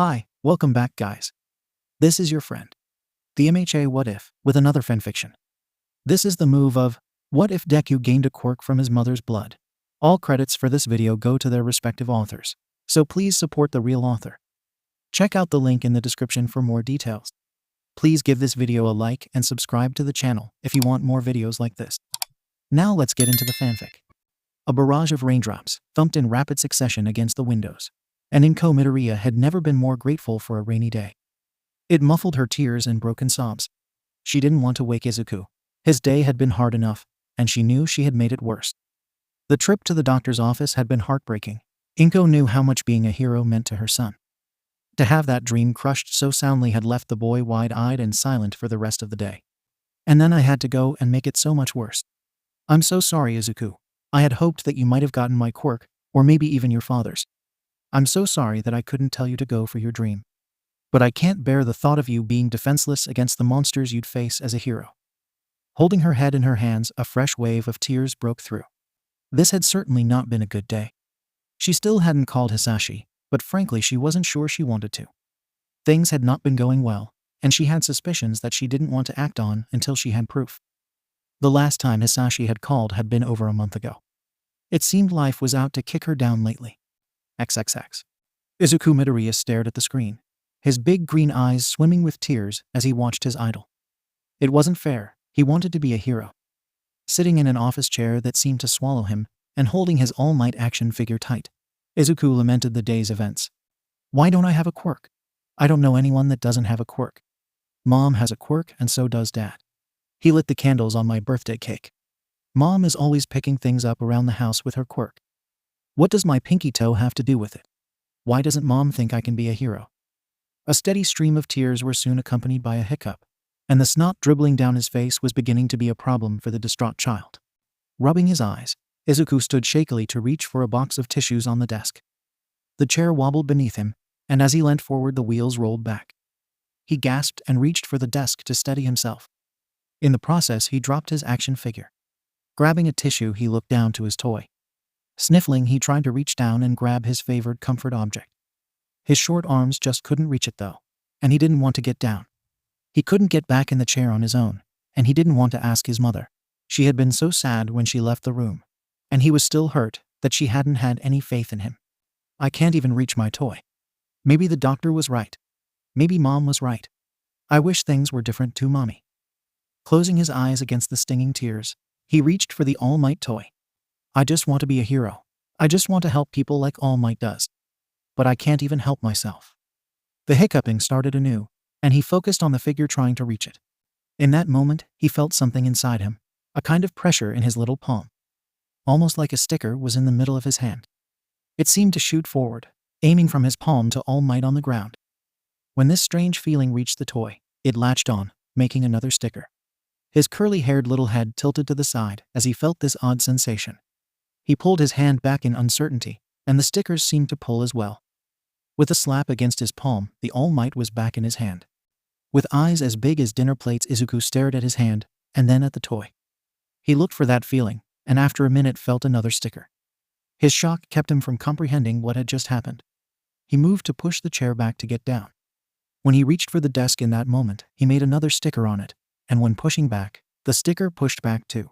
Hi, welcome back guys. This is your friend, the MHA What If, with another fanfiction. This is the move of, what if Deku gained a quirk from his mother's blood? All credits for this video go to their respective authors, so please support the real author. Check out the link in the description for more details. Please give this video a like and subscribe to the channel if you want more videos like this. Now let's get into the fanfic. A barrage of raindrops thumped in rapid succession against the windows, and Inko Midoriya had never been more grateful for a rainy day. It muffled her tears and broken sobs. She didn't want to wake Izuku. His day had been hard enough, and she knew she had made it worse. The trip to the doctor's office had been heartbreaking. Inko knew how much being a hero meant to her son. To have that dream crushed so soundly had left the boy wide-eyed and silent for the rest of the day. And then I had to go and make it so much worse. I'm so sorry, Izuku. I had hoped that you might have gotten my quirk, or maybe even your father's. I'm so sorry that I couldn't tell you to go for your dream. But I can't bear the thought of you being defenseless against the monsters you'd face as a hero. Holding her head in her hands, a fresh wave of tears broke through. This had certainly not been a good day. She still hadn't called Hisashi, but frankly she wasn't sure she wanted to. Things had not been going well, and she had suspicions that she didn't want to act on until she had proof. The last time Hisashi had called had been over a month ago. It seemed life was out to kick her down lately. XXX. Izuku Midoriya stared at the screen, his big green eyes swimming with tears as he watched his idol. It wasn't fair. He wanted to be a hero. Sitting in an office chair that seemed to swallow him, and holding his All Might action figure tight, Izuku lamented the day's events. Why don't I have a quirk? I don't know anyone that doesn't have a quirk. Mom has a quirk and so does Dad. He lit the candles on my birthday cake. Mom is always picking things up around the house with her quirk. What does my pinky toe have to do with it? Why doesn't Mom think I can be a hero? A steady stream of tears were soon accompanied by a hiccup, and the snot dribbling down his face was beginning to be a problem for the distraught child. Rubbing his eyes, Izuku stood shakily to reach for a box of tissues on the desk. The chair wobbled beneath him, and as he leant forward the wheels rolled back. He gasped and reached for the desk to steady himself. In the process he dropped his action figure. Grabbing a tissue he looked down to his toy. Sniffling, he tried to reach down and grab his favored comfort object. His short arms just couldn't reach it though, and he didn't want to get down. He couldn't get back in the chair on his own, and he didn't want to ask his mother. She had been so sad when she left the room, and he was still hurt that she hadn't had any faith in him. I can't even reach my toy. Maybe the doctor was right. Maybe Mom was right. I wish things were different too, Mommy. Closing his eyes against the stinging tears, he reached for the All Might toy. I just want to be a hero. I just want to help people like All Might does. But I can't even help myself. The hiccuping started anew, and he focused on the figure trying to reach it. In that moment, he felt something inside him, a kind of pressure in his little palm. Almost like a sticker was in the middle of his hand. It seemed to shoot forward, aiming from his palm to All Might on the ground. When this strange feeling reached the toy, it latched on, making another sticker. His curly-haired little head tilted to the side as he felt this odd sensation. He pulled his hand back in uncertainty, and the stickers seemed to pull as well. With a slap against his palm, the All Might was back in his hand. With eyes as big as dinner plates, Izuku stared at his hand, and then at the toy. He looked for that feeling, and after a minute felt another sticker. His shock kept him from comprehending what had just happened. He moved to push the chair back to get down. When he reached for the desk in that moment, he made another sticker on it, and when pushing back, the sticker pushed back too.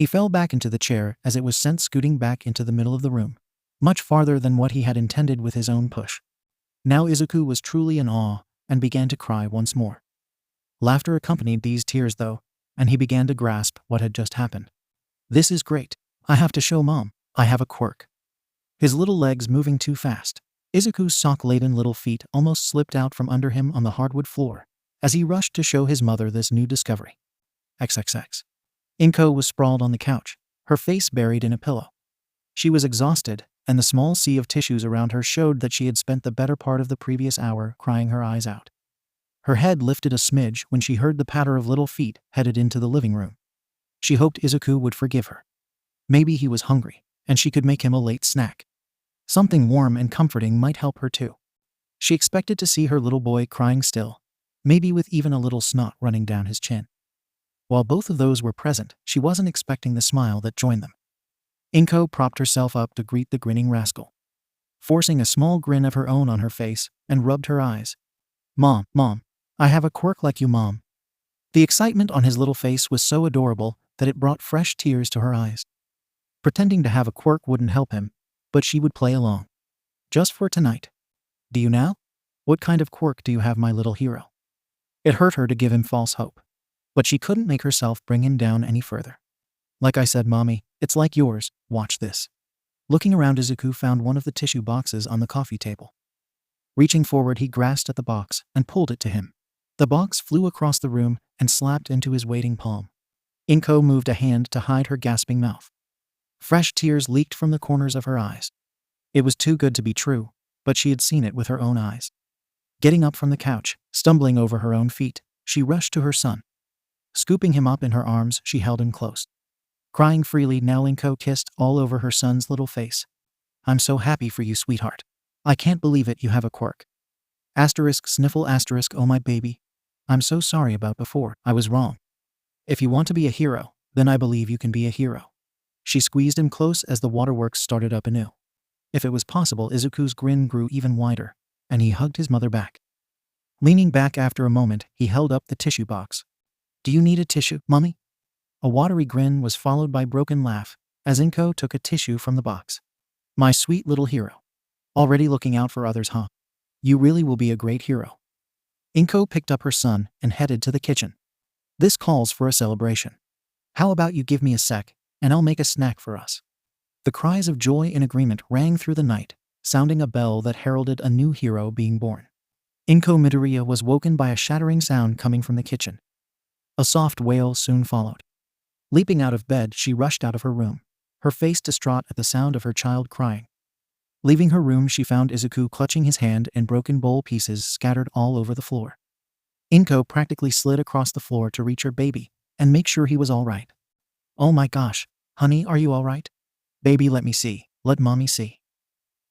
He fell back into the chair as it was sent scooting back into the middle of the room, much farther than what he had intended with his own push. Now Izuku was truly in awe and began to cry once more. Laughter accompanied these tears though, and he began to grasp what had just happened. This is great. I have to show Mom. I have a quirk. His little legs moving too fast, Izuku's sock-laden little feet almost slipped out from under him on the hardwood floor as he rushed to show his mother this new discovery. XXX. Inko was sprawled on the couch, her face buried in a pillow. She was exhausted, and the small sea of tissues around her showed that she had spent the better part of the previous hour crying her eyes out. Her head lifted a smidge when she heard the patter of little feet headed into the living room. She hoped Izuku would forgive her. Maybe he was hungry, and she could make him a late snack. Something warm and comforting might help her too. She expected to see her little boy crying still, maybe with even a little snot running down his chin. While both of those were present, she wasn't expecting the smile that joined them. Inko propped herself up to greet the grinning rascal. forcing a small grin of her own on her face, and rubbed her eyes. Mom, I have a quirk like you, Mom. The excitement on his little face was so adorable that it brought fresh tears to her eyes. Pretending to have a quirk wouldn't help him, but she would play along. Just for tonight. Do you now? What kind of quirk do you have, my little hero? It hurt her to give him false hope, but she couldn't make herself bring him down any further. Like I said, Mommy, it's like yours. Watch this. Looking around, Izuku found one of the tissue boxes on the coffee table. Reaching forward, he grasped at the box and pulled it to him. The box flew across the room and slapped into his waiting palm. Inko moved a hand to hide her gasping mouth. Fresh tears leaked from the corners of her eyes. It was too good to be true, but she had seen it with her own eyes. Getting up from the couch, stumbling over her own feet, she rushed to her son. Scooping him up in her arms, she held him close. Crying freely, now Inko kissed all over her son's little face. I'm so happy for you, sweetheart. I can't believe it, you have a quirk. Asterisk sniffle asterisk, oh my baby. I'm so sorry about before, I was wrong. If you want to be a hero, then I believe you can be a hero. She squeezed him close as the waterworks started up anew. If it was possible, Izuku's grin grew even wider, and he hugged his mother back. Leaning back after a moment, he held up the tissue box. Do you need a tissue, Mommy? A watery grin was followed by a broken laugh as Inko took a tissue from the box. My sweet little hero. Already looking out for others, huh? You really will be a great hero. Inko picked up her son and headed to the kitchen. This calls for a celebration. How about you give me a sec, and I'll make a snack for us. The cries of joy in agreement rang through the night, sounding a bell that heralded a new hero being born. Inko Midoriya was woken by a shattering sound coming from the kitchen. A soft wail soon followed. Leaping out of bed, she rushed out of her room, her face distraught at the sound of her child crying. Leaving her room, she found Izuku clutching his hand and broken bowl pieces scattered all over the floor. Inko practically slid across the floor to reach her baby and make sure he was all right. Oh my gosh, honey, are you all right? Baby, let me see, let mommy see.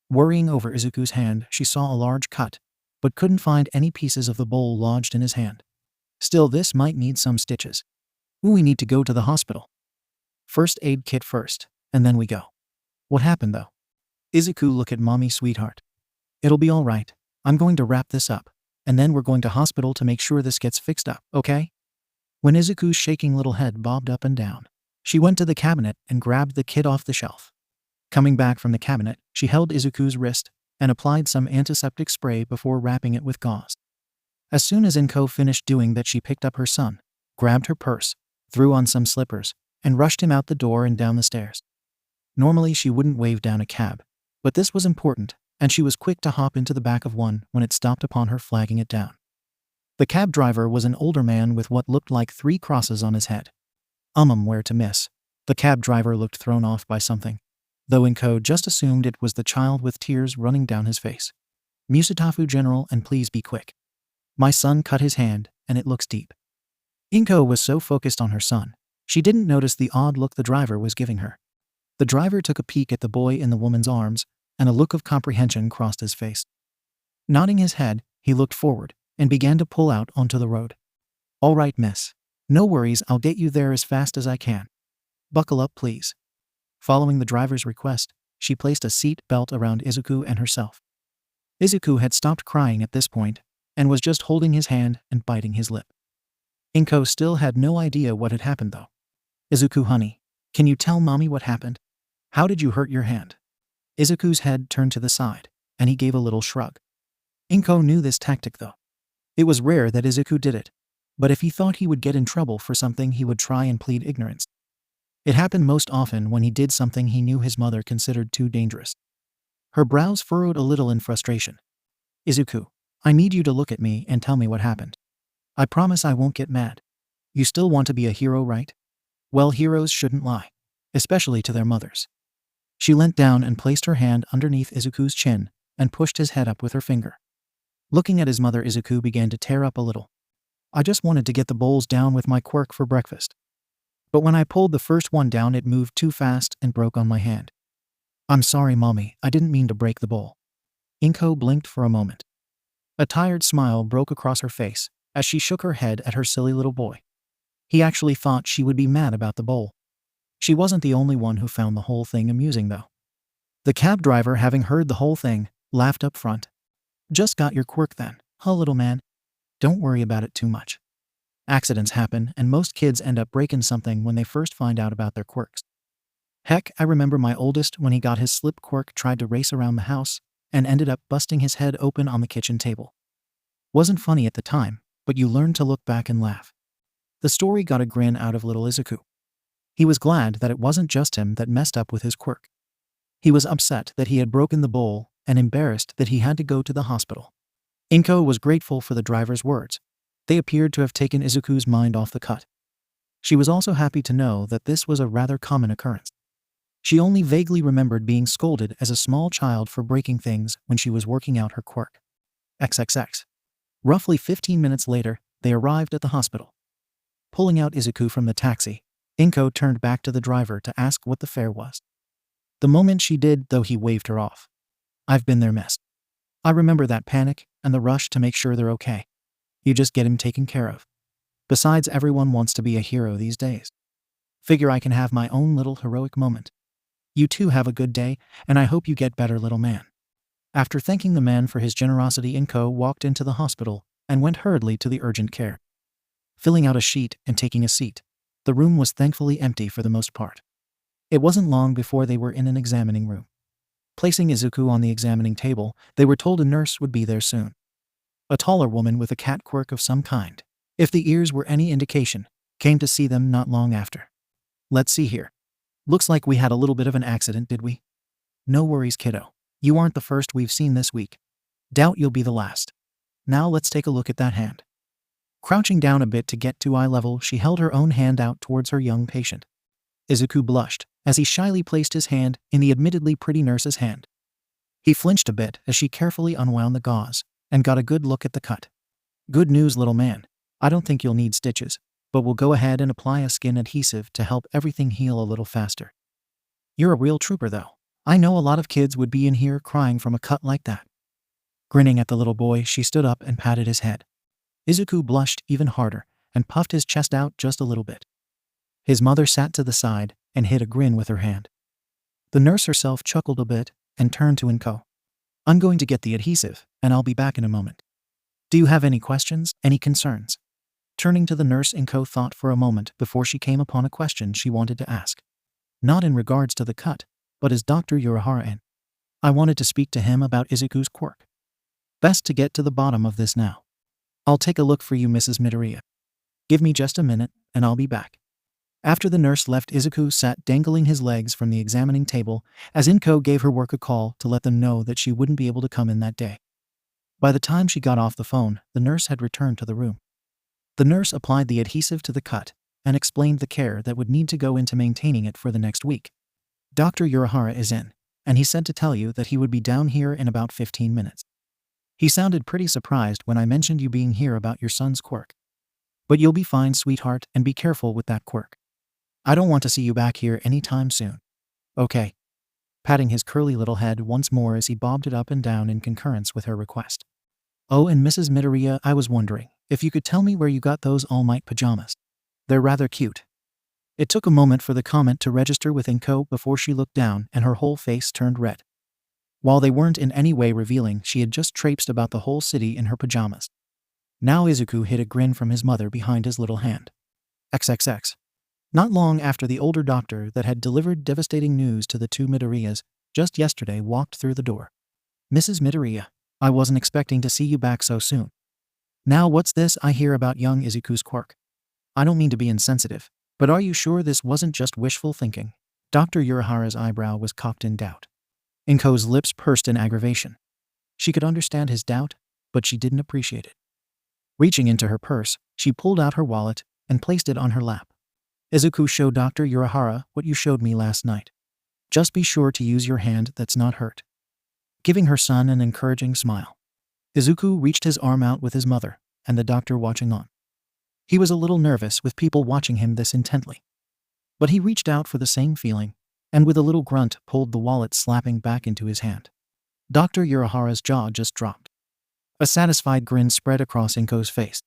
Worrying over Izuku's hand, she saw a large cut, but couldn't find any pieces of the bowl lodged in his hand. Still, this might need some stitches. We need to go to the hospital. First aid kit first, and then we go. What happened though? Izuku, look at mommy, sweetheart. It'll be all right. I'm going to wrap this up, and then we're going to hospital to make sure this gets fixed up, okay? When Izuku's shaking little head bobbed up and down, she went to the cabinet and grabbed the kit off the shelf. Coming back from the cabinet, she held Izuku's wrist and applied some antiseptic spray before wrapping it with gauze. As soon as Inko finished doing that, she picked up her son, grabbed her purse, threw on some slippers, and rushed him out the door and down the stairs. Normally she wouldn't wave down a cab, but this was important, and she was quick to hop into the back of one when it stopped upon her, flagging it down. The cab driver was an older man with what looked like 3 crosses on his head. Where to miss? The cab driver looked thrown off by something, though Inko just assumed it was the child with tears running down his face. Musutafu, General, and please be quick. My son cut his hand, and it looks deep. Inko was so focused on her son, she didn't notice the odd look the driver was giving her. The driver took a peek at the boy in the woman's arms, and a look of comprehension crossed his face. Nodding his head, he looked forward and began to pull out onto the road. All right, miss. No worries, I'll get you there as fast as I can. Buckle up, please. Following the driver's request, she placed a seat belt around Izuku and herself. Izuku had stopped crying at this point and was just holding his hand and biting his lip. Inko still had no idea what had happened though. Izuku, honey, can you tell mommy what happened? How did you hurt your hand? Izuku's head turned to the side, and he gave a little shrug. Inko knew this tactic though. It was rare that Izuku did it, but if he thought he would get in trouble for something, he would try and plead ignorance. It happened most often when he did something he knew his mother considered too dangerous. Her brows furrowed a little in frustration. Izuku, I need you to look at me and tell me what happened. I promise I won't get mad. You still want to be a hero, right? Well, heroes shouldn't lie, especially to their mothers. She leant down and placed her hand underneath Izuku's chin and pushed his head up with her finger. Looking at his mother, Izuku began to tear up a little. I just wanted to get the bowls down with my quirk for breakfast. But when I pulled the first one down, it moved too fast and broke on my hand. I'm sorry, mommy, I didn't mean to break the bowl. Inko blinked for a moment. A tired smile broke across her face as she shook her head at her silly little boy. He actually thought she would be mad about the bowl. She wasn't the only one who found the whole thing amusing though. The cab driver, having heard the whole thing, laughed up front. Just got your quirk then, huh, little man? Don't worry about it too much. Accidents happen, and most kids end up breaking something when they first find out about their quirks. Heck, I remember my oldest when he got his slip quirk tried to race around the house and ended up busting his head open on the kitchen table. Wasn't funny at the time, but you learn to look back and laugh. The story got a grin out of little Izuku. He was glad that it wasn't just him that messed up with his quirk. He was upset that he had broken the bowl and embarrassed that he had to go to the hospital. Inko was grateful for the driver's words. They appeared to have taken Izuku's mind off the cut. She was also happy to know that this was a rather common occurrence. She only vaguely remembered being scolded as a small child for breaking things when she was working out her quirk. XXX. Roughly 15 minutes later, they arrived at the hospital. Pulling out Izuku from the taxi, Inko turned back to the driver to ask what the fare was. The moment she did, though, he waved her off. I've been there, miss. I remember that panic and the rush to make sure they're okay. You just get him taken care of. Besides, everyone wants to be a hero these days. Figure I can have my own little heroic moment. You too have a good day, and I hope you get better, little man. After thanking the man for his generosity, Inko walked into the hospital and went hurriedly to the urgent care. Filling out a sheet and taking a seat, the room was thankfully empty for the most part. It wasn't long before they were in an examining room. Placing Izuku on the examining table, they were told a nurse would be there soon. A taller woman with a cat quirk of some kind, if the ears were any indication, came to see them not long after. Let's see here. Looks like we had a little bit of an accident, did we? No worries, kiddo. You aren't the first we've seen this week. Doubt you'll be the last. Now let's take a look at that hand. Crouching down a bit to get to eye level, she held her own hand out towards her young patient. Izuku blushed as he shyly placed his hand in the admittedly pretty nurse's hand. He flinched a bit as she carefully unwound the gauze and got a good look at the cut. Good news, little man. I don't think you'll need stitches, but we'll go ahead and apply a skin adhesive to help everything heal a little faster. You're a real trooper, though. I know a lot of kids would be in here crying from a cut like that. Grinning at the little boy, she stood up and patted his head. Izuku blushed even harder and puffed his chest out just a little bit. His mother sat to the side and hid a grin with her hand. The nurse herself chuckled a bit and turned to Inko. I'm going to get the adhesive, and I'll be back in a moment. Do you have any questions, any concerns? Turning to the nurse, Inko thought for a moment before she came upon a question she wanted to ask. Not in regards to the cut, but is Dr. Urahara in? I wanted to speak to him about Izuku's quirk. Best to get to the bottom of this now. I'll take a look for you, Mrs. Midoriya. Give me just a minute, and I'll be back. After the nurse left, Izuku sat dangling his legs from the examining table as Inko gave her work a call to let them know that she wouldn't be able to come in that day. By the time she got off the phone, the nurse had returned to the room. The nurse applied the adhesive to the cut and explained the care that would need to go into maintaining it for the next week. Dr. Urahara is in, and he said to tell you that he would be down here in about 15 minutes. He sounded pretty surprised when I mentioned you being here about your son's quirk. But you'll be fine, sweetheart, and be careful with that quirk. I don't want to see you back here anytime soon. Okay. Patting his curly little head once more as he bobbed it up and down in concurrence with her request. Oh, and Mrs. Midoriya, I was wondering if you could tell me where you got those all-might pajamas. They're rather cute. It took a moment for the comment to register with Inko before she looked down and her whole face turned red. While they weren't in any way revealing, she had just traipsed about the whole city in her pajamas. Now Izuku hid a grin from his mother behind his little hand. XXX. Not long after, the older doctor that had delivered devastating news to the two Midoriyas just yesterday walked through the door. Mrs. Midoriya, I wasn't expecting to see you back so soon. Now what's this I hear about young Izuku's quirk? I don't mean to be insensitive, but are you sure this wasn't just wishful thinking? Dr. Urahara's eyebrow was cocked in doubt. Inko's lips pursed in aggravation. She could understand his doubt, but she didn't appreciate it. Reaching into her purse, she pulled out her wallet and placed it on her lap. Izuku, show Dr. Urahara what you showed me last night. Just be sure to use your hand that's not hurt. Giving her son an encouraging smile, Izuku reached his arm out with his mother and the doctor watching on. He was a little nervous with people watching him this intently. But he reached out for the same feeling, and with a little grunt pulled the wallet slapping back into his hand. Dr. Urahara's jaw just dropped. A satisfied grin spread across Inko's face.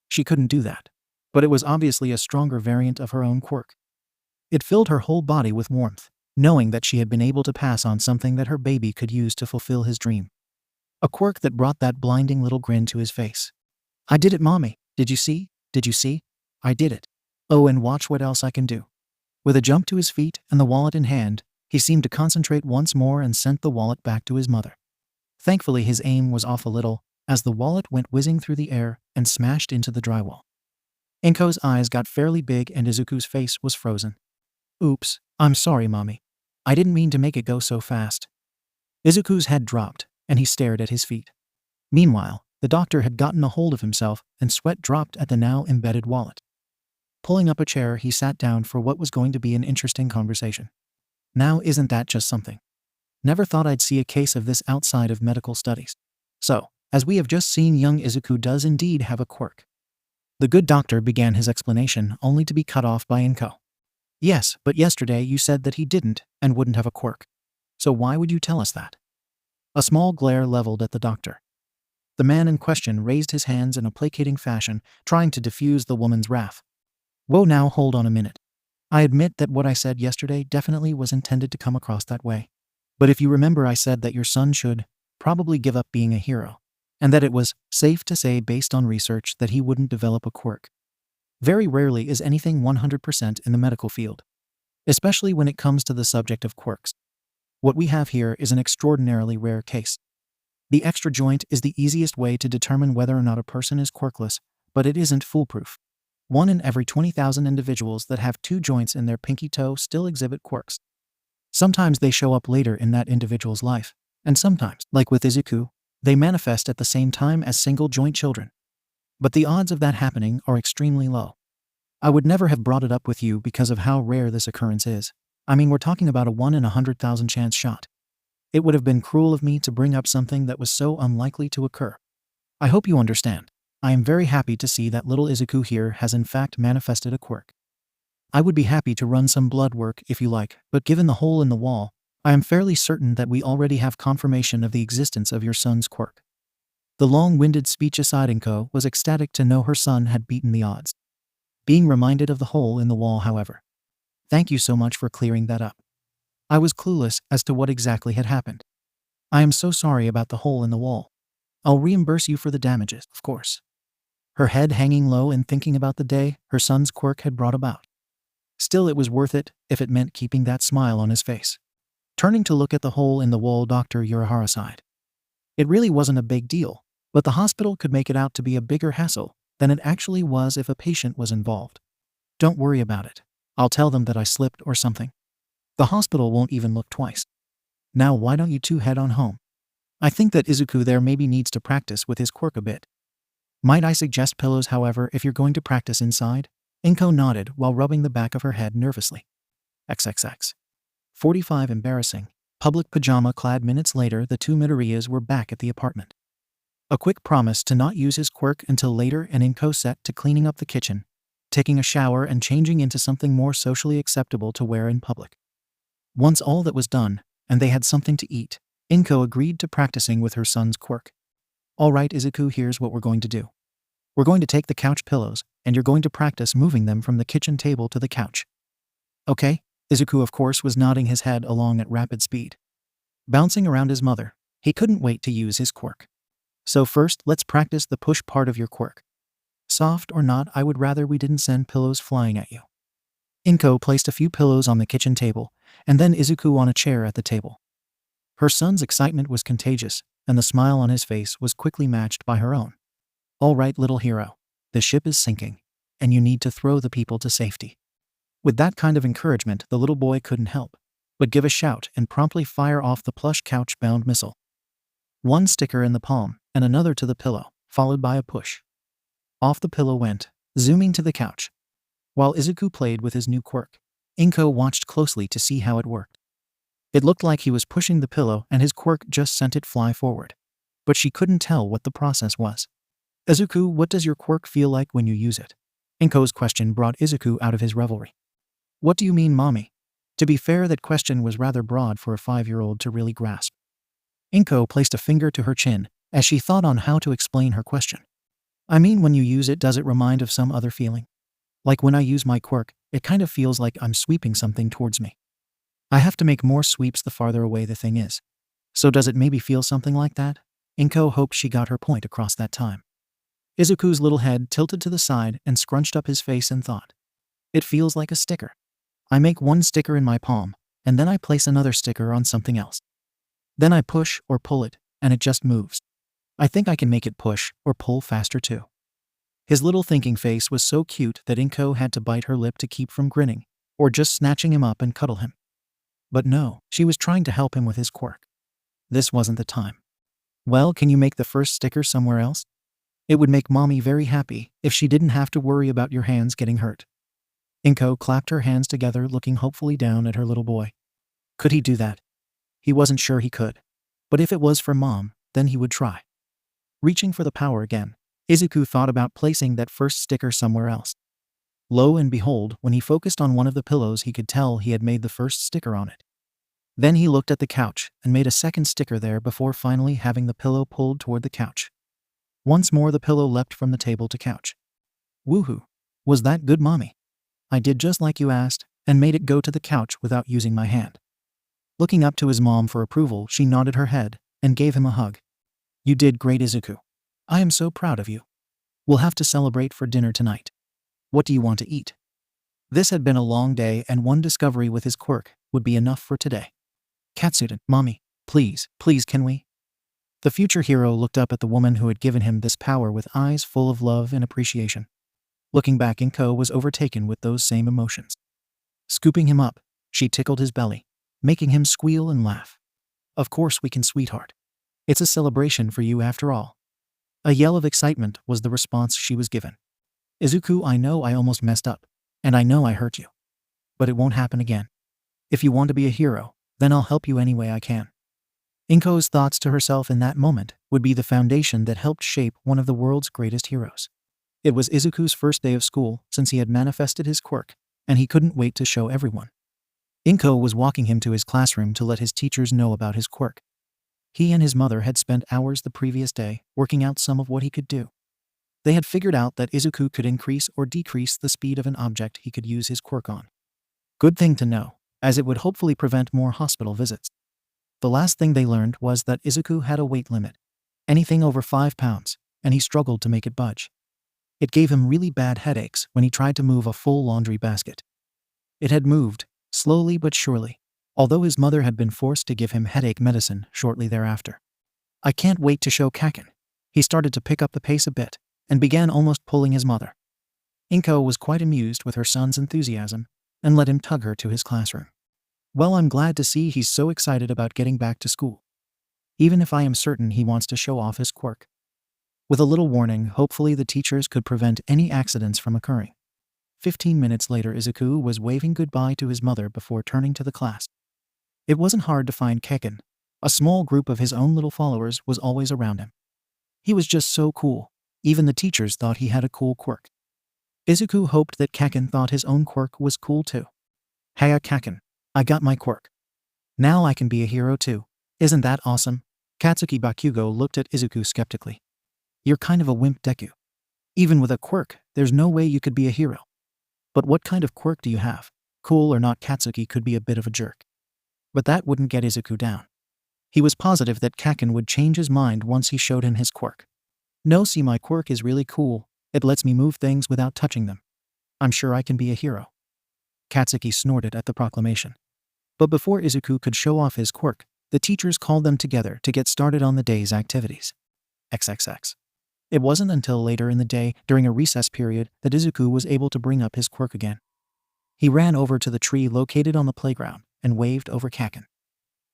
She couldn't do that, but it was obviously a stronger variant of her own quirk. It filled her whole body with warmth, knowing that she had been able to pass on something that her baby could use to fulfill his dream. A quirk that brought that blinding little grin to his face. "I did it, Mommy. Did you see? Did you see? I did it. Oh, and watch what else I can do." With a jump to his feet and the wallet in hand, he seemed to concentrate once more and sent the wallet back to his mother. Thankfully, his aim was off a little, as the wallet went whizzing through the air and smashed into the drywall. Inko's eyes got fairly big and Izuku's face was frozen. "Oops, I'm sorry, Mommy. I didn't mean to make it go so fast." Izuku's head dropped, and he stared at his feet. Meanwhile, the doctor had gotten a hold of himself, and sweat dropped at the now embedded wallet. Pulling up a chair, he sat down for what was going to be an interesting conversation. "Now isn't that just something? Never thought I'd see a case of this outside of medical studies. So, as we have just seen, young Izuku does indeed have a quirk." The good doctor began his explanation, only to be cut off by Inko. "Yes, but yesterday you said that he didn't and wouldn't have a quirk. So why would you tell us that?" A small glare leveled at the doctor. The man in question raised his hands in a placating fashion, trying to diffuse the woman's wrath. "Whoa, now hold on a minute. I admit that what I said yesterday definitely was intended to come across that way. But if you remember, I said that your son should probably give up being a hero, and that it was safe to say, based on research, that he wouldn't develop a quirk. Very rarely is anything 100% in the medical field, especially when it comes to the subject of quirks. What we have here is an extraordinarily rare case. The extra joint is the easiest way to determine whether or not a person is quirkless, but it isn't foolproof. 1 in every 20,000 individuals that have 2 joints in their pinky toe still exhibit quirks. Sometimes they show up later in that individual's life, and sometimes, like with Izuku, they manifest at the same time as single joint children. But the odds of that happening are extremely low. I would never have brought it up with you because of how rare this occurrence is. I mean, we're talking about a 1 in 100,000 chance shot. It would have been cruel of me to bring up something that was so unlikely to occur. I hope you understand. I am very happy to see that little Izuku here has in fact manifested a quirk. I would be happy to run some blood work if you like, but given the hole in the wall, I am fairly certain that we already have confirmation of the existence of your son's quirk." The long-winded speech aside, Inko was ecstatic to know her son had beaten the odds. Being reminded of the hole in the wall, however. "Thank you so much for clearing that up. I was clueless as to what exactly had happened. I am so sorry about the hole in the wall. I'll reimburse you for the damages, of course." Her head hanging low and thinking about the day her son's quirk had brought about. Still, it was worth it if it meant keeping that smile on his face. Turning to look at the hole in the wall, Dr. Urahara sighed. It really wasn't a big deal, but the hospital could make it out to be a bigger hassle than it actually was if a patient was involved. "Don't worry about it. I'll tell them that I slipped or something. The hospital won't even look twice. Now why don't you two head on home? I think that Izuku there maybe needs to practice with his quirk a bit. Might I suggest pillows, however, if you're going to practice inside?" Inko nodded while rubbing the back of her head nervously. XXX. 45 embarrassing. Public pajama-clad minutes later, the two Midoriyas were back at the apartment. A quick promise to not use his quirk until later, and Inko set to cleaning up the kitchen, taking a shower and changing into something more socially acceptable to wear in public. Once all that was done, and they had something to eat, Inko agreed to practicing with her son's quirk. "All right, Izuku, here's what we're going to do. We're going to take the couch pillows, and you're going to practice moving them from the kitchen table to the couch." "Okay." Izuku, of course, was nodding his head along at rapid speed. Bouncing around his mother, he couldn't wait to use his quirk. "So first, let's practice the push part of your quirk. Soft or not, I would rather we didn't send pillows flying at you." Inko placed a few pillows on the kitchen table, and then Izuku on a chair at the table. Her son's excitement was contagious, and the smile on his face was quickly matched by her own. "All right, little hero. The ship is sinking, and you need to throw the people to safety." With that kind of encouragement, the little boy couldn't help but give a shout and promptly fire off the plush couch-bound missile. One sticker in the palm, and another to the pillow, followed by a push. Off the pillow went, zooming to the couch. While Izuku played with his new quirk, Inko watched closely to see how it worked. It looked like he was pushing the pillow and his quirk just sent it fly forward. But she couldn't tell what the process was. "Izuku, what does your quirk feel like when you use it?" Inko's question brought Izuku out of his revelry. "What do you mean, Mommy?" To be fair, that question was rather broad for a 5-year-old to really grasp. Inko placed a finger to her chin as she thought on how to explain her question. "I mean, when you use it, does it remind of some other feeling? Like when I use my quirk, it kind of feels like I'm sweeping something towards me." I have to make more sweeps the farther away the thing is. So does it maybe feel something like that? Inko hoped she got her point across that time. Izuku's little head tilted to the side and scrunched up his face in thought. It feels like a sticker. I make one sticker in my palm, and then I place another sticker on something else. Then I push or pull it, and it just moves. I think I can make it push or pull faster too. His little thinking face was so cute that Inko had to bite her lip to keep from grinning, or just snatching him up and cuddle him. But no, she was trying to help him with his quirk. This wasn't the time. Well, can you make the first sticker somewhere else? It would make Mommy very happy if she didn't have to worry about your hands getting hurt. Inko clapped her hands together, looking hopefully down at her little boy. Could he do that? He wasn't sure he could. But if it was for Mom, then he would try. Reaching for the power again, Izuku thought about placing that first sticker somewhere else. Lo and behold, when he focused on one of the pillows, he could tell he had made the first sticker on it. Then he looked at the couch and made a second sticker there before finally having the pillow pulled toward the couch. Once more the pillow leapt from the table to couch. Woohoo! Was that good, Mommy? I did just like you asked, and made it go to the couch without using my hand. Looking up to his mom for approval, she nodded her head and gave him a hug. You did great, Izuku. I am so proud of you. We'll have to celebrate for dinner tonight. What do you want to eat? This had been a long day, and one discovery with his quirk would be enough for today. Katsuden, Mommy, please can we? The future hero looked up at the woman who had given him this power with eyes full of love and appreciation. Looking back, Inko was overtaken with those same emotions. Scooping him up, she tickled his belly, making him squeal and laugh. Of course we can, sweetheart. It's a celebration for you after all. A yell of excitement was the response she was given. Izuku, I know I almost messed up, and I know I hurt you. But it won't happen again. If you want to be a hero, then I'll help you any way I can. Inko's thoughts to herself in that moment would be the foundation that helped shape one of the world's greatest heroes. It was Izuku's first day of school since he had manifested his quirk, and he couldn't wait to show everyone. Inko was walking him to his classroom to let his teachers know about his quirk. He and his mother had spent hours the previous day working out some of what he could do. They had figured out that Izuku could increase or decrease the speed of an object he could use his quirk on. Good thing to know, as it would hopefully prevent more hospital visits. The last thing they learned was that Izuku had a weight limit, anything over 5 pounds, and he struggled to make it budge. It gave him really bad headaches when he tried to move a full laundry basket. It had moved, slowly but surely, although his mother had been forced to give him headache medicine shortly thereafter. I can't wait to show Kaken. He started to pick up the pace a bit, and began almost pulling his mother. Inko was quite amused with her son's enthusiasm, and let him tug her to his classroom. Well, I'm glad to see he's so excited about getting back to school. Even if I am certain he wants to show off his quirk. With a little warning, hopefully the teachers could prevent any accidents from occurring. 15 minutes later, Izuku was waving goodbye to his mother before turning to the class. It wasn't hard to find Kaken. A small group of his own little followers was always around him. He was just so cool. Even the teachers thought he had a cool quirk. Izuku hoped that Kaken thought his own quirk was cool too. Heya Kaken, I got my quirk. Now I can be a hero too. Isn't that awesome? Katsuki Bakugo looked at Izuku skeptically. You're kind of a wimp, Deku. Even with a quirk, there's no way you could be a hero. But what kind of quirk do you have? Cool or not, Katsuki could be a bit of a jerk. But that wouldn't get Izuku down. He was positive that Kaken would change his mind once he showed him his quirk. No, see, my quirk is really cool. It lets me move things without touching them. I'm sure I can be a hero. Katsuki snorted at the proclamation. But before Izuku could show off his quirk, the teachers called them together to get started on the day's activities. XXX. It wasn't until later in the day, during a recess period, that Izuku was able to bring up his quirk again. He ran over to the tree located on the playground and waved over Kaken.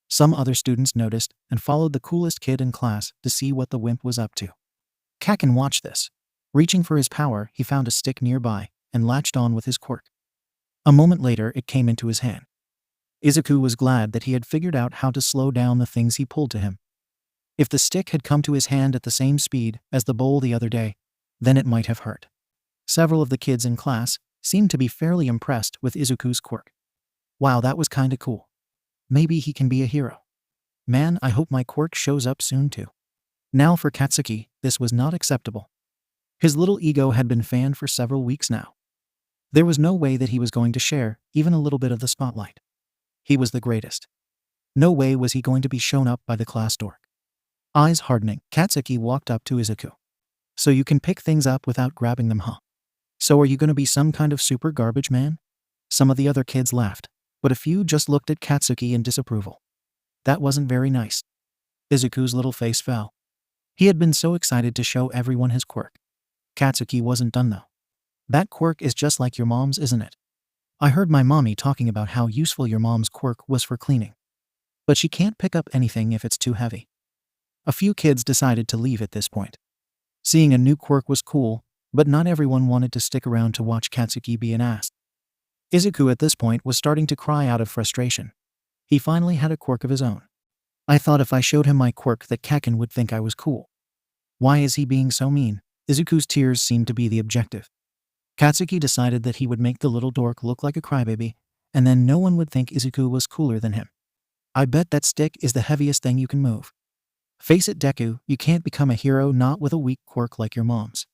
Some other students noticed and followed the coolest kid in class to see what the wimp was up to. Kaken watched this. Reaching for his power, he found a stick nearby and latched on with his quirk. A moment later, it came into his hand. Izuku was glad that he had figured out how to slow down the things he pulled to him. If the stick had come to his hand at the same speed as the bowl the other day, then it might have hurt. Several of the kids in class seemed to be fairly impressed with Izuku's quirk. Wow, that was kinda cool. Maybe he can be a hero. Man, I hope my quirk shows up soon too. Now for Katsuki, this was not acceptable. His little ego had been fanned for several weeks now. There was no way that he was going to share even a little bit of the spotlight. He was the greatest. No way was he going to be shown up by the class dork. Eyes hardening, Katsuki walked up to Izuku. So you can pick things up without grabbing them, huh? So are you gonna be some kind of super garbage man? Some of the other kids laughed, but a few just looked at Katsuki in disapproval. That wasn't very nice. Izuku's little face fell. He had been so excited to show everyone his quirk. Katsuki wasn't done though. That quirk is just like your mom's, isn't it? I heard my mommy talking about how useful your mom's quirk was for cleaning. But she can't pick up anything if it's too heavy. A few kids decided to leave at this point. Seeing a new quirk was cool, but not everyone wanted to stick around to watch Katsuki be an ass. Izuku at this point was starting to cry out of frustration. He finally had a quirk of his own. I thought if I showed him my quirk that Kaken would think I was cool. Why is he being so mean? Izuku's tears seemed to be the objective. Katsuki decided that he would make the little dork look like a crybaby, and then no one would think Izuku was cooler than him. I bet that stick is the heaviest thing you can move. Face it, Deku, you can't become a hero not with a weak quirk like your mom's.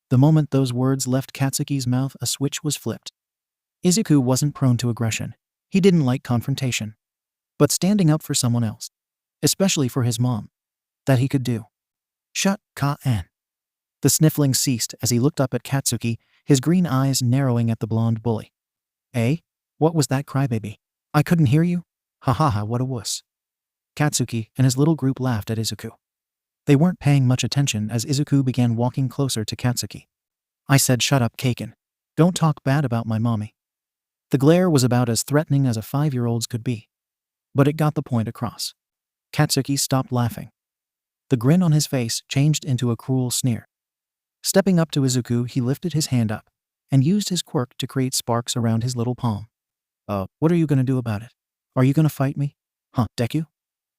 The moment those words left Katsuki's mouth, a switch was flipped. Izuku wasn't prone to aggression. He didn't like confrontation. But standing up for someone else, especially for his mom, that he could do. Shut ka-an. The sniffling ceased as he looked up at Katsuki, his green eyes narrowing at the blonde bully. Eh? What was that, crybaby? I couldn't hear you? Ha ha ha, what a wuss. Katsuki and his little group laughed at Izuku. They weren't paying much attention as Izuku began walking closer to Katsuki. I said shut up, Kaken. Don't talk bad about my mommy. The glare was about as threatening as a 5-year-old's could be. But it got the point across. Katsuki stopped laughing. The grin on his face changed into a cruel sneer. Stepping up to Izuku, he lifted his hand up and used his quirk to create sparks around his little palm. What are you gonna do about it? Are you gonna fight me? Huh, Deku?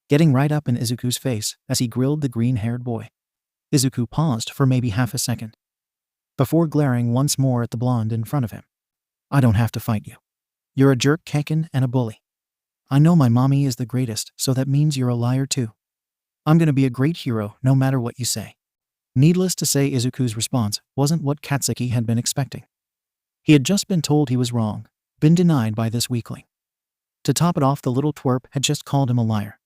Getting right up in Izuku's face as he grilled the green-haired boy. Izuku paused for maybe half a second, before glaring once more at the blonde in front of him. I don't have to fight you. You're a jerk, Kaken, and a bully. I know my mommy is the greatest, so that means you're a liar too. I'm gonna be a great hero no matter what you say. Needless to say, Izuku's response wasn't what Katsuki had been expecting. He had just been told he was wrong, been denied by this weakling. To top it off, the little twerp had just called him a liar.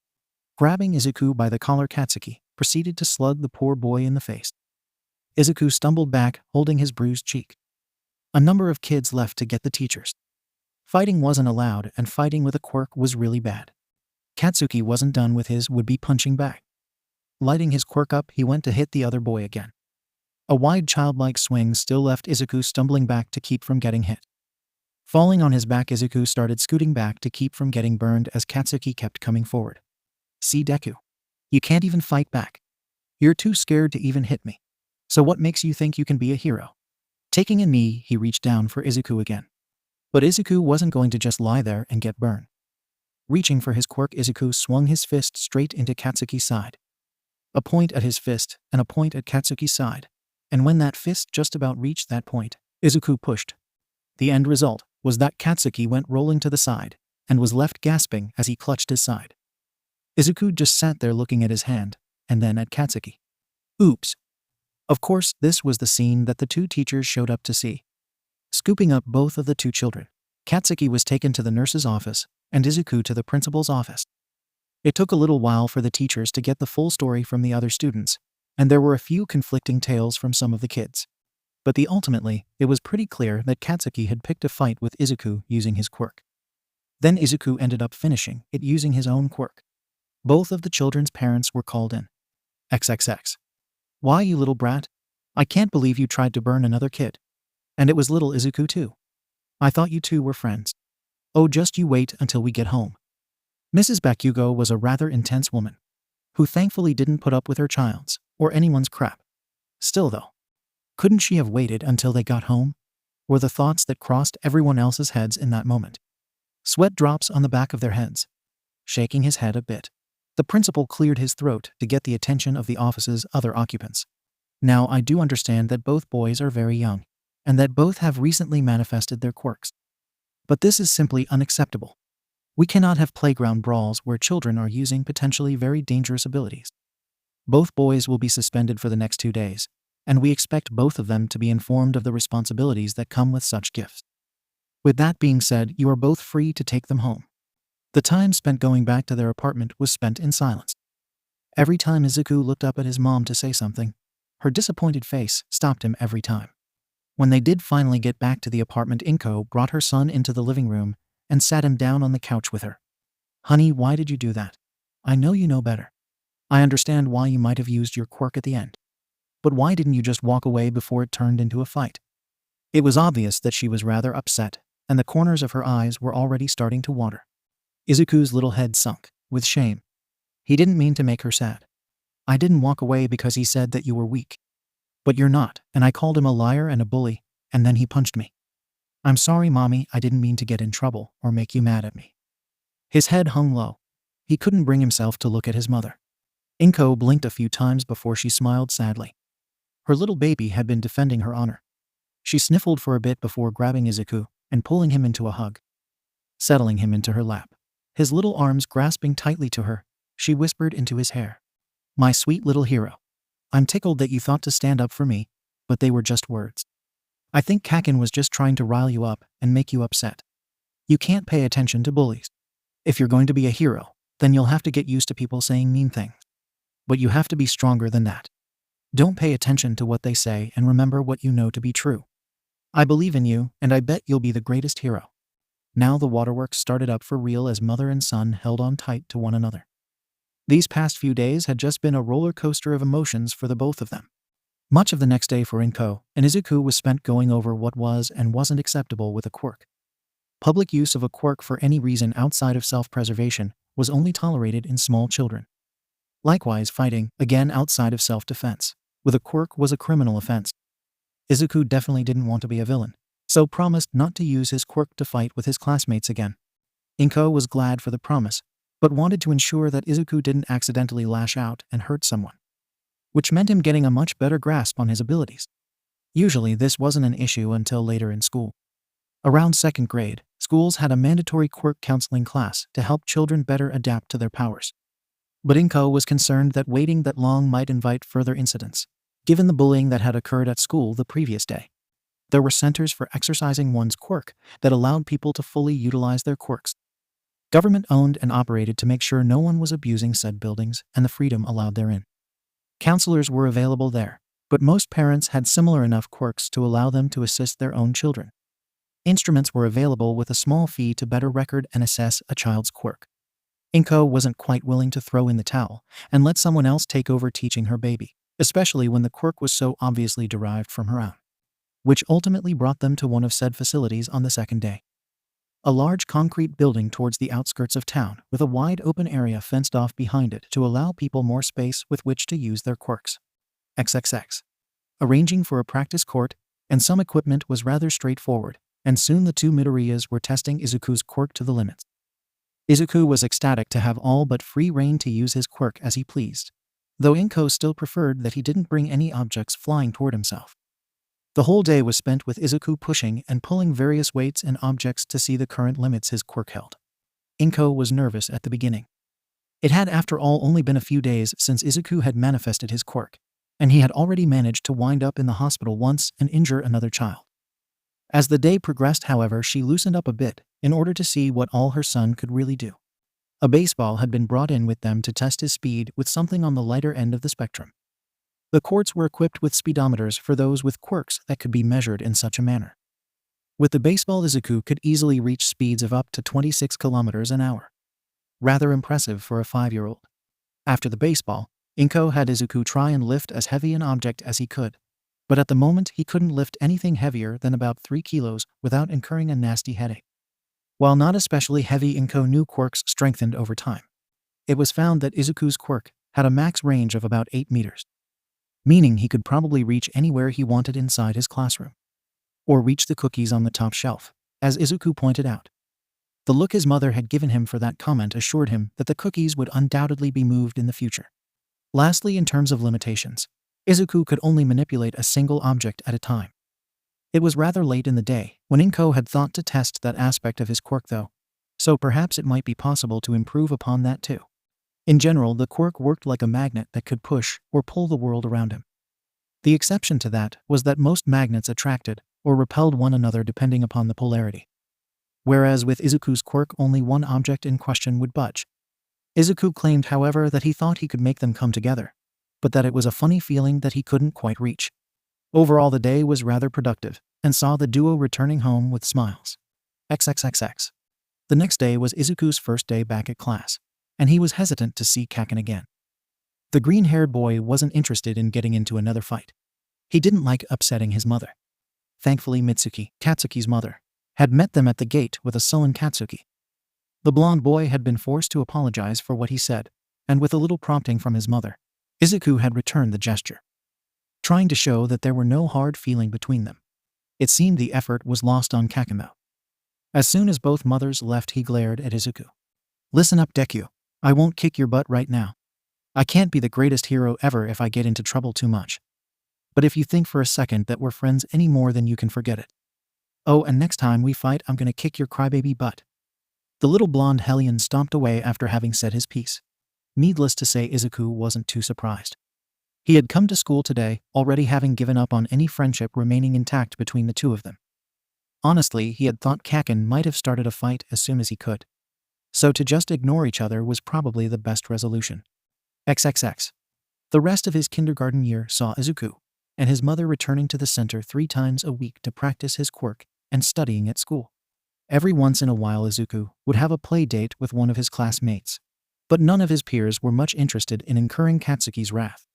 Grabbing Izuku by the collar, Katsuki proceeded to slug the poor boy in the face. Izuku stumbled back, holding his bruised cheek. A number of kids left to get the teachers. Fighting wasn't allowed, and fighting with a quirk was really bad. Katsuki wasn't done with his would-be punching back. Lighting his quirk up, he went to hit the other boy again. A wide childlike swing still left Izuku stumbling back to keep from getting hit. Falling on his back, Izuku started scooting back to keep from getting burned as Katsuki kept coming forward. See, Deku. You can't even fight back. You're too scared to even hit me. So what makes you think you can be a hero? Taking a knee, he reached down for Izuku again. But Izuku wasn't going to just lie there and get burned. Reaching for his quirk, Izuku swung his fist straight into Katsuki's side. A point at his fist and a point at Katsuki's side. And when that fist just about reached that point, Izuku pushed. The end result was that Katsuki went rolling to the side and was left gasping as he clutched his side. Izuku just sat there looking at his hand and then at Katsuki. Oops. Of course, this was the scene that the two teachers showed up to see. Scooping up both of the two children, Katsuki was taken to the nurse's office and Izuku to the principal's office. It took a little while for the teachers to get the full story from the other students, and there were a few conflicting tales from some of the kids. But ultimately, it was pretty clear that Katsuki had picked a fight with Izuku using his quirk. Then Izuku ended up finishing it using his own quirk. Both of the children's parents were called in. XXX. Why, you little brat? I can't believe you tried to burn another kid. And it was little Izuku too. I thought you two were friends. Oh, just you wait until we get home. Mrs. Bakugo was a rather intense woman, who thankfully didn't put up with her child's or anyone's crap. Still though, couldn't she have waited until they got home? Were the thoughts that crossed everyone else's heads in that moment. Sweat drops on the back of their heads. Shaking his head a bit, the principal cleared his throat to get the attention of the office's other occupants. Now, I do understand that both boys are very young, and that both have recently manifested their quirks. But this is simply unacceptable. We cannot have playground brawls where children are using potentially very dangerous abilities. Both boys will be suspended for the next 2 days, and we expect both of them to be informed of the responsibilities that come with such gifts. With that being said, you are both free to take them home. The time spent going back to their apartment was spent in silence. Every time Izuku looked up at his mom to say something, her disappointed face stopped him every time. When they did finally get back to the apartment, Inko brought her son into the living room and sat him down on the couch with her. "Honey, why did you do that? I know you know better. I understand why you might have used your quirk at the end. But why didn't you just walk away before it turned into a fight?" It was obvious that she was rather upset, and the corners of her eyes were already starting to water. Izuku's little head sunk, with shame. He didn't mean to make her sad. "I didn't walk away because he said that you were weak. But you're not, and I called him a liar and a bully, and then he punched me. I'm sorry, Mommy, I didn't mean to get in trouble or make you mad at me." His head hung low. He couldn't bring himself to look at his mother. Inko blinked a few times before she smiled sadly. Her little baby had been defending her honor. She sniffled for a bit before grabbing Izuku and pulling him into a hug. Settling him into her lap, his little arms grasping tightly to her, she whispered into his hair, "My sweet little hero. I'm tickled that you thought to stand up for me, but they were just words. I think Kakin was just trying to rile you up and make you upset. You can't pay attention to bullies. If you're going to be a hero, then you'll have to get used to people saying mean things. But you have to be stronger than that. Don't pay attention to what they say and remember what you know to be true. I believe in you, and I bet you'll be the greatest hero." Now the waterworks started up for real as mother and son held on tight to one another. These past few days had just been a roller coaster of emotions for the both of them. Much of the next day for Inko and Izuku was spent going over what was and wasn't acceptable with a quirk. Public use of a quirk for any reason outside of self-preservation was only tolerated in small children. Likewise, fighting, again outside of self-defense, with a quirk was a criminal offense. Izuku definitely didn't want to be a villain, so promised not to use his quirk to fight with his classmates again. Inko was glad for the promise, but wanted to ensure that Izuku didn't accidentally lash out and hurt someone, which meant him getting a much better grasp on his abilities. Usually this wasn't an issue until later in school. Around 2nd grade, schools had a mandatory quirk counseling class to help children better adapt to their powers. But Inko was concerned that waiting that long might invite further incidents, given the bullying that had occurred at school the previous day. There were centers for exercising one's quirk that allowed people to fully utilize their quirks. Government-owned and operated to make sure no one was abusing said buildings and the freedom allowed therein. Counselors were available there, but most parents had similar enough quirks to allow them to assist their own children. Instruments were available with a small fee to better record and assess a child's quirk. Inko wasn't quite willing to throw in the towel and let someone else take over teaching her baby, especially when the quirk was so obviously derived from her own, which ultimately brought them to one of said facilities on the 2nd day. A large concrete building towards the outskirts of town with a wide open area fenced off behind it to allow people more space with which to use their quirks. XXX. Arranging for a practice court and some equipment was rather straightforward, and soon the two Midoriyas were testing Izuku's quirk to the limits. Izuku was ecstatic to have all but free rein to use his quirk as he pleased, though Inko still preferred that he didn't bring any objects flying toward himself. The whole day was spent with Izuku pushing and pulling various weights and objects to see the current limits his quirk held. Inko was nervous at the beginning. It had after all only been a few days since Izuku had manifested his quirk, and he had already managed to wind up in the hospital once and injure another child. As the day progressed, however, she loosened up a bit in order to see what all her son could really do. A baseball had been brought in with them to test his speed with something on the lighter end of the spectrum. The courts were equipped with speedometers for those with quirks that could be measured in such a manner. With the baseball, Izuku could easily reach speeds of up to 26 kilometers an hour. Rather impressive for a 5-year-old. After the baseball, Inko had Izuku try and lift as heavy an object as he could, but at the moment he couldn't lift anything heavier than about 3 kilos without incurring a nasty headache. While not especially heavy, Inko knew quirks strengthened over time. It was found that Izuku's quirk had a max range of about 8 meters. Meaning he could probably reach anywhere he wanted inside his classroom. Or reach the cookies on the top shelf, as Izuku pointed out. The look his mother had given him for that comment assured him that the cookies would undoubtedly be moved in the future. Lastly, in terms of limitations, Izuku could only manipulate a single object at a time. It was rather late in the day when Inko had thought to test that aspect of his quirk though, so perhaps it might be possible to improve upon that too. In general, the quirk worked like a magnet that could push or pull the world around him. The exception to that was that most magnets attracted or repelled one another depending upon the polarity. whereas with Izuku's quirk only one object in question would budge. Izuku claimed, however, that he thought he could make them come together, but that it was a funny feeling that he couldn't quite reach. Overall, the day was rather productive, and saw the duo returning home with smiles. XXXX. The next day was Izuku's first day back at class, and he was hesitant to see Kaken again. The green-haired boy wasn't interested in getting into another fight. He didn't like upsetting his mother. Thankfully, Mitsuki, Katsuki's mother, had met them at the gate with a sullen Katsuki. The blonde boy had been forced to apologize for what he said, and with a little prompting from his mother, Izuku had returned the gesture, trying to show that there were no hard feeling between them. It seemed the effort was lost on Kaken though. As soon as both mothers left, he glared at Izuku. "Listen up, Deku. I won't kick your butt right now. I can't be the greatest hero ever if I get into trouble too much. But if you think for a second that we're friends any more, then you can forget it. Oh, and next time we fight, I'm gonna kick your crybaby butt." The little blonde hellion stomped away after having said his piece. Needless to say, Izuku wasn't too surprised. He had come to school today, already having given up on any friendship remaining intact between the two of them. Honestly, he had thought Kaken might have started a fight as soon as he could. So to just ignore each other was probably the best resolution. XXX. The rest of his kindergarten year saw Izuku and his mother returning to the center 3 times a week to practice his quirk and studying at school. Every once in a while, Izuku would have a play date with one of his classmates, but none of his peers were much interested in incurring Katsuki's wrath.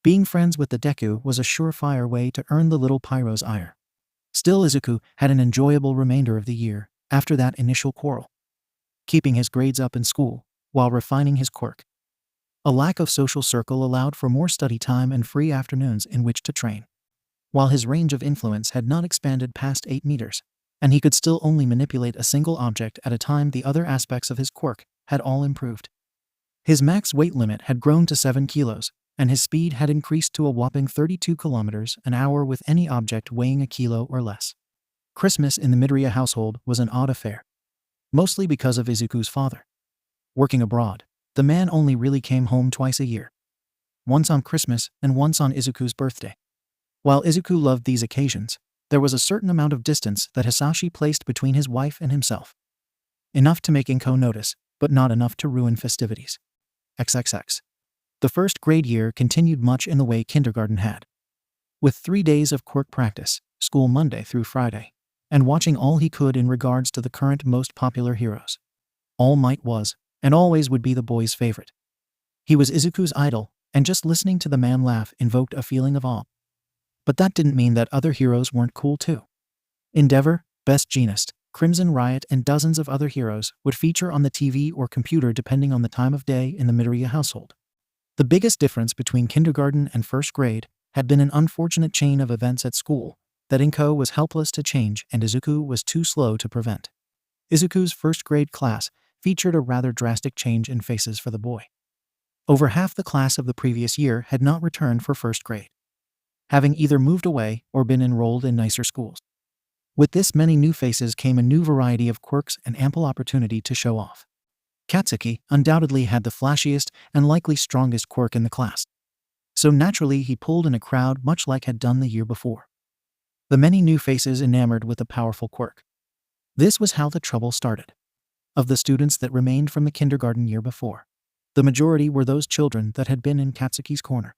Being friends with the Deku was a surefire way to earn the little Pyro's ire. Still, Izuku had an enjoyable remainder of the year after that initial quarrel, keeping his grades up in school while refining his quirk. A lack of social circle allowed for more study time and free afternoons in which to train. While his range of influence had not expanded past 8 meters, and he could still only manipulate a single object at a time, the other aspects of his quirk had all improved. His max weight limit had grown to 7 kilos, and his speed had increased to a whopping 32 kilometers an hour with any object weighing a kilo or less. Christmas in the Midoriya household was an odd affair, mostly because of Izuku's father. Working abroad, the man only really came home twice a year, once on Christmas and once on Izuku's birthday. While Izuku loved these occasions, there was a certain amount of distance that Hisashi placed between his wife and himself. Enough to make Inko notice, but not enough to ruin festivities. XXX. The first grade year continued much in the way kindergarten had, with 3 days of quirk practice, school Monday through Friday, and watching all he could in regards to the current most popular heroes. All Might was, and always would be, the boy's favorite. He was Izuku's idol, and just listening to the man laugh invoked a feeling of awe. But that didn't mean that other heroes weren't cool too. Endeavor, Best Jeanist, Crimson Riot, and dozens of other heroes would feature on the TV or computer depending on the time of day in the Midoriya household. The biggest difference between kindergarten and first grade had been an unfortunate chain of events at school that Inko was helpless to change and Izuku was too slow to prevent. Izuku's first grade class featured a rather drastic change in faces for the boy. Over half the class of the previous year had not returned for first grade, having either moved away or been enrolled in nicer schools. With this many new faces came a new variety of quirks and ample opportunity to show off. Katsuki undoubtedly had the flashiest and likely strongest quirk in the class, so naturally he pulled in a crowd much like had done the year before. The many new faces enamored with the powerful quirk. This was how the trouble started. Of the students that remained from the kindergarten year before, the majority were those children that had been in Katsuki's corner.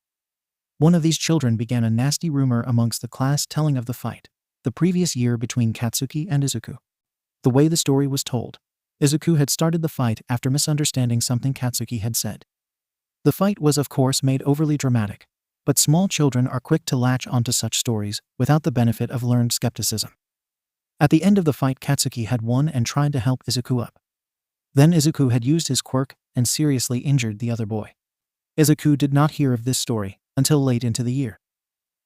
One of these children began a nasty rumor amongst the class telling of the fight the previous year between Katsuki and Izuku. The way the story was told, Izuku had started the fight after misunderstanding something Katsuki had said. The fight was of course made overly dramatic, but small children are quick to latch onto such stories without the benefit of learned skepticism. At the end of the fight, Katsuki had won and tried to help Izuku up. Then Izuku had used his quirk and seriously injured the other boy. Izuku did not hear of this story until late into the year.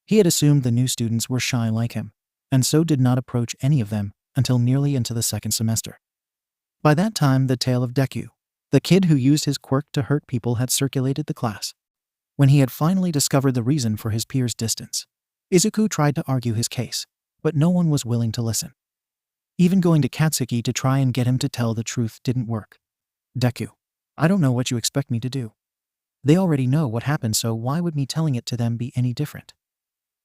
He had assumed the new students were shy like him, and so did not approach any of them until nearly into the second semester. By that time, the tale of Deku, the kid who used his quirk to hurt people, had circulated the class. When he had finally discovered the reason for his peers' distance, Izuku tried to argue his case, but no one was willing to listen. Even going to Katsuki to try and get him to tell the truth didn't work. "Deku, I don't know what you expect me to do. They already know what happened, so why would me telling it to them be any different?"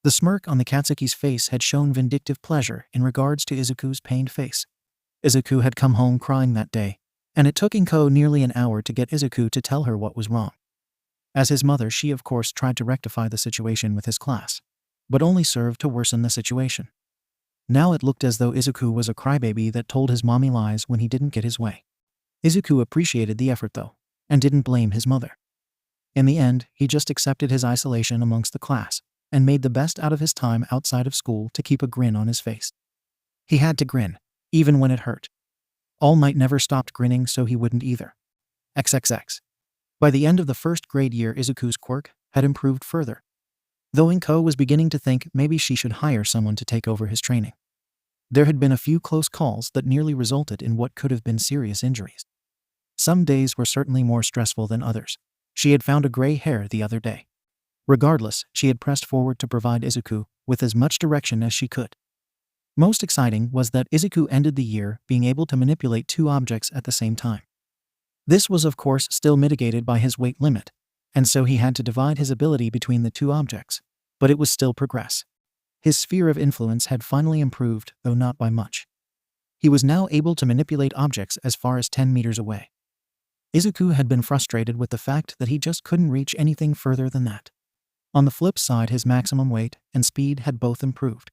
The smirk on the Katsuki's face had shown vindictive pleasure in regards to Izuku's pained face. Izuku had come home crying that day, and it took Inko nearly an hour to get Izuku to tell her what was wrong. As his mother, she of course tried to rectify the situation with his class, but only served to worsen the situation. Now it looked as though Izuku was a crybaby that told his mommy lies when he didn't get his way. Izuku appreciated the effort though, and didn't blame his mother. In the end, he just accepted his isolation amongst the class, and made the best out of his time outside of school to keep a grin on his face. He had to grin, even when it hurt. All Might never stopped grinning, so he wouldn't either. XXX. By the end of the first grade year, Izuku's quirk had improved further, though Inko was beginning to think maybe she should hire someone to take over his training. There had been a few close calls that nearly resulted in what could have been serious injuries. Some days were certainly more stressful than others. She had found a gray hair the other day. Regardless, she had pressed forward to provide Izuku with as much direction as she could. Most exciting was that Izuku ended the year being able to manipulate 2 objects at the same time. This was of course still mitigated by his weight limit, and so he had to divide his ability between the 2 objects, but it was still progress. His sphere of influence had finally improved, though not by much. He was now able to manipulate objects as far as 10 meters away. Izuku had been frustrated with the fact that he just couldn't reach anything further than that. On the flip side, his maximum weight and speed had both improved.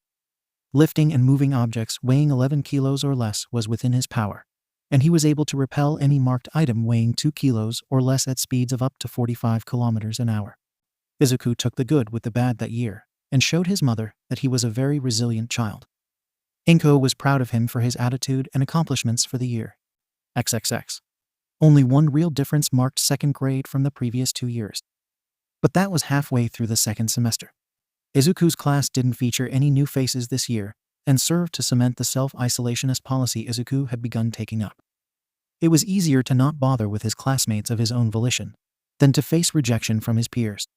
Lifting and moving objects weighing 11 kilos or less was within his power, and he was able to repel any marked item weighing 2 kilos or less at speeds of up to 45 kilometers an hour. Izuku took the good with the bad that year, and showed his mother that he was a very resilient child. Inko was proud of him for his attitude and accomplishments for the year. XXX. Only one real difference marked second grade from the previous 2 years. But that was halfway through the second semester. Izuku's class didn't feature any new faces this year, and served to cement the self-isolationist policy Izuku had begun taking up. It was easier to not bother with his classmates of his own volition than to face rejection from his peers.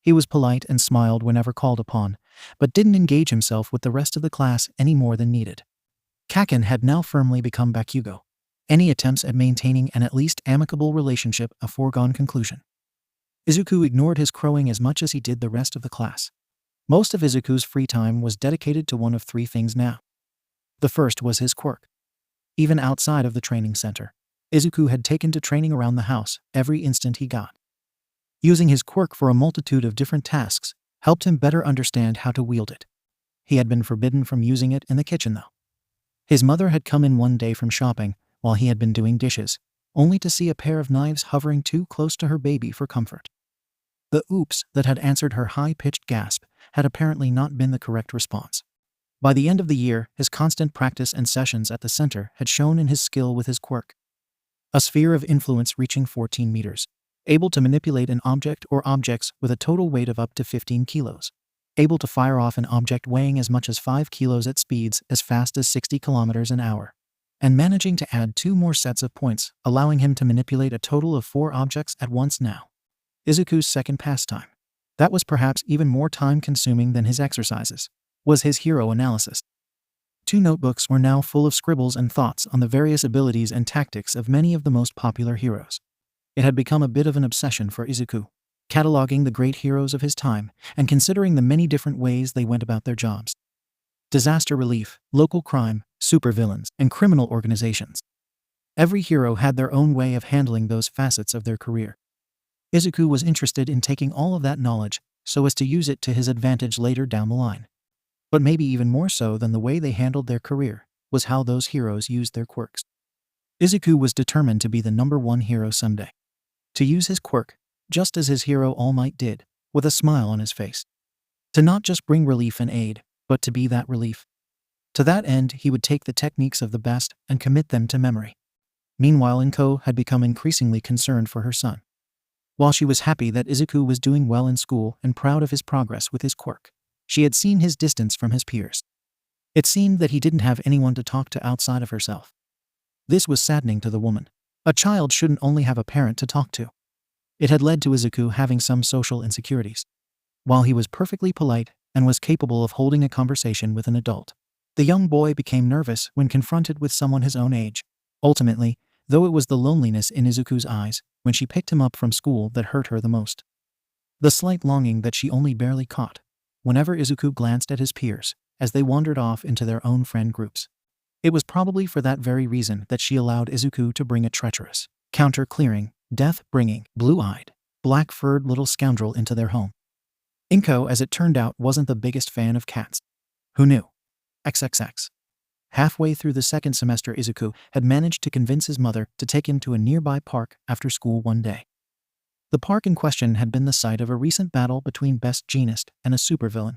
He was polite and smiled whenever called upon, but didn't engage himself with the rest of the class any more than needed. Kaken had now firmly become Bakugo. Any attempts at maintaining an at least amicable relationship a foregone conclusion. Izuku ignored his crowing as much as he did the rest of the class. Most of Izuku's free time was dedicated to one of 3 things now. The first was his quirk. Even outside of the training center, Izuku had taken to training around the house every instant he got. Using his quirk for a multitude of different tasks helped him better understand how to wield it. He had been forbidden from using it in the kitchen though. His mother had come in one day from shopping while he had been doing dishes, only to see a pair of knives hovering too close to her baby for comfort. The oops that had answered her high-pitched gasp had apparently not been the correct response. By the end of the year, his constant practice and sessions at the center had shown in his skill with his quirk. A sphere of influence reaching 14 meters, able to manipulate an object or objects with a total weight of up to 15 kilos, able to fire off an object weighing as much as 5 kilos at speeds as fast as 60 kilometers an hour, and managing to add 2 more sets of points, allowing him to manipulate a total of 4 objects at once now. Izuku's second pastime, that was perhaps even more time-consuming than his exercises, was his hero analysis. 2 notebooks were now full of scribbles and thoughts on the various abilities and tactics of many of the most popular heroes. It had become a bit of an obsession for Izuku, cataloging the great heroes of his time and considering the many different ways they went about their jobs. Disaster relief, local crime, supervillains, and criminal organizations. Every hero had their own way of handling those facets of their career. Izuku was interested in taking all of that knowledge so as to use it to his advantage later down the line. But maybe even more so than the way they handled their career was how those heroes used their quirks. Izuku was determined to be the #1 hero someday. To use his quirk, just as his hero All Might did, with a smile on his face. To not just bring relief and aid, but to be that relief. To that end, he would take the techniques of the best and commit them to memory. Meanwhile, Inko had become increasingly concerned for her son. While she was happy that Izuku was doing well in school and proud of his progress with his quirk, she had seen his distance from his peers. It seemed that he didn't have anyone to talk to outside of herself. This was saddening to the woman. A child shouldn't only have a parent to talk to. It had led to Izuku having some social insecurities. While he was perfectly polite and was capable of holding a conversation with an adult, the young boy became nervous when confronted with someone his own age. Ultimately, though, it was the loneliness in Izuku's eyes when she picked him up from school that hurt her the most. The slight longing that she only barely caught whenever Izuku glanced at his peers as they wandered off into their own friend groups. It was probably for that very reason that she allowed Izuku to bring a treacherous, counter-clearing, death-bringing, blue-eyed, black-furred little scoundrel into their home. Inko, as it turned out, wasn't the biggest fan of cats. Who knew? XXX. Halfway through the second semester, Izuku had managed to convince his mother to take him to a nearby park after school one day. The park in question had been the site of a recent battle between Best Jeanist and a supervillain.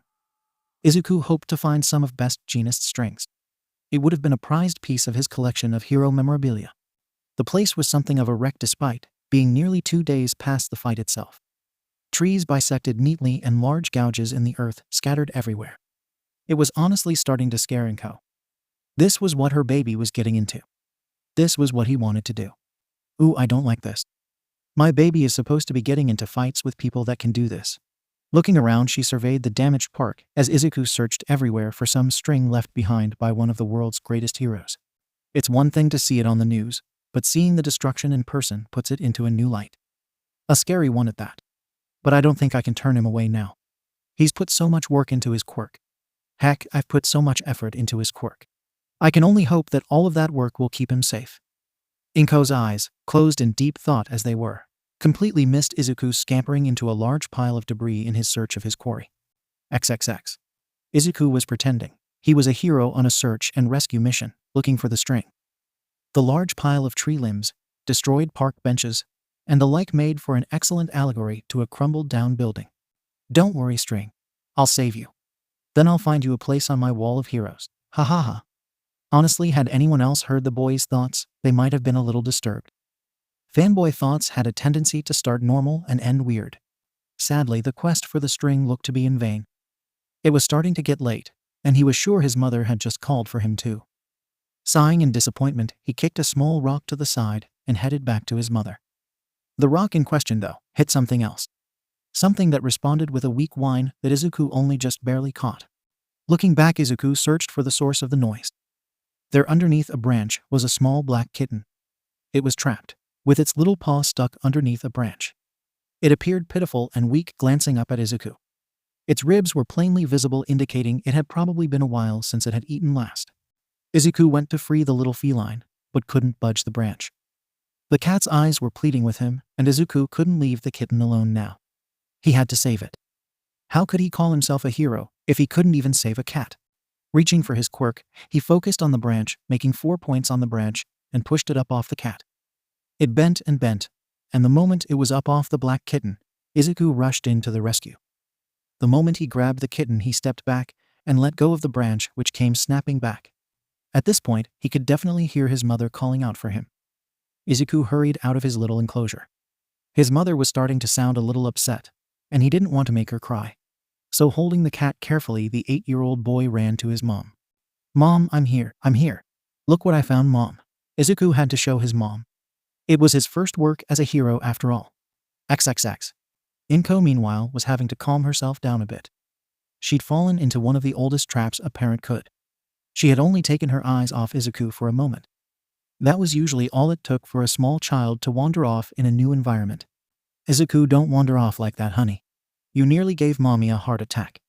Izuku hoped to find some of Best Jeanist's strengths. It would have been a prized piece of his collection of hero memorabilia. The place was something of a wreck despite being nearly 2 days past the fight itself. Trees bisected neatly and large gouges in the earth scattered everywhere. It was honestly starting to scare Inko. This was what her baby was getting into. This was what he wanted to do. Ooh, I don't like this. My baby is supposed to be getting into fights with people that can do this. Looking around, she surveyed the damaged park as Izuku searched everywhere for some string left behind by one of the world's greatest heroes. It's one thing to see it on the news, but seeing the destruction in person puts it into a new light. A scary one at that. But I don't think I can turn him away now. He's put so much work into his quirk. Heck, I've put so much effort into his quirk. I can only hope that all of that work will keep him safe. Inko's eyes, closed in deep thought as they were, completely missed Izuku scampering into a large pile of debris in his search of his quarry. XXX. Izuku was pretending. He was a hero on a search and rescue mission, looking for the string. The large pile of tree limbs, destroyed park benches, and the like made for an excellent allegory to a crumbled down building. Don't worry, string. I'll save you. Then I'll find you a place on my wall of heroes. Ha ha ha. Honestly, had anyone else heard the boy's thoughts, they might have been a little disturbed. Fanboy thoughts had a tendency to start normal and end weird. Sadly, the quest for the string looked to be in vain. It was starting to get late, and he was sure his mother had just called for him too. Sighing in disappointment, he kicked a small rock to the side and headed back to his mother. The rock in question, though, hit something else. Something that responded with a weak whine that Izuku only just barely caught. Looking back, Izuku searched for the source of the noise. There underneath a branch was a small black kitten. It was trapped, with its little paw stuck underneath a branch. It appeared pitiful and weak, glancing up at Izuku. Its ribs were plainly visible, indicating it had probably been a while since it had eaten last. Izuku went to free the little feline, but couldn't budge the branch. The cat's eyes were pleading with him, and Izuku couldn't leave the kitten alone now. He had to save it. How could he call himself a hero if he couldn't even save a cat? Reaching for his quirk, he focused on the branch, making 4 points on the branch, and pushed it up off the cat. It bent and bent, and the moment it was up off the black kitten, Izuku rushed in to the rescue. The moment he grabbed the kitten, he stepped back and let go of the branch, which came snapping back. At this point, he could definitely hear his mother calling out for him. Izuku hurried out of his little enclosure. His mother was starting to sound a little upset, and he didn't want to make her cry. So holding the cat carefully, the 8-year-old boy ran to his mom. "Mom, I'm here. Look what I found, Mom." Izuku had to show his mom. It was his first work as a hero after all. XXX. Inko, meanwhile, was having to calm herself down a bit. She'd fallen into one of the oldest traps a parent could. She had only taken her eyes off Izuku for a moment. That was usually all it took for a small child to wander off in a new environment. "Izuku, don't wander off like that, honey. You nearly gave Mommy a heart attack."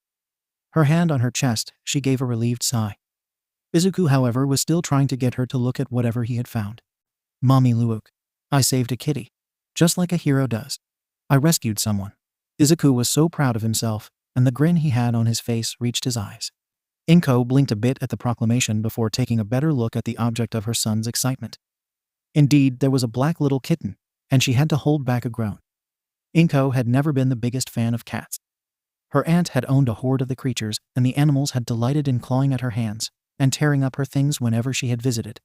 Her hand on her chest, she gave a relieved sigh. Izuku, however, was still trying to get her to look at whatever he had found. "Mommy Luke, I saved a kitty. Just like a hero does. I rescued someone." Izuku was so proud of himself, and the grin he had on his face reached his eyes. Inko blinked a bit at the proclamation before taking a better look at the object of her son's excitement. Indeed, there was a black little kitten, and she had to hold back a groan. Inko had never been the biggest fan of cats. Her aunt had owned a horde of the creatures, and the animals had delighted in clawing at her hands and tearing up her things whenever she had visited.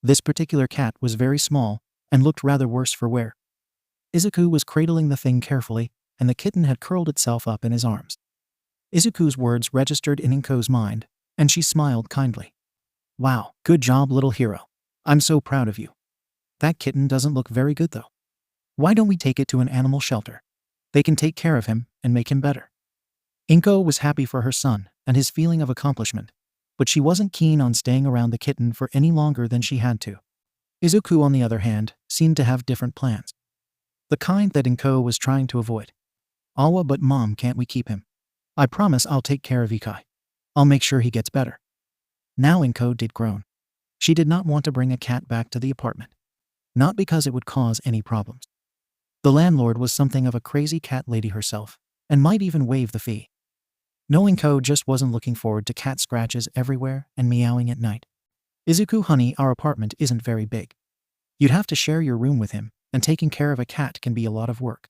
This particular cat was very small and looked rather worse for wear. Izuku was cradling the thing carefully, and the kitten had curled itself up in his arms. Izuku's words registered in Inko's mind, and she smiled kindly. "Wow, good job, little hero. I'm so proud of you. That kitten doesn't look very good, though. Why don't we take it to an animal shelter? They can take care of him and make him better." Inko was happy for her son and his feeling of accomplishment, but she wasn't keen on staying around the kitten for any longer than she had to. Izuku, on the other hand, seemed to have different plans. The kind that Inko was trying to avoid. "Awa, but Mom, can't we keep him? I promise I'll take care of Ikai. I'll make sure he gets better." Now Inko did groan. She did not want to bring a cat back to the apartment. Not because it would cause any problems. The landlord was something of a crazy cat lady herself, and might even waive the fee. Knowing Ko just wasn't looking forward to cat scratches everywhere and meowing at night. Izuku, honey, our apartment isn't very big. You'd have to share your room with him, and taking care of a cat can be a lot of work.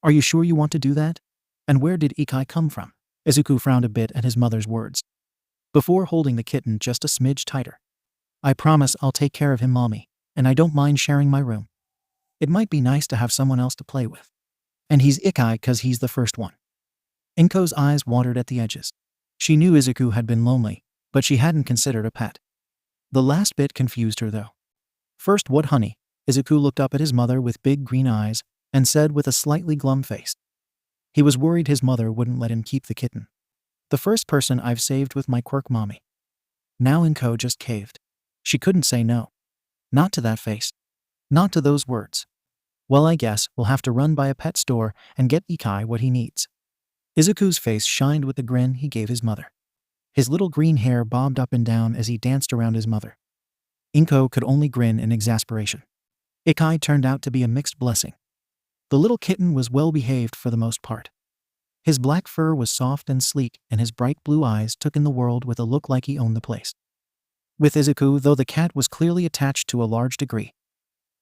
Are you sure you want to do that? And where did Ikai come from? Izuku frowned a bit at his mother's words, before holding the kitten just a smidge tighter. I promise I'll take care of him, mommy, and I don't mind sharing my room. It might be nice to have someone else to play with. And he's Ikai 'cause he's the first one. Inko's eyes watered at the edges. She knew Izuku had been lonely, but she hadn't considered a pet. The last bit confused her though. First, what, honey? Izuku looked up at his mother with big green eyes and said with a slightly glum face. He was worried his mother wouldn't let him keep the kitten. The first person I've saved with my Quirk, mommy. Now Inko just caved. She couldn't say no. Not to that face. Not to those words. Well, I guess we'll have to run by a pet store and get Ikai what he needs. Izuku's face shined with the grin he gave his mother. His little green hair bobbed up and down as he danced around his mother. Inko could only grin in exasperation. Ikai turned out to be a mixed blessing. The little kitten was well behaved for the most part. His black fur was soft and sleek, and his bright blue eyes took in the world with a look like he owned the place. With Izuku, though, the cat was clearly attached to a large degree.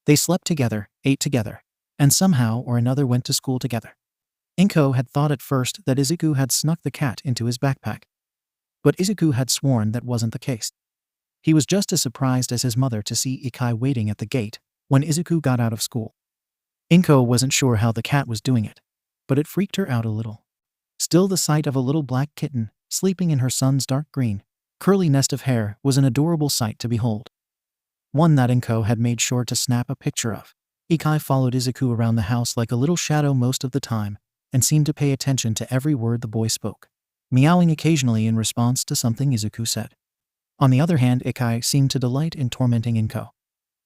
They slept together, ate together, and somehow or another went to school together. Inko had thought at first that Izuku had snuck the cat into his backpack. But Izuku had sworn that wasn't the case. He was just as surprised as his mother to see Ikai waiting at the gate when Izuku got out of school. Inko wasn't sure how the cat was doing it, but it freaked her out a little. Still, the sight of a little black kitten sleeping in her son's dark green, curly nest of hair was an adorable sight to behold. One that Inko had made sure to snap a picture of. Ikai followed Izuku around the house like a little shadow most of the time and seemed to pay attention to every word the boy spoke, meowing occasionally in response to something Izuku said. On the other hand, Ikai seemed to delight in tormenting Inko.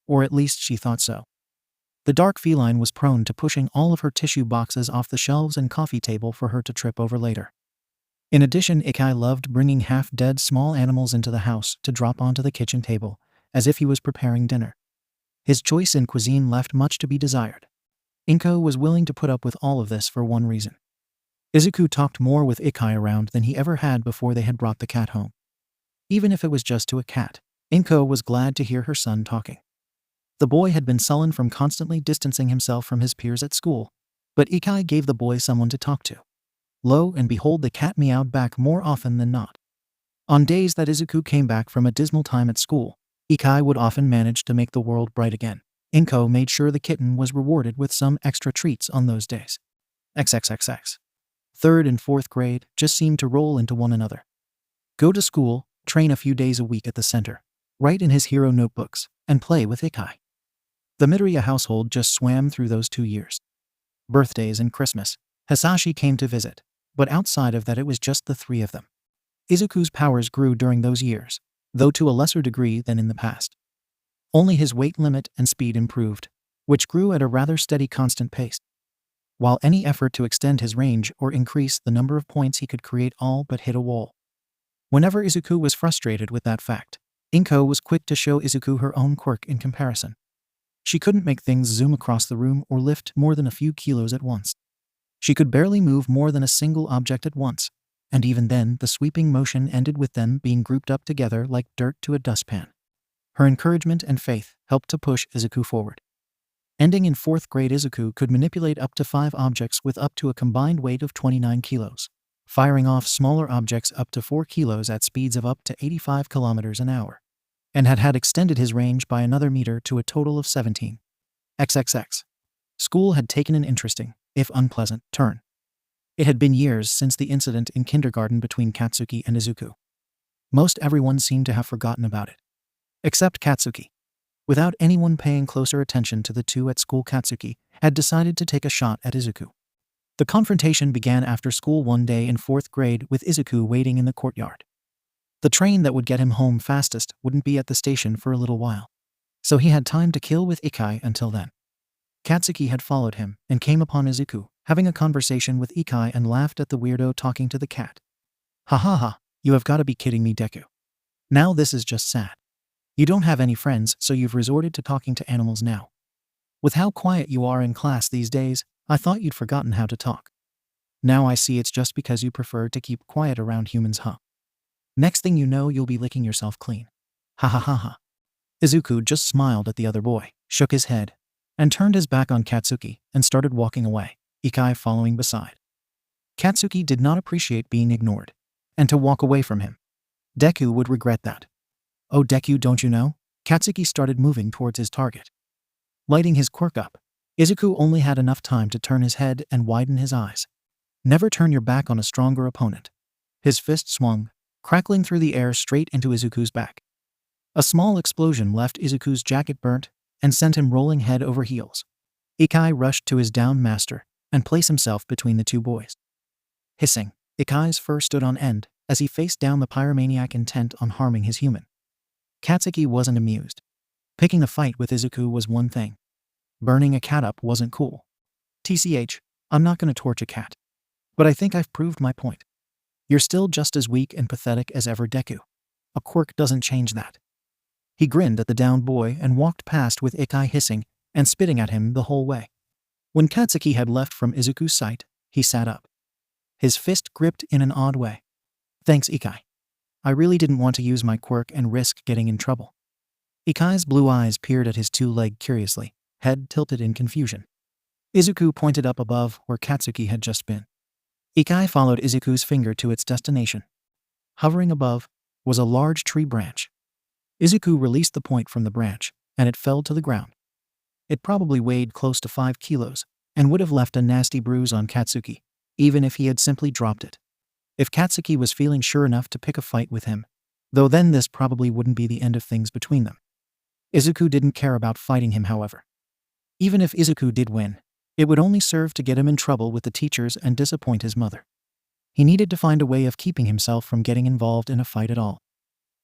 Or at least she thought so. The dark feline was prone to pushing all of her tissue boxes off the shelves and coffee table for her to trip over later. In addition, Ikai loved bringing half-dead small animals into the house to drop onto the kitchen table, as if he was preparing dinner. His choice in cuisine left much to be desired. Inko was willing to put up with all of this for one reason. Izuku talked more with Ikai around than he ever had before they had brought the cat home. Even if it was just to a cat, Inko was glad to hear her son talking. The boy had been sullen from constantly distancing himself from his peers at school, but Ikai gave the boy someone to talk to. Lo and behold, the cat meowed back more often than not. On days that Izuku came back from a dismal time at school, Ikai would often manage to make the world bright again. Inko made sure the kitten was rewarded with some extra treats on those days. XXXX. 3rd and 4th grade just seemed to roll into one another. Go to school, train a few days a week at the center, write in his hero notebooks, and play with Ikai. The Midoriya household just swam through those 2 years. Birthdays and Christmas, Hisashi came to visit, but outside of that it was just the 3 of them. Izuku's powers grew during those years, though to a lesser degree than in the past. Only his weight limit and speed improved, which grew at a rather steady constant pace. While any effort to extend his range or increase the number of points he could create all but hit a wall. Whenever Izuku was frustrated with that fact, Inko was quick to show Izuku her own quirk in comparison. She couldn't make things zoom across the room or lift more than a few kilos at once. She could barely move more than a single object at once, and even then the sweeping motion ended with them being grouped up together like dirt to a dustpan. Her encouragement and faith helped to push Izuku forward. Ending in 4th grade, Izuku could manipulate up to 5 objects with up to a combined weight of 29 kilos, firing off smaller objects up to 4 kilos at speeds of up to 85 kilometers an hour, and had extended his range by another meter to a total of 17. XXX. School had taken an interesting, if unpleasant, turn. It had been years since the incident in kindergarten between Katsuki and Izuku. Most everyone seemed to have forgotten about it. Except Katsuki. Without anyone paying closer attention to the two at school, Katsuki had decided to take a shot at Izuku. The confrontation began after school one day in 4th grade with Izuku waiting in the courtyard. The train that would get him home fastest wouldn't be at the station for a little while, so he had time to kill with Ikai until then. Katsuki had followed him and came upon Izuku having a conversation with Ikai and laughed at the weirdo talking to the cat. Ha ha ha, you have got to be kidding me, Deku. Now this is just sad. You don't have any friends, so you've resorted to talking to animals now. With how quiet you are in class these days, I thought you'd forgotten how to talk. Now I see it's just because you prefer to keep quiet around humans, huh? Next thing you know, you'll be licking yourself clean. Ha ha ha ha. Izuku just smiled at the other boy, shook his head, and turned his back on Katsuki and started walking away, Ikai following beside. Katsuki did not appreciate being ignored, and to walk away from him. Deku would regret that. Oh Deku, don't you know? Katsuki started moving towards his target. Lighting his quirk up, Izuku only had enough time to turn his head and widen his eyes. Never turn your back on a stronger opponent. His fist swung, crackling through the air straight into Izuku's back. A small explosion left Izuku's jacket burnt and sent him rolling head over heels. Ikai rushed to his downed master and placed himself between the two boys. Hissing, Ikai's fur stood on end as he faced down the pyromaniac intent on harming his human. Katsuki wasn't amused. Picking a fight with Izuku was one thing. Burning a cat up wasn't cool. TCH, I'm not gonna torch a cat. But I think I've proved my point. You're still just as weak and pathetic as ever, Deku. A quirk doesn't change that. He grinned at the downed boy and walked past with Ikai hissing and spitting at him the whole way. When Katsuki had left from Izuku's sight, he sat up. His fist gripped in an odd way. Thanks, Ikai. I really didn't want to use my quirk and risk getting in trouble. Ikai's blue eyes peered at his two-leg curiously, head tilted in confusion. Izuku pointed up above where Katsuki had just been. Ikai followed Izuku's finger to its destination. Hovering above was a large tree branch. Izuku released the point from the branch, and it fell to the ground. It probably weighed close to 5 kilos, and would have left a nasty bruise on Katsuki, even if he had simply dropped it. If Katsuki was feeling sure enough to pick a fight with him, though then this probably wouldn't be the end of things between them. Izuku didn't care about fighting him, however. Even if Izuku did win, it would only serve to get him in trouble with the teachers and disappoint his mother. He needed to find a way of keeping himself from getting involved in a fight at all.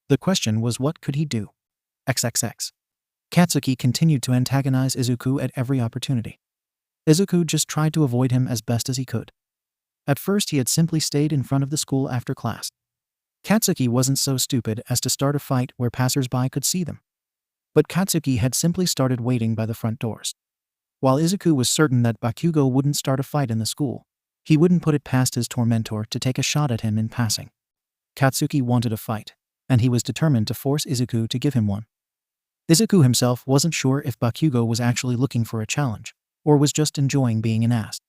The question was, what could he do? XXX. Katsuki continued to antagonize Izuku at every opportunity. Izuku just tried to avoid him as best as he could. At first he had simply stayed in front of the school after class. Katsuki wasn't so stupid as to start a fight where passers-by could see them. But Katsuki had simply started waiting by the front doors. While Izuku was certain that Bakugo wouldn't start a fight in the school, he wouldn't put it past his tormentor to take a shot at him in passing. Katsuki wanted a fight, and he was determined to force Izuku to give him one. Izuku himself wasn't sure if Bakugo was actually looking for a challenge, or was just enjoying being an ass.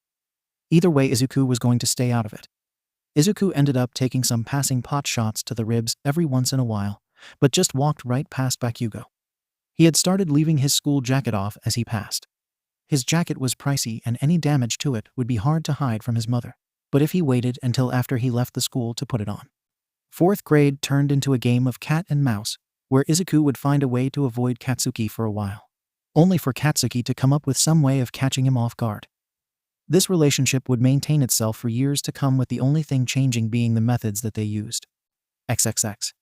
Either way, Izuku was going to stay out of it. Izuku ended up taking some passing pot shots to the ribs every once in a while, but just walked right past Bakugo. He had started leaving his school jacket off as he passed. His jacket was pricey and any damage to it would be hard to hide from his mother, but if he waited until after he left the school to put it on. 4th grade turned into a game of cat and mouse, where Izuku would find a way to avoid Katsuki for a while, only for Katsuki to come up with some way of catching him off guard. This relationship would maintain itself for years to come, with the only thing changing being the methods that they used. XXX.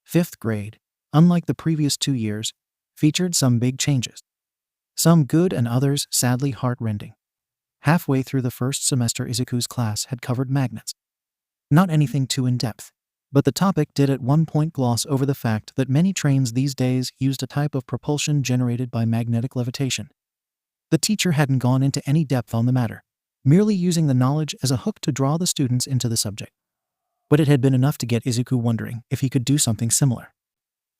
5th grade, unlike the previous 2 years, featured some big changes. Some good and others sadly heart-rending. Halfway through the first semester, Izuku's class had covered magnets. Not anything too in-depth, but the topic did at one point gloss over the fact that many trains these days used a type of propulsion generated by magnetic levitation. The teacher hadn't gone into any depth on the matter, merely using the knowledge as a hook to draw the students into the subject. But it had been enough to get Izuku wondering if he could do something similar.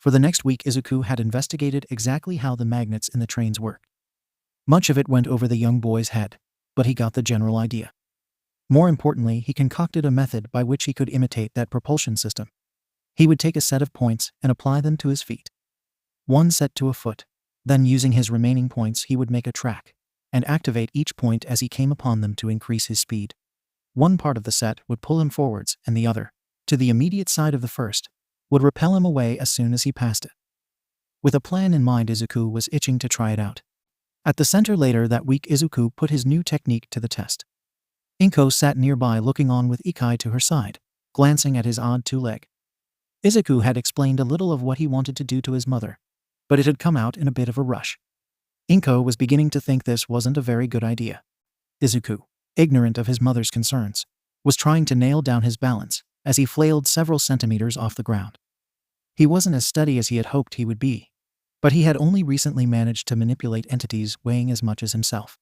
For the next week, Izuku had investigated exactly how the magnets in the trains worked. Much of it went over the young boy's head, but he got the general idea. More importantly, he concocted a method by which he could imitate that propulsion system. He would take a set of points and apply them to his feet. One set to a foot. Then using his remaining points, he would make a track and activate each point as he came upon them to increase his speed. One part of the set would pull him forwards, and the other, to the immediate side of the first, would repel him away as soon as he passed it. With a plan in mind, Izuku was itching to try it out. At the center later that week, Izuku put his new technique to the test. Inko sat nearby looking on with Ikai to her side, glancing at his odd two-leg. Izuku had explained a little of what he wanted to do to his mother, but it had come out in a bit of a rush. Inko was beginning to think this wasn't a very good idea. Izuku, ignorant of his mother's concerns, was trying to nail down his balance as he flailed several centimeters off the ground. He wasn't as steady as he had hoped he would be, but he had only recently managed to manipulate entities weighing as much as himself.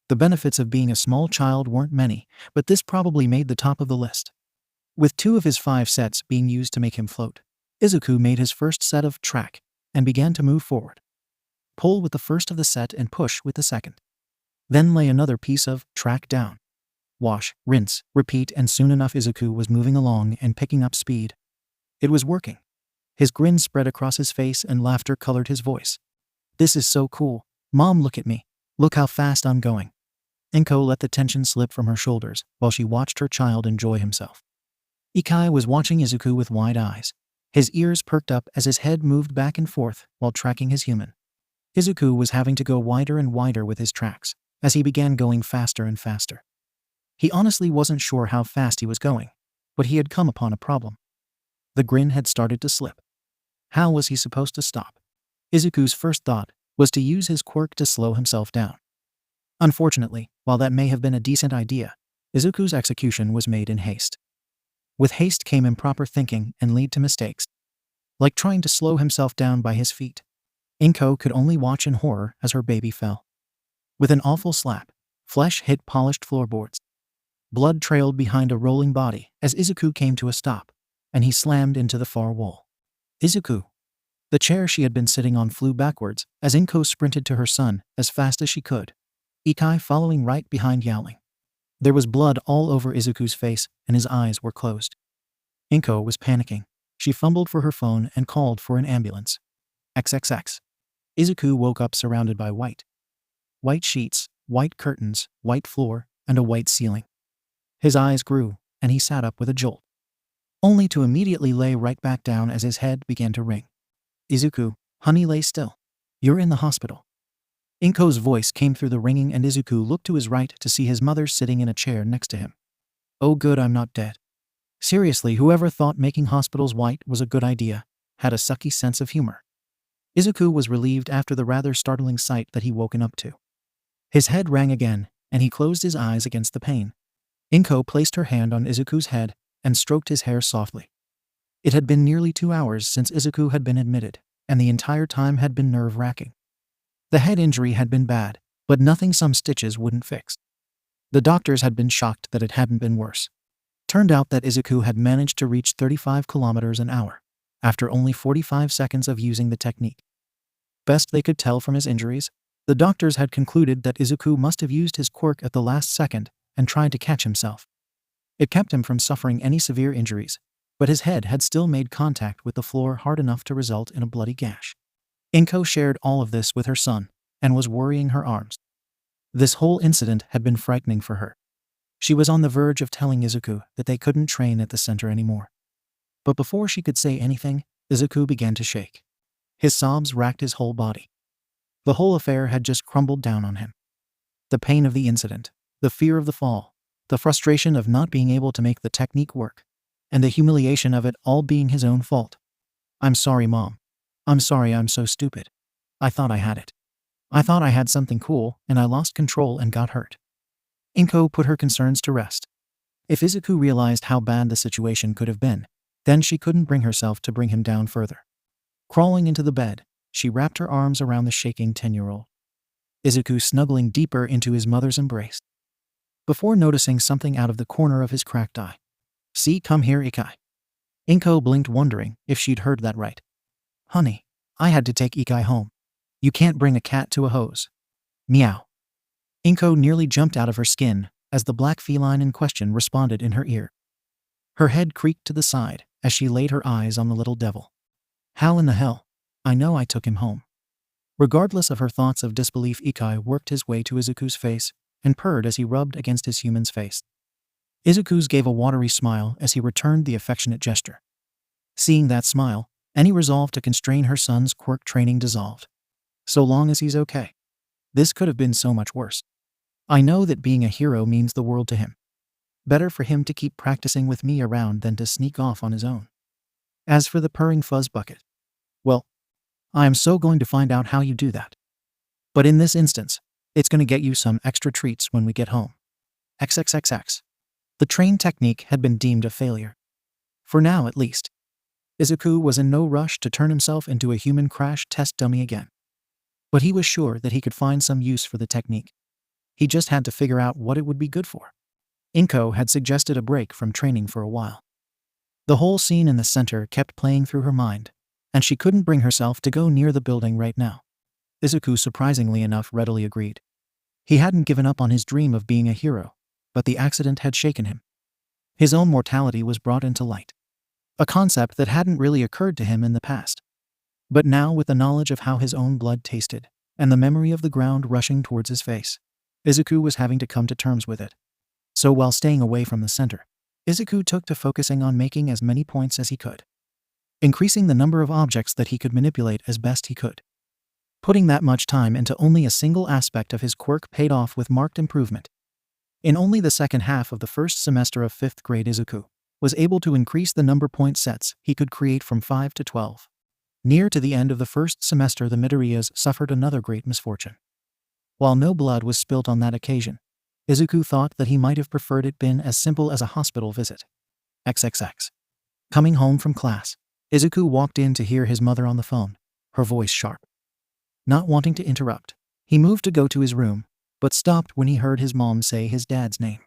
The benefits of being a small child weren't many, but this probably made the top of the list. With 2 of his 5 sets being used to make him float, Izuku made his first set of track and began to move forward. Pull with the first of the set and push with the second. Then lay another piece of track down. Wash, rinse, repeat, and soon enough Izuku was moving along and picking up speed. It was working. His grin spread across his face and laughter colored his voice. "This is so cool. Mom, look at me. Look how fast I'm going." Inko let the tension slip from her shoulders while she watched her child enjoy himself. Ikai was watching Izuku with wide eyes. His ears perked up as his head moved back and forth while tracking his human. Izuku was having to go wider and wider with his tracks as he began going faster and faster. He honestly wasn't sure how fast he was going, but he had come upon a problem. The grin had started to slip. How was he supposed to stop? Izuku's first thought was to use his quirk to slow himself down. Unfortunately, while that may have been a decent idea, Izuku's execution was made in haste. With haste came improper thinking and lead to mistakes, like trying to slow himself down by his feet. Inko could only watch in horror as her baby fell. With an awful slap, flesh hit polished floorboards. Blood trailed behind a rolling body as Izuku came to a stop, and he slammed into the far wall. Izuku! The chair she had been sitting on flew backwards as Inko sprinted to her son as fast as she could, Ikai following right behind yowling. There was blood all over Izuku's face and his eyes were closed. Inko was panicking. She fumbled for her phone and called for an ambulance. XXX. Izuku woke up surrounded by white. White sheets, white curtains, white floor, and a white ceiling. His eyes grew, and he sat up with a jolt, only to immediately lay right back down as his head began to ring. "Izuku, honey, lay still. You're in the hospital." Inko's voice came through the ringing and Izuku looked to his right to see his mother sitting in a chair next to him. "Oh good, I'm not dead." Seriously, whoever thought making hospitals white was a good idea had a sucky sense of humor. Izuku was relieved after the rather startling sight that he woken up to. His head rang again, and he closed his eyes against the pain. Inko placed her hand on Izuku's head and stroked his hair softly. It had been nearly 2 hours since Izuku had been admitted, and the entire time had been nerve-wracking. The head injury had been bad, but nothing some stitches wouldn't fix. The doctors had been shocked that it hadn't been worse. Turned out that Izuku had managed to reach 35 kilometers an hour, after only 45 seconds of using the technique. Best they could tell from his injuries, the doctors had concluded that Izuku must have used his quirk at the last second and tried to catch himself. It kept him from suffering any severe injuries, but his head had still made contact with the floor hard enough to result in a bloody gash. Inko shared all of this with her son and was worrying her arms. This whole incident had been frightening for her. She was on the verge of telling Izuku that they couldn't train at the center anymore. But before she could say anything, Izuku began to shake. His sobs racked his whole body. The whole affair had just crumbled down on him. The pain of the incident, the fear of the fall, the frustration of not being able to make the technique work, and the humiliation of it all being his own fault. "I'm sorry, Mom. I'm sorry I'm so stupid. I thought I had it. I thought I had something cool, and I lost control and got hurt." Inko put her concerns to rest. If Izuku realized how bad the situation could have been, then she couldn't bring herself to bring him down further. Crawling into the bed, she wrapped her arms around the shaking 10-year-old. Izuku snuggling deeper into his mother's embrace. Before noticing something out of the corner of his cracked eye. "See, come here, Ikai." Inko blinked, wondering if she'd heard that right. "Honey, I had to take Ikai home. You can't bring a cat to a hose." Meow. Inko nearly jumped out of her skin as the black feline in question responded in her ear. Her head creaked to the side as she laid her eyes on the little devil. "How in the hell? I know I took him home." Regardless of her thoughts of disbelief, Ikai worked his way to Izuku's face and purred as he rubbed against his human's face. Izuku's gave a watery smile as he returned the affectionate gesture. Seeing that smile, any resolve to constrain her son's quirk training dissolved. So long as he's okay. This could have been so much worse. I know that being a hero means the world to him. Better for him to keep practicing with me around than to sneak off on his own. As for the purring fuzz bucket, well, I am so going to find out how you do that. But in this instance, it's going to get you some extra treats when we get home. XXXX. The train technique had been deemed a failure. For now, at least. Izuku was in no rush to turn himself into a human crash test dummy again. But he was sure that he could find some use for the technique. He just had to figure out what it would be good for. Inko had suggested a break from training for a while. The whole scene in the center kept playing through her mind, and she couldn't bring herself to go near the building right now. Izuku, surprisingly enough, readily agreed. He hadn't given up on his dream of being a hero, but the accident had shaken him. His own mortality was brought into light. A concept that hadn't really occurred to him in the past. But now, with the knowledge of how his own blood tasted, and the memory of the ground rushing towards his face, Izuku was having to come to terms with it. So while staying away from the center, Izuku took to focusing on making as many points as he could, increasing the number of objects that he could manipulate as best he could. Putting that much time into only a single aspect of his quirk paid off with marked improvement. In only the second half of the first semester of 5th grade, Izuku was able to increase the number point sets he could create from 5 to 12. Near to the end of the first semester, the Midoriyas suffered another great misfortune. While no blood was spilt on that occasion, Izuku thought that he might have preferred it been as simple as a hospital visit. XXX. Coming home from class, Izuku walked in to hear his mother on the phone, her voice sharp. Not wanting to interrupt, he moved to go to his room, but stopped when he heard his mom say his dad's name.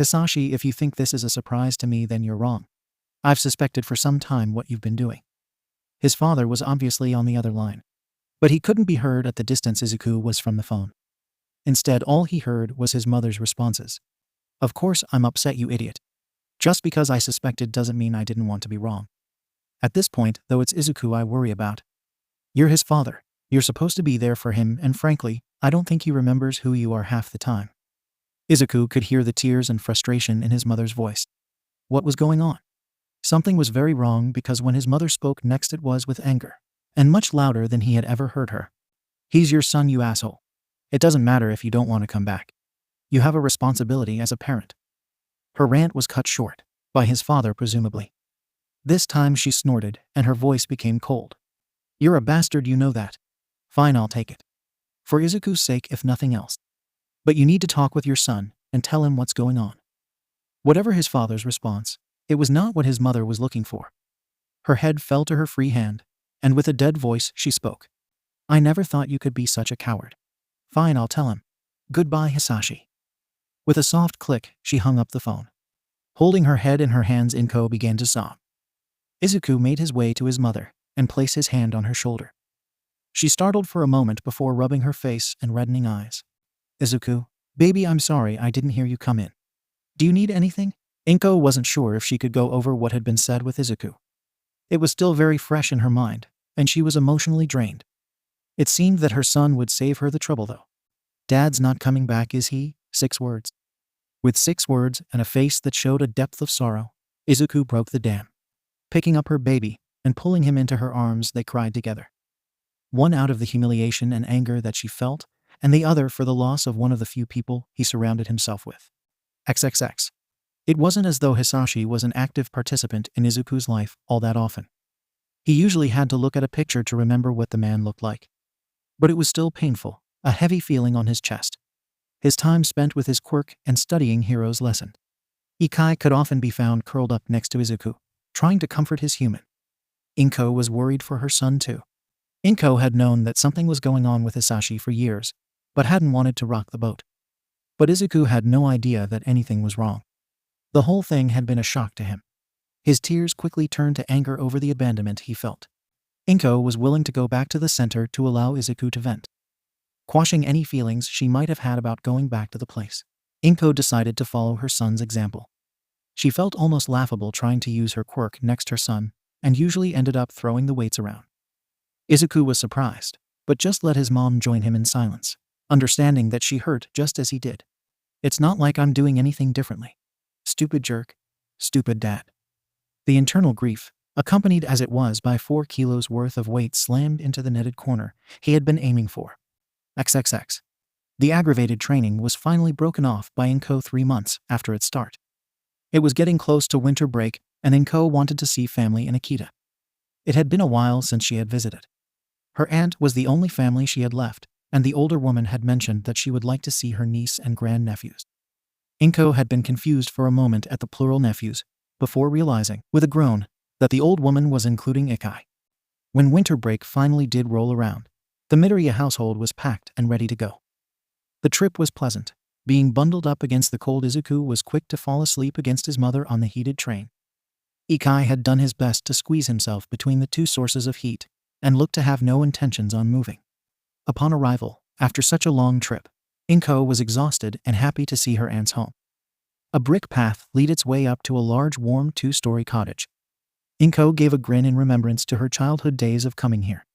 Hisashi, if you think this is a surprise to me, then you're wrong. I've suspected for some time what you've been doing. His father was obviously on the other line, but he couldn't be heard at the distance Izuku was from the phone. Instead, all he heard was his mother's responses. Of course, I'm upset, you idiot. Just because I suspected doesn't mean I didn't want to be wrong. At this point, though, it's Izuku I worry about. You're his father. You're supposed to be there for him, and frankly, I don't think he remembers who you are half the time. Izuku could hear the tears and frustration in his mother's voice. What was going on? Something was very wrong, because when his mother spoke next, it was with anger, and much louder than he had ever heard her. He's your son, you asshole. It doesn't matter if you don't want to come back. You have a responsibility as a parent. Her rant was cut short, by his father presumably. This time she snorted, and her voice became cold. You're a bastard, you know that. Fine, I'll take it. For Izuku's sake, if nothing else. But you need to talk with your son, and tell him what's going on. Whatever his father's response, it was not what his mother was looking for. Her head fell to her free hand, and with a dead voice she spoke. I never thought you could be such a coward. Fine, I'll tell him. Goodbye, Hisashi. With a soft click, she hung up the phone. Holding her head in her hands, Inko began to sob. Izuku made his way to his mother, and placed his hand on her shoulder. She startled for a moment before rubbing her face and reddening eyes. Izuku, baby, I'm sorry I didn't hear you come in. Do you need anything? Inko wasn't sure if she could go over what had been said with Izuku. It was still very fresh in her mind, and she was emotionally drained. It seemed that her son would save her the trouble, though. Dad's not coming back, is he? 6 words. With 6 words and a face that showed a depth of sorrow, Izuku broke the dam. Picking up her baby and pulling him into her arms, they cried together. One out of the humiliation and anger that she felt, and the other for the loss of one of the few people he surrounded himself with. XXX. It wasn't as though Hisashi was an active participant in Izuku's life all that often. He usually had to look at a picture to remember what the man looked like. But it was still painful, a heavy feeling on his chest. His time spent with his quirk and studying Hero's lesson. Ikai could often be found curled up next to Izuku, trying to comfort his human. Inko was worried for her son too. Inko had known that something was going on with Hisashi for years, but hadn't wanted to rock the boat. But Izuku had no idea that anything was wrong. The whole thing had been a shock to him. His tears quickly turned to anger over the abandonment he felt. Inko was willing to go back to the center to allow Izuku to vent, quashing any feelings she might have had about going back to the place. Inko decided to follow her son's example. She felt almost laughable trying to use her quirk next her son, and usually ended up throwing the weights around. Izuku was surprised, but just let his mom join him in silence, understanding that she hurt just as he did. It's not like I'm doing anything differently. Stupid jerk. Stupid dad. The internal grief, accompanied as it was by 4 kilos worth of weight slammed into the netted corner he had been aiming for. XXX. The aggravated training was finally broken off by Inko 3 months after its start. It was getting close to winter break, and Inko wanted to see family in Akita. It had been a while since she had visited. Her aunt was the only family she had left, and the older woman had mentioned that she would like to see her niece and grandnephews. Inko had been confused for a moment at the plural nephews, before realizing, with a groan, that the old woman was including Ikai. When winter break finally did roll around, the Midoriya household was packed and ready to go. The trip was pleasant. Being bundled up against the cold, Izuku was quick to fall asleep against his mother on the heated train. Ikai had done his best to squeeze himself between the two sources of heat and looked to have no intentions on moving. Upon arrival, after such a long trip, Inko was exhausted and happy to see her aunt's home. A brick path led its way up to a large warm 2-story cottage. Inko gave a grin in remembrance to her childhood days of coming here.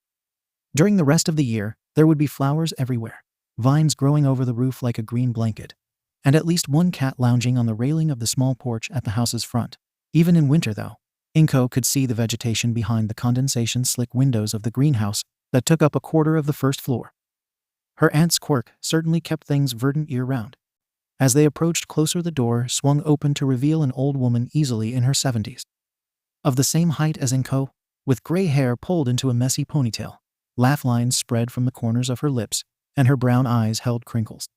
During the rest of the year, there would be flowers everywhere, vines growing over the roof like a green blanket, and at least one cat lounging on the railing of the small porch at the house's front. Even in winter, though, Inko could see the vegetation behind the condensation-slick windows of the greenhouse that took up a quarter of the first floor. Her aunt's Quirk certainly kept things verdant year-round. As they approached closer, the door swung open to reveal an old woman easily in her 70s. Of the same height as Inko, with gray hair pulled into a messy ponytail, laugh lines spread from the corners of her lips, and her brown eyes held crinkles.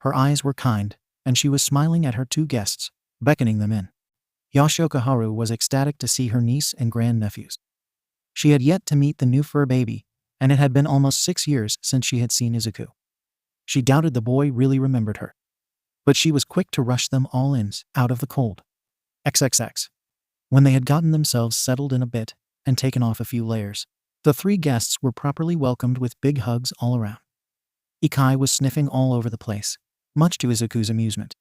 Her eyes were kind, and she was smiling at her two guests, beckoning them in. Yoshioka Haru was ecstatic to see her niece and grandnephews. She had yet to meet the new fur baby, and it had been almost 6 years since she had seen Izuku. She doubted the boy really remembered her. But she was quick to rush them all in, out of the cold. XXX. When they had gotten themselves settled in a bit and taken off a few layers, the 3 guests were properly welcomed with big hugs all around. Ikai was sniffing all over the place, much to Izuku's amusement.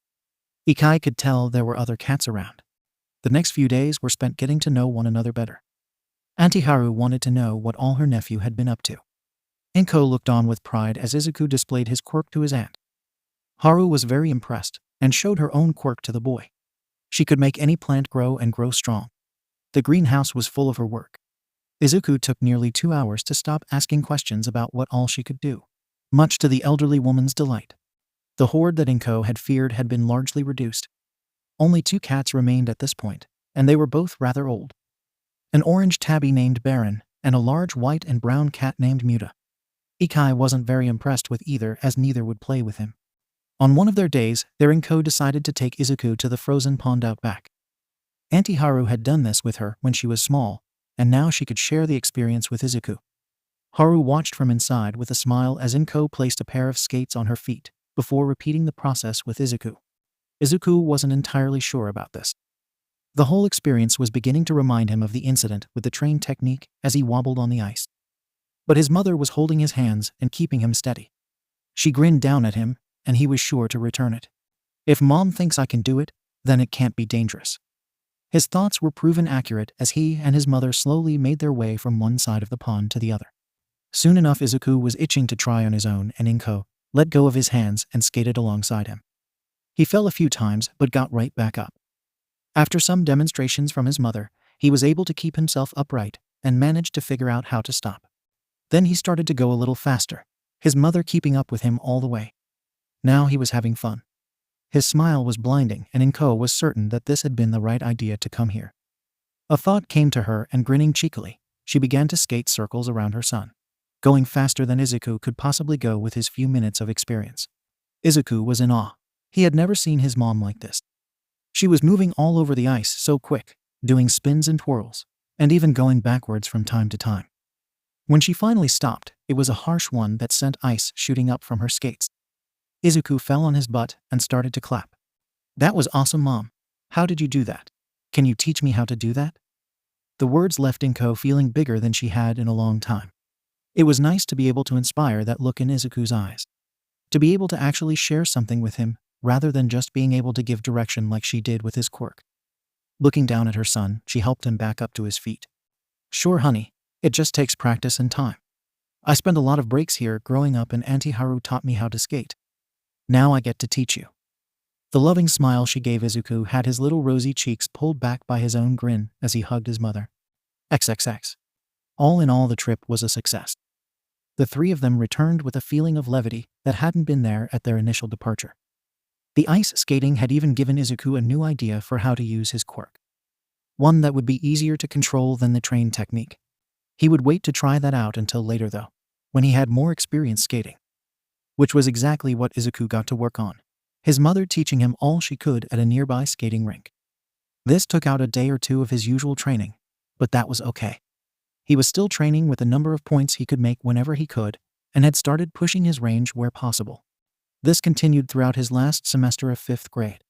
Ikai could tell there were other cats around. The next few days were spent getting to know one another better. Auntie Haru wanted to know what all her nephew had been up to. Inko looked on with pride as Izuku displayed his quirk to his aunt. Haru was very impressed and showed her own quirk to the boy. She could make any plant grow and grow strong. The greenhouse was full of her work. Izuku took nearly 2 hours to stop asking questions about what all she could do, much to the elderly woman's delight. The horde that Inko had feared had been largely reduced. Only 2 cats remained at this point, and they were both rather old. An orange tabby named Baron, and a large white and brown cat named Muta. Ikai wasn't very impressed with either, as neither would play with him. On one of their days, Inko decided to take Izuku to the frozen pond out back. Auntie Haru had done this with her when she was small, and now she could share the experience with Izuku. Haru watched from inside with a smile as Inko placed a pair of skates on her feet, before repeating the process with Izuku. Izuku wasn't entirely sure about this. The whole experience was beginning to remind him of the incident with the train technique as he wobbled on the ice. But his mother was holding his hands and keeping him steady. She grinned down at him, and he was sure to return it. If Mom thinks I can do it, then it can't be dangerous. His thoughts were proven accurate as he and his mother slowly made their way from one side of the pond to the other. Soon enough, Izuku was itching to try on his own, and Inko let go of his hands and skated alongside him. He fell a few times but got right back up. After some demonstrations from his mother, he was able to keep himself upright and managed to figure out how to stop. Then he started to go a little faster, his mother keeping up with him all the way. Now he was having fun. His smile was blinding, and Inko was certain that this had been the right idea to come here. A thought came to her, and grinning cheekily, she began to skate circles around her son, going faster than Izuku could possibly go with his few minutes of experience. Izuku was in awe. He had never seen his mom like this. She was moving all over the ice so quick, doing spins and twirls, and even going backwards from time to time. When she finally stopped, it was a harsh one that sent ice shooting up from her skates. Izuku fell on his butt and started to clap. "That was awesome, Mom. How did you do that? Can you teach me how to do that?" The words left Inko feeling bigger than she had in a long time. It was nice to be able to inspire that look in Izuku's eyes. To be able to actually share something with him, rather than just being able to give direction like she did with his quirk. Looking down at her son, she helped him back up to his feet. "Sure, honey. It just takes practice and time. I spent a lot of breaks here growing up, and Auntie Haru taught me how to skate. Now I get to teach you." The loving smile she gave Izuku had his little rosy cheeks pulled back by his own grin as he hugged his mother. XXX. All in all, the trip was a success. The 3 of them returned with a feeling of levity that hadn't been there at their initial departure. The ice skating had even given Izuku a new idea for how to use his quirk. One that would be easier to control than the train technique. He would wait to try that out until later, though, when he had more experience skating. Which was exactly what Izuku got to work on, his mother teaching him all she could at a nearby skating rink. This took out a day or 2 of his usual training, but that was okay. He was still training with a number of points he could make whenever he could, and had started pushing his range where possible. This continued throughout his last semester of 5th grade.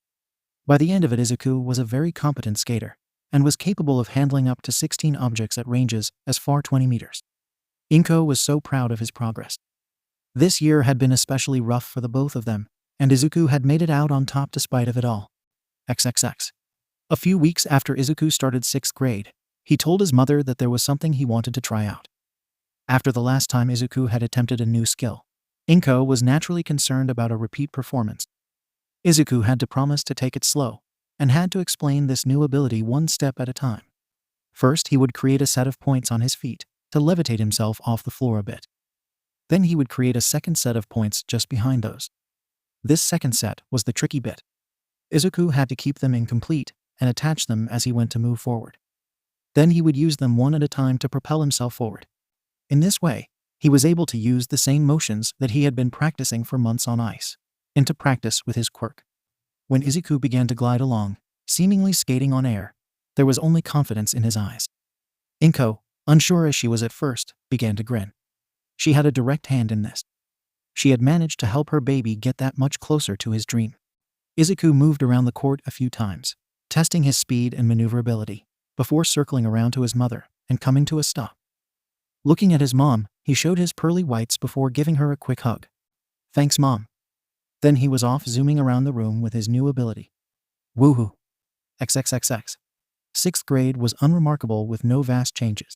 By the end of it, Izuku was a very competent skater, and was capable of handling up to 16 objects at ranges as far 20 meters. Inko was so proud of his progress. This year had been especially rough for the both of them, and Izuku had made it out on top despite of it all. XXX. A few weeks after Izuku started 6th grade, he told his mother that there was something he wanted to try out. After the last time Izuku had attempted a new skill, Inko was naturally concerned about a repeat performance. Izuku had to promise to take it slow, and had to explain this new ability one step at a time. First, he would create a set of points on his feet to levitate himself off the floor a bit. Then he would create a second set of points just behind those. This second set was the tricky bit. Izuku had to keep them incomplete and attach them as he went to move forward. Then he would use them one at a time to propel himself forward. In this way, he was able to use the same motions that he had been practicing for months on ice into practice with his quirk. When Izuku began to glide along, seemingly skating on air, there was only confidence in his eyes. Inko, unsure as she was at first, began to grin. She had a direct hand in this. She had managed to help her baby get that much closer to his dream. Izuku moved around the court a few times, testing his speed and maneuverability, before circling around to his mother and coming to a stop. Looking at his mom, he showed his pearly whites before giving her a quick hug. "Thanks, Mom." Then he was off zooming around the room with his new ability. Woohoo! XXXX. 6th grade was unremarkable with no vast changes.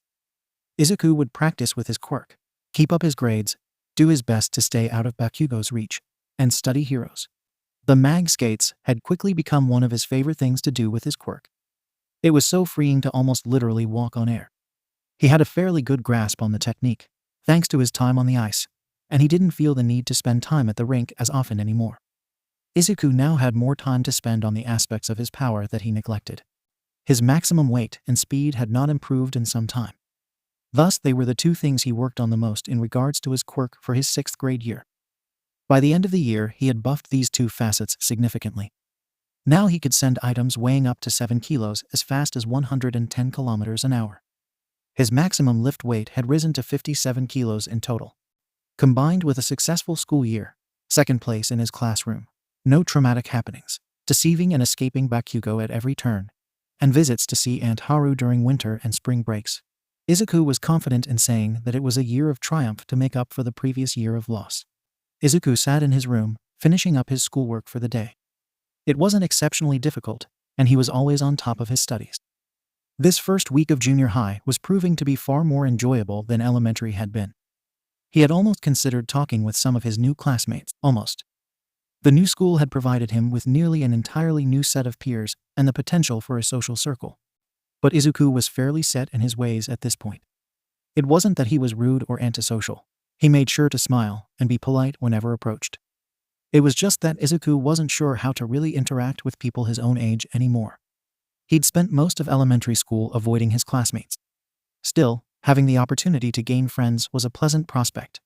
Izuku would practice with his quirk, keep up his grades, do his best to stay out of Bakugo's reach, and study heroes. The mag skates had quickly become one of his favorite things to do with his quirk. It was so freeing to almost literally walk on air. He had a fairly good grasp on the technique, thanks to his time on the ice, and he didn't feel the need to spend time at the rink as often anymore. Izuku now had more time to spend on the aspects of his power that he neglected. His maximum weight and speed had not improved in some time. Thus, they were the two things he worked on the most in regards to his quirk for his 6th grade year. By the end of the year, he had buffed these two facets significantly. Now he could send items weighing up to 7 kilos as fast as 110 kilometers an hour. His maximum lift weight had risen to 57 kilos in total. Combined with a successful school year, 2nd place in his classroom, no traumatic happenings, deceiving and escaping Bakugo at every turn, and visits to see Aunt Haru during winter and spring breaks, Izuku was confident in saying that it was a year of triumph to make up for the previous year of loss. Izuku sat in his room, finishing up his schoolwork for the day. It wasn't exceptionally difficult, and he was always on top of his studies. This first week of junior high was proving to be far more enjoyable than elementary had been. He had almost considered talking with some of his new classmates, almost. The new school had provided him with nearly an entirely new set of peers and the potential for a social circle. But Izuku was fairly set in his ways at this point. It wasn't that he was rude or antisocial. He made sure to smile and be polite whenever approached. It was just that Izuku wasn't sure how to really interact with people his own age anymore. He'd spent most of elementary school avoiding his classmates. Still, having the opportunity to gain friends was a pleasant prospect.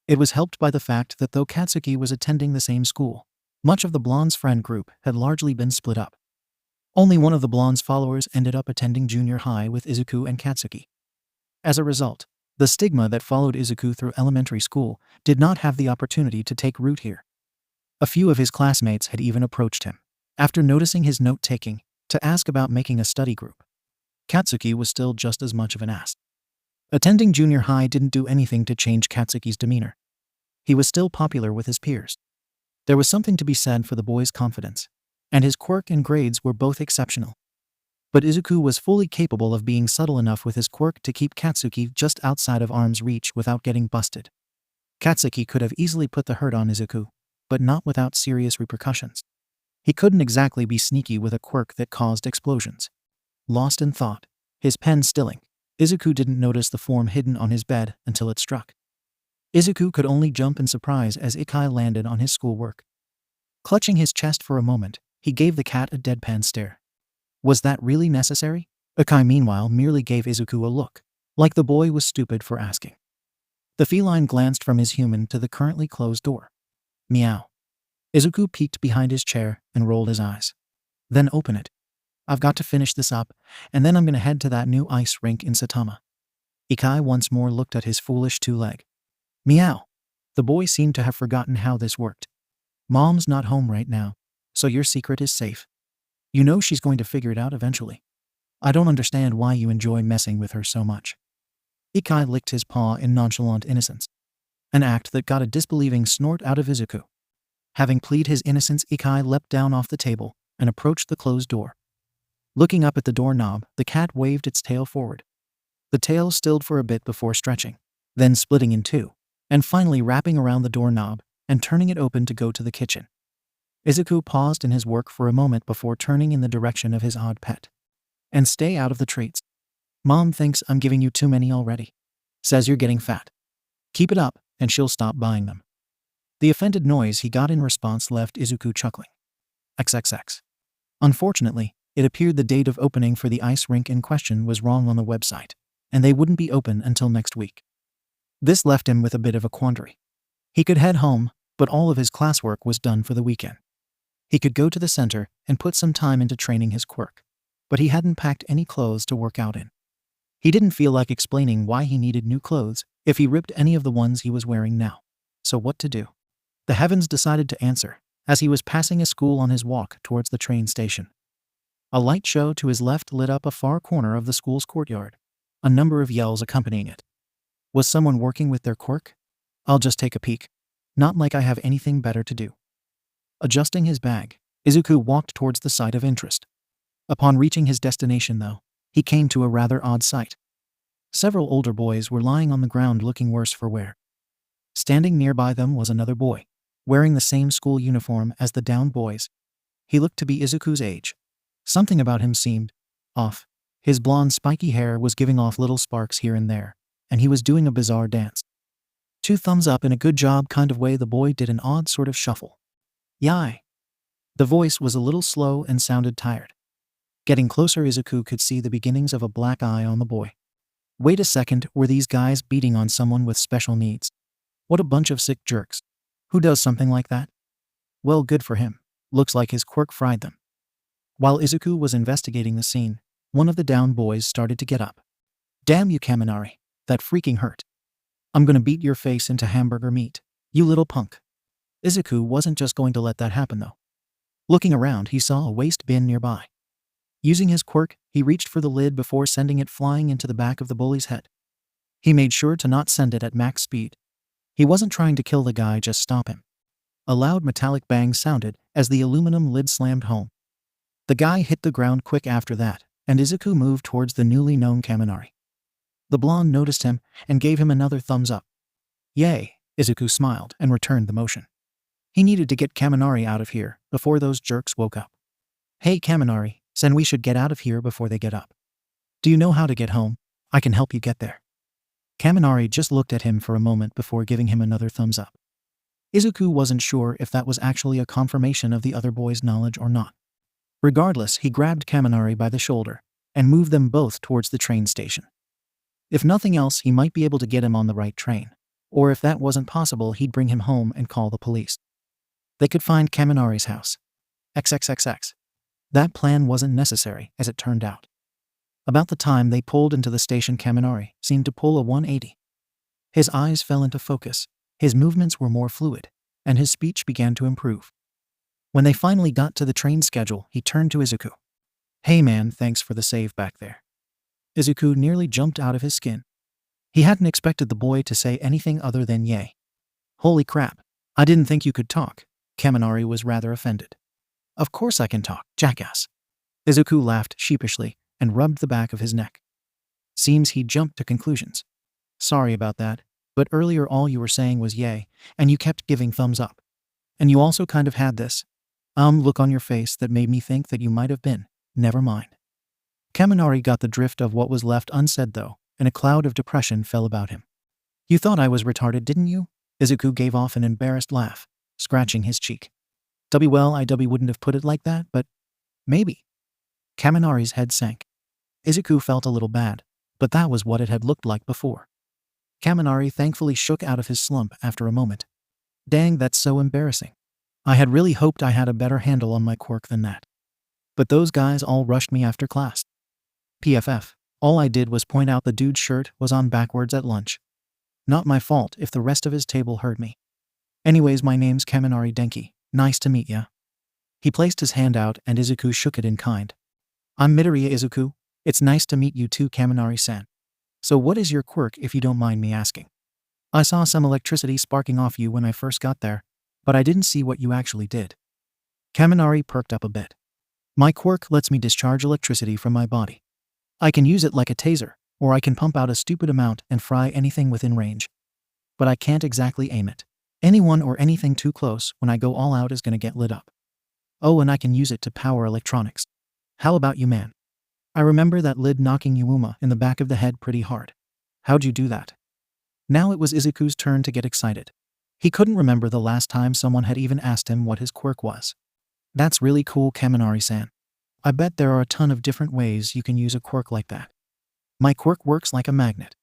It was helped by the fact that though Katsuki was attending the same school, much of the blonde's friend group had largely been split up. Only one of the blonde's followers ended up attending junior high with Izuku and Katsuki. As a result, the stigma that followed Izuku through elementary school did not have the opportunity to take root here. A few of his classmates had even approached him, after noticing his note-taking, to ask about making a study group. Katsuki was still just as much of an ass. Attending junior high didn't do anything to change Katsuki's demeanor. He was still popular with his peers. There was something to be said for the boy's confidence, and his quirk and grades were both exceptional. But Izuku was fully capable of being subtle enough with his quirk to keep Katsuki just outside of arm's reach without getting busted. Katsuki could have easily put the hurt on Izuku, but not without serious repercussions. He couldn't exactly be sneaky with a quirk that caused explosions. Lost in thought, his pen stilling, Izuku didn't notice the form hidden on his bed until it struck. Izuku could only jump in surprise as Ikai landed on his schoolwork. Clutching his chest for a moment, he gave the cat a deadpan stare. Was that really necessary? Ikai meanwhile merely gave Izuku a look, like the boy was stupid for asking. The feline glanced from his human to the currently closed door. Meow. Izuku peeked behind his chair and rolled his eyes. Then open it. I've got to finish this up, and then I'm gonna head to that new ice rink in Saitama. Ikai once more looked at his foolish two-leg. Meow. The boy seemed to have forgotten how this worked. Mom's not home right now, so your secret is safe. You know she's going to figure it out eventually. I don't understand why you enjoy messing with her so much. Ikai licked his paw in nonchalant innocence, an act that got a disbelieving snort out of Izuku. Having plead his innocence, Ikai leapt down off the table and approached the closed door. Looking up at the doorknob, the cat waved its tail forward. The tail stilled for a bit before stretching, then splitting in two, and finally wrapping around the doorknob and turning it open to go to the kitchen. Izuku paused in his work for a moment before turning in the direction of his odd pet. And stay out of the treats. Mom thinks I'm giving you too many already. Says you're getting fat. Keep it up, and she'll stop buying them. The offended noise he got in response left Izuku chuckling. XXX. Unfortunately, it appeared the date of opening for the ice rink in question was wrong on the website, and they wouldn't be open until next week. This left him with a bit of a quandary. He could head home, but all of his classwork was done for the weekend. He could go to the center and put some time into training his quirk, but he hadn't packed any clothes to work out in. He didn't feel like explaining why he needed new clothes if he ripped any of the ones he was wearing now. So what to do? The heavens decided to answer as he was passing a school on his walk towards the train station. A light show to his left lit up a far corner of the school's courtyard, a number of yells accompanying it. Was someone working with their quirk? I'll just take a peek. Not like I have anything better to do. Adjusting his bag, Izuku walked towards the site of interest. Upon reaching his destination, though, he came to a rather odd sight. Several older boys were lying on the ground looking worse for wear. Standing nearby them was another boy, wearing the same school uniform as the downed boys. He looked to be Izuku's age. Something about him seemed off. His blonde spiky hair was giving off little sparks here and there, and he was doing a bizarre dance. 2 thumbs up in a good job kind of way. The boy did an odd sort of shuffle. Yai. The voice was a little slow and sounded tired. Getting closer, Izuku could see the beginnings of a black eye on the boy. Wait a second, were these guys beating on someone with special needs? What a bunch of sick jerks. Who does something like that? Well, good for him. Looks like his quirk fried them. While Izuku was investigating the scene, one of the down boys started to get up. Damn you, Kaminari. That freaking hurt. I'm gonna beat your face into hamburger meat, you little punk. Izuku wasn't just going to let that happen though. Looking around, he saw a waste bin nearby. Using his quirk, he reached for the lid before sending it flying into the back of the bully's head. He made sure to not send it at max speed. He wasn't trying to kill the guy, just stop him. A loud metallic bang sounded as the aluminum lid slammed home. The guy hit the ground quick after that, and Izuku moved towards the newly known Kaminari. The blonde noticed him and gave him another thumbs up. Yay, Izuku smiled and returned the motion. He needed to get Kaminari out of here before those jerks woke up. Hey Kaminari, Sen, we should get out of here before they get up. Do you know how to get home? I can help you get there. Kaminari just looked at him for a moment before giving him another thumbs up. Izuku wasn't sure if that was actually a confirmation of the other boy's knowledge or not. Regardless, he grabbed Kaminari by the shoulder and moved them both towards the train station. If nothing else, he might be able to get him on the right train, or if that wasn't possible, he'd bring him home and call the police. They could find Kaminari's house. XXXX. That plan wasn't necessary, as it turned out. About the time they pulled into the station, Kaminari seemed to pull a 180. His eyes fell into focus, his movements were more fluid, and his speech began to improve. When they finally got to the train schedule, he turned to Izuku. Hey man, thanks for the save back there. Izuku nearly jumped out of his skin. He hadn't expected the boy to say anything other than yay. Holy crap, I didn't think you could talk. Kaminari was rather offended. Of course I can talk, jackass. Izuku laughed sheepishly and rubbed the back of his neck. Seems he jumped to conclusions. Sorry about that, but earlier all you were saying was yay, and you kept giving thumbs up. And you also kind of had this look on your face that made me think that you might have been. Never mind. Kaminari got the drift of what was left unsaid though, and a cloud of depression fell about him. You thought I was retarded, didn't you? Izuku gave off an embarrassed laugh, scratching his cheek. Well, I wouldn't have put it like that, but maybe. Kaminari's head sank. Izuku felt a little bad, but that was what it had looked like before. Kaminari thankfully shook out of his slump after a moment. Dang, that's so embarrassing. I had really hoped I had a better handle on my quirk than that. But those guys all rushed me after class. PFF. All I did was point out the dude's shirt was on backwards at lunch. Not my fault if the rest of his table heard me. Anyways, my name's Kaminari Denki. Nice to meet ya. He placed his hand out and Izuku shook it in kind. I'm Midoriya Izuku. It's nice to meet you too, Kaminari-san. So what is your quirk if you don't mind me asking? I saw some electricity sparking off you when I first got there, but I didn't see what you actually did. Kaminari perked up a bit. My quirk lets me discharge electricity from my body. I can use it like a taser, or I can pump out a stupid amount and fry anything within range. But I can't exactly aim it. Anyone or anything too close when I go all out is gonna get lit up. Oh, and I can use it to power electronics. How about you, man? I remember that lid knocking Yuuma in the back of the head pretty hard. How'd you do that? Now it was Izuku's turn to get excited. He couldn't remember the last time someone had even asked him what his quirk was. That's really cool, Kaminari-san. I bet there are a ton of different ways you can use a quirk like that. My quirk works like a magnet.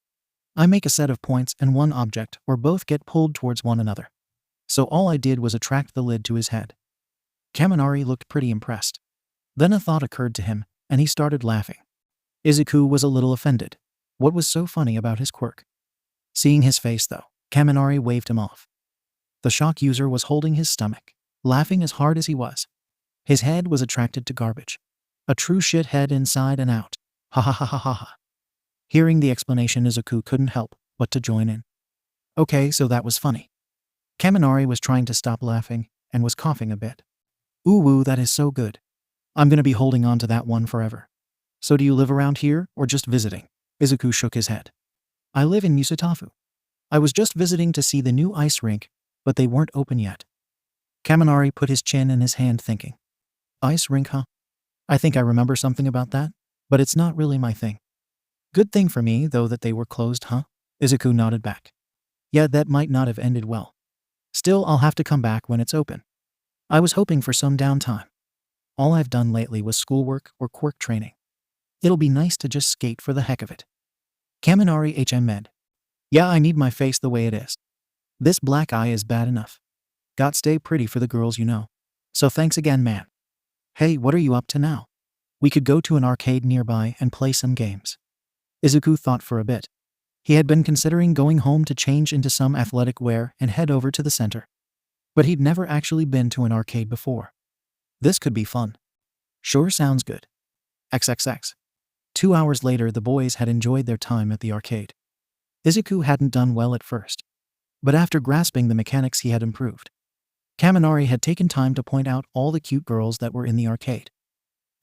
I make a set of points and one object or both get pulled towards one another. So all I did was attract the lid to his head. Kaminari looked pretty impressed. Then a thought occurred to him, and he started laughing. Izuku was a little offended. What was so funny about his quirk? Seeing his face though, Kaminari waved him off. The shock user was holding his stomach, laughing as hard as he was. His head was attracted to garbage. A true shithead inside and out. Ha ha ha ha ha ha. Hearing the explanation, Izuku couldn't help but to join in. Okay, so that was funny. Kaminari was trying to stop laughing and was coughing a bit. Ooh, that is so good. I'm gonna be holding on to that one forever. So do you live around here or just visiting? Izuku shook his head. I live in Musutafu. I was just visiting to see the new ice rink, but they weren't open yet. Kaminari put his chin in his hand thinking. Ice rink, huh? I think I remember something about that, but it's not really my thing. Good thing for me, though, that they were closed, huh? Izuku nodded back. Yeah, that might not have ended well. Still, I'll have to come back when it's open. I was hoping for some downtime. All I've done lately was schoolwork or quirk training. It'll be nice to just skate for the heck of it. Kaminari HM'd. Yeah, I need my face the way it is. This black eye is bad enough. Got stay pretty for the girls, you know. So thanks again, man. Hey, what are you up to now? We could go to an arcade nearby and play some games. Izuku thought for a bit. He had been considering going home to change into some athletic wear and head over to the center. But he'd never actually been to an arcade before. This could be fun. Sure, sounds good. XXX. 2 hours later, the boys had enjoyed their time at the arcade. Izuku hadn't done well at first, but after grasping the mechanics he had improved. Kaminari had taken time to point out all the cute girls that were in the arcade.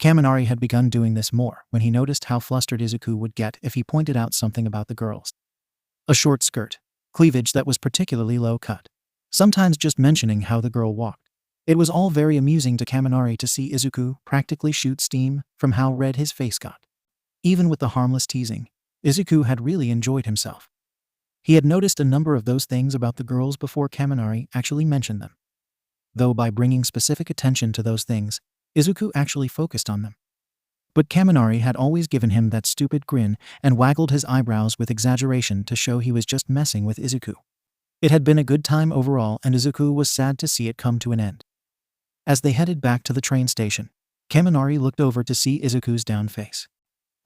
Kaminari had begun doing this more when he noticed how flustered Izuku would get if he pointed out something about the girls. A short skirt, cleavage that was particularly low cut, sometimes just mentioning how the girl walked. It was all very amusing to Kaminari to see Izuku practically shoot steam from how red his face got. Even with the harmless teasing, Izuku had really enjoyed himself. He had noticed a number of those things about the girls before Kaminari actually mentioned them. Though by bringing specific attention to those things, Izuku actually focused on them. But Kaminari had always given him that stupid grin and waggled his eyebrows with exaggeration to show he was just messing with Izuku. It had been a good time overall, and Izuku was sad to see it come to an end. As they headed back to the train station, Kaminari looked over to see Izuku's down face.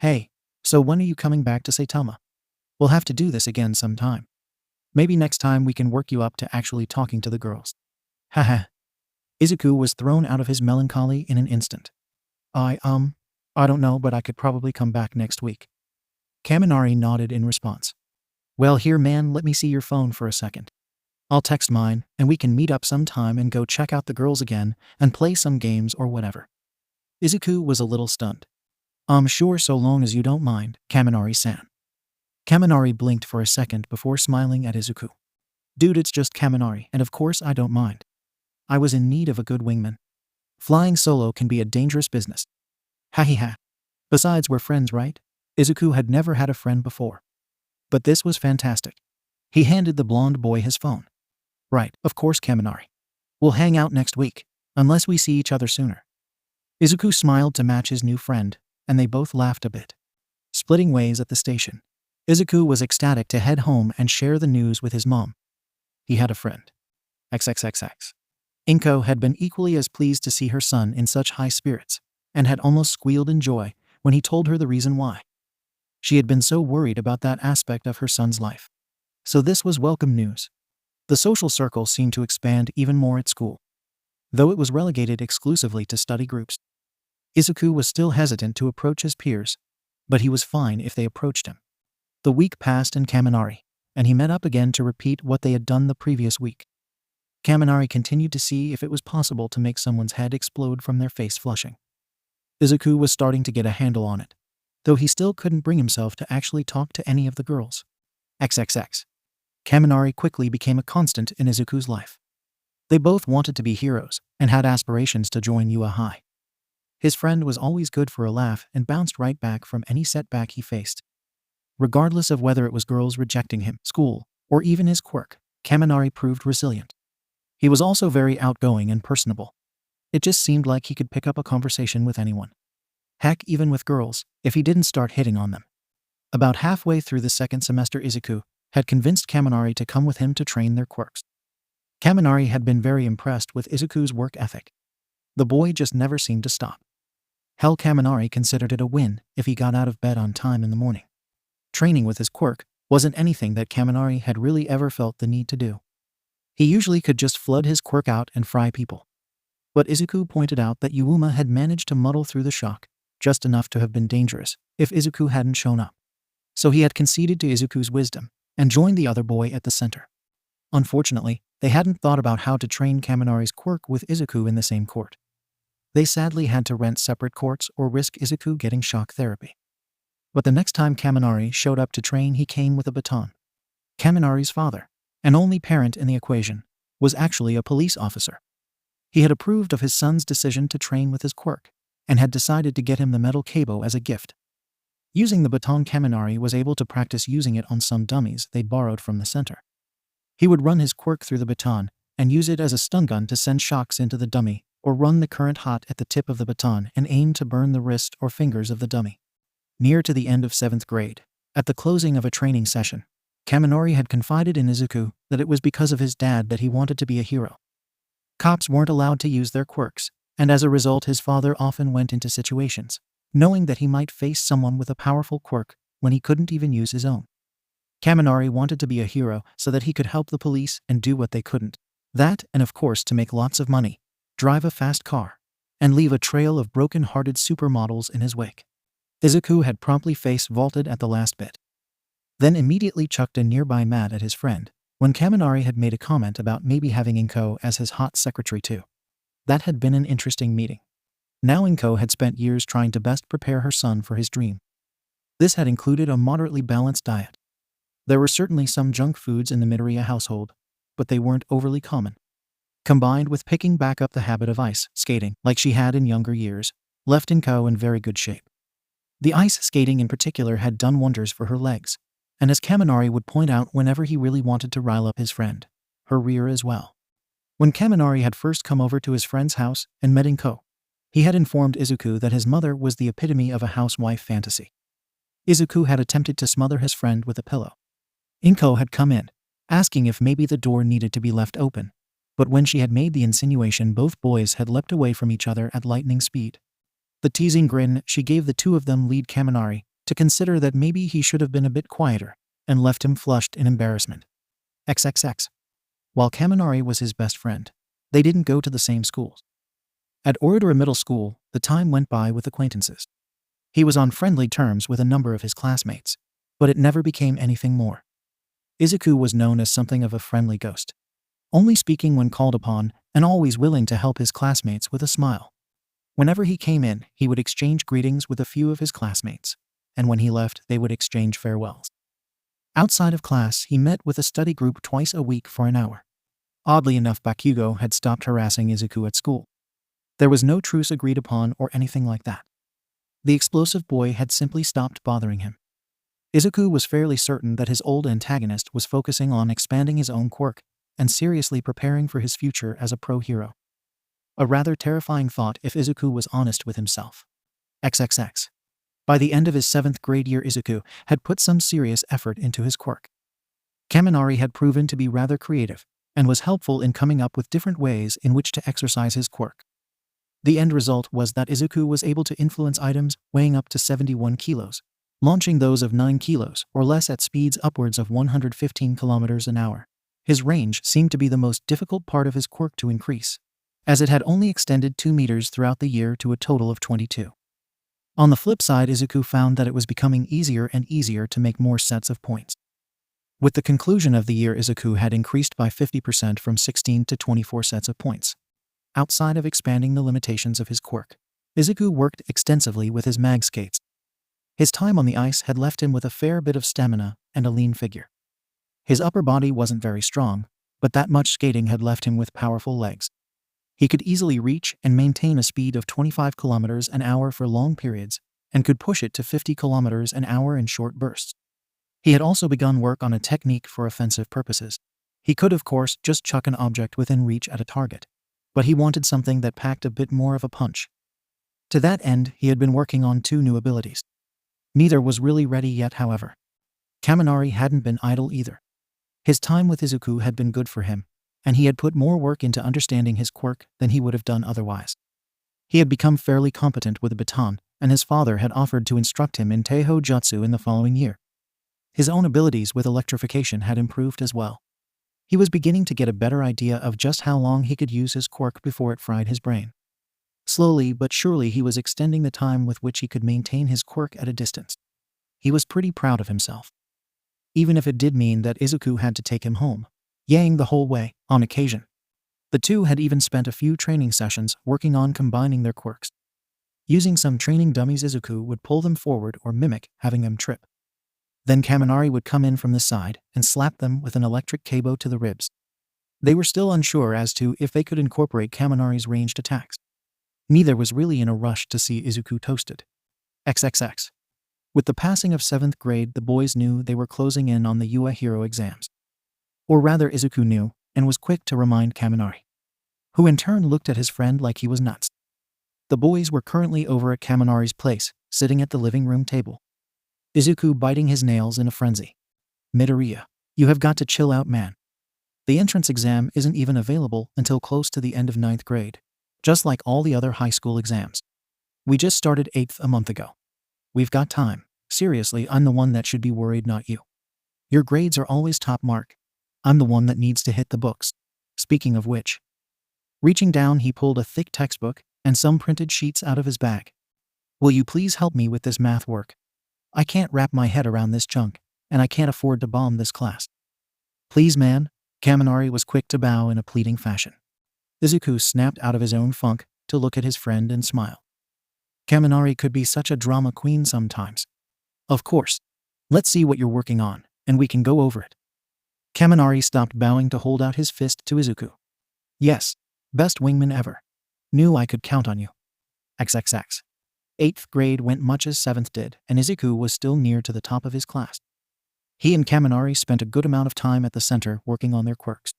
Hey, so when are you coming back to Saitama? We'll have to do this again sometime. Maybe next time we can work you up to actually talking to the girls. Haha. Izuku was thrown out of his melancholy in an instant. I don't know, but I could probably come back next week. Kaminari nodded in response. Well, here, man, let me see your phone for a second. I'll text mine, and we can meet up sometime and go check out the girls again and play some games or whatever. Izuku was a little stunned. Sure, so long as you don't mind, Kaminari-san. Kaminari blinked for a second before smiling at Izuku. Dude, it's just Kaminari, and of course I don't mind. I was in need of a good wingman. Flying solo can be a dangerous business. Ha he ha. Besides, we're friends, right? Izuku had never had a friend before. But this was fantastic. He handed the blonde boy his phone. Right, of course, Kaminari. We'll hang out next week, unless we see each other sooner. Izuku smiled to match his new friend, and they both laughed a bit. Splitting ways at the station, Izuku was ecstatic to head home and share the news with his mom. He had a friend. XXXX. Inko had been equally as pleased to see her son in such high spirits, and had almost squealed in joy when he told her the reason why. She had been so worried about that aspect of her son's life. So this was welcome news. The social circle seemed to expand even more at school, though it was relegated exclusively to study groups. Izuku was still hesitant to approach his peers, but he was fine if they approached him. The week passed in Kaminari, and he met up again to repeat what they had done the previous week. Kaminari continued to see if it was possible to make someone's head explode from their face flushing. Izuku was starting to get a handle on it, though he still couldn't bring himself to actually talk to any of the girls. XXX. Kaminari quickly became a constant in Izuku's life. They both wanted to be heroes and had aspirations to join UA High. His friend was always good for a laugh and bounced right back from any setback he faced. Regardless of whether it was girls rejecting him, school, or even his quirk, Kaminari proved resilient. He was also very outgoing and personable. It just seemed like he could pick up a conversation with anyone. Heck, even with girls, if he didn't start hitting on them. About halfway through the second semester, Izuku had convinced Kaminari to come with him to train their quirks. Kaminari had been very impressed with Izuku's work ethic. The boy just never seemed to stop. Hell, Kaminari considered it a win if he got out of bed on time in the morning. Training with his quirk wasn't anything that Kaminari had really ever felt the need to do. He usually could just flood his quirk out and fry people. But Izuku pointed out that Yuuma had managed to muddle through the shock, just enough to have been dangerous if Izuku hadn't shown up. So he had conceded to Izuku's wisdom and joined the other boy at the center. Unfortunately, they hadn't thought about how to train Kaminari's quirk with Izuku in the same court. They sadly had to rent separate courts or risk Izuku getting shock therapy. But the next time Kaminari showed up to train, he came with a baton. Kaminari's father, an only parent in the equation, was actually a police officer. He had approved of his son's decision to train with his quirk, and had decided to get him the metal cabo as a gift. Using the baton, Kaminari was able to practice using it on some dummies they borrowed from the center. He would run his quirk through the baton and use it as a stun gun to send shocks into the dummy, or run the current hot at the tip of the baton and aim to burn the wrist or fingers of the dummy. Near to the end of 7th grade, at the closing of a training session, Kaminari had confided in Izuku that it was because of his dad that he wanted to be a hero. Cops weren't allowed to use their quirks, and as a result his father often went into situations, knowing that he might face someone with a powerful quirk when he couldn't even use his own. Kaminari wanted to be a hero so that he could help the police and do what they couldn't. That, and of course to make lots of money, drive a fast car, and leave a trail of broken-hearted supermodels in his wake. Izuku had promptly face-vaulted at the last bit. Then immediately chucked a nearby mat at his friend, when Kaminari had made a comment about maybe having Inko as his hot secretary too. That had been an interesting meeting. Now Inko had spent years trying to best prepare her son for his dream. This had included a moderately balanced diet. There were certainly some junk foods in the Midoriya household, but they weren't overly common. Combined with picking back up the habit of ice skating, like she had in younger years, left Inko in very good shape. The ice skating in particular had done wonders for her legs, and as Kaminari would point out whenever he really wanted to rile up his friend, her rear as well. When Kaminari had first come over to his friend's house and met Inko, he had informed Izuku that his mother was the epitome of a housewife fantasy. Izuku had attempted to smother his friend with a pillow. Inko had come in, asking if maybe the door needed to be left open, but when she had made the insinuation, both boys had leapt away from each other at lightning speed. The teasing grin she gave the two of them led Kaminari to consider that maybe he should have been a bit quieter and left him flushed in embarrassment. XXX. While Kaminari was his best friend, they didn't go to the same schools. At Oridora Middle School, the time went by with acquaintances. He was on friendly terms with a number of his classmates, but it never became anything more. Izuku was known as something of a friendly ghost, only speaking when called upon and always willing to help his classmates with a smile. Whenever he came in, he would exchange greetings with a few of his classmates, and when he left, they would exchange farewells. Outside of class, he met with a study group twice a week for an hour. Oddly enough, Bakugo had stopped harassing Izuku at school. There was no truce agreed upon or anything like that. The explosive boy had simply stopped bothering him. Izuku was fairly certain that his old antagonist was focusing on expanding his own quirk and seriously preparing for his future as a pro-hero. A rather terrifying thought if Izuku was honest with himself. XXX. By the end of his 7th grade year, Izuku had put some serious effort into his quirk. Kaminari had proven to be rather creative and was helpful in coming up with different ways in which to exercise his quirk. The end result was that Izuku was able to influence items weighing up to 71 kilos, launching those of 9 kilos or less at speeds upwards of 115 kilometers an hour. His range seemed to be the most difficult part of his quirk to increase, as it had only extended 2 meters throughout the year to a total of 22. On the flip side, Izuku found that it was becoming easier and easier to make more sets of points. With the conclusion of the year, Izuku had increased by 50% from 16 to 24 sets of points. Outside of expanding the limitations of his quirk, Izuku worked extensively with his mag skates. His time on the ice had left him with a fair bit of stamina and a lean figure. His upper body wasn't very strong, but that much skating had left him with powerful legs. He could easily reach and maintain a speed of 25 kilometers an hour for long periods, and could push it to 50 kilometers an hour in short bursts. He had also begun work on a technique for offensive purposes. He could, of course, just chuck an object within reach at a target, but he wanted something that packed a bit more of a punch. To that end, he had been working on 2 new abilities. Neither was really ready yet, however. Kaminari hadn't been idle either. His time with Izuku had been good for him, and he had put more work into understanding his quirk than he would have done otherwise. He had become fairly competent with a baton, and his father had offered to instruct him in Teiho Jutsu in the following year. His own abilities with electrification had improved as well. He was beginning to get a better idea of just how long he could use his quirk before it fried his brain. Slowly but surely he was extending the time with which he could maintain his quirk at a distance. He was pretty proud of himself. Even if it did mean that Izuku had to take him home, yaying the whole way, on occasion. The two had even spent a few training sessions working on combining their quirks. Using some training dummies, Izuku would pull them forward or mimic having them trip. Then Kaminari would come in from the side and slap them with an electric cable to the ribs. They were still unsure as to if they could incorporate Kaminari's ranged attacks. Neither was really in a rush to see Izuku toasted. XXX. With the passing of 7th grade, the boys knew they were closing in on the UA Hero exams. Or rather, Izuku knew, and was quick to remind Kaminari, who in turn looked at his friend like he was nuts. The boys were currently over at Kaminari's place, sitting at the living room table. Izuku biting his nails in a frenzy. Midoriya, you have got to chill out, man. The entrance exam isn't even available until close to the end of 9th grade, just like all the other high school exams. We just started 8th a month ago. We've got time. Seriously, I'm the one that should be worried, not you. Your grades are always top mark. I'm the one that needs to hit the books. Speaking of which. Reaching down, he pulled a thick textbook and some printed sheets out of his bag. Will you please help me with this math work? I can't wrap my head around this junk, and I can't afford to bomb this class. Please, man. Kaminari was quick to bow in a pleading fashion. Izuku snapped out of his own funk to look at his friend and smile. Kaminari could be such a drama queen sometimes. Of course. Let's see what you're working on, and we can go over it. Kaminari stopped bowing to hold out his fist to Izuku. Yes. Best wingman ever. Knew I could count on you. XXX. 8th grade went much as 7th did, and Izuku was still near to the top of his class. He and Kaminari spent a good amount of time at the center working on their quirks.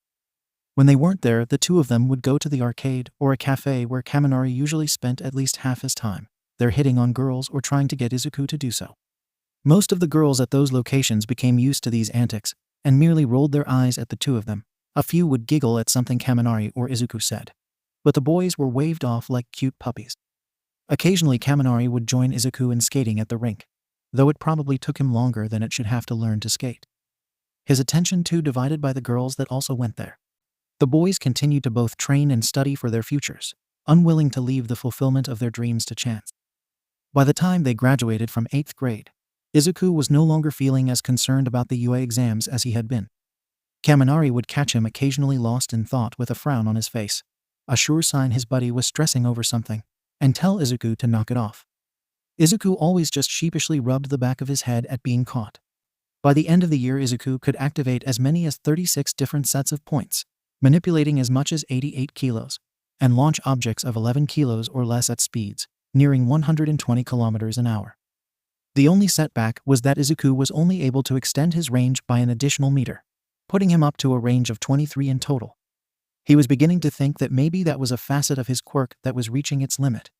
When they weren't there, the two of them would go to the arcade or a cafe where Kaminari usually spent at least half his time. They're hitting on girls or trying to get Izuku to do so. Most of the girls at those locations became used to these antics and merely rolled their eyes at the two of them. A few would giggle at something Kaminari or Izuku said, but the boys were waved off like cute puppies. Occasionally, Kaminari would join Izuku in skating at the rink, though it probably took him longer than it should have to learn to skate. His attention too divided by the girls that also went there. The boys continued to both train and study for their futures, unwilling to leave the fulfillment of their dreams to chance. By the time they graduated from 8th grade, Izuku was no longer feeling as concerned about the UA exams as he had been. Kaminari would catch him occasionally lost in thought with a frown on his face, a sure sign his buddy was stressing over something, and tell Izuku to knock it off. Izuku always just sheepishly rubbed the back of his head at being caught. By the end of the year, Izuku could activate as many as 36 different sets of points, manipulating as much as 88 kilos, and launch objects of 11 kilos or less at speeds nearing 120 kilometers an hour. The only setback was that Izuku was only able to extend his range by an additional meter, putting him up to a range of 23 in total. He was beginning to think that maybe that was a facet of his quirk that was reaching its limit.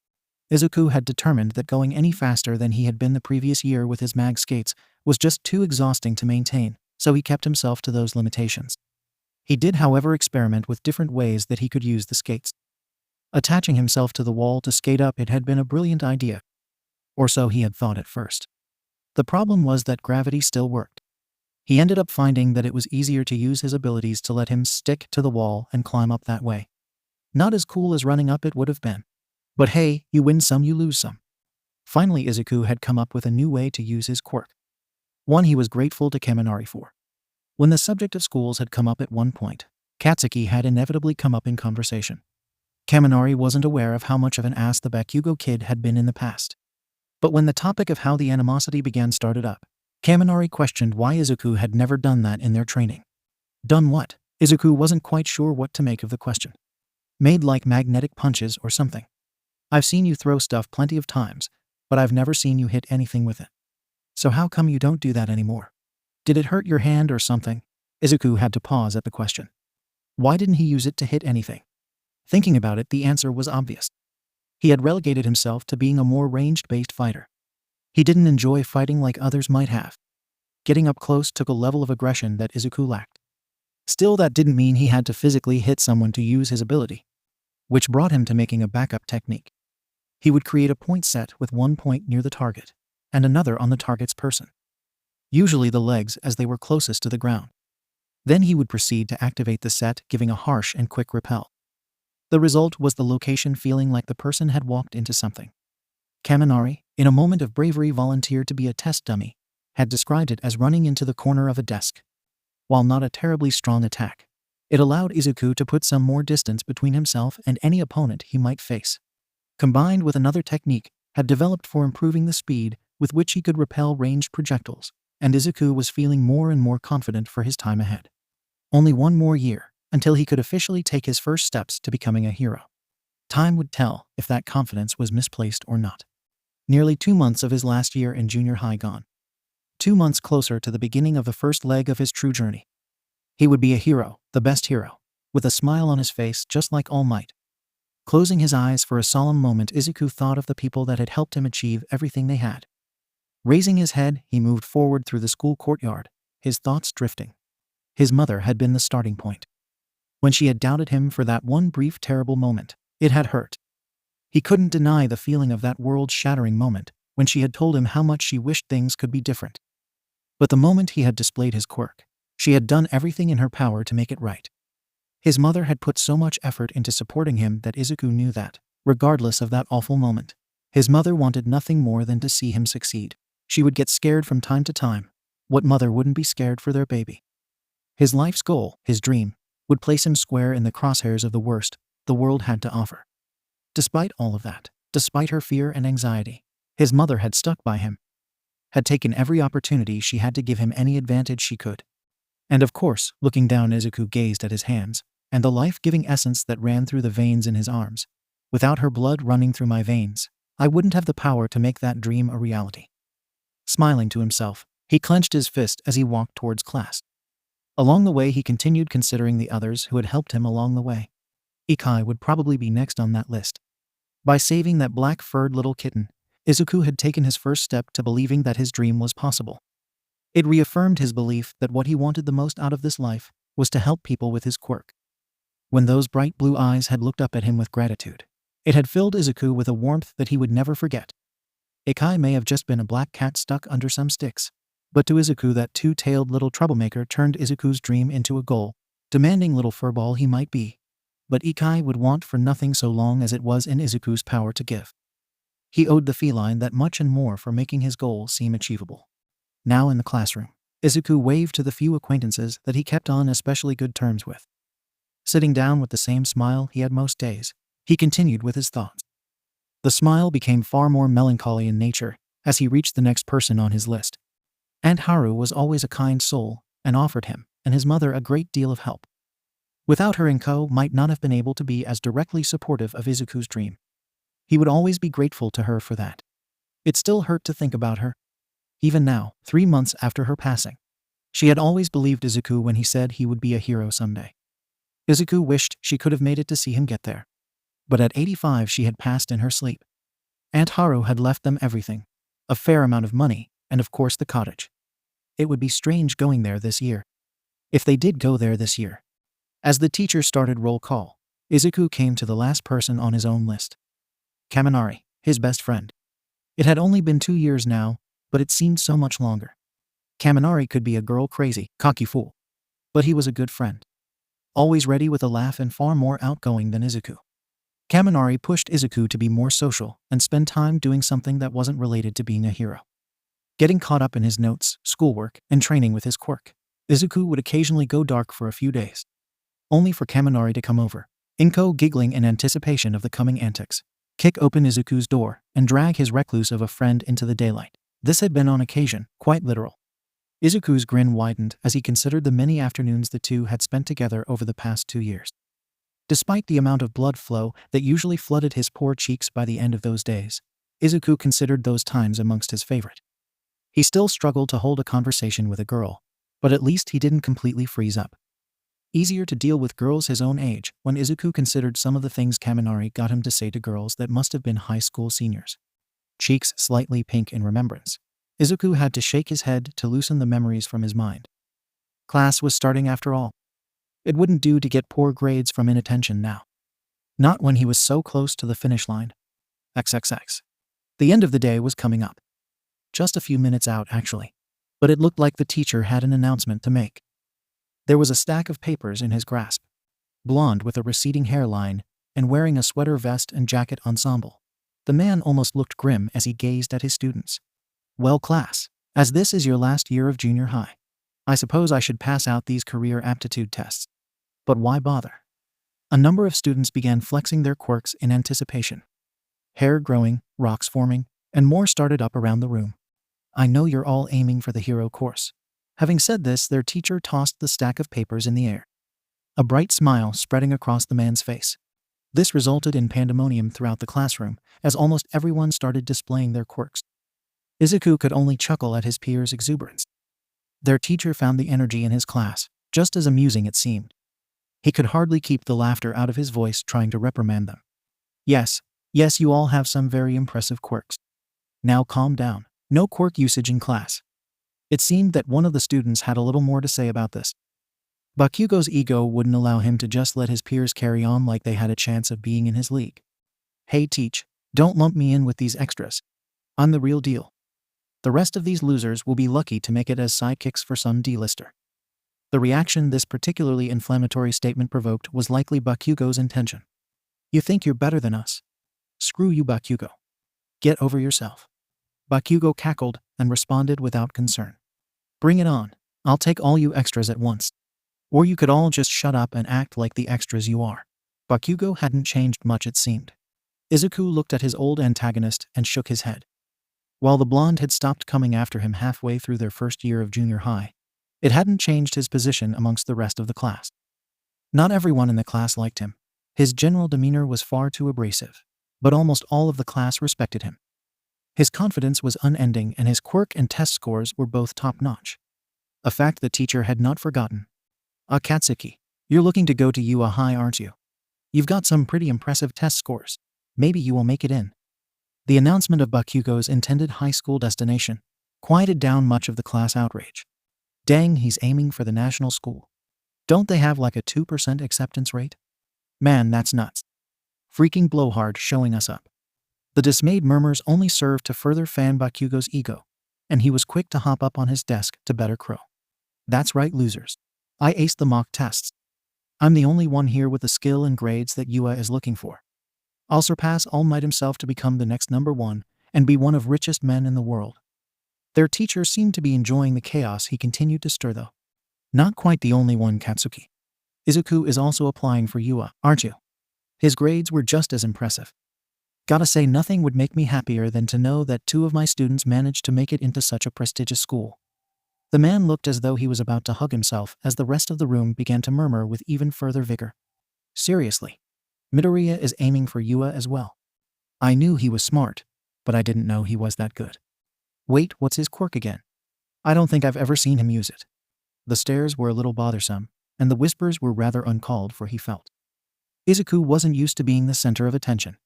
Izuku had determined that going any faster than he had been the previous year with his mag skates was just too exhausting to maintain, so he kept himself to those limitations. He did, however, experiment with different ways that he could use the skates. Attaching himself to the wall to skate up it had been a brilliant idea. Or so he had thought at first. The problem was that gravity still worked. He ended up finding that it was easier to use his abilities to let him stick to the wall and climb up that way. Not as cool as running up it would have been. But hey, you win some, you lose some. Finally, Izuku had come up with a new way to use his quirk. One he was grateful to Kaminari for. When the subject of schools had come up at one point, Katsuki had inevitably come up in conversation. Kaminari wasn't aware of how much of an ass the Bakugo kid had been in the past. But when the topic of how the animosity began started up, Kaminari questioned why Izuku had never done that in their training. Done what? Izuku wasn't quite sure what to make of the question. Made like magnetic punches or something. I've seen you throw stuff plenty of times, but I've never seen you hit anything with it. So how come you don't do that anymore? Did it hurt your hand or something? Izuku had to pause at the question. Why didn't he use it to hit anything? Thinking about it, the answer was obvious. He had relegated himself to being a more ranged-based fighter. He didn't enjoy fighting like others might have. Getting up close took a level of aggression that Izuku lacked. Still, that didn't mean he had to physically hit someone to use his ability, which brought him to making a backup technique. He would create a point set with one point near the target, and another on the target's person. Usually the legs as they were closest to the ground. Then he would proceed to activate the set, giving a harsh and quick repel. The result was the location feeling like the person had walked into something. Kaminari, in a moment of bravery, volunteered to be a test dummy, had described it as running into the corner of a desk. While not a terribly strong attack, it allowed Izuku to put some more distance between himself and any opponent he might face. Combined with another technique, had developed for improving the speed with which he could repel ranged projectiles, and Izuku was feeling more and more confident for his time ahead. Only one more year, until he could officially take his first steps to becoming a hero. Time would tell if that confidence was misplaced or not. Nearly 2 months of his last year in junior high gone. 2 months closer to the beginning of the first leg of his true journey. He would be a hero, the best hero, with a smile on his face just like All Might. Closing his eyes for a solemn moment, Izuku thought of the people that had helped him achieve everything they had. Raising his head, he moved forward through the school courtyard, his thoughts drifting. His mother had been the starting point. When she had doubted him for that one brief terrible moment, it had hurt. He couldn't deny the feeling of that world-shattering moment when she had told him how much she wished things could be different. But the moment he had displayed his quirk, she had done everything in her power to make it right. His mother had put so much effort into supporting him that Izuku knew that, regardless of that awful moment, his mother wanted nothing more than to see him succeed. She would get scared from time to time. What mother wouldn't be scared for their baby? His life's goal, his dream, would place him square in the crosshairs of the worst the world had to offer. Despite all of that, despite her fear and anxiety, his mother had stuck by him, had taken every opportunity she had to give him any advantage she could. And of course, looking down, Izuku gazed at his hands, and the life-giving essence that ran through the veins in his arms. Without her blood running through my veins, I wouldn't have the power to make that dream a reality. Smiling to himself, he clenched his fist as he walked towards class. Along the way, he continued considering the others who had helped him along the way. Ikai would probably be next on that list. By saving that black-furred little kitten, Izuku had taken his first step to believing that his dream was possible. It reaffirmed his belief that what he wanted the most out of this life was to help people with his quirk. When those bright blue eyes had looked up at him with gratitude, it had filled Izuku with a warmth that he would never forget. Ikai may have just been a black cat stuck under some sticks, but to Izuku that two-tailed little troublemaker turned Izuku's dream into a goal, demanding little furball he might be. But Ikai would want for nothing so long as it was in Izuku's power to give. He owed the feline that much and more for making his goal seem achievable. Now in the classroom, Izuku waved to the few acquaintances that he kept on especially good terms with. Sitting down with the same smile he had most days, he continued with his thoughts. The smile became far more melancholy in nature as he reached the next person on his list. Aunt Haru was always a kind soul and offered him and his mother a great deal of help. Without her, Inko might not have been able to be as directly supportive of Izuku's dream. He would always be grateful to her for that. It still hurt to think about her. Even now, 3 months after her passing, she had always believed Izuku when he said he would be a hero someday. Izuku wished she could have made it to see him get there. But at 85 she had passed in her sleep. Aunt Haru had left them everything, a fair amount of money, and of course the cottage. It would be strange going there this year. If they did go there this year. As the teacher started roll call, Izuku came to the last person on his own list. Kaminari, his best friend. It had only been 2 years now, but it seemed so much longer. Kaminari could be a girl-crazy, cocky fool. But he was a good friend. Always ready with a laugh and far more outgoing than Izuku. Kaminari pushed Izuku to be more social and spend time doing something that wasn't related to being a hero. Getting caught up in his notes, schoolwork, and training with his quirk, Izuku would occasionally go dark for a few days. Only for Kaminari to come over, Inko giggling in anticipation of the coming antics, kick open Izuku's door, and drag his recluse of a friend into the daylight. This had been on occasion, quite literal. Izuku's grin widened as he considered the many afternoons the two had spent together over the past 2 years. Despite the amount of blood flow that usually flooded his poor cheeks by the end of those days, Izuku considered those times amongst his favorite. He still struggled to hold a conversation with a girl, but at least he didn't completely freeze up. Easier to deal with girls his own age when Izuku considered some of the things Kaminari got him to say to girls that must have been high school seniors. Cheeks slightly pink in remembrance, Izuku had to shake his head to loosen the memories from his mind. Class was starting after all. It wouldn't do to get poor grades from inattention now. Not when he was so close to the finish line. XXX. The end of the day was coming up. Just a few minutes out, actually. But it looked like the teacher had an announcement to make. There was a stack of papers in his grasp. Blonde with a receding hairline and wearing a sweater vest and jacket ensemble. The man almost looked grim as he gazed at his students. Well, class, as this is your last year of junior high, I suppose I should pass out these career aptitude tests. But why bother? A number of students began flexing their quirks in anticipation. Hair growing, rocks forming, and more started up around the room. I know you're all aiming for the hero course. Having said this, their teacher tossed the stack of papers in the air. A bright smile spreading across the man's face. This resulted in pandemonium throughout the classroom, as almost everyone started displaying their quirks. Izuku could only chuckle at his peers' exuberance. Their teacher found the energy in his class just as amusing it seemed. He could hardly keep the laughter out of his voice trying to reprimand them. Yes, you all have some very impressive quirks. Now calm down. No quirk usage in class. It seemed that one of the students had a little more to say about this. Bakugo's ego wouldn't allow him to just let his peers carry on like they had a chance of being in his league. Hey teach, don't lump me in with these extras. I'm the real deal. The rest of these losers will be lucky to make it as sidekicks for some D-lister. The reaction this particularly inflammatory statement provoked was likely Bakugo's intention. You think you're better than us? Screw you, Bakugo. Get over yourself. Bakugo cackled and responded without concern. Bring it on. I'll take all you extras at once. Or you could all just shut up and act like the extras you are. Bakugo hadn't changed much, it seemed. Izuku looked at his old antagonist and shook his head. While the blonde had stopped coming after him halfway through their first year of junior high, it hadn't changed his position amongst the rest of the class. Not everyone in the class liked him. His general demeanor was far too abrasive, but almost all of the class respected him. His confidence was unending and his quirk and test scores were both top-notch. A fact the teacher had not forgotten. Katsuki, you're looking to go to UA High, aren't you? You've got some pretty impressive test scores. Maybe you will make it in. The announcement of Bakugo's intended high school destination quieted down much of the class outrage. Dang, he's aiming for the national school. Don't they have like a 2% acceptance rate? Man, that's nuts. Freaking blowhard showing us up. The dismayed murmurs only served to further fan Bakugo's ego, and he was quick to hop up on his desk to better crow. That's right, losers. I aced the mock tests. I'm the only one here with the skill and grades that UA is looking for. I'll surpass All Might himself to become the next #1 and be one of richest men in the world. Their teacher seemed to be enjoying the chaos he continued to stir though. Not quite the only one, Katsuki. Izuku is also applying for UA, aren't you? His grades were just as impressive. Gotta say, nothing would make me happier than to know that 2 of my students managed to make it into such a prestigious school. The man looked as though he was about to hug himself as the rest of the room began to murmur with even further vigor. Seriously, Midoriya is aiming for UA as well. I knew he was smart, but I didn't know he was that good. Wait, what's his quirk again? I don't think I've ever seen him use it. The stares were a little bothersome, and the whispers were rather uncalled for, he felt. Izuku wasn't used to being the center of attention.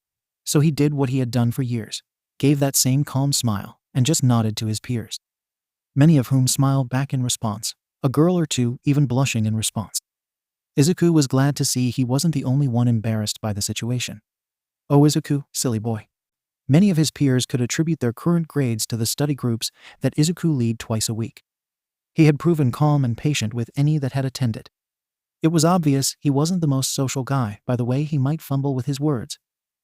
So he did what he had done for years, gave that same calm smile, and just nodded to his peers. Many of whom smiled back in response, a girl or two even blushing in response. Izuku was glad to see he wasn't the only one embarrassed by the situation. Oh Izuku, silly boy. Many of his peers could attribute their current grades to the study groups that Izuku led twice a week. He had proven calm and patient with any that had attended. It was obvious he wasn't the most social guy by the way he might fumble with his words,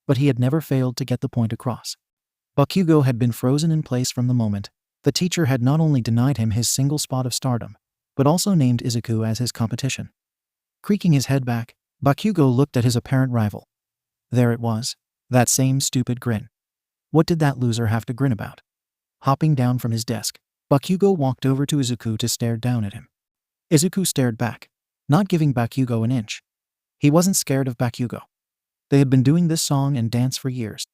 but he had never failed to get the point across. Bakugo had been frozen in place from the moment the teacher had not only denied him his single spot of stardom, but also named Izuku as his competition. Creaking his head back, Bakugo looked at his apparent rival. There it was, that same stupid grin. What did that loser have to grin about? Hopping down from his desk, Bakugo walked over to Izuku to stare down at him. Izuku stared back, not giving Bakugo an inch. He wasn't scared of Bakugo. They had been doing this song and dance for years.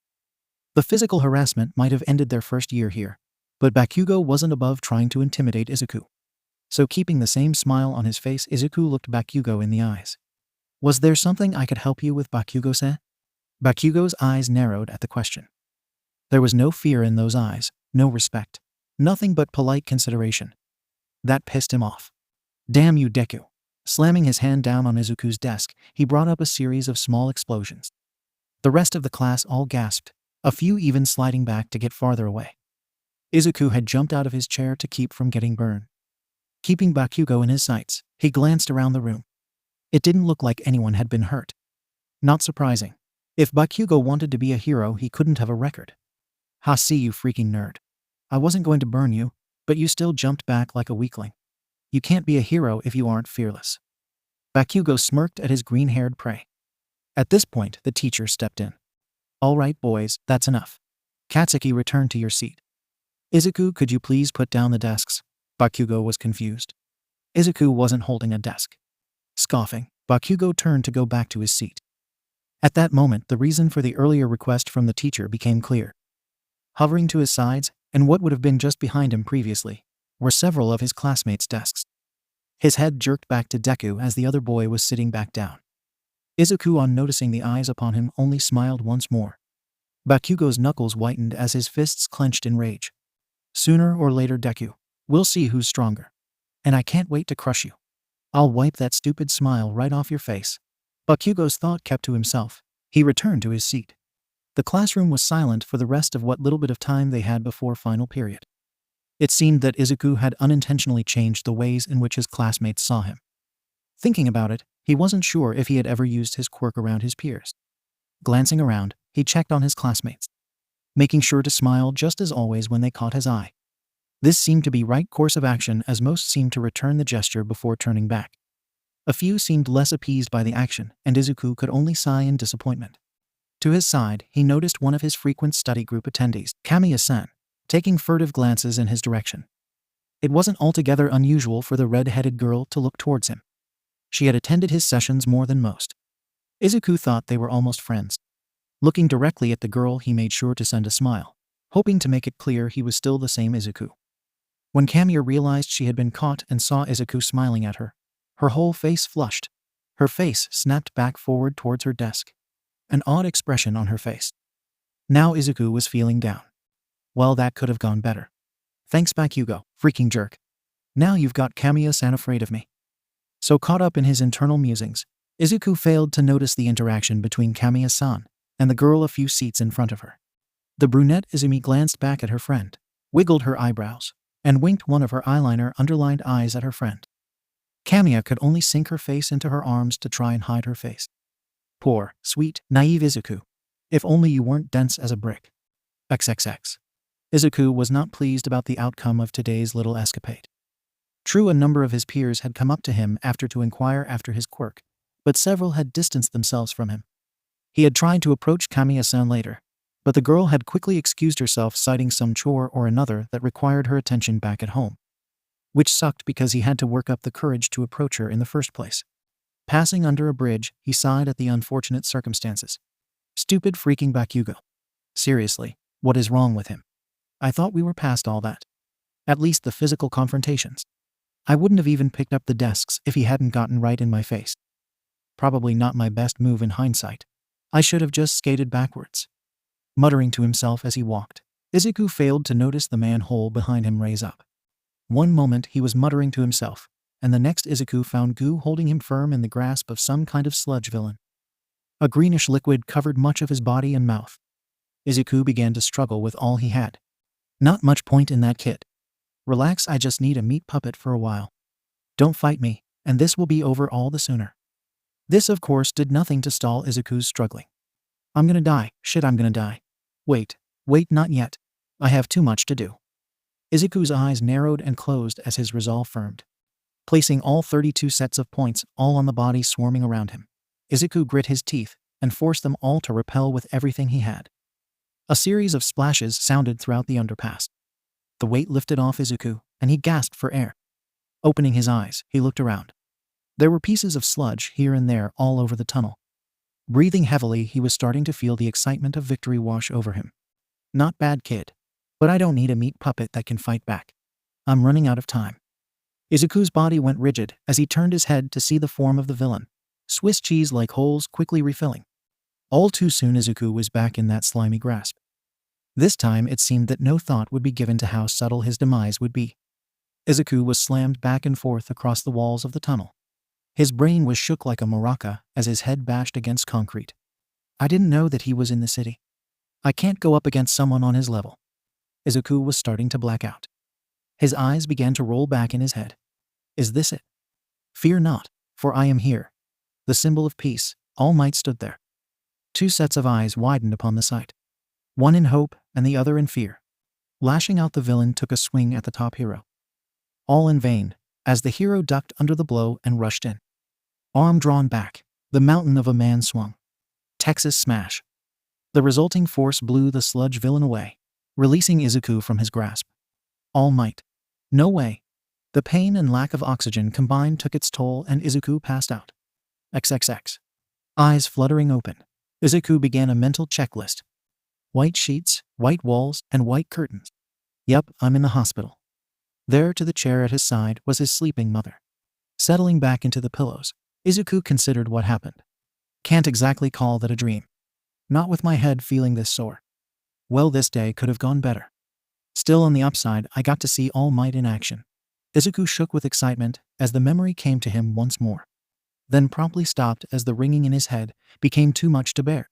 The physical harassment might have ended their first year here, but Bakugo wasn't above trying to intimidate Izuku. So keeping the same smile on his face, Izuku looked Bakugo in the eyes. Was there something I could help you with, Bakugo-san? Bakugo's eyes narrowed at the question. There was no fear in those eyes, no respect. Nothing but polite consideration. That pissed him off. Damn you, Deku. Slamming his hand down on Izuku's desk, he brought up a series of small explosions. The rest of the class all gasped, a few even sliding back to get farther away. Izuku had jumped out of his chair to keep from getting burned. Keeping Bakugo in his sights, he glanced around the room. It didn't look like anyone had been hurt. Not surprising. If Bakugo wanted to be a hero, he couldn't have a record. Ha, see you freaking nerd. I wasn't going to burn you, but you still jumped back like a weakling. You can't be a hero if you aren't fearless. Bakugo smirked at his green-haired prey. At this point, the teacher stepped in. All right, boys, that's enough. Katsuki, return to your seat. Izuku, could you please put down the desks? Bakugo was confused. Izuku wasn't holding a desk. Scoffing, Bakugo turned to go back to his seat. At that moment, the reason for the earlier request from the teacher became clear. Hovering to his sides, and what would have been just behind him previously, were several of his classmates' desks. His head jerked back to Deku as the other boy was sitting back down. Izuku, on noticing the eyes upon him, only smiled once more. Bakugo's knuckles whitened as his fists clenched in rage. Sooner or later, Deku, we'll see who's stronger. And I can't wait to crush you. I'll wipe that stupid smile right off your face. Bakugo's thought kept to himself. He returned to his seat. The classroom was silent for the rest of what little bit of time they had before final period. It seemed that Izuku had unintentionally changed the ways in which his classmates saw him. Thinking about it, he wasn't sure if he had ever used his quirk around his peers. Glancing around, he checked on his classmates, making sure to smile just as always when they caught his eye. This seemed to be right course of action, as most seemed to return the gesture before turning back. A few seemed less appeased by the action, and Izuku could only sigh in disappointment. To his side, he noticed one of his frequent study group attendees, Kamiya-san, taking furtive glances in his direction. It wasn't altogether unusual for the red-headed girl to look towards him. She had attended his sessions more than most. Izuku thought they were almost friends. Looking directly at the girl, he made sure to send a smile, hoping to make it clear he was still the same Izuku. When Kamiya realized she had been caught and saw Izuku smiling at her, her whole face flushed. Her face snapped back forward towards her desk, an odd expression on her face. Now Izuku was feeling down. Well, that could have gone better. Thanks, Bakugo, freaking jerk. Now you've got Kamiya-san afraid of me. So caught up in his internal musings, Izuku failed to notice the interaction between Kamiya-san and the girl a few seats in front of her. The brunette Izumi glanced back at her friend, wiggled her eyebrows, and winked one of her eyeliner-underlined eyes at her friend. Kamiya could only sink her face into her arms to try and hide her face. Poor, sweet, naive Izuku. If only you weren't dense as a brick. XXX. Izuku was not pleased about the outcome of today's little escapade. True, a number of his peers had come up to him after to inquire after his quirk, but several had distanced themselves from him. He had tried to approach Kamiya-san later, but the girl had quickly excused herself, citing some chore or another that required her attention back at home. Which sucked because he had to work up the courage to approach her in the first place. Passing under a bridge, he sighed at the unfortunate circumstances. Stupid freaking Bakugo. Seriously, what is wrong with him? I thought we were past all that. At least the physical confrontations. I wouldn't have even picked up the desks if he hadn't gotten right in my face. Probably not my best move in hindsight. I should have just skated backwards. Muttering to himself as he walked, Izuku failed to notice the manhole behind him raise up. One moment he was muttering to himself, and the next Izuku found Gu holding him firm in the grasp of some kind of sludge villain. A greenish liquid covered much of his body and mouth. Izuku began to struggle with all he had. Not much point in that, kid. Relax, I just need a meat puppet for a while. Don't fight me, and this will be over all the sooner. This, of course, did nothing to stall Izuku's struggling. I'm gonna die. Shit, I'm gonna die. Wait, not yet. I have too much to do. Izuku's eyes narrowed and closed as his resolve firmed. Placing all 32 sets of points all on the body swarming around him, Izuku grit his teeth and forced them all to repel with everything he had. A series of splashes sounded throughout the underpass. The weight lifted off Izuku, and he gasped for air. Opening his eyes, he looked around. There were pieces of sludge here and there all over the tunnel. Breathing heavily, he was starting to feel the excitement of victory wash over him. Not bad, kid. But I don't need a meat puppet that can fight back. I'm running out of time. Izuku's body went rigid as he turned his head to see the form of the villain, Swiss cheese-like holes quickly refilling. All too soon Izuku was back in that slimy grasp. This time it seemed that no thought would be given to how subtle his demise would be. Izuku was slammed back and forth across the walls of the tunnel. His brain was shook like a maraca as his head bashed against concrete. I didn't know that he was in the city. I can't go up against someone on his level. Izuku was starting to black out. His eyes began to roll back in his head. Is this it? Fear not, for I am here. The symbol of peace, All Might stood there. Two sets of eyes widened upon the sight. One in hope and the other in fear. Lashing out, the villain took a swing at the top hero. All in vain, as the hero ducked under the blow and rushed in. Arm drawn back, the mountain of a man swung. Texas smash. The resulting force blew the sludge villain away, releasing Izuku from his grasp. All Might. No way. The pain and lack of oxygen combined took its toll and Izuku passed out. XXX. Eyes fluttering open, Izuku began a mental checklist. White sheets, white walls, and white curtains. Yep, I'm in the hospital. There, to the chair at his side, was his sleeping mother. Settling back into the pillows, Izuku considered what happened. Can't exactly call that a dream. Not with my head feeling this sore. Well, this day could have gone better. Still, on the upside, I got to see All Might in action. Izuku shook with excitement as the memory came to him once more. Then promptly stopped as the ringing in his head became too much to bear.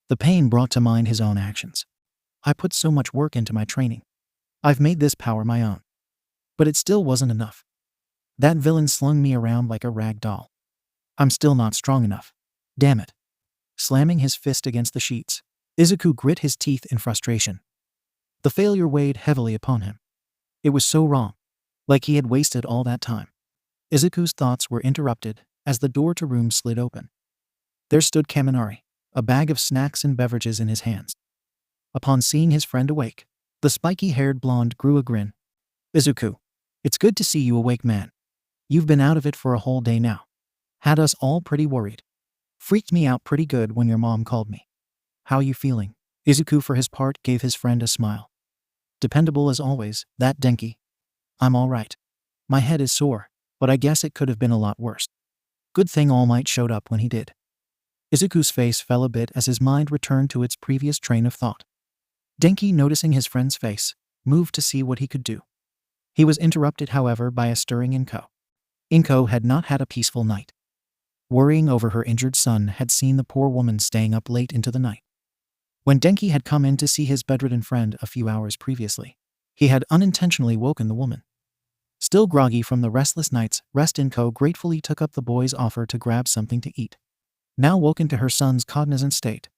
The pain brought to mind his own actions. I put so much work into my training. I've made this power my own. But it still wasn't enough. That villain slung me around like a rag doll. I'm still not strong enough. Damn it. Slamming his fist against the sheets, Izuku grit his teeth in frustration. The failure weighed heavily upon him. It was so wrong, like he had wasted all that time. Izuku's thoughts were interrupted as the door to room slid open. There stood Kaminari, a bag of snacks and beverages in his hands. Upon seeing his friend awake, the spiky-haired blonde grew a grin. Izuku, it's good to see you awake, man. You've been out of it for a whole day now. Had us all pretty worried. Freaked me out pretty good when your mom called me. How you feeling? Izuku, for his part, gave his friend a smile. Dependable as always, that Denki. I'm all right. My head is sore, but I guess it could have been a lot worse. Good thing All Might showed up when he did. Izuku's face fell a bit as his mind returned to its previous train of thought. Denki, noticing his friend's face, moved to see what he could do. He was interrupted, however, by a stirring Inko. Inko had not had a peaceful night. Worrying over her injured son, had seen the poor woman staying up late into the night. When Denki had come in to see his bedridden friend a few hours previously, he had unintentionally woken the woman. Still groggy from the restless night's rest, Inko gratefully took up the boy's offer to grab something to eat. Now woken to her son's cognizant state,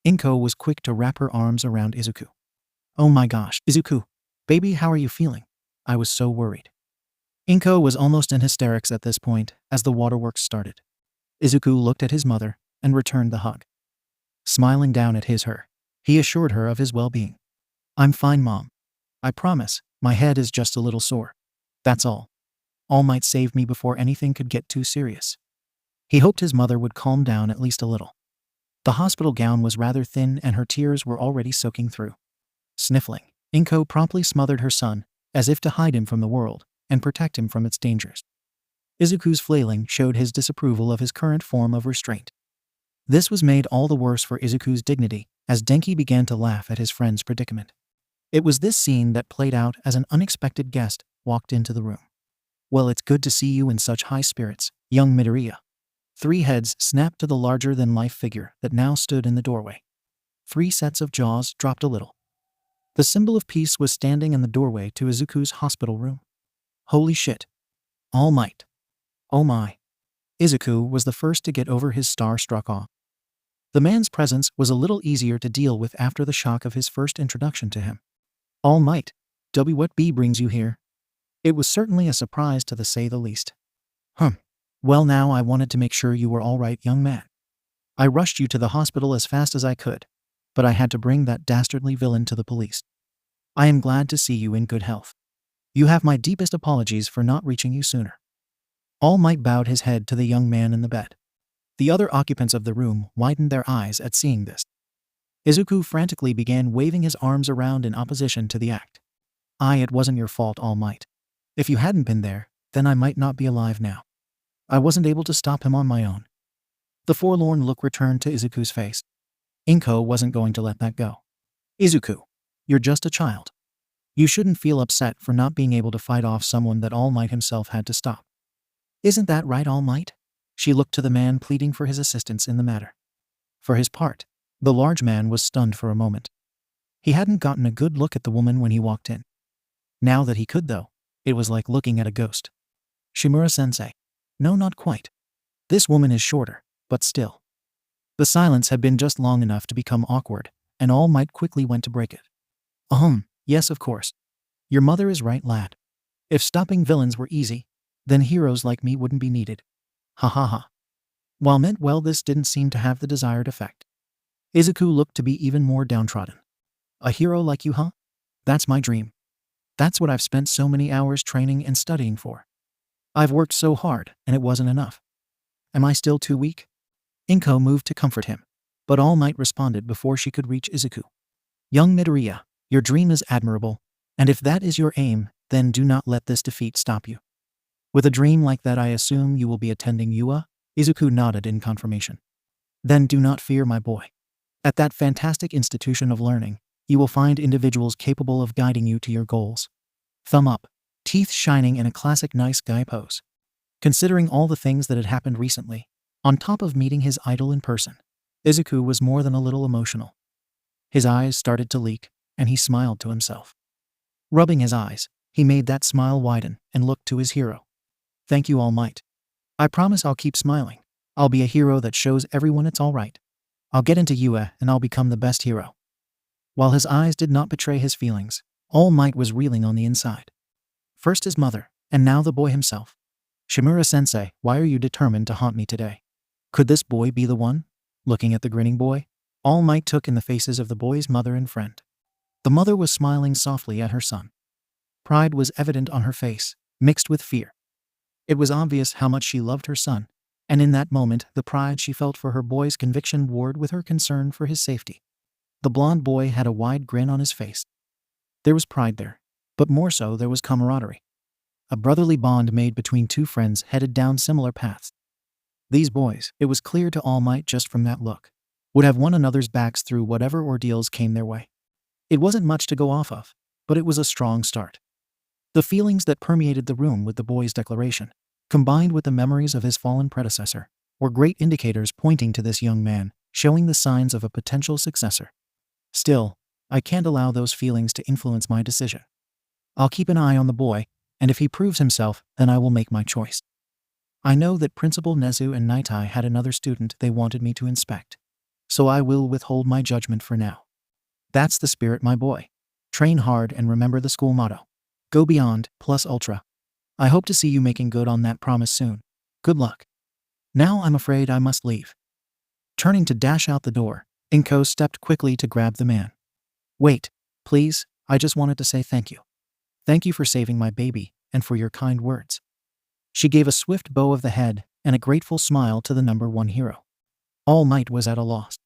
Inko was quick to wrap her arms around Izuku. Oh my gosh, Izuku, baby, how are you feeling? I was so worried. Inko was almost in hysterics at this point as the waterworks started. Izuku looked at his mother and returned the hug. Smiling down at her, he assured her of his well-being. I'm fine, Mom. I promise, my head is just a little sore. That's all. All Might saved me before anything could get too serious. He hoped his mother would calm down at least a little. The hospital gown was rather thin and her tears were already soaking through. Sniffling, Inko promptly smothered her son, as if to hide him from the world and protect him from its dangers. Izuku's flailing showed his disapproval of his current form of restraint. This was made all the worse for Izuku's dignity as Denki began to laugh at his friend's predicament. It was this scene that played out as an unexpected guest walked into the room. Well, it's good to see you in such high spirits, young Midoriya. 3 heads snapped to the larger-than-life figure that now stood in the doorway. 3 sets of jaws dropped a little. The symbol of peace was standing in the doorway to Izuku's hospital room. Holy shit. All Might. Oh my. Izuku was the first to get over his star-struck awe. The man's presence was a little easier to deal with after the shock of his first introduction to him. All Might. What B brings you here? It was certainly a surprise to say the least. Well, now I wanted to make sure you were all right, young man. I rushed you to the hospital as fast as I could, but I had to bring that dastardly villain to the police. I am glad to see you in good health. You have my deepest apologies for not reaching you sooner. All Might bowed his head to the young man in the bed. The other occupants of the room widened their eyes at seeing this. Izuku frantically began waving his arms around in opposition to the act. It wasn't your fault, All Might. If you hadn't been there, then I might not be alive now. I wasn't able to stop him on my own. The forlorn look returned to Izuku's face. Inko wasn't going to let that go. Izuku, you're just a child. You shouldn't feel upset for not being able to fight off someone that All Might himself had to stop. Isn't that right, All Might? She looked to the man pleading for his assistance in the matter. For his part, the large man was stunned for a moment. He hadn't gotten a good look at the woman when he walked in. Now that he could, though, it was like looking at a ghost. Shimura-sensei. No, not quite. This woman is shorter, but still. The silence had been just long enough to become awkward, and All Might quickly went to break it. Yes, of course. Your mother is right, lad. If stopping villains were easy, then heroes like me wouldn't be needed. Ha ha ha. While meant well, this didn't seem to have the desired effect. Izuku looked to be even more downtrodden. A hero like you, huh? That's my dream. That's what I've spent so many hours training and studying for. I've worked so hard, and it wasn't enough. Am I still too weak? Inko moved to comfort him, but All Might responded before she could reach Izuku. Young Midoriya, your dream is admirable, and if that is your aim, then do not let this defeat stop you. With a dream like that, I assume you will be attending UA? Izuku nodded in confirmation. Then do not fear, my boy. At that fantastic institution of learning, you will find individuals capable of guiding you to your goals. Thumb up, teeth shining in a classic nice guy pose. Considering all the things that had happened recently, on top of meeting his idol in person, Izuku was more than a little emotional. His eyes started to leak, and he smiled to himself. Rubbing his eyes, he made that smile widen and looked to his hero. Thank you, All Might. I promise I'll keep smiling. I'll be a hero that shows everyone it's all right. I'll get into UA and I'll become the best hero. While his eyes did not betray his feelings, All Might was reeling on the inside. First his mother, and now the boy himself. Shimura-sensei, why are you determined to haunt me today? Could this boy be the one? Looking at the grinning boy, All Might took in the faces of the boy's mother and friend. The mother was smiling softly at her son. Pride was evident on her face, mixed with fear. It was obvious how much she loved her son, and in that moment the pride she felt for her boy's conviction warred with her concern for his safety. The blond boy had a wide grin on his face. There was pride there, but more so there was camaraderie. A brotherly bond made between two friends headed down similar paths. These boys, it was clear to All Might just from that look, would have one another's backs through whatever ordeals came their way. It wasn't much to go off of, but it was a strong start. The feelings that permeated the room with the boy's declaration, combined with the memories of his fallen predecessor, were great indicators pointing to this young man, showing the signs of a potential successor. Still, I can't allow those feelings to influence my decision. I'll keep an eye on the boy, and if he proves himself, then I will make my choice. I know that Principal Nezu and Naitai had another student they wanted me to inspect, so I will withhold my judgment for now. That's the spirit, my boy. Train hard and remember the school motto. Go beyond, plus ultra. I hope to see you making good on that promise soon. Good luck. Now I'm afraid I must leave. Turning to dash out the door, Inko stepped quickly to grab the man. Wait, please, I just wanted to say thank you. Thank you for saving my baby, and for your kind words. She gave a swift bow of the head and a grateful smile to the number one hero. All Might was at a loss.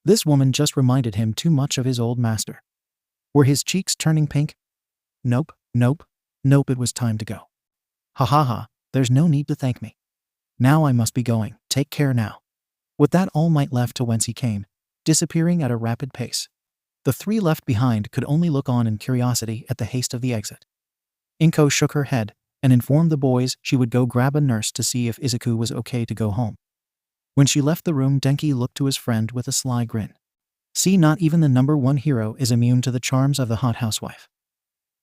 This woman just reminded him too much of his old master. Were his cheeks turning pink? Nope, it was time to go. Ha ha ha, there's no need to thank me. Now I must be going, take care now. With that, All Might left to whence he came, disappearing at a rapid pace. The three left behind could only look on in curiosity at the haste of the exit. Inko shook her head, and informed the boys she would go grab a nurse to see if Izuku was okay to go home. When she left the room, Denki looked to his friend with a sly grin. See, not even the #1 hero is immune to the charms of the hot housewife.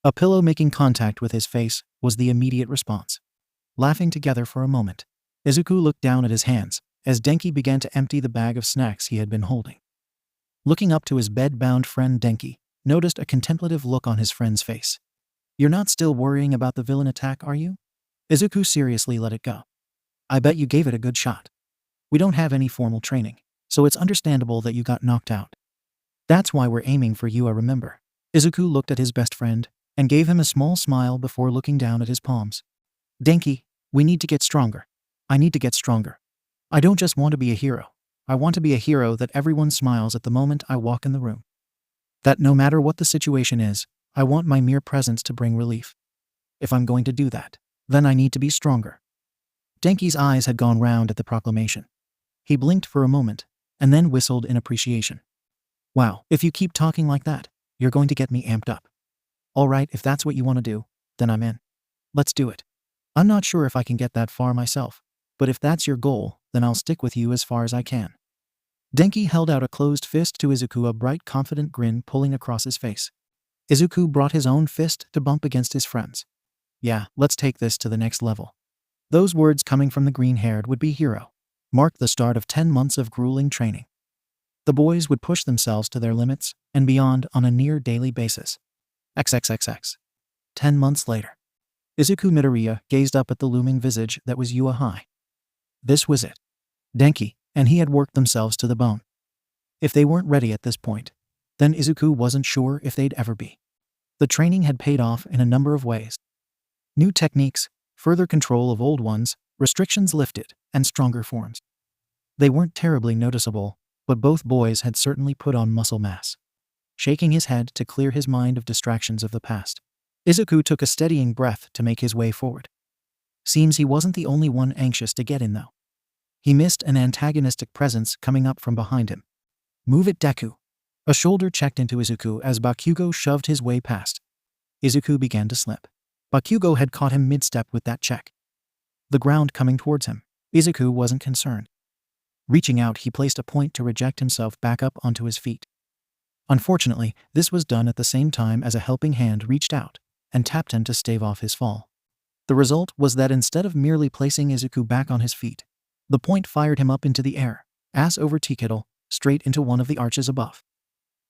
A pillow making contact with his face was the immediate response. Laughing together for a moment, Izuku looked down at his hands as Denki began to empty the bag of snacks he had been holding. Looking up to his bed-bound friend, Denki noticed a contemplative look on his friend's face. You're not still worrying about the villain attack, are you? Izuku seriously let it go. I bet you gave it a good shot. We don't have any formal training, so it's understandable that you got knocked out. That's why we're aiming for you, I remember. Izuku looked at his best friend and gave him a small smile before looking down at his palms. Denki, we need to get stronger. I need to get stronger. I don't just want to be a hero. I want to be a hero that everyone smiles at the moment I walk in the room. That no matter what the situation is, I want my mere presence to bring relief. If I'm going to do that, then I need to be stronger. Denki's eyes had gone round at the proclamation. He blinked for a moment, and then whistled in appreciation. Wow, if you keep talking like that, you're going to get me amped up. All right, if that's what you want to do, then I'm in. Let's do it. I'm not sure if I can get that far myself, but if that's your goal, then I'll stick with you as far as I can. Denki held out a closed fist to Izuku, a bright, confident grin pulling across his face. Izuku brought his own fist to bump against his friend's. Yeah, let's take this to the next level. Those words coming from the green-haired would-be hero marked the start of 10 months of grueling training. The boys would push themselves to their limits and beyond on a near-daily basis. XXXX. 10 months later. Izuku Midoriya gazed up at the looming visage that was Yua High. This was it. Denki and he had worked themselves to the bone. If they weren't ready at this point, then Izuku wasn't sure if they'd ever be. The training had paid off in a number of ways. New techniques, further control of old ones, restrictions lifted, and stronger forms. They weren't terribly noticeable, but both boys had certainly put on muscle mass. Shaking his head to clear his mind of distractions of the past, Izuku took a steadying breath to make his way forward. Seems he wasn't the only one anxious to get in, though. He missed an antagonistic presence coming up from behind him. Move it, Deku. A shoulder checked into Izuku as Bakugo shoved his way past. Izuku began to slip. Bakugo had caught him mid-step with that check. The ground coming towards him, Izuku wasn't concerned. Reaching out, he placed a point to reject himself back up onto his feet. Unfortunately, this was done at the same time as a helping hand reached out and tapped him to stave off his fall. The result was that instead of merely placing Izuku back on his feet, the point fired him up into the air, ass over tea kettle, straight into one of the arches above.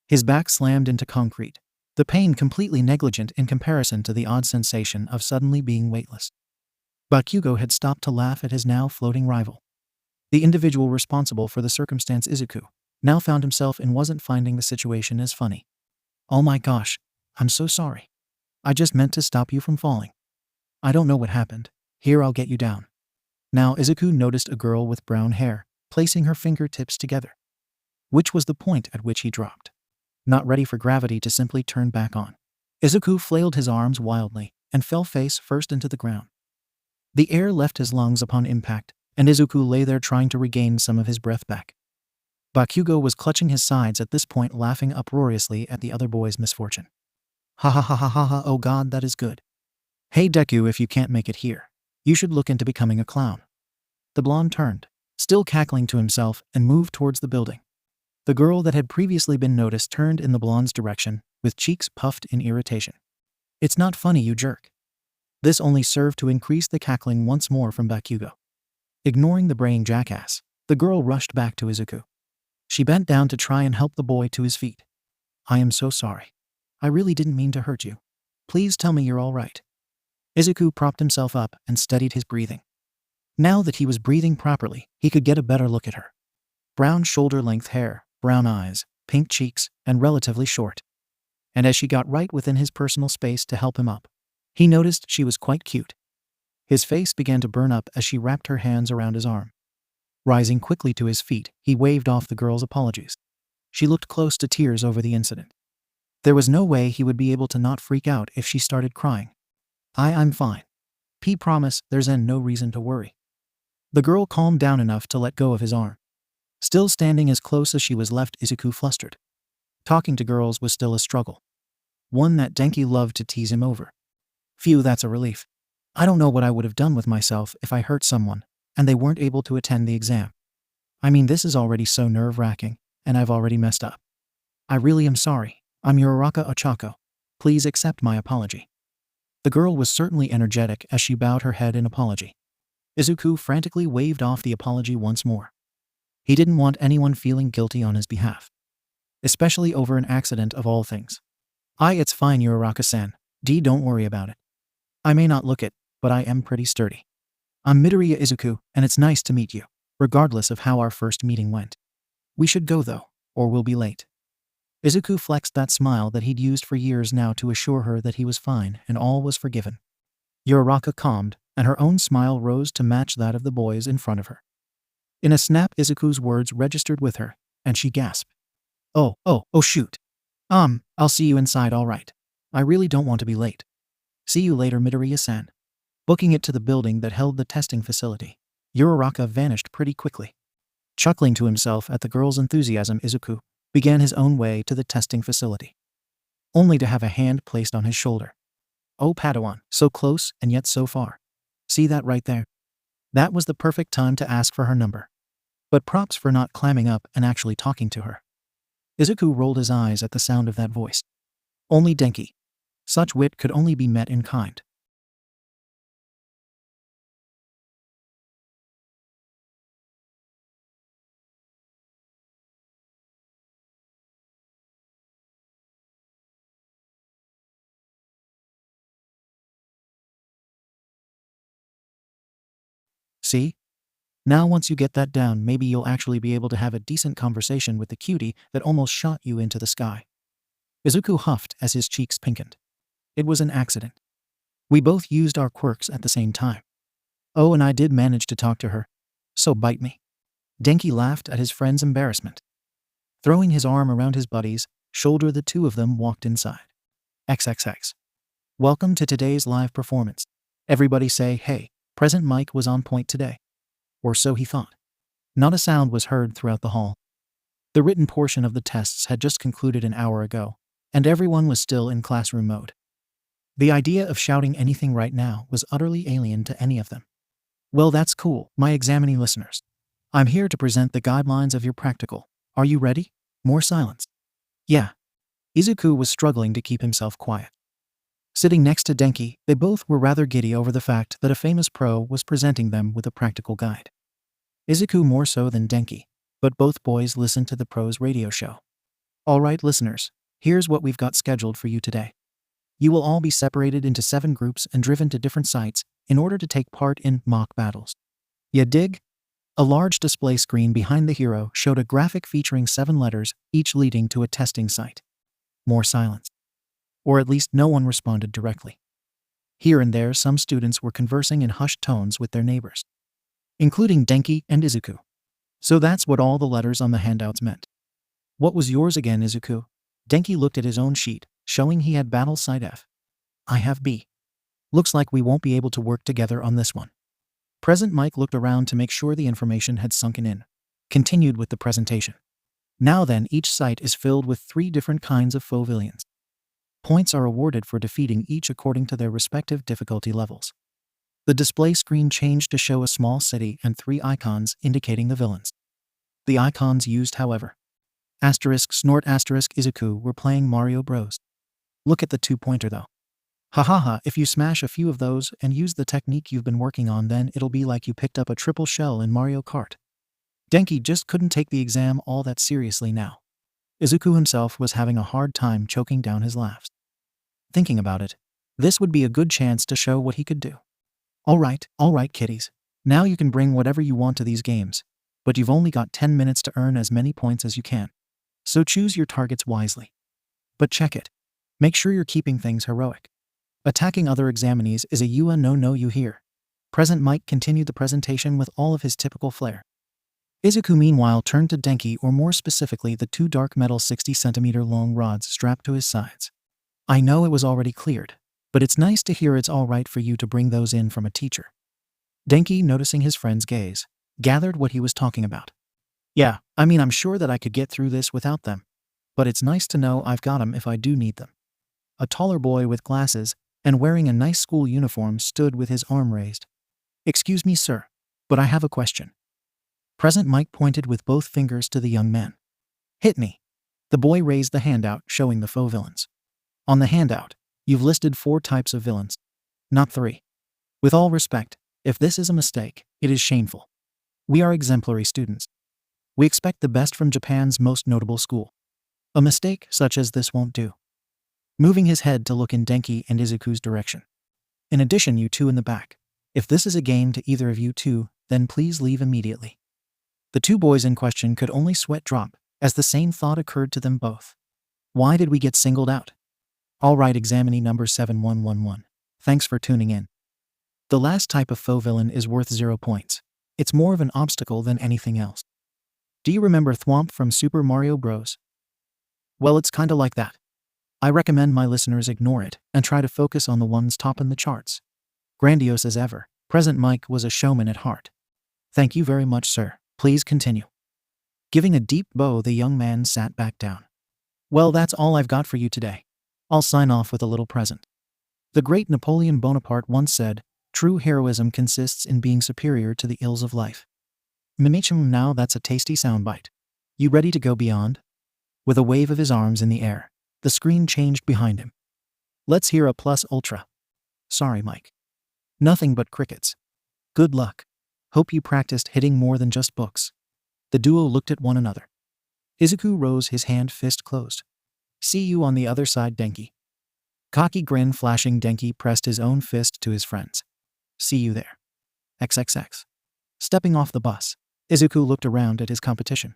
His back slammed into concrete, the pain completely negligent in comparison to the odd sensation of suddenly being weightless. Bakugo had stopped to laugh at his now floating rival. The individual responsible for the circumstance, Izuku, now found himself and wasn't finding the situation as funny. Oh my gosh, I'm so sorry. I just meant to stop you from falling. I don't know what happened. Here, I'll get you down. Now Izuku noticed a girl with brown hair, placing her fingertips together. Which was the point at which he dropped. Not ready for gravity to simply turn back on. Izuku flailed his arms wildly and fell face first into the ground. The air left his lungs upon impact, and Izuku lay there trying to regain some of his breath back. Bakugo was clutching his sides at this point, laughing uproariously at the other boy's misfortune. Ha ha ha ha ha ha, oh god, that is good. Hey Deku, if you can't make it here, you should look into becoming a clown. The blonde turned, still cackling to himself, and moved towards the building. The girl that had previously been noticed turned in the blonde's direction, with cheeks puffed in irritation. It's not funny, you jerk. This only served to increase the cackling once more from Bakugo. Ignoring the braying jackass, the girl rushed back to Izuku. She bent down to try and help the boy to his feet. I am so sorry. I really didn't mean to hurt you. Please tell me you're all right. Izuku propped himself up and steadied his breathing. Now that he was breathing properly, he could get a better look at her. Brown shoulder-length hair, brown eyes, pink cheeks, and relatively short. And as she got right within his personal space to help him up, he noticed she was quite cute. His face began to burn up as she wrapped her hands around his arm. Rising quickly to his feet, he waved off the girl's apologies. She looked close to tears over the incident. There was no way he would be able to not freak out if she started crying. I'm fine. P promise, there's no reason to worry. The girl calmed down enough to let go of his arm. Still standing as close as she was left Izuku flustered. Talking to girls was still a struggle. One that Denki loved to tease him over. Phew, that's a relief. I don't know what I would have done with myself if I hurt someone, and they weren't able to attend the exam. I mean, this is already so nerve-wracking, and I've already messed up. I really am sorry. I'm Uraraka Ochako. Please accept my apology. The girl was certainly energetic as she bowed her head in apology. Izuku frantically waved off the apology once more. He didn't want anyone feeling guilty on his behalf. Especially over an accident of all things. It's fine, Uraraka-san. Don't worry about it. I may not look it, but I am pretty sturdy. I'm Midoriya Izuku, and it's nice to meet you, regardless of how our first meeting went. We should go though, or we'll be late. Izuku flexed that smile that he'd used for years now to assure her that he was fine and all was forgiven. Uraraka calmed, and her own smile rose to match that of the boys in front of her. In a snap, Izuku's words registered with her, and she gasped. Oh shoot. I'll see you inside, all right. I really don't want to be late. See you later, Midoriya-san. Booking it to the building that held the testing facility, Uraraka vanished pretty quickly. Chuckling to himself at the girl's enthusiasm, Izuku began his own way to the testing facility, only to have a hand placed on his shoulder. Oh, Padawan, so close and yet so far. See that right there? That was the perfect time to ask for her number. But props for not climbing up and actually talking to her. Izuku rolled his eyes at the sound of that voice. Only Denki. Such wit could only be met in kind. See? Now once you get that down, maybe you'll actually be able to have a decent conversation with the cutie that almost shot you into the sky. Izuku huffed as his cheeks pinkened. It was an accident. We both used our quirks at the same time. Oh, and I did manage to talk to her. So bite me. Denki laughed at his friend's embarrassment. Throwing his arm around his buddy's shoulder, the two of them walked inside. XXX. Welcome to today's live performance. Everybody say, hey, present mic was on point today. Or so he thought. Not a sound was heard throughout the hall. The written portion of the tests had just concluded an hour ago, and everyone was still in classroom mode. The idea of shouting anything right now was utterly alien to any of them. Well, that's cool, my examinee listeners. I'm here to present the guidelines of your practical. Are you ready? More silence. Yeah. Izuku was struggling to keep himself quiet. Sitting next to Denki, they both were rather giddy over the fact that a famous pro was presenting them with a practical guide. Izuku more so than Denki, but both boys listened to the pro's radio show. All right, listeners, here's what we've got scheduled for you today. You will all be separated into 7 groups and driven to different sites in order to take part in mock battles. Ya dig? A large display screen behind the hero showed a graphic featuring 7 letters, each leading to a testing site. More silence. Or at least no one responded directly. Here and there, some students were conversing in hushed tones with their neighbors, including Denki and Izuku. So that's what all the letters on the handouts meant. What was yours again, Izuku? Denki looked at his own sheet, showing he had battle site F. I have B. Looks like we won't be able to work together on this one. Present Mike looked around to make sure the information had sunken in. Continued with the presentation. Now then, each site is filled with 3 different kinds of foe villains. Points are awarded for defeating each according to their respective difficulty levels. The display screen changed to show a small city and 3 icons indicating the villains. The icons used, however. Snort Izuku were playing Mario Bros. Look at the 2-pointer though. Hahaha, if you smash a few of those and use the technique you've been working on, then it'll be like you picked up a triple shell in Mario Kart. Denki just couldn't take the exam all that seriously now. Izuku himself was having a hard time choking down his laughs. Thinking about it, this would be a good chance to show what he could do. All right, kiddies. Now you can bring whatever you want to these games, but you've only got 10 minutes to earn as many points as you can. So choose your targets wisely. But check it. Make sure you're keeping things heroic. Attacking other examinees is a no you hear. Present Mike continued the presentation with all of his typical flair. Izuku meanwhile turned to Denki, or more specifically the 2 dark metal 60cm long rods strapped to his sides. I know it was already cleared, but it's nice to hear it's alright for you to bring those in from a teacher. Denki, noticing his friend's gaze, gathered what he was talking about. Yeah, I mean, I'm sure that I could get through this without them, but it's nice to know I've got 'em if I do need them. A taller boy with glasses and wearing a nice school uniform stood with his arm raised. "Excuse me, sir, but I have a question." Present Mike pointed with both fingers to the young man. "Hit me." The boy raised the handout showing the faux villains. "On the handout, you've listed 4 types of villains, not 3. With all respect, if this is a mistake, it is shameful. We are exemplary students. We expect the best from Japan's most notable school. A mistake such as this won't do." Moving his head to look in Denki and Izuku's direction. "In addition, you two in the back, if this is a game to either of you two, then please leave immediately." The 2 boys in question could only sweat drop as the same thought occurred to them both. Why did we get singled out? All right, examinee number 7111. Thanks for tuning in. The last type of faux villain is worth 0 points. It's more of an obstacle than anything else. Do you remember Thwomp from Super Mario Bros? Well, it's kinda like that. I recommend my listeners ignore it and try to focus on the ones topping the charts. Grandiose as ever, Present Mike was a showman at heart. "Thank you very much, sir. Please continue." Giving a deep bow, the young man sat back down. "Well, that's all I've got for you today. I'll sign off with a little present. The great Napoleon Bonaparte once said, 'True heroism consists in being superior to the ills of life.' Mimichum, now that's a tasty soundbite. You ready to go beyond?" With a wave of his arms in the air, the screen changed behind him. "Let's hear a plus ultra." "Sorry, Mike. Nothing but crickets. Good luck. Hope you practiced hitting more than just books." The duo looked at one another. Izuku rose, his hand fist closed. "See you on the other side, Denki." Cocky grin flashing, Denki pressed his own fist to his friend's. "See you there." XXX. Stepping off the bus, Izuku looked around at his competition.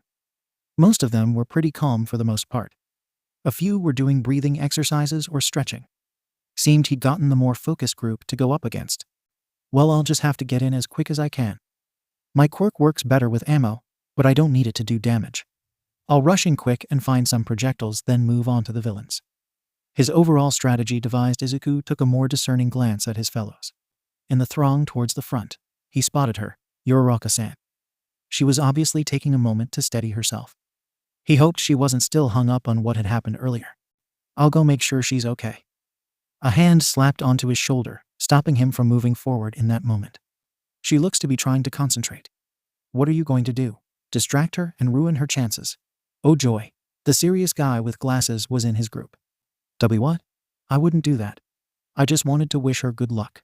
Most of them were pretty calm for the most part. A few were doing breathing exercises or stretching. Seemed he'd gotten the more focused group to go up against. "Well, I'll just have to get in as quick as I can. My quirk works better with ammo, but I don't need it to do damage. I'll rush in quick and find some projectiles, then move on to the villains." His overall strategy devised, Izuku took a more discerning glance at his fellows. In the throng towards the front, he spotted her, Yororaka-san. She was obviously taking a moment to steady herself. He hoped she wasn't still hung up on what had happened earlier. "I'll go make sure she's okay." A hand slapped onto his shoulder, stopping him from moving forward in that moment. "She looks to be trying to concentrate. What are you going to do? Distract her and ruin her chances?" Oh joy, the serious guy with glasses was in his group. What? I wouldn't do that. I just wanted to wish her good luck."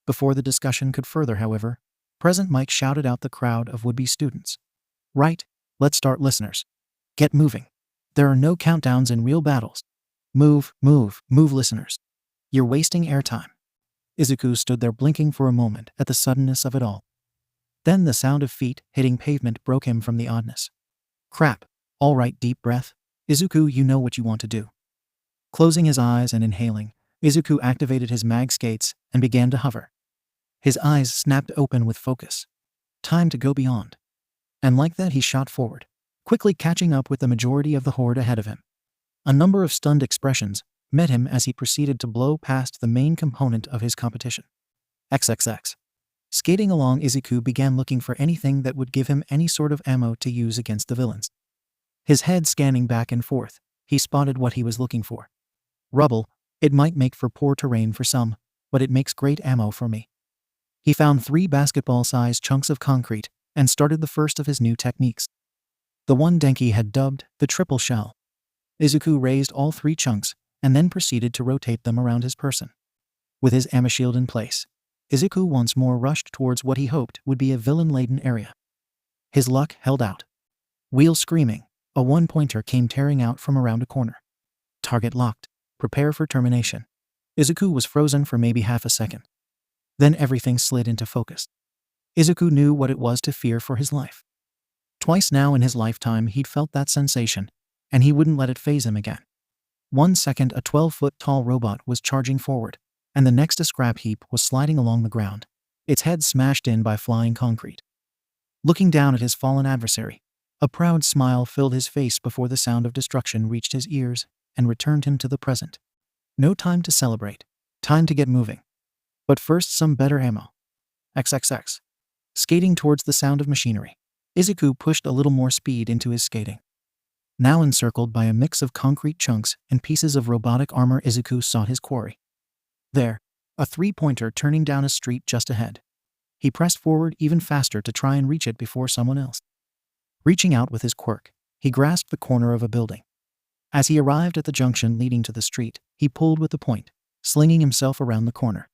Before the discussion could further, however, Present Mike shouted out the crowd of would-be students. "Right, let's start, listeners. Get moving. There are no countdowns in real battles. Move, move, move, listeners. You're wasting airtime." Izuku stood there blinking for a moment at the suddenness of it all. Then the sound of feet hitting pavement broke him from the oddness. "Crap. All right, deep breath. Izuku, you know what you want to do." Closing his eyes and inhaling, Izuku activated his mag skates and began to hover. His eyes snapped open with focus. Time to go beyond. And like that, he shot forward, quickly catching up with the majority of the horde ahead of him. A number of stunned expressions met him as he proceeded to blow past the main component of his competition. XXX. Skating along, Izuku began looking for anything that would give him any sort of ammo to use against the villains. His head scanning back and forth, he spotted what he was looking for. Rubble. It might make for poor terrain for some, but it makes great ammo for me. He found 3 basketball-sized chunks of concrete and started the first of his new techniques. The one Denki had dubbed the triple shell. Izuku raised all 3 chunks and then proceeded to rotate them around his person. With his ammo shield in place, Izuku once more rushed towards what he hoped would be a villain-laden area. His luck held out. Wheel screaming, a one-pointer came tearing out from around a corner. Target locked. Prepare for termination. Izuku was frozen for maybe half a second. Then everything slid into focus. Izuku knew what it was to fear for his life. Twice now in his lifetime he'd felt that sensation, and he wouldn't let it faze him again. 1 second, a 12-foot-tall robot was charging forward, and the next a scrap heap was sliding along the ground, its head smashed in by flying concrete. Looking down at his fallen adversary, a proud smile filled his face before the sound of destruction reached his ears and returned him to the present. No time to celebrate. Time to get moving. But first, some better ammo. XXX. Skating towards the sound of machinery, Izuku pushed a little more speed into his skating. Now encircled by a mix of concrete chunks and pieces of robotic armor, Izuku sought his quarry. There, a three-pointer turning down a street just ahead. He pressed forward even faster to try and reach it before someone else. Reaching out with his quirk, he grasped the corner of a building. As he arrived at the junction leading to the street, he pulled with the point, slinging himself around the corner.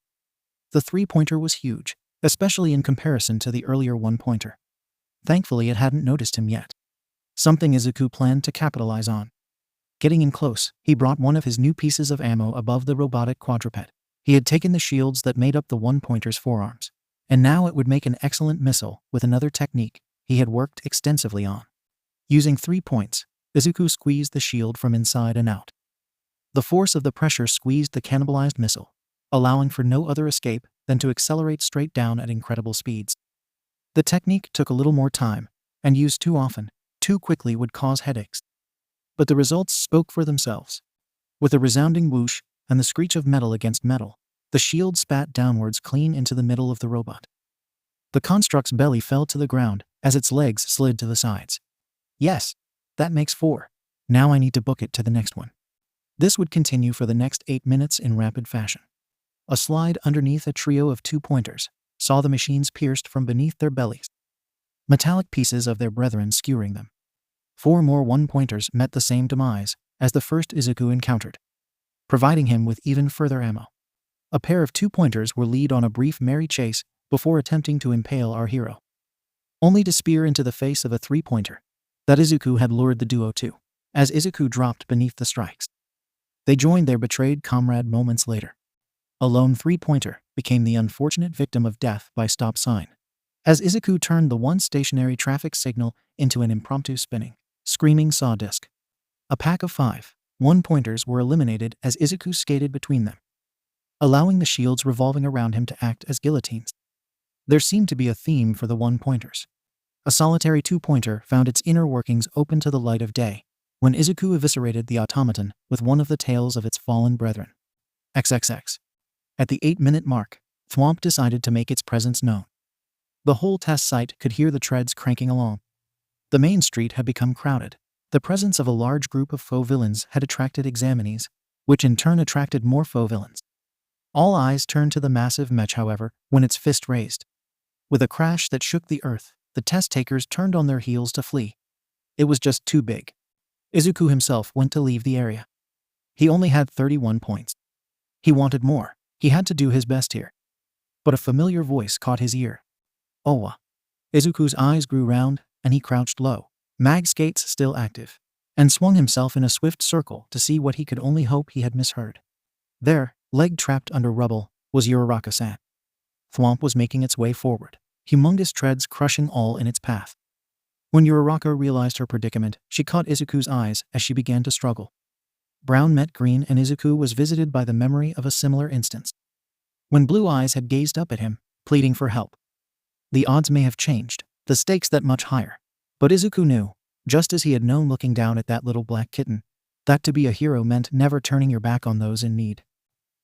The three-pointer was huge, especially in comparison to the earlier one-pointer. Thankfully, it hadn't noticed him yet. Something Izuku planned to capitalize on. Getting in close, he brought one of his new pieces of ammo above the robotic quadruped. He had taken the shields that made up the one-pointer's forearms, and now it would make an excellent missile with another technique he had worked extensively on. Using 3 points, Izuku squeezed the shield from inside and out. The force of the pressure squeezed the cannibalized missile, allowing for no other escape than to accelerate straight down at incredible speeds. The technique took a little more time, and used too often, too quickly would cause headaches. But the results spoke for themselves. With a resounding whoosh and the screech of metal against metal, the shield spat downwards clean into the middle of the robot. The construct's belly fell to the ground as its legs slid to the sides. Yes, that makes 4. Now I need to book it to the next one. This would continue for the next 8 minutes in rapid fashion. A slide underneath a trio of 2-pointers saw the machines pierced from beneath their bellies, metallic pieces of their brethren skewering them. 4 more 1-pointers met the same demise as the first Izuku encountered, providing him with even further ammo. A pair of 2-pointers were lead on a brief merry chase before attempting to impale our hero, only to spear into the face of a 3-pointer that Izuku had lured the duo to, as Izuku dropped beneath the strikes. They joined their betrayed comrade moments later. A lone 3-pointer became the unfortunate victim of death by stop sign, as Izuku turned the once stationary traffic signal into an impromptu spinning, screaming saw disc. A pack of 5 1-pointers were eliminated as Izuku skated between them, allowing the shields revolving around him to act as guillotines. There seemed to be a theme for the 1-pointers. A solitary 2-pointer found its inner workings open to the light of day when Izuku eviscerated the automaton with one of the tails of its fallen brethren. XXX. At the 8-minute mark, Thwomp decided to make its presence known. The whole test site could hear the treads cranking along. The main street had become crowded. The presence of a large group of faux villains had attracted examinees, which in turn attracted more faux villains. All eyes turned to the massive mech, however, when its fist raised. With a crash that shook the earth, the test takers turned on their heels to flee. It was just too big. Izuku himself went to leave the area. He only had 31 points. He wanted more. He had to do his best here. But a familiar voice caught his ear. Owa. Izuku's eyes grew round, and he crouched low, mag skates still active, and swung himself in a swift circle to see what he could only hope he had misheard. There, leg trapped under rubble, was Uraraka-san. Thwomp was making its way forward, humongous treads crushing all in its path. When Uraraka realized her predicament, she caught Izuku's eyes as she began to struggle. Brown met green, and Izuku was visited by the memory of a similar instance, when Blue Eyes had gazed up at him, pleading for help. The odds may have changed, the stakes that much higher. But Izuku knew, just as he had known looking down at that little black kitten, that to be a hero meant never turning your back on those in need.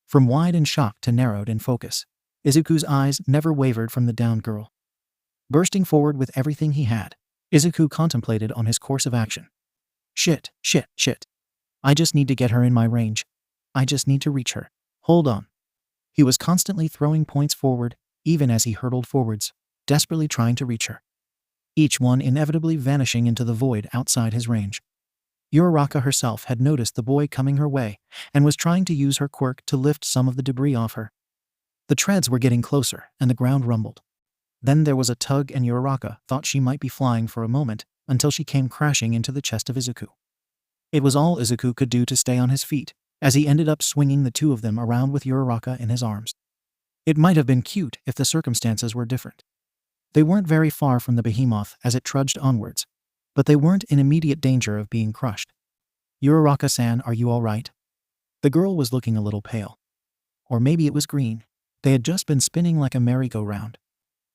From wide in shock to narrowed in focus, Izuku's eyes never wavered from the downed girl. Bursting forward with everything he had, Izuku contemplated on his course of action. Shit. I just need to get her in my range. I just need to reach her. Hold on. He was constantly throwing points forward, even as he hurtled forwards, desperately trying to reach her, each one inevitably vanishing into the void outside his range. Uraraka herself had noticed the boy coming her way and was trying to use her quirk to lift some of the debris off her. The treads were getting closer, and the ground rumbled. Then there was a tug, and Uraraka thought she might be flying for a moment until she came crashing into the chest of Izuku. It was all Izuku could do to stay on his feet, as he ended up swinging the two of them around with Uraraka in his arms. It might have been cute if the circumstances were different. They weren't very far from the behemoth as it trudged onwards, but they weren't in immediate danger of being crushed. Uraraka-san, are you all right? The girl was looking a little pale. Or maybe it was green. They had just been spinning like a merry-go-round.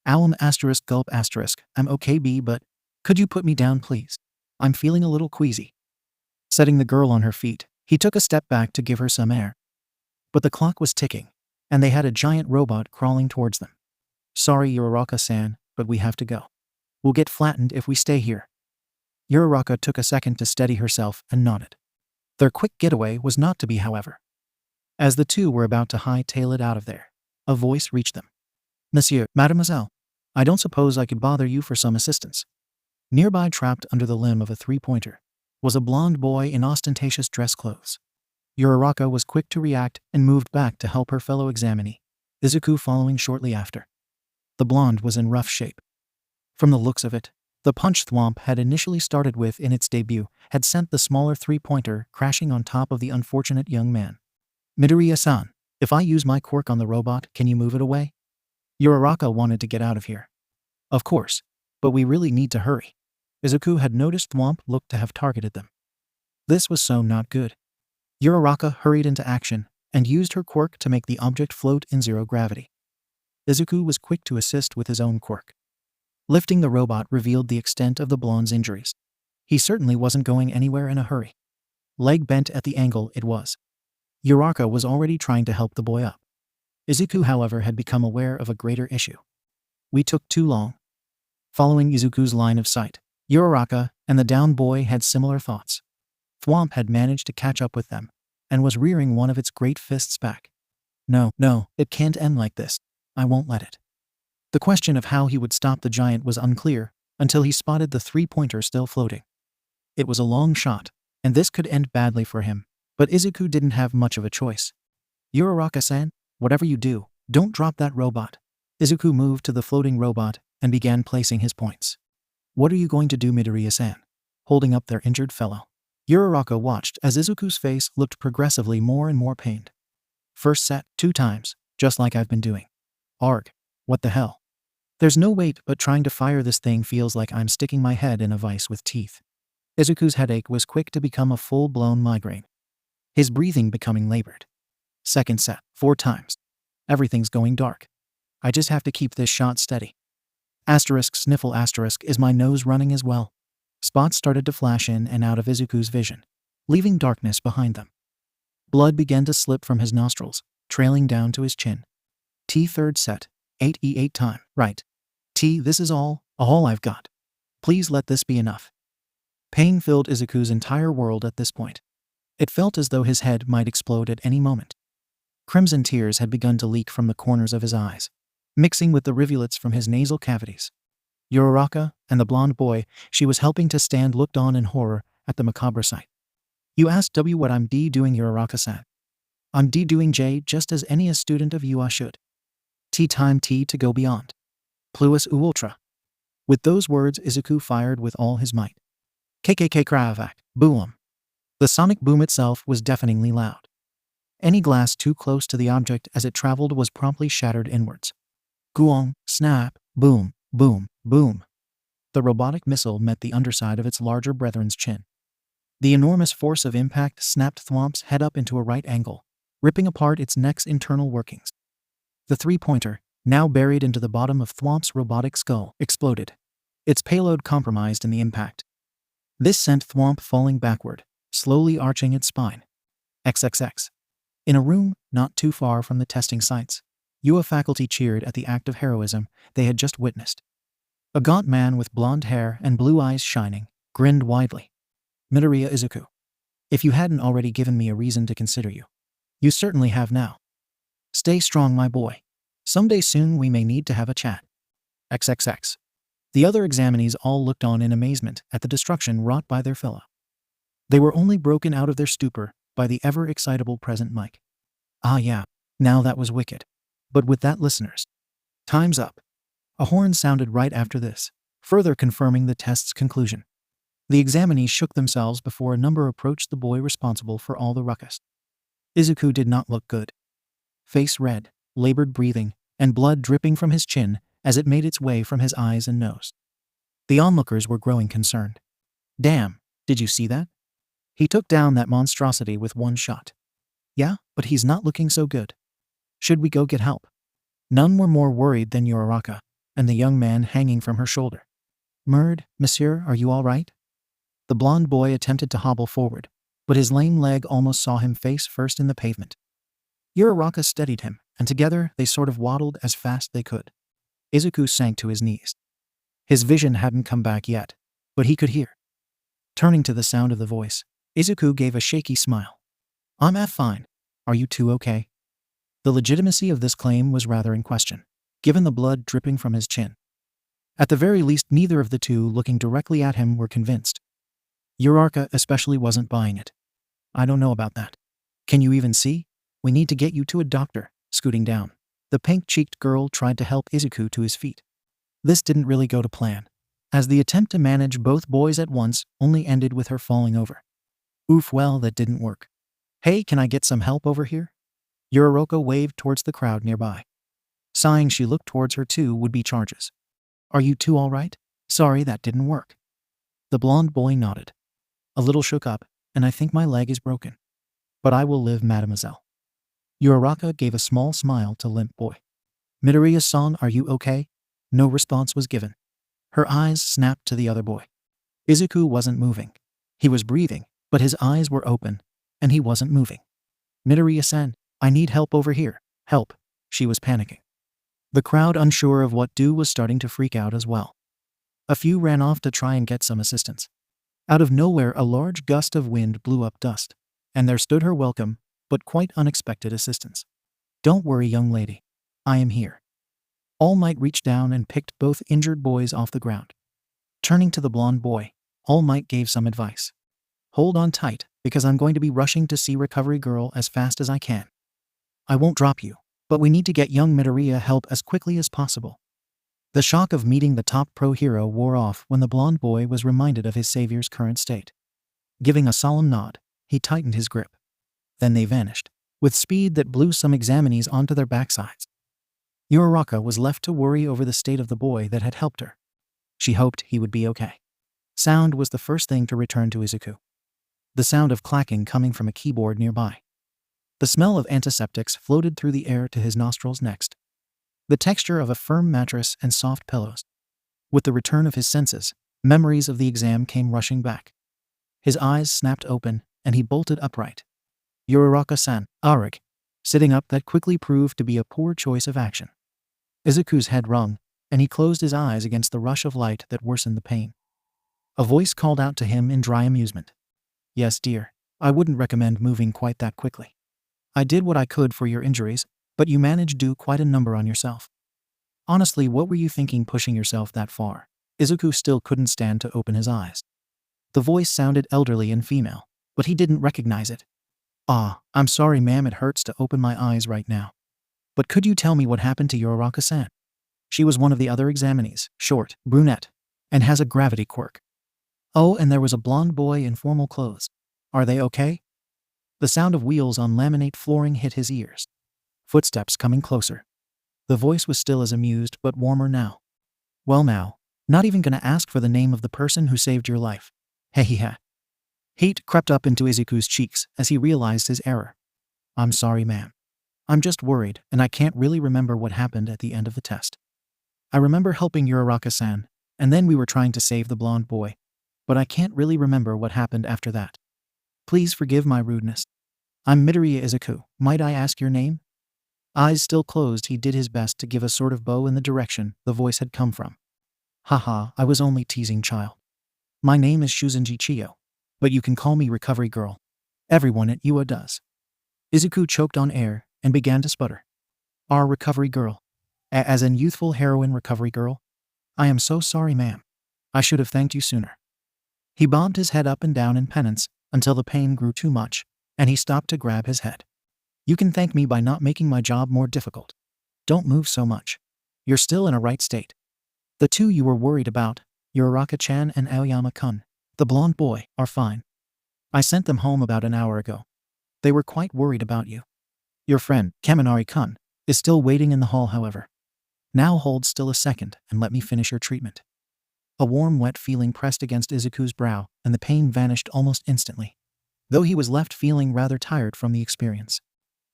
Gulp asterisk, I'm okay B, but could you put me down please? I'm feeling a little queasy. Setting the girl on her feet, he took a step back to give her some air. But the clock was ticking, and they had a giant robot crawling towards them. Sorry Uraraka-san, but we have to go. We'll get flattened if we stay here. Uraraka took a second to steady herself and nodded. Their quick getaway was not to be, however. As the two were about to hightail it out of there, a voice reached them. Monsieur, mademoiselle, I don't suppose I could bother you for some assistance. Nearby, trapped under the limb of a three-pointer, was a blonde boy in ostentatious dress clothes. Uraraka was quick to react and moved back to help her fellow examinee, Izuku following shortly after. The blonde was in rough shape. From the looks of it, the punch Thwomp had initially started with in its debut had sent the smaller three-pointer crashing on top of the unfortunate young man. Midoriya-san, if I use my quirk on the robot, can you move it away? Uraraka wanted to get out of here. Of course, but we really need to hurry. Izuku had noticed Thwomp looked to have targeted them. This was so not good. Uraraka hurried into action and used her quirk to make the object float in zero gravity. Izuku was quick to assist with his own quirk. Lifting the robot revealed the extent of the blonde's injuries. He certainly wasn't going anywhere in a hurry. Leg bent at the angle it was. Uraraka was already trying to help the boy up. Izuku, however, had become aware of a greater issue. We took too long. Following Izuku's line of sight, Uraraka and the down boy had similar thoughts. Thwomp had managed to catch up with them and was rearing one of its great fists back. No, it can't end like this. I won't let it. The question of how he would stop the giant was unclear until he spotted the three-pointer still floating. It was a long shot, and this could end badly for him, but Izuku didn't have much of a choice. Uraraka-san, whatever you do, don't drop that robot. Izuku moved to the floating robot and began placing his points. What are you going to do, Midoriya-san? Holding up their injured fellow. Uraraka watched as Izuku's face looked progressively more and more pained. First set, 2 times, just like I've been doing. Arg, what the hell? There's no weight, but trying to fire this thing feels like I'm sticking my head in a vice with teeth. Izuku's headache was quick to become a full-blown migraine. His breathing becoming labored. Second set, 4 times. Everything's going dark. I just have to keep this shot steady. Asterisk sniffle asterisk, is my nose running as well? Spots started to flash in and out of Izuku's vision, leaving darkness behind them. Blood began to slip from his nostrils, trailing down to his chin. T third set, 8 time, right. T, this is all I've got. Please let this be enough. Pain filled Izuku's entire world at this point. It felt as though his head might explode at any moment. Crimson tears had begun to leak from the corners of his eyes, mixing with the rivulets from his nasal cavities. Uraraka and the blonde boy she was helping to stand looked on in horror at the macabre sight. You asked W what I'm doing, Uraraka-san. I'm doing J just as any a student of UA should. T time T to go beyond. Plus ultra. With those words, Izuku fired with all his might. KKK Kravak, boom. The sonic boom itself was deafeningly loud. Any glass too close to the object as it traveled was promptly shattered inwards. Guong, snap, boom, boom, boom. The robotic missile met the underside of its larger brethren's chin. The enormous force of impact snapped Thwomp's head up into a right angle, ripping apart its neck's internal workings. The three-pointer, now buried into the bottom of Thwomp's robotic skull, exploded, its payload compromised in the impact. This sent Thwomp falling backward, slowly arching its spine. XXX. In a room not too far from the testing sites, UA faculty cheered at the act of heroism they had just witnessed. A gaunt man with blonde hair and blue eyes shining grinned widely. Midoriya Izuku. If you hadn't already given me a reason to consider you, you certainly have now. Stay strong, my boy. Someday soon we may need to have a chat. XXX. The other examinees all looked on in amazement at the destruction wrought by their fellow. They were only broken out of their stupor by the ever-excitable present Mike. Ah yeah, now that was wicked. But with that, listeners, time's up. A horn sounded right after this, further confirming the test's conclusion. The examinees shook themselves before a number approached the boy responsible for all the ruckus. Izuku did not look good. Face red, labored breathing, and blood dripping from his chin as it made its way from his eyes and nose. The onlookers were growing concerned. Damn, did you see that? He took down that monstrosity with one shot. Yeah, but he's not looking so good. Should we go get help? None were more worried than Uraraka and the young man hanging from her shoulder. Murd, monsieur, are you all right? The blonde boy attempted to hobble forward, but his lame leg almost saw him face first in the pavement. Uraraka steadied him, and together they sort of waddled as fast they could. Izuku sank to his knees. His vision hadn't come back yet, but he could hear. Turning to the sound of the voice, Izuku gave a shaky smile. I'm fine. Are you two okay? The legitimacy of this claim was rather in question, given the blood dripping from his chin. At the very least, neither of the two looking directly at him were convinced. Uraraka especially wasn't buying it. I don't know about that. Can you even see? We need to get you to a doctor. Scooting down, the pink-cheeked girl tried to help Izuku to his feet. This didn't really go to plan, as the attempt to manage both boys at once only ended with her falling over. Oof, well, that didn't work. Hey, can I get some help over here? Uraraka waved towards the crowd nearby. Sighing, she looked towards her two would-be charges. Are you two all right? Sorry, that didn't work. The blonde boy nodded. A little shook up, and I think my leg is broken. But I will live, mademoiselle. Uraraka gave a small smile to limp boy. Midoriya-san, are you okay? No response was given. Her eyes snapped to the other boy. Izuku wasn't moving. He was breathing, but his eyes were open, and he wasn't moving. Midoriya-san, I need help over here. Help. She was panicking. The crowd, unsure of what to do, was starting to freak out as well. A few ran off to try and get some assistance. Out of nowhere, a large gust of wind blew up dust, and there stood her welcome, but quite unexpected assistance. Don't worry, young lady. I am here. All Might reached down and picked both injured boys off the ground. Turning to the blonde boy, All Might gave some advice. Hold on tight, because I'm going to be rushing to see Recovery Girl as fast as I can. I won't drop you, but we need to get young Midoriya help as quickly as possible. The shock of meeting the top pro hero wore off when the blonde boy was reminded of his savior's current state. Giving a solemn nod, he tightened his grip. Then they vanished, with speed that blew some examinees onto their backsides. Uraraka was left to worry over the state of the boy that had helped her. She hoped he would be okay. Sound was the first thing to return to Izuku. The sound of clacking coming from a keyboard nearby. The smell of antiseptics floated through the air to his nostrils next. The texture of a firm mattress and soft pillows. With the return of his senses, memories of the exam came rushing back. His eyes snapped open, and he bolted upright. Uraraka-san, Arik. Sitting up, that quickly proved to be a poor choice of action. Izuku's head rung, and he closed his eyes against the rush of light that worsened the pain. A voice called out to him in dry amusement. Yes, dear, I wouldn't recommend moving quite that quickly. I did what I could for your injuries, but you managed to do quite a number on yourself. Honestly, what were you thinking pushing yourself that far? Izuku still couldn't stand to open his eyes. The voice sounded elderly and female, but he didn't recognize it. I'm sorry, ma'am, it hurts to open my eyes right now. But could you tell me what happened to Uraraka-san? She was one of the other examinees, short, brunette, and has a gravity quirk. Oh, and there was a blonde boy in formal clothes. Are they okay? The sound of wheels on laminate flooring hit his ears. Footsteps coming closer. The voice was still as amused, but warmer now. Well now, not even gonna ask for the name of the person who saved your life. Hehehe. Heat crept up into Izuku's cheeks as he realized his error. I'm sorry, ma'am. I'm just worried, and I can't really remember what happened at the end of the test. I remember helping Uraraka-san, and then we were trying to save the blonde boy, but I can't really remember what happened after that. Please forgive my rudeness. I'm Midoriya Izuku. Might I ask your name? Eyes still closed, he did his best to give a sort of bow in the direction the voice had come from. Haha, I was only teasing, child. My name is Shuzenji Chiyo, but you can call me Recovery Girl. Everyone at UA does. Izuku choked on air and began to sputter. Our Recovery Girl. As in youthful heroine Recovery Girl? I am so sorry, ma'am. I should have thanked you sooner. He bobbed his head up and down in penance until the pain grew too much, and he stopped to grab his head. You can thank me by not making my job more difficult. Don't move so much. You're still in a right state. The two you were worried about, Uraraka-chan and Aoyama-kun, the blonde boy, are fine. I sent them home about an hour ago. They were quite worried about you. Your friend, Kaminari-kun, is still waiting in the hall, however. Now hold still a second and let me finish your treatment. A warm, wet feeling pressed against Izuku's brow, and the pain vanished almost instantly, though he was left feeling rather tired from the experience.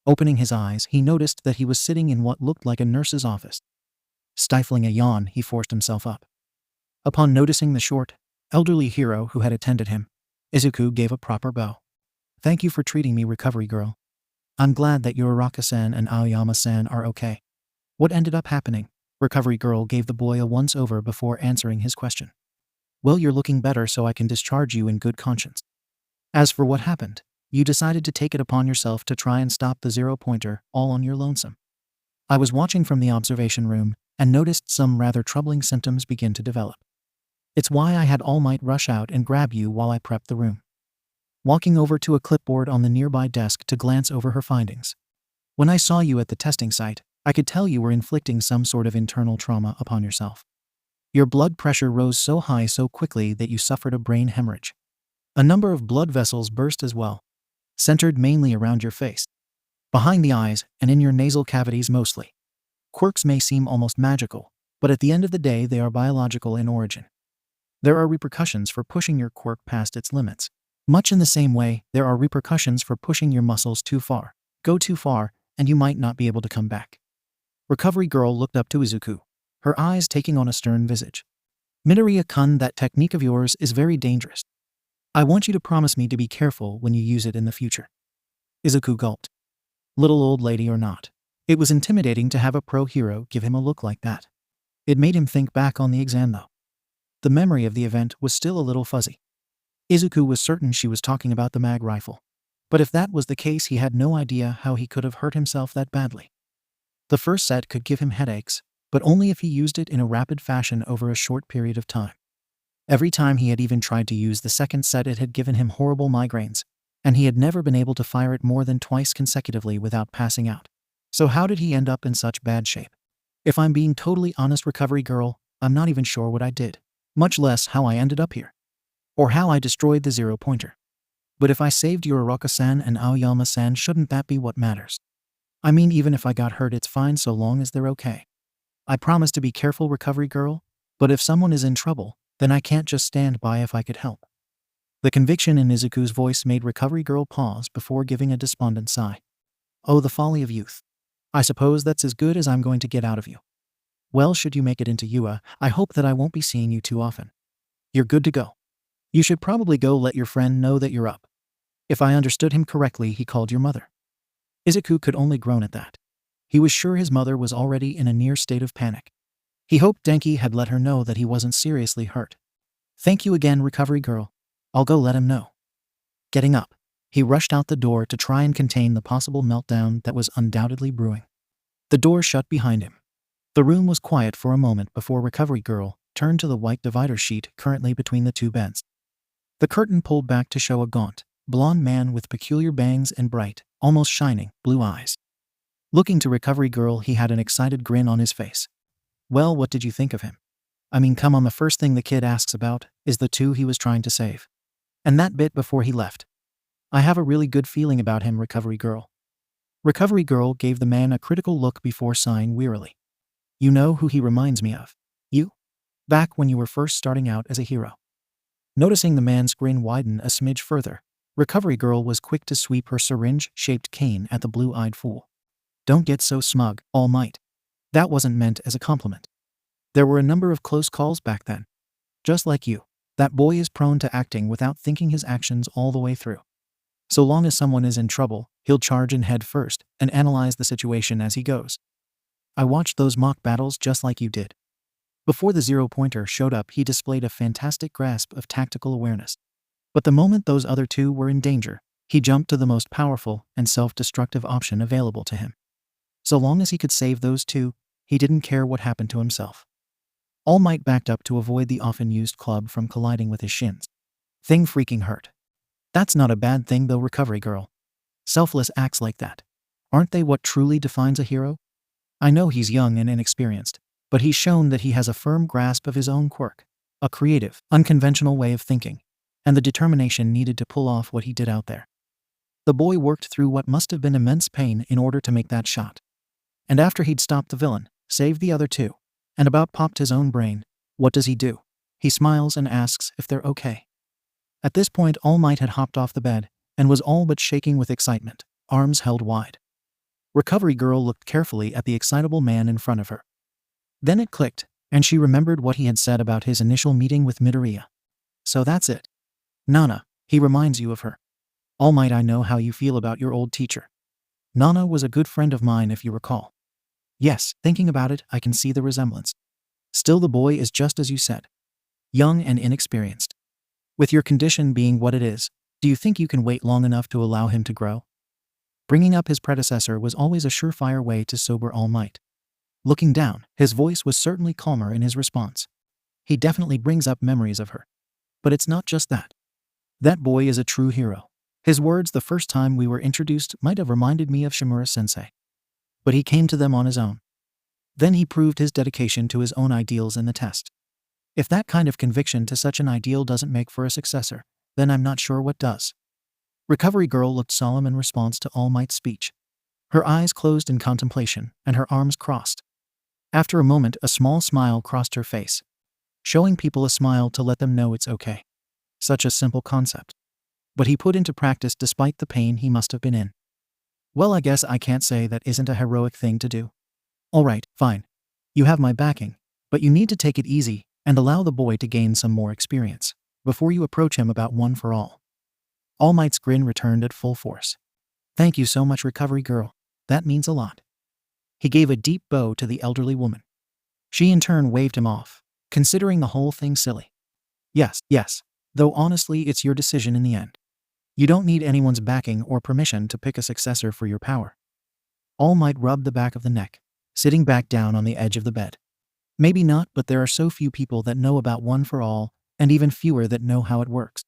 Opening his eyes, he noticed that he was sitting in what looked like a nurse's office. Stifling a yawn, he forced himself up. Upon noticing the short, elderly hero who had attended him, Izuku gave a proper bow. Thank you for treating me, Recovery Girl. I'm glad that Uraraka-san and Aoyama-san are okay. What ended up happening? Recovery Girl gave the boy a once-over before answering his question. Well, you're looking better, so I can discharge you in good conscience. As for what happened, you decided to take it upon yourself to try and stop the zero-pointer all on your lonesome. I was watching from the observation room and noticed some rather troubling symptoms begin to develop. It's why I had All Might rush out and grab you while I prepped the room, walking over to a clipboard on the nearby desk to glance over her findings. When I saw you at the testing site, I could tell you were inflicting some sort of internal trauma upon yourself. Your blood pressure rose so high so quickly that you suffered a brain hemorrhage. A number of blood vessels burst as well, centered mainly around your face, behind the eyes, and in your nasal cavities mostly. Quirks may seem almost magical, but at the end of the day they are biological in origin. There are repercussions for pushing your quirk past its limits. Much in the same way, there are repercussions for pushing your muscles too far. Go too far, and you might not be able to come back. Recovery Girl looked up to Izuku, her eyes taking on a stern visage. Midoriya-kun, that technique of yours is very dangerous. I want you to promise me to be careful when you use it in the future. Izuku gulped. Little old lady or not, it was intimidating to have a pro hero give him a look like that. It made him think back on the exam though. The memory of the event was still a little fuzzy. Izuku was certain she was talking about the mag rifle. But if that was the case, he had no idea how he could have hurt himself that badly. The first set could give him headaches, but only if he used it in a rapid fashion over a short period of time. Every time he had even tried to use the second set, it had given him horrible migraines, and he had never been able to fire it more than twice consecutively without passing out. So how did he end up in such bad shape? If I'm being totally honest, Recovery Girl, I'm not even sure what I did, much less how I ended up here, or how I destroyed the zero-pointer. But if I saved Yuraraka-san and Aoyama-san, shouldn't that be what matters? I mean, even if I got hurt, it's fine so long as they're okay. I promise to be careful, Recovery Girl, but if someone is in trouble, then I can't just stand by if I could help. The conviction in Izuku's voice made Recovery Girl pause before giving a despondent sigh. Oh, the folly of youth. I suppose that's as good as I'm going to get out of you. Well, should you make it into UA, I hope that I won't be seeing you too often. You're good to go. You should probably go let your friend know that you're up. If I understood him correctly, he called your mother. Izuku could only groan at that. He was sure his mother was already in a near state of panic. He hoped Denki had let her know that he wasn't seriously hurt. Thank you again, Recovery Girl. I'll go let him know. Getting up, he rushed out the door to try and contain the possible meltdown that was undoubtedly brewing. The door shut behind him. The room was quiet for a moment before Recovery Girl turned to the white divider sheet currently between the two beds. The curtain pulled back to show a gaunt, blonde man with peculiar bangs and bright, almost shining, blue eyes. Looking to Recovery Girl, he had an excited grin on his face. Well, what did you think of him? I mean, come on, the first thing the kid asks about is the two he was trying to save. And that bit before he left. I have a really good feeling about him, Recovery Girl. Recovery Girl gave the man a critical look before sighing wearily. You know who he reminds me of? You? Back when you were first starting out as a hero. Noticing the man's grin widen a smidge further, Recovery Girl was quick to sweep her syringe-shaped cane at the blue-eyed fool. Don't get so smug, All Might. That wasn't meant as a compliment. There were a number of close calls back then. Just like you, that boy is prone to acting without thinking his actions all the way through. So long as someone is in trouble, he'll charge in head first and analyze the situation as he goes. I watched those mock battles just like you did. Before the zero-pointer showed up, he displayed a fantastic grasp of tactical awareness. But the moment those other two were in danger, he jumped to the most powerful and self-destructive option available to him. So long as he could save those two, he didn't care what happened to himself. All Might backed up to avoid the often-used club from colliding with his shins. Thing freaking hurt. That's not a bad thing though, Recovery Girl. Selfless acts like that, aren't they what truly defines a hero? I know he's young and inexperienced, but he's shown that he has a firm grasp of his own quirk, a creative, unconventional way of thinking, and the determination needed to pull off what he did out there. The boy worked through what must have been immense pain in order to make that shot. And after he'd stopped the villain, saved the other two, and about popped his own brain, what does he do? He smiles and asks if they're okay. At this point, All Might had hopped off the bed and was all but shaking with excitement, arms held wide. Recovery Girl looked carefully at the excitable man in front of her. Then it clicked, and she remembered what he had said about his initial meeting with Midoriya. So that's it. Nana, he reminds you of her. All Might, I know how you feel about your old teacher. Nana was a good friend of mine, if you recall. Yes, thinking about it, I can see the resemblance. Still, the boy is just as you said. Young and inexperienced. With your condition being what it is, Do you think you can wait long enough to allow him to grow? Bringing up his predecessor was always a surefire way to sober All Might. Looking down, his voice was certainly calmer in his response. He definitely brings up memories of her. But it's not just that. That boy is a true hero. His words the first time we were introduced might have reminded me of Shimura-sensei. But he came to them on his own. Then he proved his dedication to his own ideals in the test. If that kind of conviction to such an ideal doesn't make for a successor, then I'm not sure what does. Recovery Girl looked solemn in response to All Might's speech. Her eyes closed in contemplation, and her arms crossed. After a moment, a small smile crossed her face, showing people a smile to let them know it's okay. Such a simple concept. But he put into practice despite the pain he must have been in. Well, I guess I can't say that isn't a heroic thing to do. Alright, fine. You have my backing, but you need to take it easy and allow the boy to gain some more experience before you approach him about one for all. All Might's grin returned at full force. Thank you so much, Recovery Girl. That means a lot. He gave a deep bow to the elderly woman. She in turn waved him off, considering the whole thing silly. Yes, though honestly it's your decision in the end. You don't need anyone's backing or permission to pick a successor for your power. All Might rubbed the back of the neck, sitting back down on the edge of the bed. Maybe not, but there are so few people that know about One for All, and even fewer that know how it works.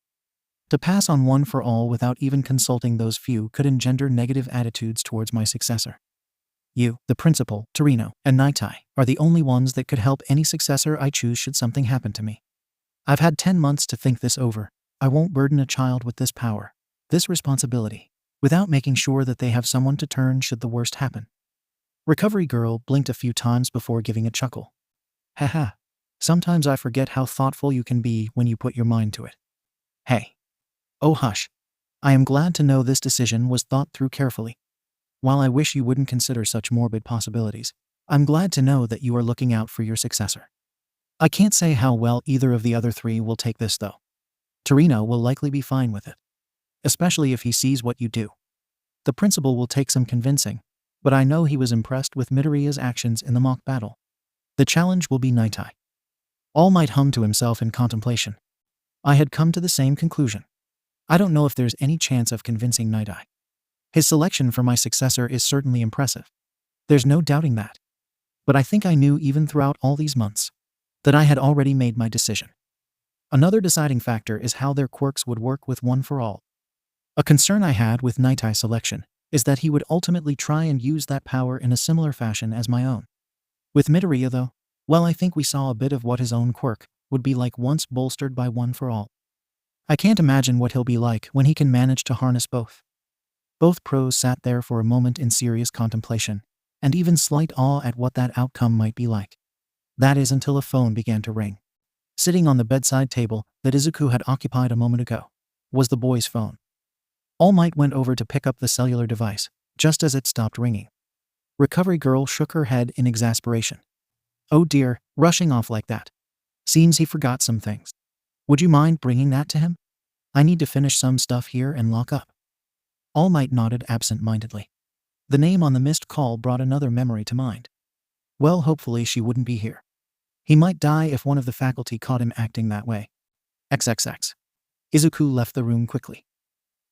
To pass on One for All without even consulting those few could engender negative attitudes towards my successor. You, the principal, Torino, and Naitai are the only ones that could help any successor I choose should something happen to me. I've had 10 months to think this over. I won't burden a child with this power, this responsibility, without making sure that they have someone to turn should the worst happen. Recovery Girl blinked a few times before giving a chuckle. Haha, sometimes I forget how thoughtful you can be when you put your mind to it. Hey. Oh hush. I am glad to know this decision was thought through carefully. While I wish you wouldn't consider such morbid possibilities, I'm glad to know that you are looking out for your successor. I can't say how well either of the other three will take this though. Torino will likely be fine with it, especially if he sees what you do. The principal will take some convincing, but I know he was impressed with Midoriya's actions in the mock battle. The challenge will be Naitai. All Might hummed to himself in contemplation. I had come to the same conclusion. I don't know if there's any chance of convincing Naitai. His selection for my successor is certainly impressive. There's no doubting that. But I think I knew even throughout all these months that I had already made my decision. Another deciding factor is how their quirks would work with One for All. A concern I had with Naitai's selection is that he would ultimately try and use that power in a similar fashion as my own. With Midoriya though, well, I think we saw a bit of what his own quirk would be like once bolstered by One for All. I can't imagine what he'll be like when he can manage to harness both. Both pros sat there for a moment in serious contemplation, and even slight awe at what that outcome might be like. That is until a phone began to ring. Sitting on the bedside table that Izuku had occupied a moment ago was the boy's phone. All Might went over to pick up the cellular device, just as it stopped ringing. Recovery Girl shook her head in exasperation. Oh dear, rushing off like that. Seems he forgot some things. Would you mind bringing that to him? I need to finish some stuff here and lock up. All Might nodded absent-mindedly. The name on the missed call brought another memory to mind. Well, hopefully she wouldn't be here. He might die if one of the faculty caught him acting that way. XXX. Izuku left the room quickly.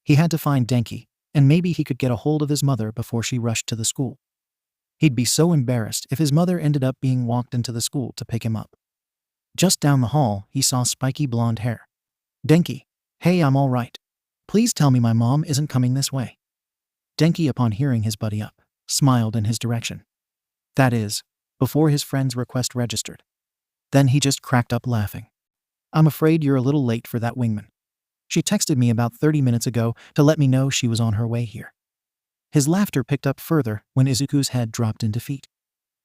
He had to find Denki, and maybe he could get a hold of his mother before she rushed to the school. He'd be so embarrassed if his mother ended up being walked into the school to pick him up. Just down the hall, he saw spiky blonde hair. Denki, hey, I'm all right. Please tell me my mom isn't coming this way. Denki, upon hearing his buddy up, smiled in his direction. That is, before his friend's request registered. Then he just cracked up laughing. I'm afraid you're a little late for that wingman. She texted me about 30 minutes ago to let me know she was on her way here. His laughter picked up further when Izuku's head dropped in defeat.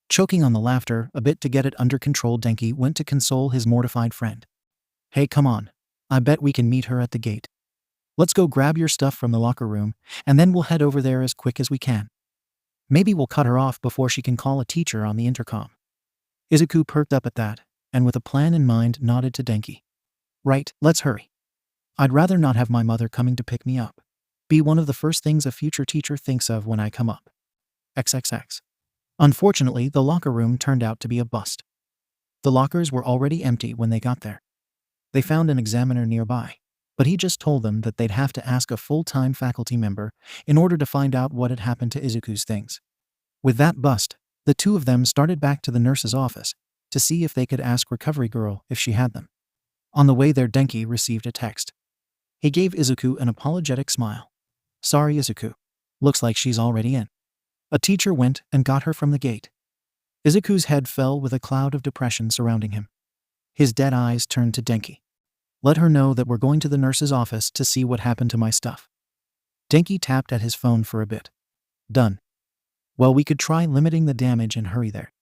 Choking on the laughter a bit to get it under control, Denki went to console his mortified friend. Hey, come on. I bet we can meet her at the gate. Let's go grab your stuff from the locker room, and then we'll head over there as quick as we can. Maybe we'll cut her off before she can call a teacher on the intercom. Izuku perked up at that, and with a plan in mind nodded to Denki. Right, let's hurry. I'd rather not have my mother coming to pick me up. Be one of the first things a future teacher thinks of when I come up. XXX. Unfortunately, the locker room turned out to be a bust. The lockers were already empty when they got there. They found an examiner nearby, but he just told them that they'd have to ask a full-time faculty member in order to find out what had happened to Izuku's things. With that bust, the two of them started back to the nurse's office to see if they could ask Recovery Girl if she had them. On the way there, Denki received a text. He gave Izuku an apologetic smile. Sorry, Izuku. Looks like she's already in. A teacher went and got her from the gate. Izuku's head fell with a cloud of depression surrounding him. His dead eyes turned to Denki. Let her know that we're going to the nurse's office to see what happened to my stuff. Denki tapped at his phone for a bit. Done. Well, we could try limiting the damage and hurry there.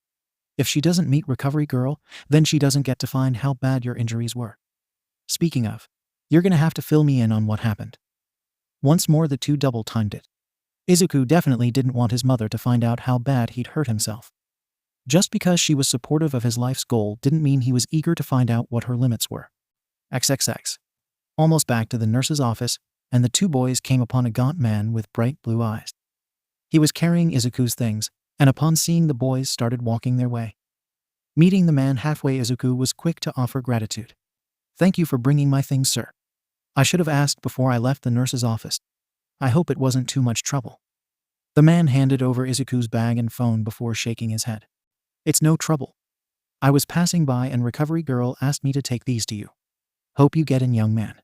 If she doesn't meet Recovery Girl, then she doesn't get to find how bad your injuries were. Speaking of, you're gonna have to fill me in on what happened. Once more the two double-timed it. Izuku definitely didn't want his mother to find out how bad he'd hurt himself. Just because she was supportive of his life's goal didn't mean he was eager to find out what her limits were. XXX. Almost back to the nurse's office, and the two boys came upon a gaunt man with bright blue eyes. He was carrying Izuku's things, and upon seeing the boys started walking their way. Meeting the man halfway, Izuku was quick to offer gratitude. Thank you for bringing my things, sir. I should have asked before I left the nurse's office. I hope it wasn't too much trouble. The man handed over Izuku's bag and phone before shaking his head. It's no trouble. I was passing by and Recovery Girl asked me to take these to you. Hope you get in, young man.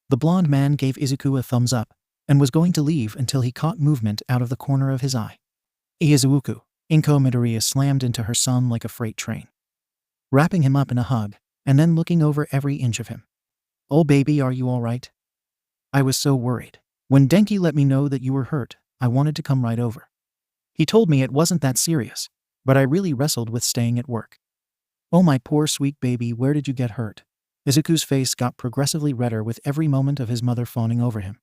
The blonde man gave Izuku a thumbs up and was going to leave until he caught movement out of the corner of his eye. Izuku, Inko Midoriya slammed into her son like a freight train, wrapping him up in a hug and then looking over every inch of him. Oh baby, are you all right? I was so worried. When Denki let me know that you were hurt, I wanted to come right over. He told me it wasn't that serious, but I really wrestled with staying at work. Oh my poor sweet baby, where did you get hurt? Izuku's face got progressively redder with every moment of his mother fawning over him.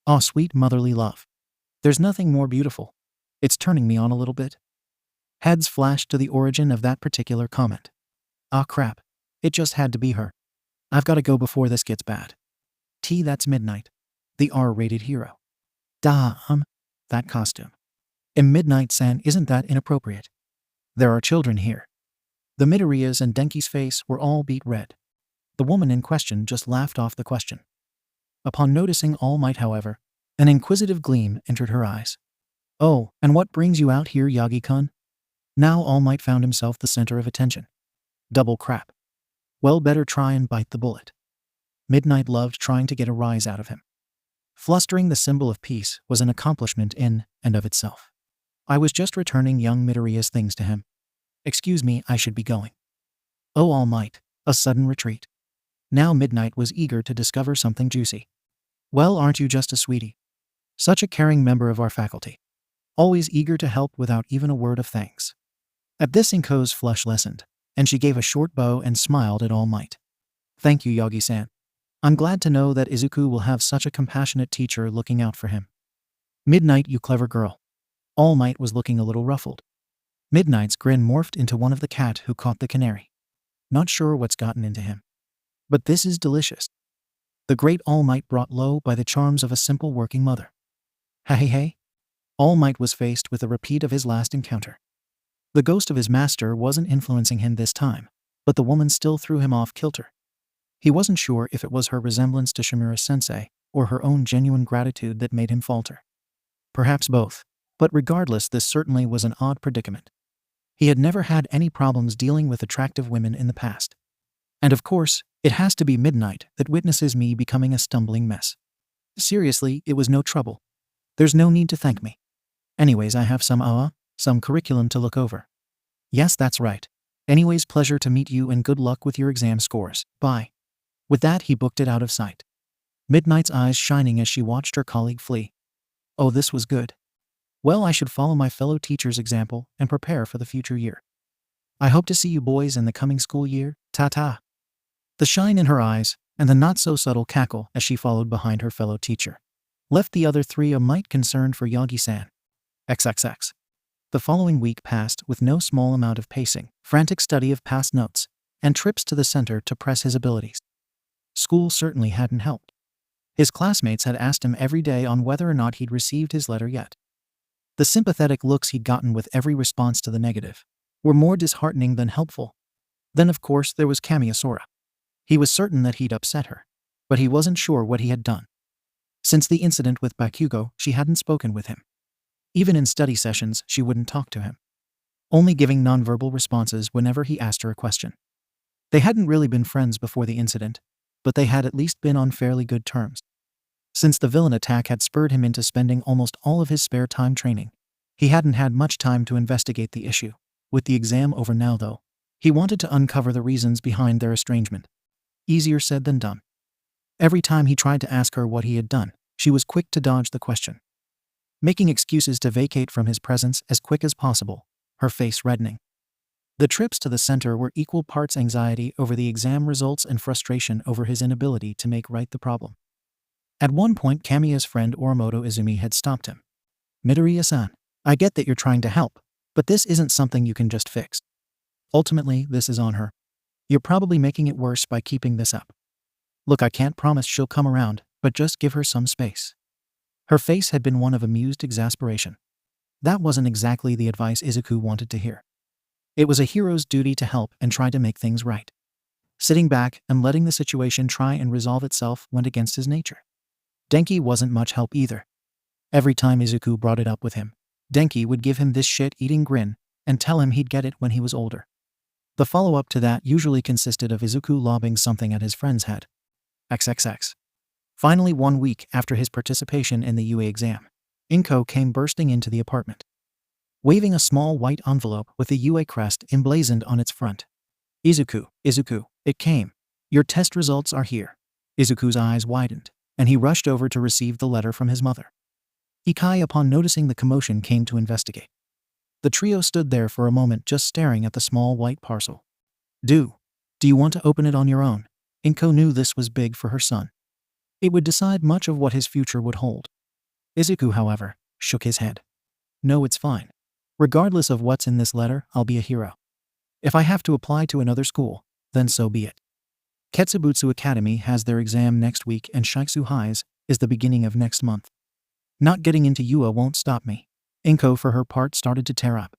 Aw, sweet motherly love. There's nothing more beautiful. It's turning me on a little bit. Heads flashed to the origin of that particular comment. Ah crap. It just had to be her. I've got to go before this gets bad. That's Midnight. The R-rated hero. That costume. Midnight-san, isn't that inappropriate? There are children here. The Midoriya's and Denki's face were all beet red. The woman in question just laughed off the question. Upon noticing All Might, however, an inquisitive gleam entered her eyes. Oh, and what brings you out here, Yagi-kun? Now All Might found himself the center of attention. Double crap. Well, better try and bite the bullet. Midnight loved trying to get a rise out of him. Flustering the symbol of peace was an accomplishment in and of itself. I was just returning young Midoriya's things to him. Excuse me, I should be going. Oh, All Might, a sudden retreat. Now Midnight was eager to discover something juicy. Well, aren't you just a sweetie? Such a caring member of our faculty. Always eager to help without even a word of thanks. At this, Inko's flush lessened, and she gave a short bow and smiled at All Might. Thank you, Yagi-san. I'm glad to know that Izuku will have such a compassionate teacher looking out for him. Midnight, you clever girl. All Might was looking a little ruffled. Midnight's grin morphed into one of the cat who caught the canary. Not sure what's gotten into him. But this is delicious. The great All Might brought low by the charms of a simple working mother. Hey. All Might was faced with a repeat of his last encounter. The ghost of his master wasn't influencing him this time, but the woman still threw him off kilter. He wasn't sure if it was her resemblance to Shimura-sensei or her own genuine gratitude that made him falter. Perhaps both, but regardless, this certainly was an odd predicament. He had never had any problems dealing with attractive women in the past. And of course, it has to be Midnight that witnesses me becoming a stumbling mess. Seriously, it was no trouble. There's no need to thank me. Anyways, I have some curriculum to look over. Yes, that's right. Anyways, pleasure to meet you and good luck with your exam scores. Bye. With that, he booked it out of sight. Midnight's eyes shining as she watched her colleague flee. Oh, this was good. Well, I should follow my fellow teacher's example and prepare for the future year. I hope to see you boys in the coming school year. Ta-ta. The shine in her eyes and the not-so-subtle cackle as she followed behind her fellow teacher left the other three a mite concerned for Yagi-san. XXX. The following week passed with no small amount of pacing, frantic study of past notes, and trips to the center to press his abilities. School certainly hadn't helped. His classmates had asked him every day on whether or not he'd received his letter yet. The sympathetic looks he'd gotten with every response to the negative were more disheartening than helpful. Then of course there was Kamiya Sora. He was certain that he'd upset her. but he wasn't sure what he had done. Since the incident with Bakugo, she hadn't spoken with him. Even in study sessions, she wouldn't talk to him, only giving nonverbal responses whenever he asked her a question. They hadn't really been friends before the incident, but they had at least been on fairly good terms. Since the villain attack had spurred him into spending almost all of his spare time training, he hadn't had much time to investigate the issue. With the exam over now, though, he wanted to uncover the reasons behind their estrangement. Easier said than done. Every time he tried to ask her what he had done, she was quick to dodge the question, making excuses to vacate from his presence as quick as possible, her face reddening. The trips to the center were equal parts anxiety over the exam results and frustration over his inability to make right the problem. At one point, Kamiya's friend Orimoto Izumi had stopped him. "Midoriya-san, I get that you're trying to help, but this isn't something you can just fix. Ultimately, this is on her. You're probably making it worse by keeping this up. Look, I can't promise she'll come around, but just give her some space." Her face had been one of amused exasperation. That wasn't exactly the advice Izuku wanted to hear. It was a hero's duty to help and try to make things right. Sitting back and letting the situation try and resolve itself went against his nature. Denki wasn't much help either. Every time Izuku brought it up with him, Denki would give him this shit-eating grin and tell him he'd get it when he was older. The follow-up to that usually consisted of Izuku lobbing something at his friend's head. XXX. Finally, 1 week after his participation in the UA exam, Inko came bursting into the apartment, waving a small white envelope with the UA crest emblazoned on its front. Izuku, it came. Your test results are here." Izuku's eyes widened, and he rushed over to receive the letter from his mother. Ikai, upon noticing the commotion, came to investigate. The trio stood there for a moment just staring at the small white parcel. Do you want to open it on your own?" Inko knew this was big for her son. It would decide much of what his future would hold. Izuku, however, shook his head. "No, it's fine. Regardless of what's in this letter, I'll be a hero. If I have to apply to another school, then so be it. Ketsubutsu Academy has their exam next week and Shiksu High's is the beginning of next month. Not getting into UA won't stop me." Inko, for her part, started to tear up.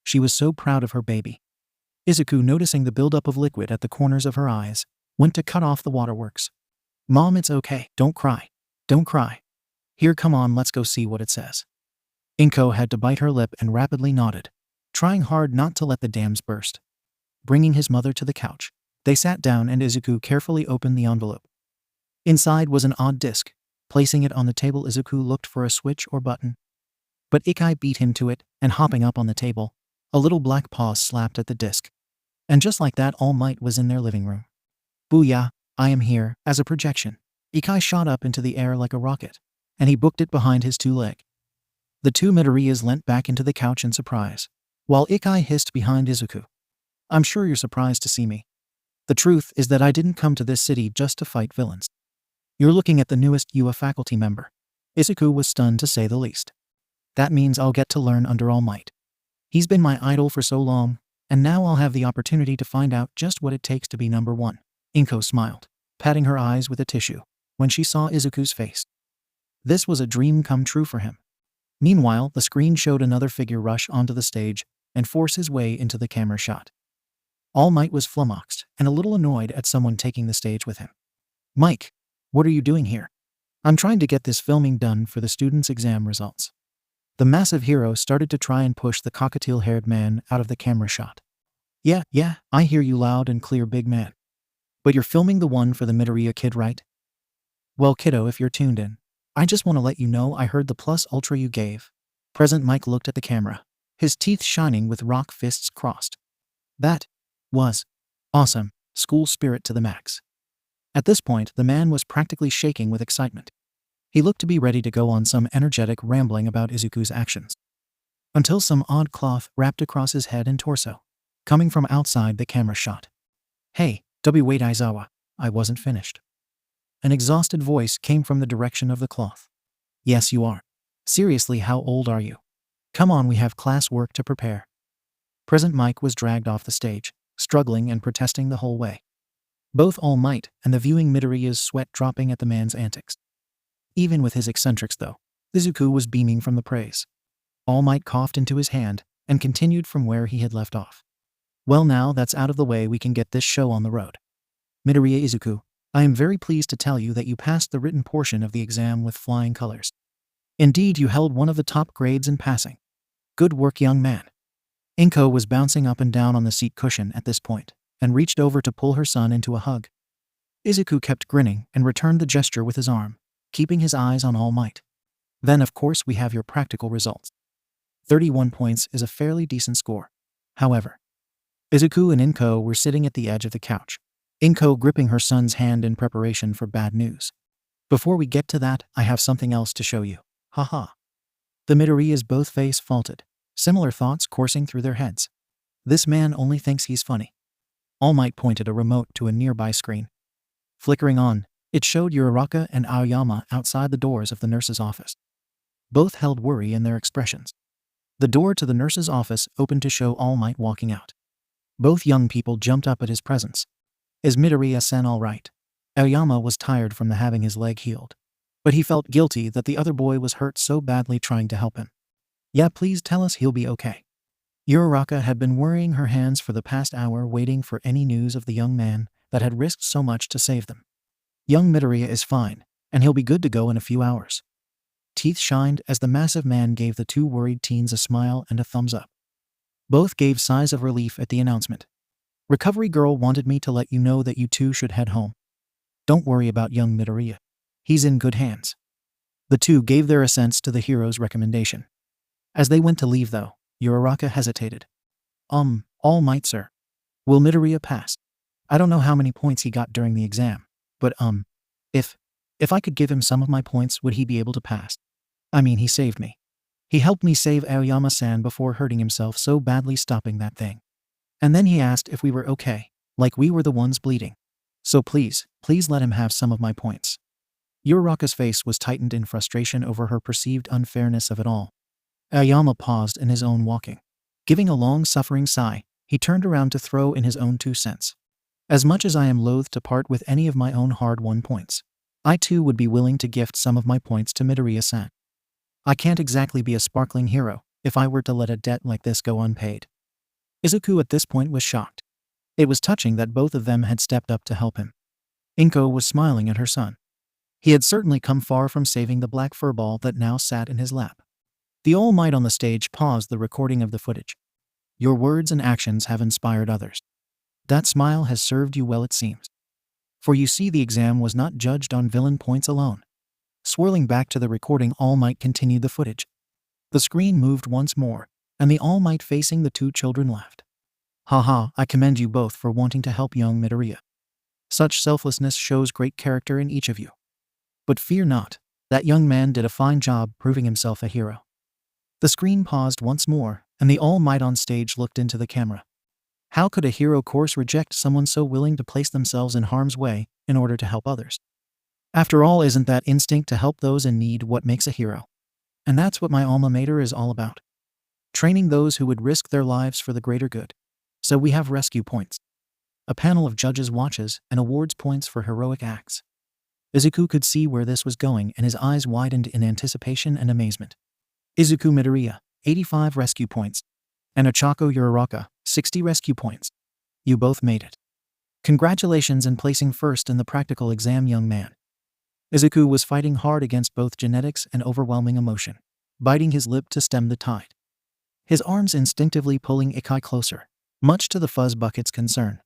She was so proud of her baby. Izuku, noticing the buildup of liquid at the corners of her eyes, went to cut off the waterworks. "Mom, it's okay. Don't cry. Don't cry. Here, come on, let's go see what it says." Inko had to bite her lip and rapidly nodded, trying hard not to let the dams burst. Bringing his mother to the couch, they sat down and Izuku carefully opened the envelope. Inside was an odd disc. Placing it on the table, Izuku looked for a switch or button. But Ikai beat him to it, and hopping up on the table, a little black paw slapped at the disc. And just like that, All Might was in their living room. "Booyah, I am here," as a projection. Ikai shot up into the air like a rocket, and he booked it behind his two legs. The two Midoriyas leant back into the couch in surprise, while Ikai hissed behind Izuku. "I'm sure you're surprised to see me. The truth is that I didn't come to this city just to fight villains. You're looking at the newest UA faculty member." Izuku was stunned, to say the least. "That means I'll get to learn under All Might. He's been my idol for so long, and now I'll have the opportunity to find out just what it takes to be number one." Inko smiled, patting her eyes with a tissue, when she saw Izuku's face. This was a dream come true for him. Meanwhile, the screen showed another figure rush onto the stage and force his way into the camera shot. All Might was flummoxed and a little annoyed at someone taking the stage with him. "Mike, what are you doing here?" "I'm trying to get this filming done for the students' exam results." The massive hero started to try and push the cockatiel-haired man out of the camera shot. Yeah, I hear you loud and clear, big man. But you're filming the one for the Midoriya kid, right?" "Well, kiddo, if you're tuned in, I just want to let you know I heard the plus ultra you gave." Present Mike looked at the camera, his teeth shining with rock fists crossed. "That was awesome. School spirit to the max." At this point, the man was practically shaking with excitement. He looked to be ready to go on some energetic rambling about Izuku's actions, until some odd cloth wrapped across his head and torso, coming from outside the camera shot. "Hey, wait, Aizawa, I wasn't finished." An exhausted voice came from the direction of the cloth. "Yes, you are. Seriously, how old are you? Come on, we have class work to prepare." Present Mike was dragged off the stage, struggling and protesting the whole way. Both All Might and the viewing Midoriya's sweat dropping at the man's antics. Even with his eccentrics, though, Izuku was beaming from the praise. All Might coughed into his hand and continued from where he had left off. "Well, now that's out of the way, we can get this show on the road. Midoriya Izuku, I am very pleased to tell you that you passed the written portion of the exam with flying colors. Indeed, you held one of the top grades in passing. Good work, young man. Inko was bouncing up and down on the seat cushion at this point, and reached over to pull her son into a hug. Izuku kept grinning and returned the gesture with his arm, keeping his eyes on All Might. Then of course we have your practical results. 31 points is a fairly decent score. However, Izuku and Inko were sitting at the edge of the couch, Inko gripping her son's hand in preparation for bad news. Before we get to that, I have something else to show you. Haha. The Midoriya's both face faulted, similar thoughts coursing through their heads. This man only thinks he's funny. All Might pointed a remote to a nearby screen. Flickering on, it showed Uraraka and Aoyama outside the doors of the nurse's office. Both held worry in their expressions. The door to the nurse's office opened to show All Might walking out. Both young people jumped up at his presence. Is Midoriya-san all right? Aoyama was tired from having his leg healed, but he felt guilty that the other boy was hurt so badly trying to help him. Yeah, please tell us he'll be okay. Uraraka had been worrying her hands for the past hour waiting for any news of the young man that had risked so much to save them. Young Midoriya is fine, and he'll be good to go in a few hours. Teeth shined as the massive man gave the two worried teens a smile and a thumbs up. Both gave sighs of relief at the announcement. Recovery girl wanted me to let you know that you two should head home. Don't worry about young Midoriya. He's in good hands. The two gave their assents to the hero's recommendation. As they went to leave though, Uraraka hesitated. All Might, sir. Will Midoriya pass? I don't know how many points he got during the exam, but if I could give him some of my points, would he be able to pass? I mean, he saved me. He helped me save Aoyama-san before hurting himself so badly stopping that thing. And then he asked if we were okay, like we were the ones bleeding. So please let him have some of my points. Uraraka's face was tightened in frustration over her perceived unfairness of it all. Aoyama paused in his own walking. Giving a long-suffering sigh, he turned around to throw in his own 2 cents. As much as I am loath to part with any of my own hard-won points, I too would be willing to gift some of my points to Midoriya-san. I can't exactly be a sparkling hero if I were to let a debt like this go unpaid. Izuku at this point was shocked. It was touching that both of them had stepped up to help him. Inko was smiling at her son. He had certainly come far from saving the black furball that now sat in his lap. The All Might on the stage paused the recording of the footage. Your words and actions have inspired others. That smile has served you well, it seems. For you see, the exam was not judged on villain points alone. Swirling back to the recording, All Might continued the footage. The screen moved once more, and the All Might facing the 2 children laughed. Haha, I commend you both for wanting to help young Midoriya. Such selflessness shows great character in each of you. But fear not, that young man did a fine job proving himself a hero. The screen paused once more, and the All Might on stage looked into the camera. How could a hero course reject someone so willing to place themselves in harm's way in order to help others? After all, isn't that instinct to help those in need what makes a hero? And that's what my alma mater is all about. Training those who would risk their lives for the greater good. So we have rescue points. A panel of judges watches and awards points for heroic acts. Izuku could see where this was going, and his eyes widened in anticipation and amazement. Izuku Midoriya, 85 rescue points. And Ochako Uraraka, 60 rescue points. You both made it. Congratulations in placing first in the practical exam, young man. Izuku was fighting hard against both genetics and overwhelming emotion, biting his lip to stem the tide. His arms instinctively pulling Ikai closer, much to the fuzz bucket's concern.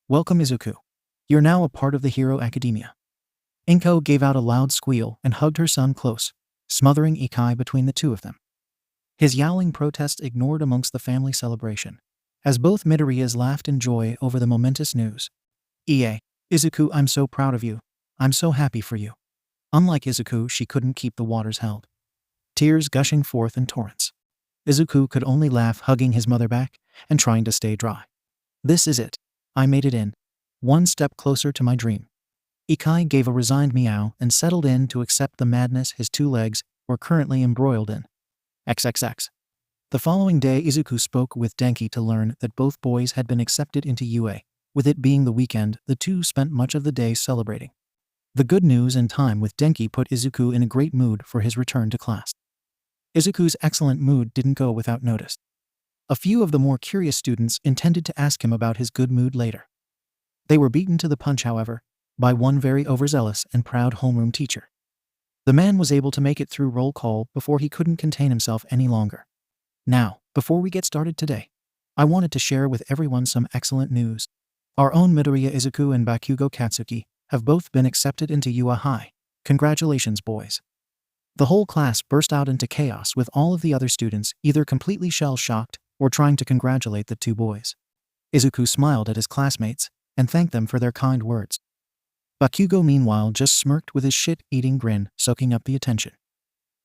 Welcome, Izuku. You're now a part of the Hero Academia. Inko gave out a loud squeal and hugged her son close, smothering Ikai between the two of them. His yowling protest ignored amongst the family celebration, as both Midoriyas laughed in joy over the momentous news. Izuku, I'm so proud of you. I'm so happy for you. Unlike Izuku, she couldn't keep the waters held. Tears gushing forth in torrents. Izuku could only laugh, hugging his mother back and trying to stay dry. This is it. I made it in. One step closer to my dream. Ikai gave a resigned meow and settled in to accept the madness his 2 legs were currently embroiled in. XXX. The following day, Izuku spoke with Denki to learn that both boys had been accepted into UA. With it being the weekend, the two spent much of the day celebrating. The good news and time with Denki put Izuku in a great mood for his return to class. Izuku's excellent mood didn't go without notice. A few of the more curious students intended to ask him about his good mood later. They were beaten to the punch, however, by one very overzealous and proud homeroom teacher. The man was able to make it through roll call before he couldn't contain himself any longer. Now, before we get started today, I wanted to share with everyone some excellent news. Our own Midoriya Izuku and Bakugo Katsuki have both been accepted into UA High. Congratulations, boys. The whole class burst out into chaos, with all of the other students either completely shell-shocked or trying to congratulate the two boys. Izuku smiled at his classmates and thanked them for their kind words. Bakugo, meanwhile, just smirked with his shit-eating grin, soaking up the attention.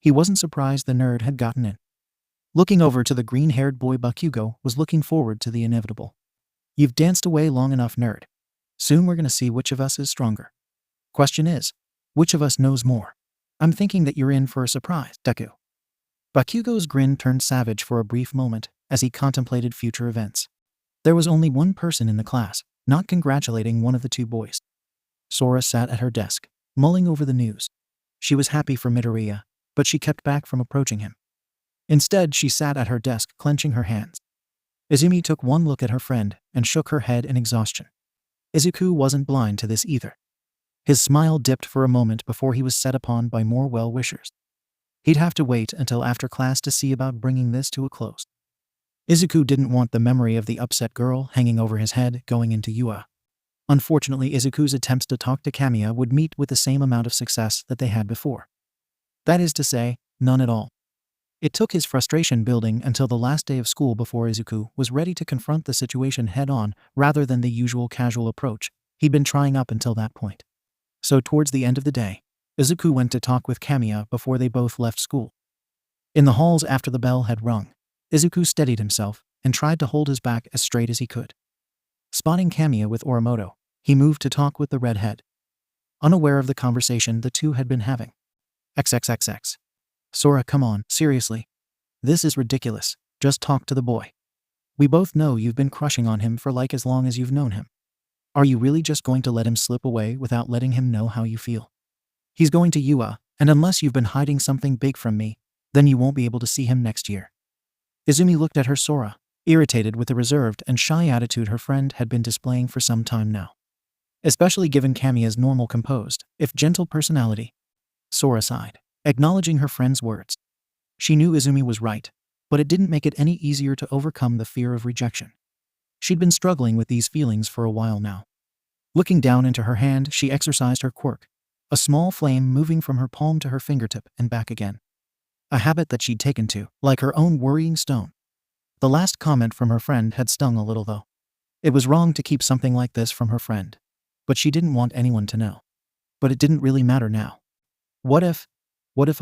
He wasn't surprised the nerd had gotten in. Looking over to the green-haired boy, Bakugo was looking forward to the inevitable. You've danced away long enough, nerd. Soon we're gonna see which of us is stronger. Question is, which of us knows more? I'm thinking that you're in for a surprise, Deku. Bakugo's grin turned savage for a brief moment as he contemplated future events. There was only one person in the class not congratulating one of the two boys. Sora sat at her desk, mulling over the news. She was happy for Midoriya, but she kept back from approaching him. Instead, she sat at her desk, clenching her hands. Izumi took one look at her friend and shook her head in exhaustion. Izuku wasn't blind to this either. His smile dipped for a moment before he was set upon by more well-wishers. He'd have to wait until after class to see about bringing this to a close. Izuku didn't want the memory of the upset girl hanging over his head going into UA. Unfortunately, Izuku's attempts to talk to Kamiya would meet with the same amount of success that they had before. That is to say, none at all. It took his frustration building until the last day of school before Izuku was ready to confront the situation head-on rather than the usual casual approach he'd been trying up until that point. So towards the end of the day, Izuku went to talk with Kamiya before they both left school. In the halls after the bell had rung, Izuku steadied himself and tried to hold his back as straight as he could. Spotting Kamiya with Oromoto, he moved to talk with the redhead. Unaware of the conversation the two had been having. XXXX. Sora, come on, seriously. This is ridiculous. Just talk to the boy. We both know you've been crushing on him for like as long as you've known him. Are you really just going to let him slip away without letting him know how you feel? He's going to UA, and unless you've been hiding something big from me, then you won't be able to see him next year. Izumi looked at her Sora, irritated with the reserved and shy attitude her friend had been displaying for some time now. Especially given Kamiya's normal composed, if gentle personality. Sora sighed, acknowledging her friend's words. She knew Izumi was right, but it didn't make it any easier to overcome the fear of rejection. She'd been struggling with these feelings for a while now. Looking down into her hand, she exercised her quirk, a small flame moving from her palm to her fingertip and back again. A habit that she'd taken to, like her own worrying stone. The last comment from her friend had stung a little though. It was wrong to keep something like this from her friend, but she didn't want anyone to know. But it didn't really matter now. What if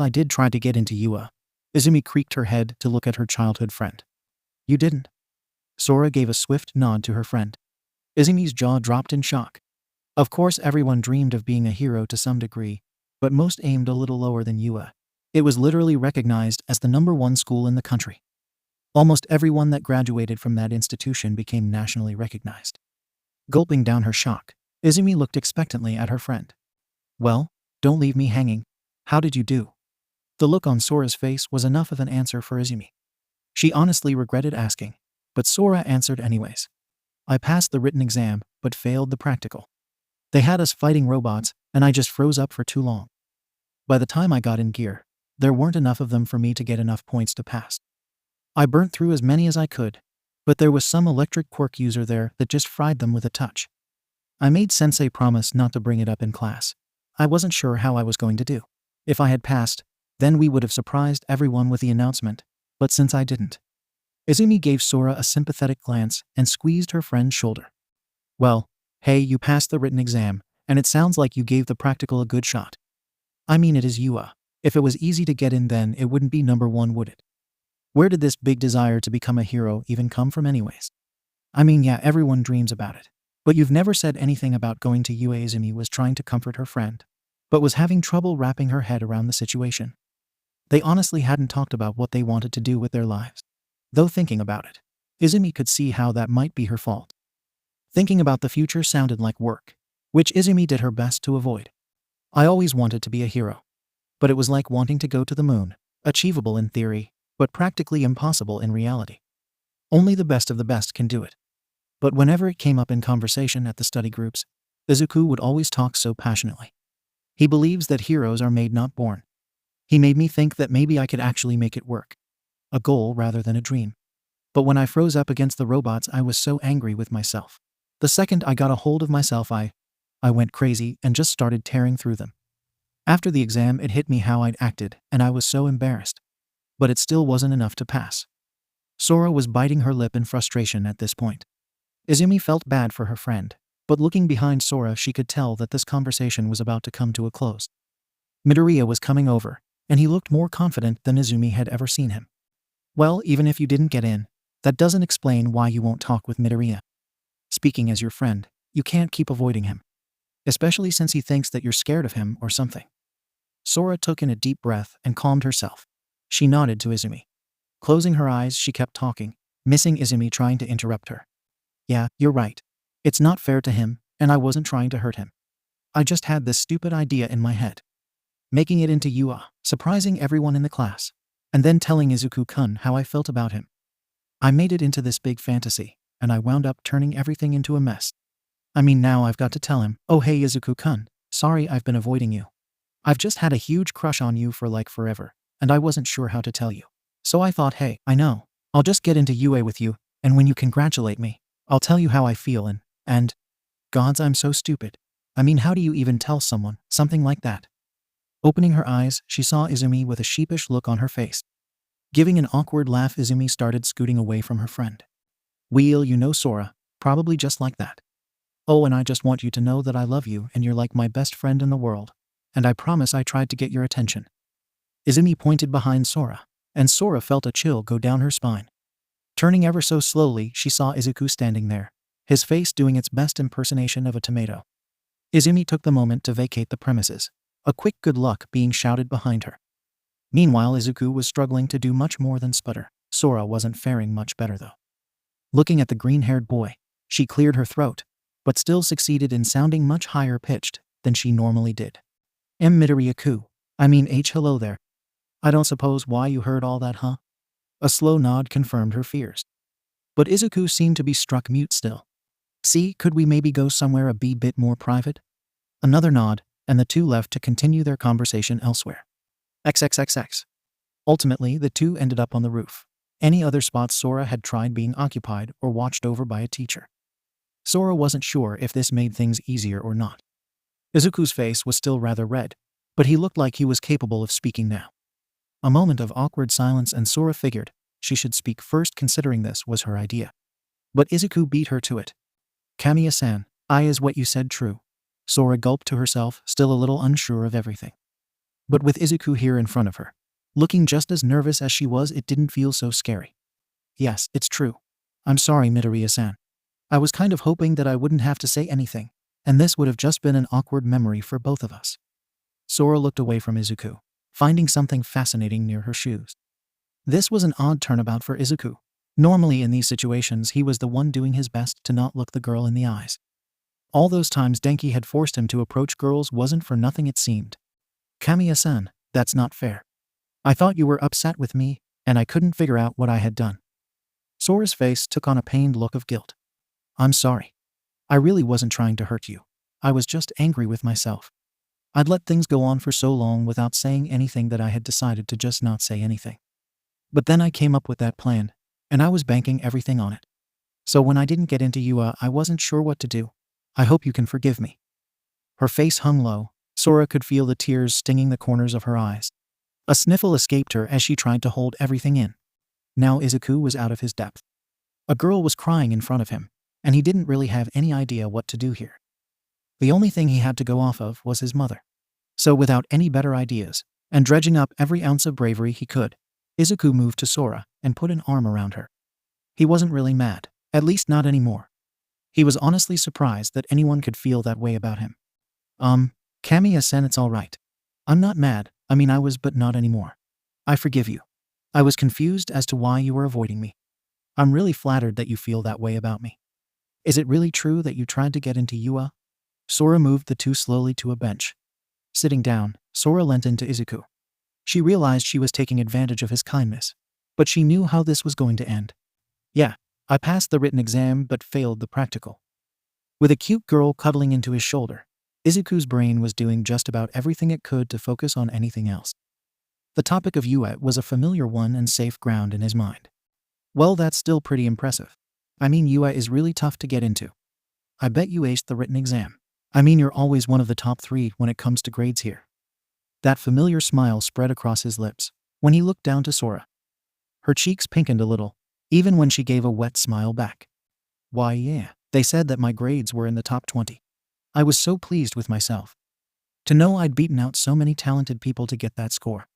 I did try to get into UA? Izumi creaked her head to look at her childhood friend. You didn't? Sora gave a swift nod to her friend. Izumi's jaw dropped in shock. Of course, everyone dreamed of being a hero to some degree, but most aimed a little lower than UA. It was literally recognized as the #1 school in the country. Almost everyone that graduated from that institution became nationally recognized. Gulping down her shock, Izumi looked expectantly at her friend. Well, don't leave me hanging. How did you do? The look on Sora's face was enough of an answer for Izumi. She honestly regretted asking, but Sora answered anyways. I passed the written exam, but failed the practical. They had us fighting robots, and I just froze up for too long. By the time I got in gear, there weren't enough of them for me to get enough points to pass. I burnt through as many as I could, but there was some electric quirk user there that just fried them with a touch. I made Sensei promise not to bring it up in class. I wasn't sure how I was going to do. If I had passed, then we would have surprised everyone with the announcement, but since I didn't. Izumi gave Sora a sympathetic glance and squeezed her friend's shoulder. Well, hey, you passed the written exam, and it sounds like you gave the practical a good shot. I mean, it is UA. If it was easy to get in, then it wouldn't be #1, would it? Where did this big desire to become a hero even come from anyways? I mean, yeah, everyone dreams about it. But you've never said anything about going to UA. Izumi was trying to comfort her friend, but was having trouble wrapping her head around the situation. They honestly hadn't talked about what they wanted to do with their lives. Though thinking about it, Izumi could see how that might be her fault. Thinking about the future sounded like work, which Izumi did her best to avoid. I always wanted to be a hero. But it was like wanting to go to the moon, achievable in theory, but practically impossible in reality. Only the best of the best can do it. But whenever it came up in conversation at the study groups, Izuku would always talk so passionately. He believes that heroes are made not born. He made me think that maybe I could actually make it work. A goal rather than a dream. But when I froze up against the robots, I was so angry with myself. The second I got a hold of myself, I went crazy and just started tearing through them. After the exam, it hit me how I'd acted, and I was so embarrassed. But it still wasn't enough to pass. Sora was biting her lip in frustration at this point. Izumi felt bad for her friend, but looking behind Sora, she could tell that this conversation was about to come to a close. Midoriya was coming over, and he looked more confident than Izumi had ever seen him. Well, even if you didn't get in, that doesn't explain why you won't talk with Midoriya. Speaking as your friend, you can't keep avoiding him. Especially since he thinks that you're scared of him or something. Sora took in a deep breath and calmed herself. She nodded to Izumi. Closing her eyes, she kept talking, missing Izumi trying to interrupt her. Yeah, you're right. It's not fair to him, and I wasn't trying to hurt him. I just had this stupid idea in my head. Making it into Yua, surprising everyone in the class, and then telling Izuku-kun how I felt about him. I made it into this big fantasy, and I wound up turning everything into a mess. I mean, now I've got to tell him, oh hey Izuku-kun, sorry I've been avoiding you. I've just had a huge crush on you for like forever, and I wasn't sure how to tell you. So I thought, hey, I know, I'll just get into UA with you, and when you congratulate me, I'll tell you how I feel and, gods, I'm so stupid. I mean, how do you even tell someone something like that? Opening her eyes, she saw Izumi with a sheepish look on her face. Giving an awkward laugh, Izumi started scooting away from her friend. Well, you know Sora, probably just like that. Oh, and I just want you to know that I love you and you're like my best friend in the world. And I promise I tried to get your attention. Izumi pointed behind Sora, and Sora felt a chill go down her spine. Turning ever so slowly, she saw Izuku standing there, his face doing its best impersonation of a tomato. Izumi took the moment to vacate the premises, a quick good luck being shouted behind her. Meanwhile, Izuku was struggling to do much more than sputter. Sora wasn't faring much better though. Looking at the green-haired boy, she cleared her throat, but still succeeded in sounding much higher pitched than she normally did. Midoriya-ku. Hello there. I don't suppose why you heard all that, huh? A slow nod confirmed her fears. But Izuku seemed to be struck mute still. See, could we maybe go somewhere a bit more private? Another nod, and the two left to continue their conversation elsewhere. XXXX. Ultimately, the two ended up on the roof. Any other spots Sora had tried being occupied or watched over by a teacher. Sora wasn't sure if this made things easier or not. Izuku's face was still rather red, but he looked like he was capable of speaking now. A moment of awkward silence, and Sora figured she should speak first considering this was her idea. But Izuku beat her to it. Kamiya-san, is what you said true? Sora gulped to herself, still a little unsure of everything. But with Izuku here in front of her, looking just as nervous as she was, it didn't feel so scary. Yes, it's true. I'm sorry, Midoriya-san. I was kind of hoping that I wouldn't have to say anything, and this would have just been an awkward memory for both of us. Sora looked away from Izuku, finding something fascinating near her shoes. This was an odd turnabout for Izuku. Normally in these situations he was the one doing his best to not look the girl in the eyes. All those times Denki had forced him to approach girls wasn't for nothing, it seemed. Kamiya-san, that's not fair. I thought you were upset with me, and I couldn't figure out what I had done. Sora's face took on a pained look of guilt. I'm sorry. I really wasn't trying to hurt you. I was just angry with myself. I'd let things go on for so long without saying anything that I had decided to just not say anything. But then I came up with that plan, and I was banking everything on it. So when I didn't get into Yua, I wasn't sure what to do. I hope you can forgive me. Her face hung low. Sora could feel the tears stinging the corners of her eyes. A sniffle escaped her as she tried to hold everything in. Now Izuku was out of his depth. A girl was crying in front of him, and he didn't really have any idea what to do here. The only thing he had to go off of was his mother. So without any better ideas, and dredging up every ounce of bravery he could, Izuku moved to Sora and put an arm around her. He wasn't really mad, at least not anymore. He was honestly surprised that anyone could feel that way about him. Kamiya-san, it's all right. I'm not mad, I was, but not anymore. I forgive you. I was confused as to why you were avoiding me. I'm really flattered that you feel that way about me. Is it really true that you tried to get into Yua? Sora moved the two slowly to a bench. Sitting down, Sora leant into Izuku. She realized she was taking advantage of his kindness, but she knew how this was going to end. Yeah, I passed the written exam but failed the practical. with a cute girl cuddling into his shoulder. Izuku's brain was doing just about everything it could to focus on anything else. The topic of Yue was a familiar one and safe ground in his mind. Well, that's still pretty impressive. I mean, Yue is really tough to get into. I bet you aced the written exam. I mean, you're always one of the top 3 when it comes to grades here. That familiar smile spread across his lips when he looked down to Sora. Her cheeks pinkened a little, even when she gave a wet smile back. Why, yeah, they said that my grades were in the top 20. I was so pleased with myself. To know I'd beaten out so many talented people to get that score.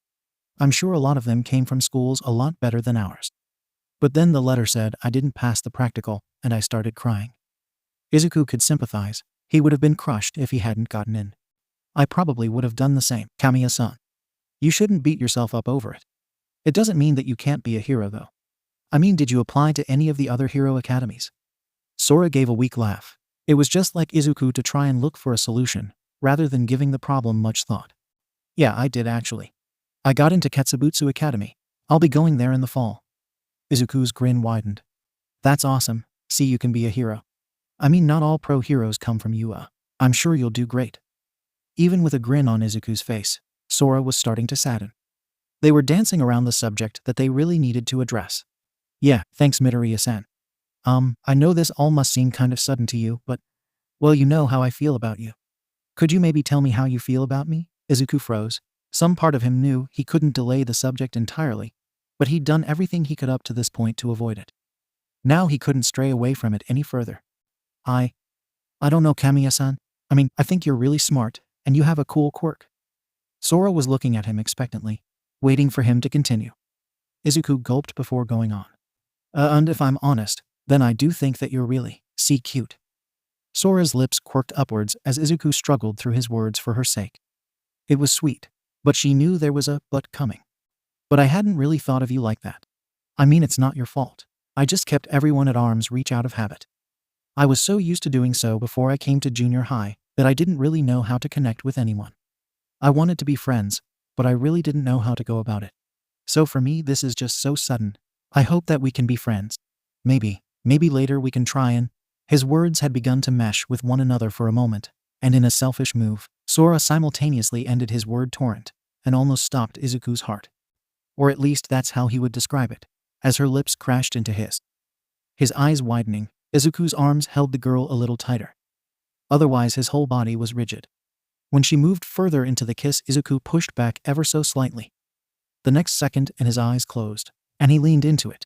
I'm sure a lot of them came from schools a lot better than ours. But then the letter said I didn't pass the practical, and I started crying. Izuku could sympathize. He would have been crushed if he hadn't gotten in. I probably would have done the same. Kamiya-san. You shouldn't beat yourself up over it. It doesn't mean that you can't be a hero, though. I mean, did you apply to any of the other hero academies? Sora gave a weak laugh. It was just like Izuku to try and look for a solution, rather than giving the problem much thought. Yeah, I did actually. I got into Ketsubutsu Academy. I'll be going there in the fall. Izuku's grin widened. That's awesome. See, you can be a hero. I mean, not all pro heroes come from Yue. I'm sure you'll do great. Even with a grin on Izuku's face, Sora was starting to sadden. They were dancing around the subject that they really needed to address. Yeah, thanks Midoriya-san. I know this all must seem kind of sudden to you, but, well, you know how I feel about you. Could you maybe tell me how you feel about me? Izuku froze. Some part of him knew he couldn't delay the subject entirely, but he'd done everything he could up to this point to avoid it. Now he couldn't stray away from it any further. I don't know, Kamiya-san. I mean, I think you're really smart, and you have a cool quirk. Sora was looking at him expectantly, waiting for him to continue. Izuku gulped before going on. And if I'm honest, then I do think that you're really, cute. Sora's lips quirked upwards as Izuku struggled through his words for her sake. It was sweet, but she knew there was a but coming. But I hadn't really thought of you like that. I mean, it's not your fault. I just kept everyone at arm's reach out of habit. I was so used to doing so before I came to junior high that I didn't really know how to connect with anyone. I wanted to be friends, but I really didn't know how to go about it. So for me, this is just so sudden. I hope that we can be friends. Maybe later we can try and... His words had begun to mesh with one another for a moment, and in a selfish move, Sora simultaneously ended his word torrent and almost stopped Izuku's heart. Or at least that's how he would describe it, as her lips crashed into his. His eyes widening, Izuku's arms held the girl a little tighter. Otherwise his whole body was rigid. When she moved further into the kiss, Izuku pushed back ever so slightly. The next second and his eyes closed, and he leaned into it.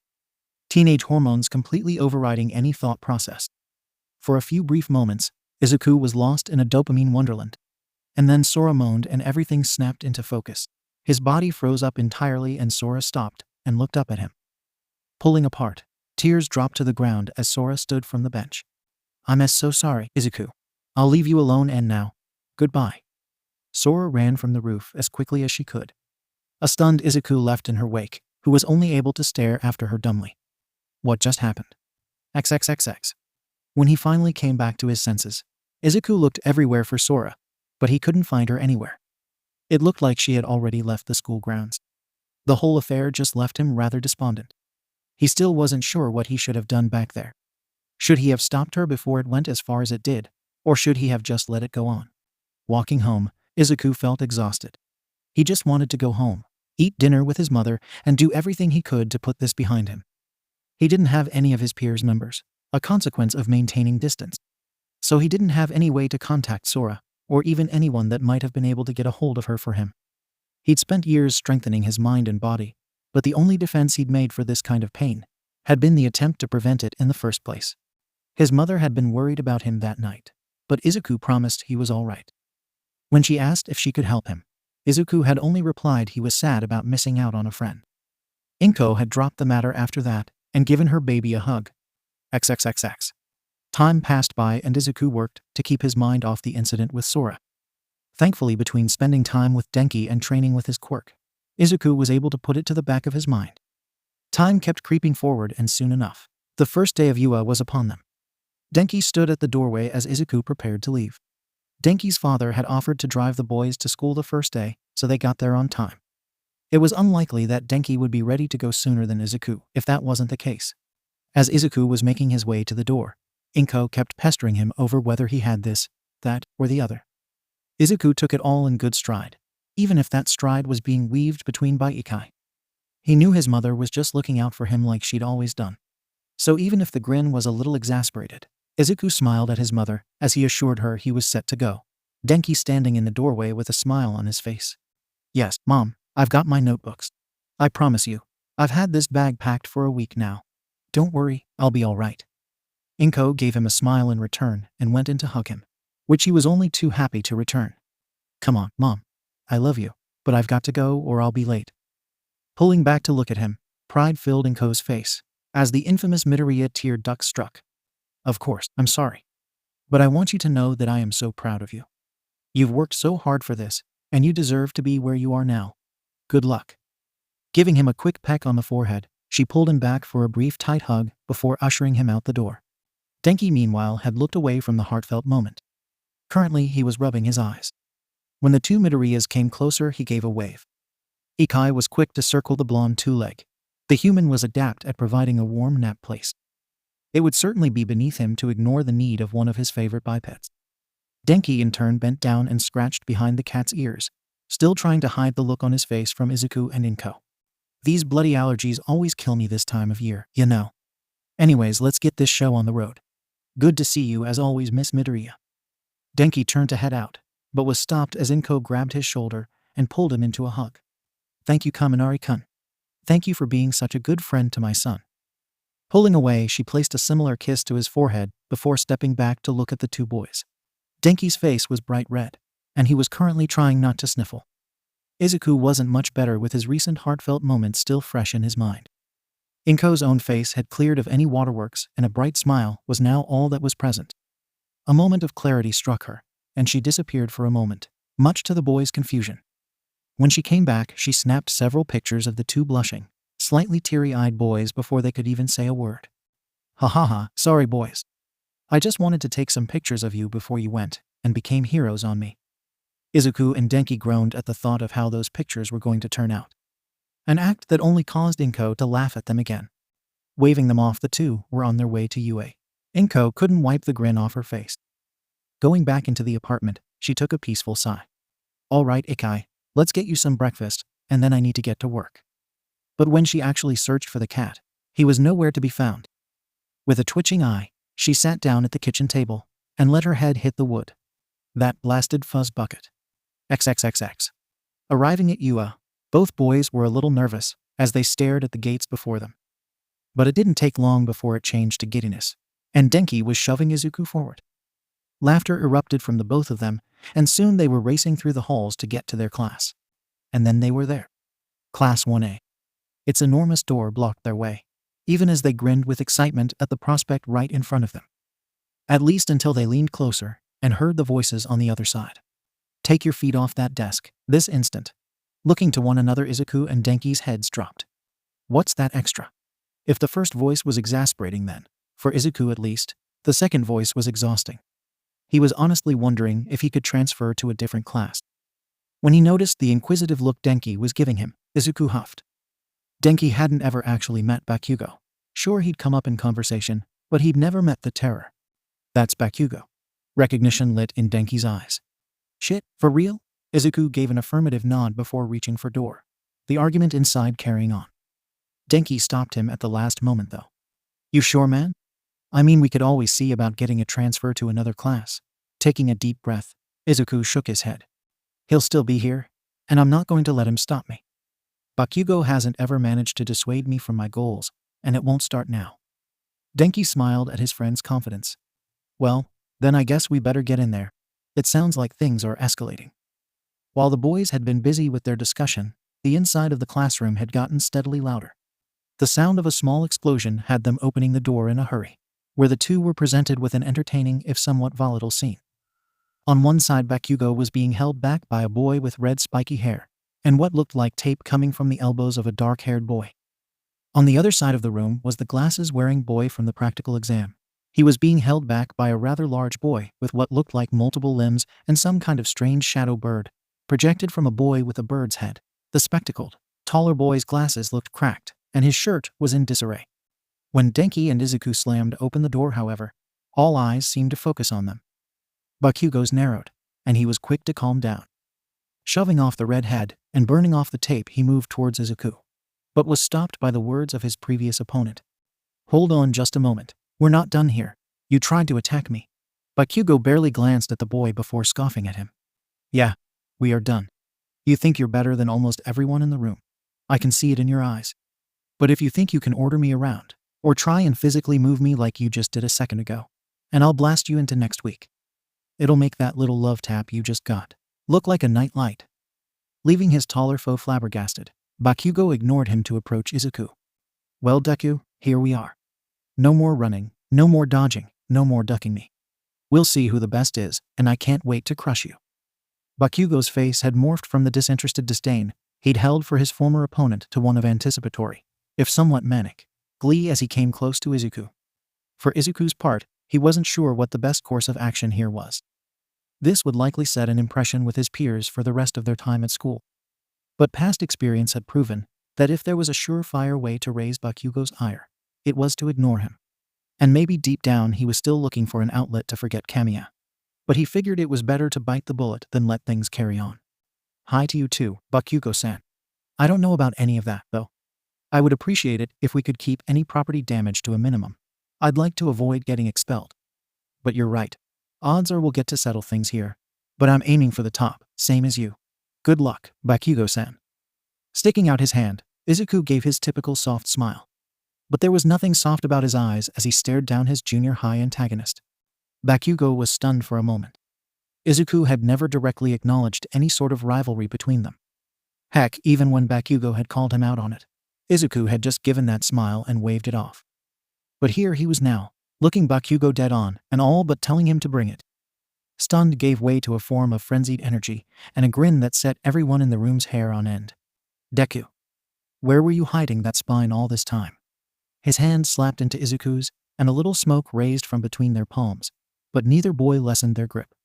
Teenage hormones completely overriding any thought process. For a few brief moments, Izuku was lost in a dopamine wonderland. And then Sora moaned and everything snapped into focus. His body froze up entirely and Sora stopped and looked up at him. Pulling apart, tears dropped to the ground as Sora stood from the bench. I'm so sorry, Izuku. I'll leave you alone and now. Goodbye. Sora ran from the roof as quickly as she could. A stunned Izuku left in her wake, who was only able to stare after her dumbly. What just happened? XXXX. When he finally came back to his senses, Izuku looked everywhere for Sora, but he couldn't find her anywhere. It looked like she had already left the school grounds. The whole affair just left him rather despondent. He still wasn't sure what he should have done back there. Should he have stopped her before it went as far as it did, or should he have just let it go on? Walking home, Izuku felt exhausted. He just wanted to go home, eat dinner with his mother, and do everything he could to put this behind him. He didn't have any of his peers' numbers, a consequence of maintaining distance. So he didn't have any way to contact Sora, or even anyone that might have been able to get a hold of her for him. He'd spent years strengthening his mind and body, but the only defense he'd made for this kind of pain had been the attempt to prevent it in the first place. His mother had been worried about him that night, but Izuku promised he was all right. When she asked if she could help him, Izuku had only replied he was sad about missing out on a friend. Inko had dropped the matter after that and given her baby a hug. XXXX. Time passed by and Izuku worked to keep his mind off the incident with Sora. Thankfully, between spending time with Denki and training with his quirk, Izuku was able to put it to the back of his mind. Time kept creeping forward and soon enough, the first day of Yue was upon them. Denki stood at the doorway as Izuku prepared to leave. Denki's father had offered to drive the boys to school the first day, so they got there on time. It was unlikely that Denki would be ready to go sooner than Izuku if that wasn't the case. As Izuku was making his way to the door, Inko kept pestering him over whether he had this, that, or the other. Izuku took it all in good stride, even if that stride was being weaved between by Ikai. He knew his mother was just looking out for him like she'd always done. So even if the grin was a little exasperated, Izuku smiled at his mother as he assured her he was set to go, Denki standing in the doorway with a smile on his face. Yes, Mom, I've got my notebooks. I promise you, I've had this bag packed for a week now. Don't worry, I'll be all right. Inko gave him a smile in return and went in to hug him, which he was only too happy to return. Come on, Mom. I love you, but I've got to go or I'll be late. Pulling back to look at him, pride filled Inko's face, as the infamous Midoriya tear duct struck. Of course, I'm sorry. But I want you to know that I am so proud of you. You've worked so hard for this, and you deserve to be where you are now. Good luck. Giving him a quick peck on the forehead, she pulled him back for a brief tight hug before ushering him out the door. Denki, meanwhile, had looked away from the heartfelt moment. Currently, he was rubbing his eyes. When the two Midoriyas came closer, he gave a wave. Ikai was quick to circle the blonde two-leg. The human was adept at providing a warm nap place. It would certainly be beneath him to ignore the need of one of his favorite bipeds. Denki in turn bent down and scratched behind the cat's ears, still trying to hide the look on his face from Izuku and Inko. These bloody allergies always kill me this time of year, you know. Anyways, let's get this show on the road. Good to see you as always, Miss Midoriya. Denki turned to head out, but was stopped as Inko grabbed his shoulder and pulled him into a hug. Thank you, Kaminari-kun. Thank you for being such a good friend to my son. Pulling away, she placed a similar kiss to his forehead before stepping back to look at the two boys. Denki's face was bright red, and he was currently trying not to sniffle. Izuku wasn't much better with his recent heartfelt moments still fresh in his mind. Inko's own face had cleared of any waterworks, and a bright smile was now all that was present. A moment of clarity struck her, and she disappeared for a moment, much to the boys' confusion. When she came back, she snapped several pictures of the two blushing, slightly teary-eyed boys before they could even say a word. Ha ha ha, sorry boys. I just wanted to take some pictures of you before you went, and became heroes on me. Izuku and Denki groaned at the thought of how those pictures were going to turn out. An act that only caused Inko to laugh at them again. Waving them off, the two were on their way to UA. Inko couldn't wipe the grin off her face. Going back into the apartment, she took a peaceful sigh. All right, Ikai, let's get you some breakfast, and then I need to get to work. But when she actually searched for the cat, he was nowhere to be found. With a twitching eye, she sat down at the kitchen table and let her head hit the wood. That blasted fuzz bucket. XXXX. Arriving at UA, both boys were a little nervous as they stared at the gates before them. But it didn't take long before it changed to giddiness, and Denki was shoving Izuku forward. Laughter erupted from the both of them, and soon they were racing through the halls to get to their class. And then they were there. Class 1A. Its enormous door blocked their way, even as they grinned with excitement at the prospect right in front of them. At least until they leaned closer and heard the voices on the other side. Take your feet off that desk, this instant. Looking to one another, Izuku and Denki's heads dropped. What's that extra? If the first voice was exasperating then, for Izuku at least, the second voice was exhausting. He was honestly wondering if he could transfer to a different class. When he noticed the inquisitive look Denki was giving him, Izuku huffed. Denki hadn't ever actually met Bakugo. Sure, he'd come up in conversation, but he'd never met the terror. That's Bakugo. Recognition lit in Denki's eyes. Shit, for real? Izuku gave an affirmative nod before reaching for door, the argument inside carrying on. Denki stopped him at the last moment though. You sure, man? I mean, we could always see about getting a transfer to another class. Taking a deep breath, Izuku shook his head. He'll still be here, and I'm not going to let him stop me. Bakugo hasn't ever managed to dissuade me from my goals, and it won't start now. Denki smiled at his friend's confidence. Well, then I guess we better get in there. It sounds like things are escalating. While the boys had been busy with their discussion, the inside of the classroom had gotten steadily louder. The sound of a small explosion had them opening the door in a hurry, where the two were presented with an entertaining if somewhat volatile scene. On one side, Bakugo was being held back by a boy with red spiky hair, and what looked like tape coming from the elbows of a dark-haired boy. On the other side of the room was the glasses-wearing boy from the practical exam. He was being held back by a rather large boy with what looked like multiple limbs and some kind of strange shadow bird, projected from a boy with a bird's head. The spectacled, taller boy's glasses looked cracked, and his shirt was in disarray. When Denki and Izuku slammed open the door, however, All eyes seemed to focus on them. Bakugo's narrowed, and he was quick to calm down. Shoving off the red head and burning off the tape, he moved towards Izuku, but was stopped by the words of his previous opponent. "Hold on just a moment. We're not done here. You tried to attack me." Bakugo barely glanced at the boy before scoffing at him. "Yeah, we are done. You think you're better than almost everyone in the room. I can see it in your eyes. But if you think you can order me around, or try and physically move me like you just did a second ago, and I'll blast you into next week. It'll make that little love tap you just got look like a night light." Leaving his taller foe flabbergasted, Bakugo ignored him to approach Izuku. "Well, Deku, here we are. No more running, no more dodging, no more ducking me. We'll see who the best is, and I can't wait to crush you." Bakugo's face had morphed from the disinterested disdain he'd held for his former opponent to one of anticipatory, if somewhat manic, glee as he came close to Izuku. For Izuku's part, he wasn't sure what the best course of action here was. This would likely set an impression with his peers for the rest of their time at school. But past experience had proven that if there was a surefire way to raise Bakugo's ire, it was to ignore him. And maybe deep down he was still looking for an outlet to forget Kamiya. But he figured it was better to bite the bullet than let things carry on. "Hi to you too, Bakugo-san. I don't know about any of that, though. I would appreciate it if we could keep any property damage to a minimum. I'd like to avoid getting expelled. But you're right. Odds are we'll get to settle things here. But I'm aiming for the top, same as you. Good luck, Bakugo-san." Sticking out his hand, Izuku gave his typical soft smile. But there was nothing soft about his eyes as he stared down his junior high antagonist. Bakugo was stunned for a moment. Izuku had never directly acknowledged any sort of rivalry between them. Heck, even when Bakugo had called him out on it, Izuku had just given that smile and waved it off. But here he was now, looking Bakugo dead on and all but telling him to bring it. Stunned gave way to a form of frenzied energy and a grin that set everyone in the room's hair on end. "Deku, where were you hiding that spine all this time?" His hand slapped into Izuku's, and a little smoke raised from between their palms, but neither boy lessened their grip.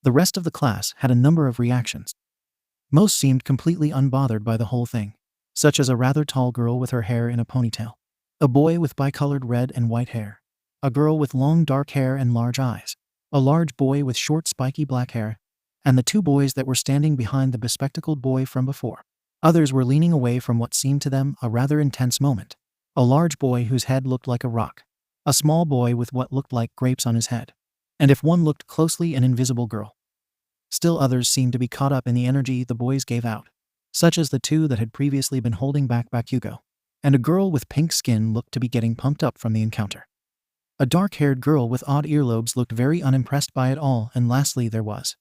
The rest of the class had a number of reactions. Most seemed completely unbothered by the whole thing, such as a rather tall girl with her hair in a ponytail, a boy with bicolored red and white hair, a girl with long dark hair and large eyes, a large boy with short spiky black hair, and the two boys that were standing behind the bespectacled boy from before. Others were leaning away from what seemed to them a rather intense moment. A large boy whose head looked like a rock, a small boy with what looked like grapes on his head, and if one looked closely, an invisible girl. Still others seemed to be caught up in the energy the boys gave out, such as the two that had previously been holding back Bakugo, and a girl with pink skin looked to be getting pumped up from the encounter. A dark-haired girl with odd earlobes looked very unimpressed by it all, and lastly there was.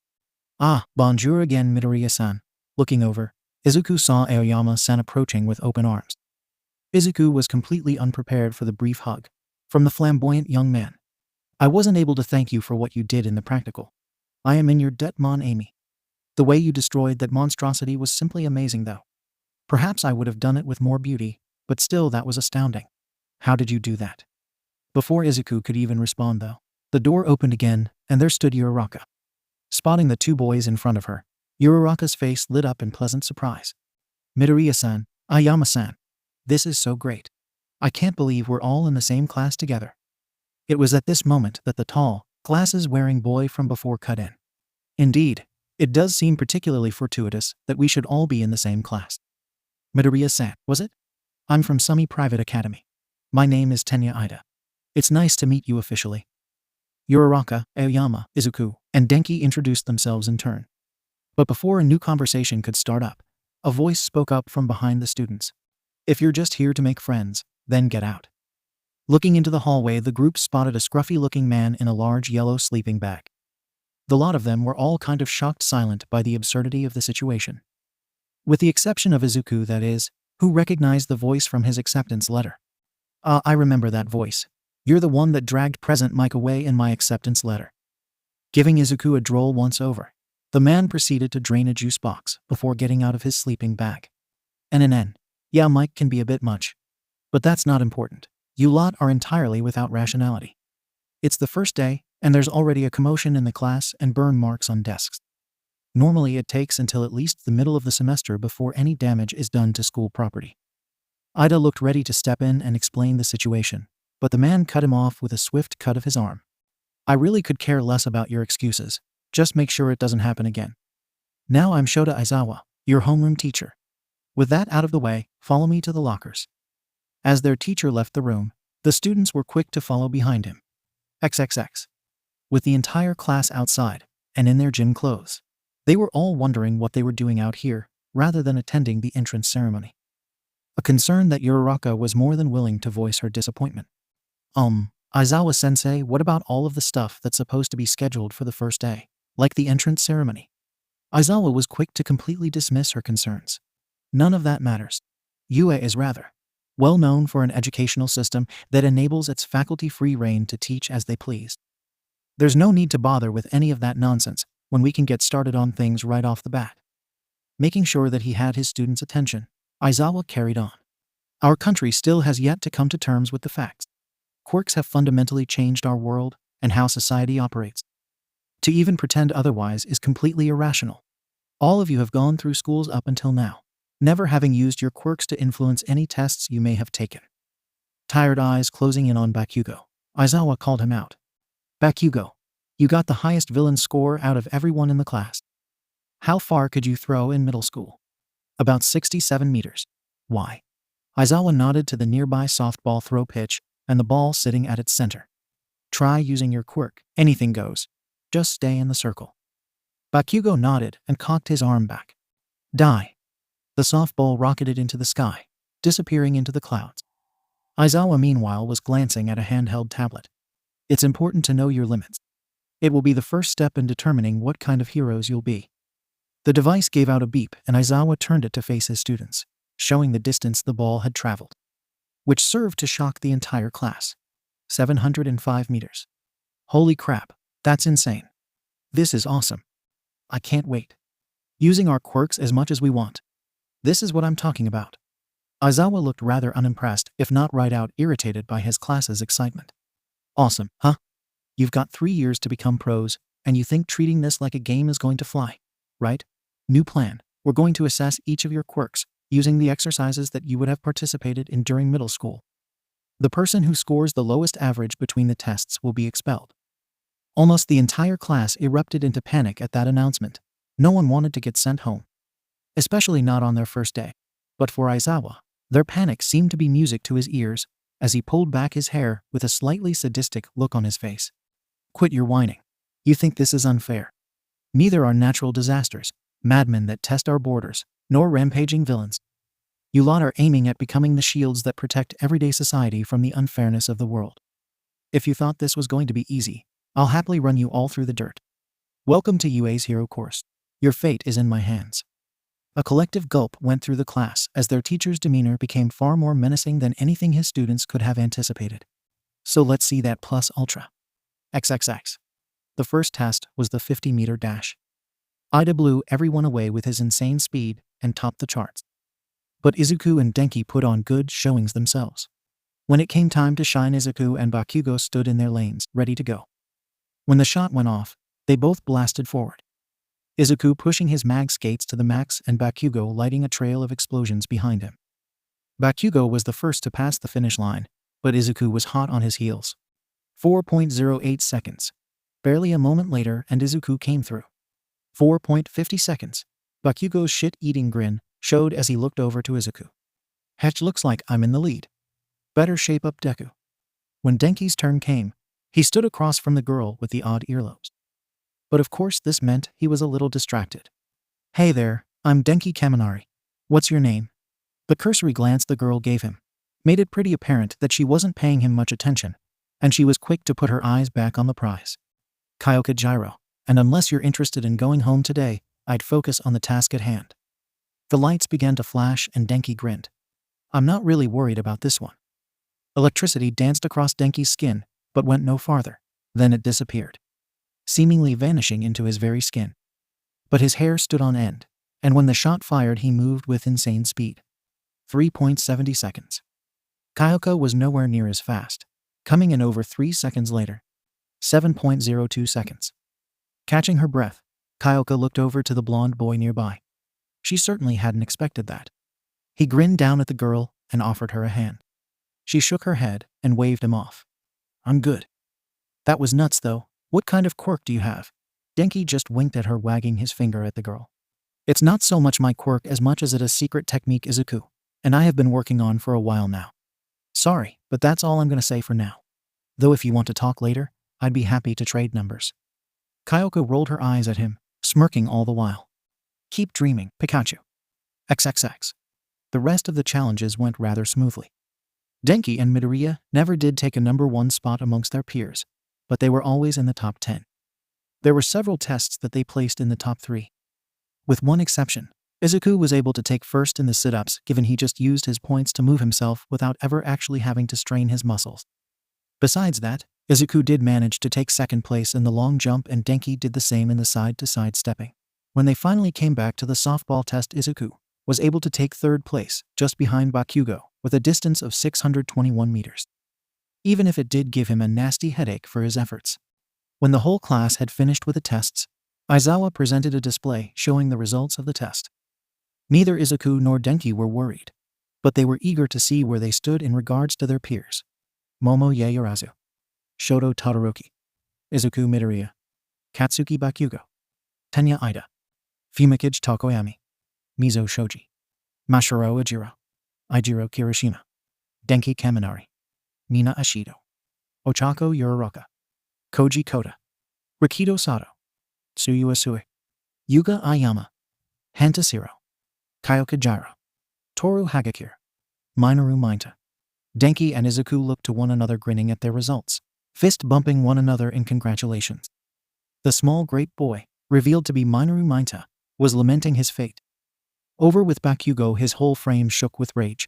"Ah, bonjour again, Midoriya-san." Looking over, Izuku saw Aoyama-san approaching with open arms. Izuku was completely unprepared for the brief hug from the flamboyant young man. "I wasn't able to thank you for what you did in the practical. I am in your debt, Mon Ami. The way you destroyed that monstrosity was simply amazing, though. Perhaps I would have done it with more beauty, but still that was astounding. How did you do that?" Before Izuku could even respond, though, the door opened again, and there stood Uraraka. Spotting the two boys in front of her, Uraraka's face lit up in pleasant surprise. "Midoriya-san, Ayama-san. This is so great. I can't believe we're all in the same class together." It was at this moment that the tall, glasses-wearing boy from before cut in. "Indeed, it does seem particularly fortuitous that we should all be in the same class. Midoriya-san, was it? I'm from Sumi Private Academy. My name is Tenya Ida. It's nice to meet you officially." Uraraka, Aoyama, Izuku, and Denki introduced themselves in turn. But before a new conversation could start up, a voice spoke up from behind the students. "If you're just here to make friends, then get out." Looking into the hallway, the group spotted a scruffy-looking man in a large yellow sleeping bag. The lot of them were all kind of shocked silent by the absurdity of the situation. With the exception of Izuku, that is, who recognized the voice from his acceptance letter. I remember that voice. You're the one that dragged Present Mike away in my acceptance letter." Giving Izuku a droll once-over, the man proceeded to drain a juice box before getting out of his sleeping bag. Yeah, Mike can be a bit much. But that's not important. You lot are entirely without rationality. It's the first day, and there's already a commotion in the class and burn marks on desks. Normally it takes until at least the middle of the semester before any damage is done to school property. Ida looked ready to step in and explain the situation, but the man cut him off with a swift cut of his arm. I really could care less about your excuses. Just make sure it doesn't happen again. Now I'm Shota Aizawa, your homeroom teacher. With that out of the way, follow me to the lockers. As their teacher left the room, the students were quick to follow behind him. XXX. With the entire class outside, and in their gym clothes. They were all wondering what they were doing out here, rather than attending the entrance ceremony. A concern that Uraraka was more than willing to voice her disappointment. Aizawa-sensei, what about all of the stuff that's supposed to be scheduled for the first day, like the entrance ceremony? Aizawa was quick to completely dismiss her concerns. None of that matters. UA is rather well known for an educational system that enables its faculty free reign to teach as they please. There's no need to bother with any of that nonsense when we can get started on things right off the bat. Making sure that he had his students' attention, Aizawa carried on. Our country still has yet to come to terms with the facts. Quirks have fundamentally changed our world and how society operates. To even pretend otherwise is completely irrational. All of you have gone through schools up until now, never having used your quirks to influence any tests you may have taken. Tired eyes closing in on Bakugo, Aizawa called him out. Bakugo, you got the highest villain score out of everyone in the class. How far could you throw in middle school? About 67 meters. Why? Aizawa nodded to the nearby softball throw pitch and the ball sitting at its center. Try using your quirk. Anything goes. Just stay in the circle. Bakugo nodded and cocked his arm back. Die. The softball rocketed into the sky, disappearing into the clouds. Aizawa meanwhile was glancing at a handheld tablet. It's important to know your limits. It will be the first step in determining what kind of heroes you'll be. The device gave out a beep and Aizawa turned it to face his students, showing the distance the ball had traveled, which served to shock the entire class. 705 meters. Holy crap, that's insane. This is awesome. I can't wait. Using our quirks as much as we want. This is what I'm talking about. Aizawa looked rather unimpressed, if not right out irritated by his class's excitement. Awesome, huh? You've got 3 years to become pros, and you think treating this like a game is going to fly, right? New plan. We're going to assess each of your quirks, using the exercises that you would have participated in during middle school. The person who scores the lowest average between the tests will be expelled. Almost the entire class erupted into panic at that announcement. No one wanted to get sent home. Especially not on their first day. But for Aizawa, their panic seemed to be music to his ears as he pulled back his hair with a slightly sadistic look on his face. Quit your whining. You think this is unfair. Neither are natural disasters, madmen that test our borders, nor rampaging villains. You lot are aiming at becoming the shields that protect everyday society from the unfairness of the world. If you thought this was going to be easy, I'll happily run you all through the dirt. Welcome to UA's hero course. Your fate is in my hands. A collective gulp went through the class as their teacher's demeanor became far more menacing than anything his students could have anticipated. So let's see that plus ultra. XXX. The first test was the 50-meter dash. Ida blew everyone away with his insane speed and topped the charts. But Izuku and Denki put on good showings themselves. When it came time to shine, Izuku and Bakugo stood in their lanes, ready to go. When the shot went off, they both blasted forward. Izuku pushing his mag skates to the max and Bakugo lighting a trail of explosions behind him. Bakugo was the first to pass the finish line, but Izuku was hot on his heels. 4.08 seconds. Barely a moment later and Izuku came through. 4.50 seconds. Bakugo's shit-eating grin showed as he looked over to Izuku. Hetch, looks like I'm in the lead. Better shape up, Deku. When Denki's turn came, he stood across from the girl with the odd earlobes. But of course this meant he was a little distracted. Hey there, I'm Denki Kaminari. What's your name? The cursory glance the girl gave him made it pretty apparent that she wasn't paying him much attention, and she was quick to put her eyes back on the prize. Kyoka Gyro, and unless you're interested in going home today, I'd focus on the task at hand. The lights began to flash and Denki grinned. I'm not really worried about this one. Electricity danced across Denki's skin, but went no farther. Then it disappeared, seemingly vanishing into his very skin. But his hair stood on end, and when the shot fired he moved with insane speed. 3.70 seconds. Kyoka was nowhere near as fast, coming in over 3 seconds later. 7.02 seconds. Catching her breath, Kyoka looked over to the blonde boy nearby. She certainly hadn't expected that. He grinned down at the girl and offered her a hand. She shook her head and waved him off. I'm good. That was nuts though, What kind of quirk do you have? Denki just winked at her, wagging his finger at the girl. It's not so much my quirk as much as it a secret technique Izuku, and I have been working on for a while now. Sorry, but that's all I'm gonna say for now. Though if you want to talk later, I'd be happy to trade numbers. Kyoka rolled her eyes at him, smirking all the while. Keep dreaming, Pikachu. XXX. The rest of the challenges went rather smoothly. Denki and Midoriya never did take a number 1 spot amongst their peers, but they were always in the top 10. There were several tests that they placed in the top 3. With one exception, Izuku was able to take first in the sit-ups, given he just used his points to move himself without ever actually having to strain his muscles. Besides that, Izuku did manage to take second place in the long jump, and Denki did the same in the side-to-side stepping. When they finally came back to the softball test, Izuku was able to take third place, just behind Bakugo, with a distance of 621 meters. Even if it did give him a nasty headache for his efforts. When the whole class had finished with the tests, Aizawa presented a display showing the results of the test. Neither Izuku nor Denki were worried, but they were eager to see where they stood in regards to their peers. Momo Yaoyorozu, Shoto Todoroki, Izuku Midoriya, Katsuki Bakugo, Tenya Ida, Fumikage Tokoyami, Mizo Shoji, Mashiro Ijiro Kirishima, Denki Kaminari, Mina Ashido, Ochako Yuroroka, Koji Koda, Rikido Sato, Tsuyu Asui, Yuga Ayama, Hantashiro, Kyoka Jiro, Toru Hagakure, Minoru Mainta. Denki and Izuku looked to one another, grinning at their results, fist-bumping one another in congratulations. The small grape boy, revealed to be Minoru Mainta, was lamenting his fate. Over with Bakugo, his whole frame shook with rage.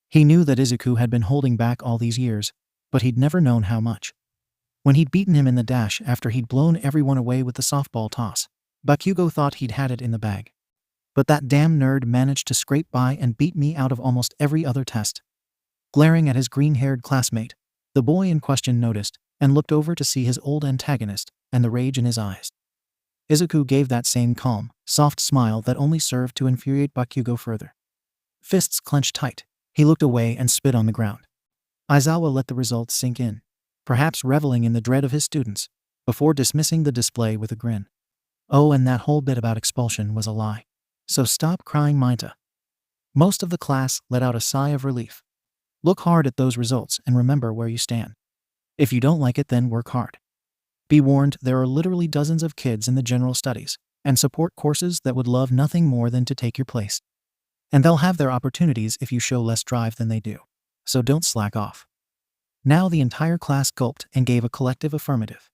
He knew that Izuku had been holding back all these years, but he'd never known how much. When he'd beaten him in the dash after he'd blown everyone away with the softball toss, Bakugo thought he'd had it in the bag. But that damn nerd managed to scrape by and beat me out of almost every other test. Glaring at his green-haired classmate, the boy in question noticed and looked over to see his old antagonist and the rage in his eyes. Izuku gave that same calm, soft smile that only served to infuriate Bakugo further. Fists clenched tight, he looked away and spit on the ground. Aizawa let the results sink in, perhaps reveling in the dread of his students, before dismissing the display with a grin. Oh, and that whole bit about expulsion was a lie. So stop crying, Mainta. Most of the class let out a sigh of relief. Look hard at those results and remember where you stand. If you don't like it, then work hard. Be warned, there are literally dozens of kids in the general studies and support courses that would love nothing more than to take your place. And they'll have their opportunities if you show less drive than they do. So don't slack off. Now the entire class gulped and gave a collective affirmative.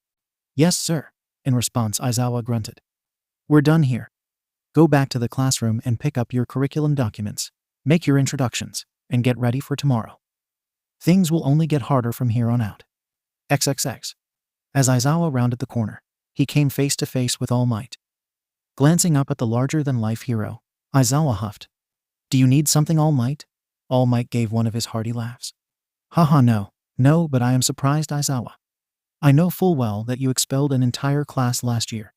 Yes, sir. In response, Aizawa grunted. We're done here. Go back to the classroom and pick up your curriculum documents, make your introductions, and get ready for tomorrow. Things will only get harder from here on out. XXX. As Aizawa rounded the corner, he came face to face with All Might. Glancing up at the larger-than-life hero, Aizawa huffed. Do you need something, All Might? All Might gave one of his hearty laughs. Haha, no, but I am surprised, Aizawa. I know full well that you expelled an entire class last year.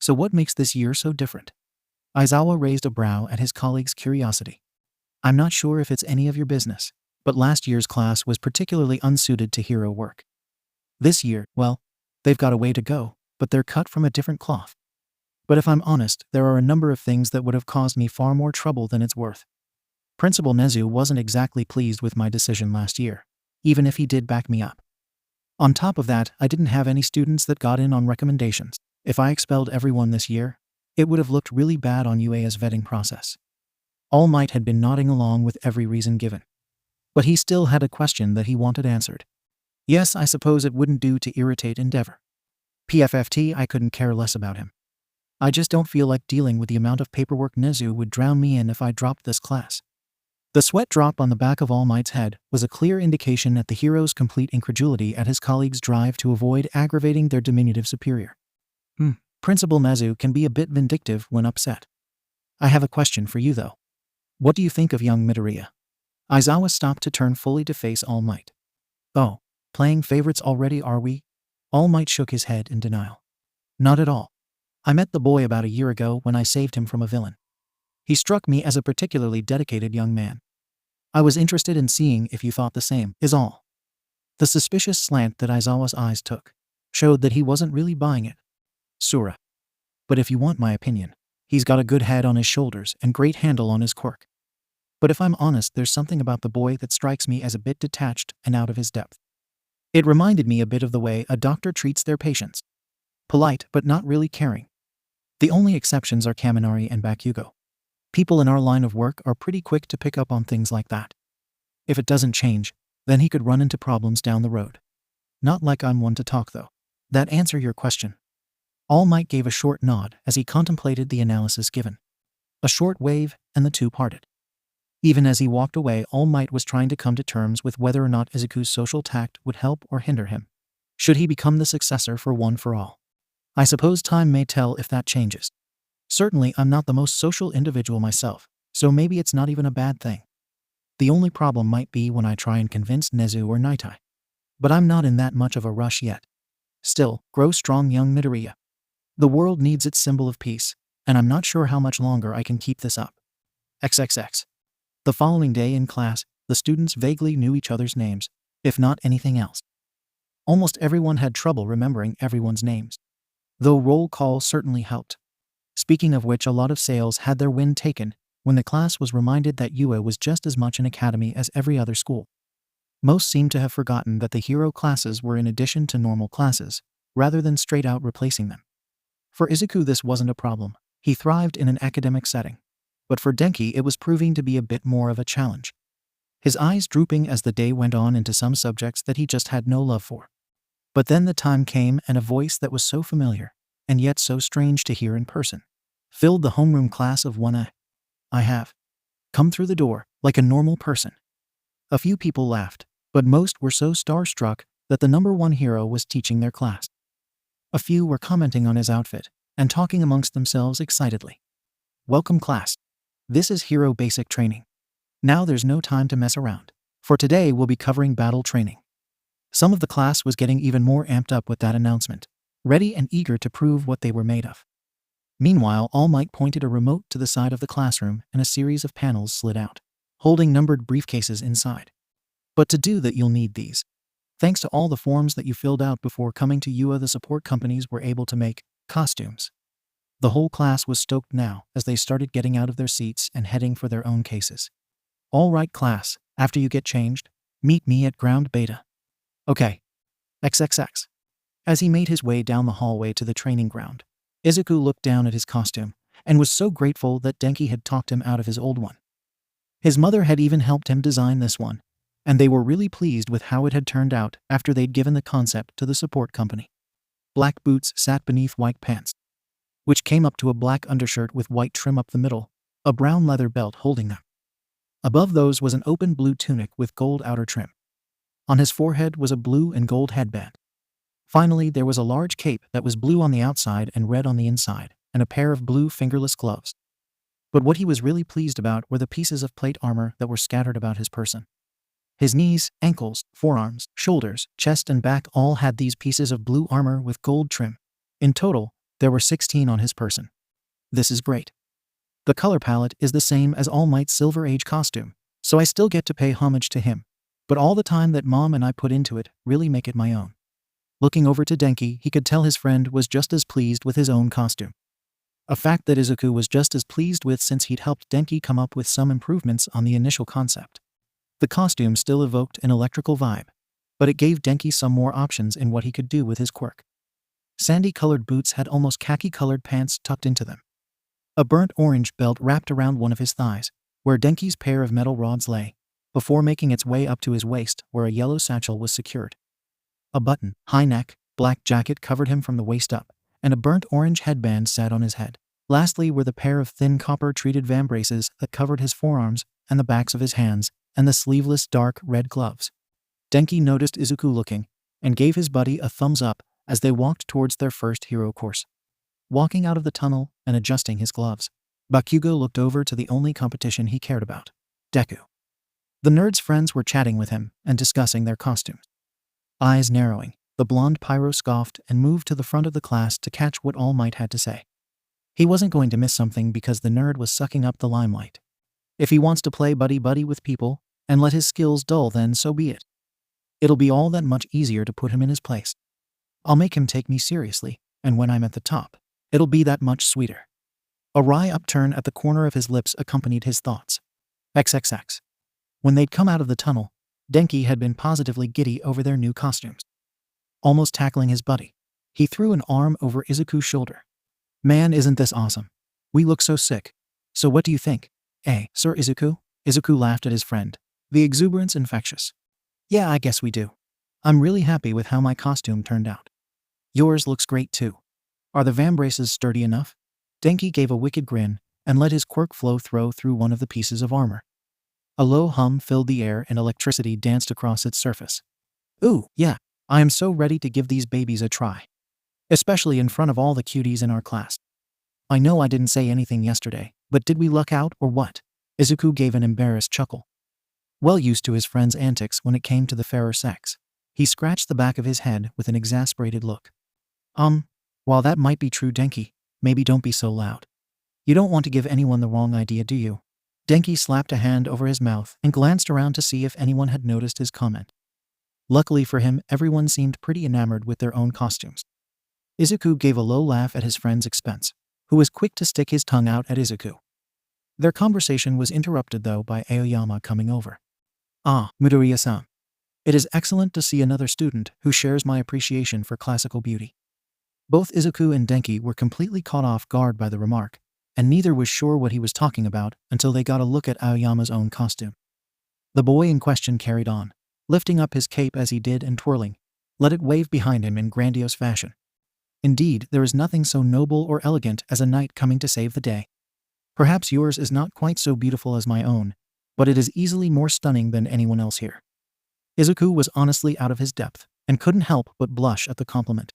So what makes this year so different? Aizawa raised a brow at his colleague's curiosity. I'm not sure if it's any of your business, but last year's class was particularly unsuited to hero work. This year, well, they've got a way to go, but they're cut from a different cloth. But if I'm honest, there are a number of things that would have caused me far more trouble than it's worth. Principal Nezu wasn't exactly pleased with my decision last year, even if he did back me up. On top of that, I didn't have any students that got in on recommendations. If I expelled everyone this year, it would have looked really bad on UA's vetting process. All Might had been nodding along with every reason given. But he still had a question that he wanted answered. Yes, I suppose it wouldn't do to irritate Endeavor. PFFT, I couldn't care less about him. I just don't feel like dealing with the amount of paperwork Nezu would drown me in if I dropped this class. The sweat drop on the back of All Might's head was a clear indication at the hero's complete incredulity at his colleagues' drive to avoid aggravating their diminutive superior. Principal Nezu can be a bit vindictive when upset. I have a question for you, though. What do you think of young Midoriya? Aizawa stopped to turn fully to face All Might. Oh, playing favorites already, are we? All Might shook his head in denial. Not at all. I met the boy about a year ago when I saved him from a villain. He struck me as a particularly dedicated young man. I was interested in seeing if you thought the same, is all. The suspicious slant that Aizawa's eyes took. showed that he wasn't really buying it. Sura. But if you want my opinion, he's got a good head on his shoulders and great handle on his quirk. But if I'm honest, there's something about the boy that strikes me as a bit detached and out of his depth. It reminded me a bit of the way a doctor treats their patients. Polite, but not really caring. The only exceptions are Kaminari and Bakugo. People in our line of work are pretty quick to pick up on things like that. If it doesn't change, then he could run into problems down the road. Not like I'm one to talk, though. That answer your question? All Might gave a short nod as he contemplated the analysis given. A short wave, and the two parted. Even as he walked away, All Might was trying to come to terms with whether or not Izuku's social tact would help or hinder him. Should he become the successor for One for All? I suppose time may tell if that changes. Certainly, I'm not the most social individual myself, so maybe it's not even a bad thing. The only problem might be when I try and convince Nezu or Naitai. But I'm not in that much of a rush yet. Still, grow strong, young Midoriya. The world needs its symbol of peace, and I'm not sure how much longer I can keep this up. XXX. The following day in class, the students vaguely knew each other's names, if not anything else. Almost everyone had trouble remembering everyone's names, though roll call certainly helped. Speaking of which, a lot of sales had their wind taken when the class was reminded that UA was just as much an academy as every other school. Most seemed to have forgotten that the hero classes were in addition to normal classes, rather than straight out replacing them. For Izuku this wasn't a problem. He thrived in an academic setting. But for Denki it was proving to be a bit more of a challenge. His eyes drooping as the day went on into some subjects that he just had no love for. But then the time came and a voice that was so familiar, and yet so strange to hear in person, filled the homeroom class of 1A. I have come through the door like a normal person. A few people laughed, but most were so starstruck that the number one hero was teaching their class. A few were commenting on his outfit and talking amongst themselves excitedly. Welcome class. This is Hero Basic Training. Now there's no time to mess around, for today we'll be covering battle training. Some of the class was getting even more amped up with that announcement, ready and eager to prove what they were made of. Meanwhile, All Might pointed a remote to the side of the classroom and a series of panels slid out, holding numbered briefcases inside. But to do that you'll need these. Thanks to all the forms that you filled out before coming to UA, the support companies were able to make costumes. The whole class was stoked now as they started getting out of their seats and heading for their own cases. All right class, after you get changed, meet me at ground beta. Okay. XXX. As he made his way down the hallway to the training ground, Izuku looked down at his costume and was so grateful that Denki had talked him out of his old one. His mother had even helped him design this one, and they were really pleased with how it had turned out after they'd given the concept to the support company. Black boots sat beneath white pants, which came up to a black undershirt with white trim up the middle, a brown leather belt holding them. Above those was an open blue tunic with gold outer trim. On his forehead was a blue and gold headband. Finally, there was a large cape that was blue on the outside and red on the inside, and a pair of blue fingerless gloves. But what he was really pleased about were the pieces of plate armor that were scattered about his person. His knees, ankles, forearms, shoulders, chest and back all had these pieces of blue armor with gold trim. In total, there were 16 on his person. This is great. The color palette is the same as All Might's Silver Age costume, so I still get to pay homage to him. But all the time that Mom and I put into it really make it my own. Looking over to Denki, he could tell his friend was just as pleased with his own costume. A fact that Izuku was just as pleased with since he'd helped Denki come up with some improvements on the initial concept. The costume still evoked an electrical vibe, but it gave Denki some more options in what he could do with his quirk. Sandy-colored boots had almost khaki-colored pants tucked into them. A burnt orange belt wrapped around one of his thighs, where Denki's pair of metal rods lay, before making its way up to his waist where a yellow satchel was secured. A button, high neck, black jacket covered him from the waist up, and a burnt orange headband sat on his head. Lastly were the pair of thin copper-treated vambraces that covered his forearms and the backs of his hands, and the sleeveless dark red gloves. Denki noticed Izuku looking, and gave his buddy a thumbs up as they walked towards their first hero course. Walking out of the tunnel and adjusting his gloves, Bakugo looked over to the only competition he cared about, Deku. The nerd's friends were chatting with him and discussing their costumes. Eyes narrowing, the blonde pyro scoffed and moved to the front of the class to catch what All Might had to say. He wasn't going to miss something because the nerd was sucking up the limelight. If he wants to play buddy-buddy with people and let his skills dull, then so be it. It'll be all that much easier to put him in his place. I'll make him take me seriously, and when I'm at the top, it'll be that much sweeter. A wry upturn at the corner of his lips accompanied his thoughts. XXX. When they'd come out of the tunnel, Denki had been positively giddy over their new costumes. Almost tackling his buddy, he threw an arm over Izuku's shoulder. Man, isn't this awesome? We look so sick. So what do you think? Sir Izuku? Izuku laughed at his friend. The exuberance infectious. Yeah, I guess we do. I'm really happy with how my costume turned out. Yours looks great too. Are the vambraces sturdy enough? Denki gave a wicked grin and let his quirk flow through one of the pieces of armor. A low hum filled the air and electricity danced across its surface. Ooh, yeah, I am so ready to give these babies a try. Especially in front of all the cuties in our class. I know I didn't say anything yesterday, but did we luck out or what? Izuku gave an embarrassed chuckle. Well used to his friend's antics when it came to the fairer sex, he scratched the back of his head with an exasperated look. While that might be true, Denki, maybe don't be so loud. You don't want to give anyone the wrong idea, do you? Denki slapped a hand over his mouth and glanced around to see if anyone had noticed his comment. Luckily for him, everyone seemed pretty enamored with their own costumes. Izuku gave a low laugh at his friend's expense, who was quick to stick his tongue out at Izuku. Their conversation was interrupted though by Aoyama coming over. Ah, Midoriya-san. It is excellent to see another student who shares my appreciation for classical beauty. Both Izuku and Denki were completely caught off guard by the remark, and neither was sure what he was talking about until they got a look at Aoyama's own costume. The boy in question carried on, lifting up his cape as he did and twirling, let it wave behind him in grandiose fashion. Indeed, there is nothing so noble or elegant as a knight coming to save the day. Perhaps yours is not quite so beautiful as my own, but it is easily more stunning than anyone else here. Izuku was honestly out of his depth, and couldn't help but blush at the compliment.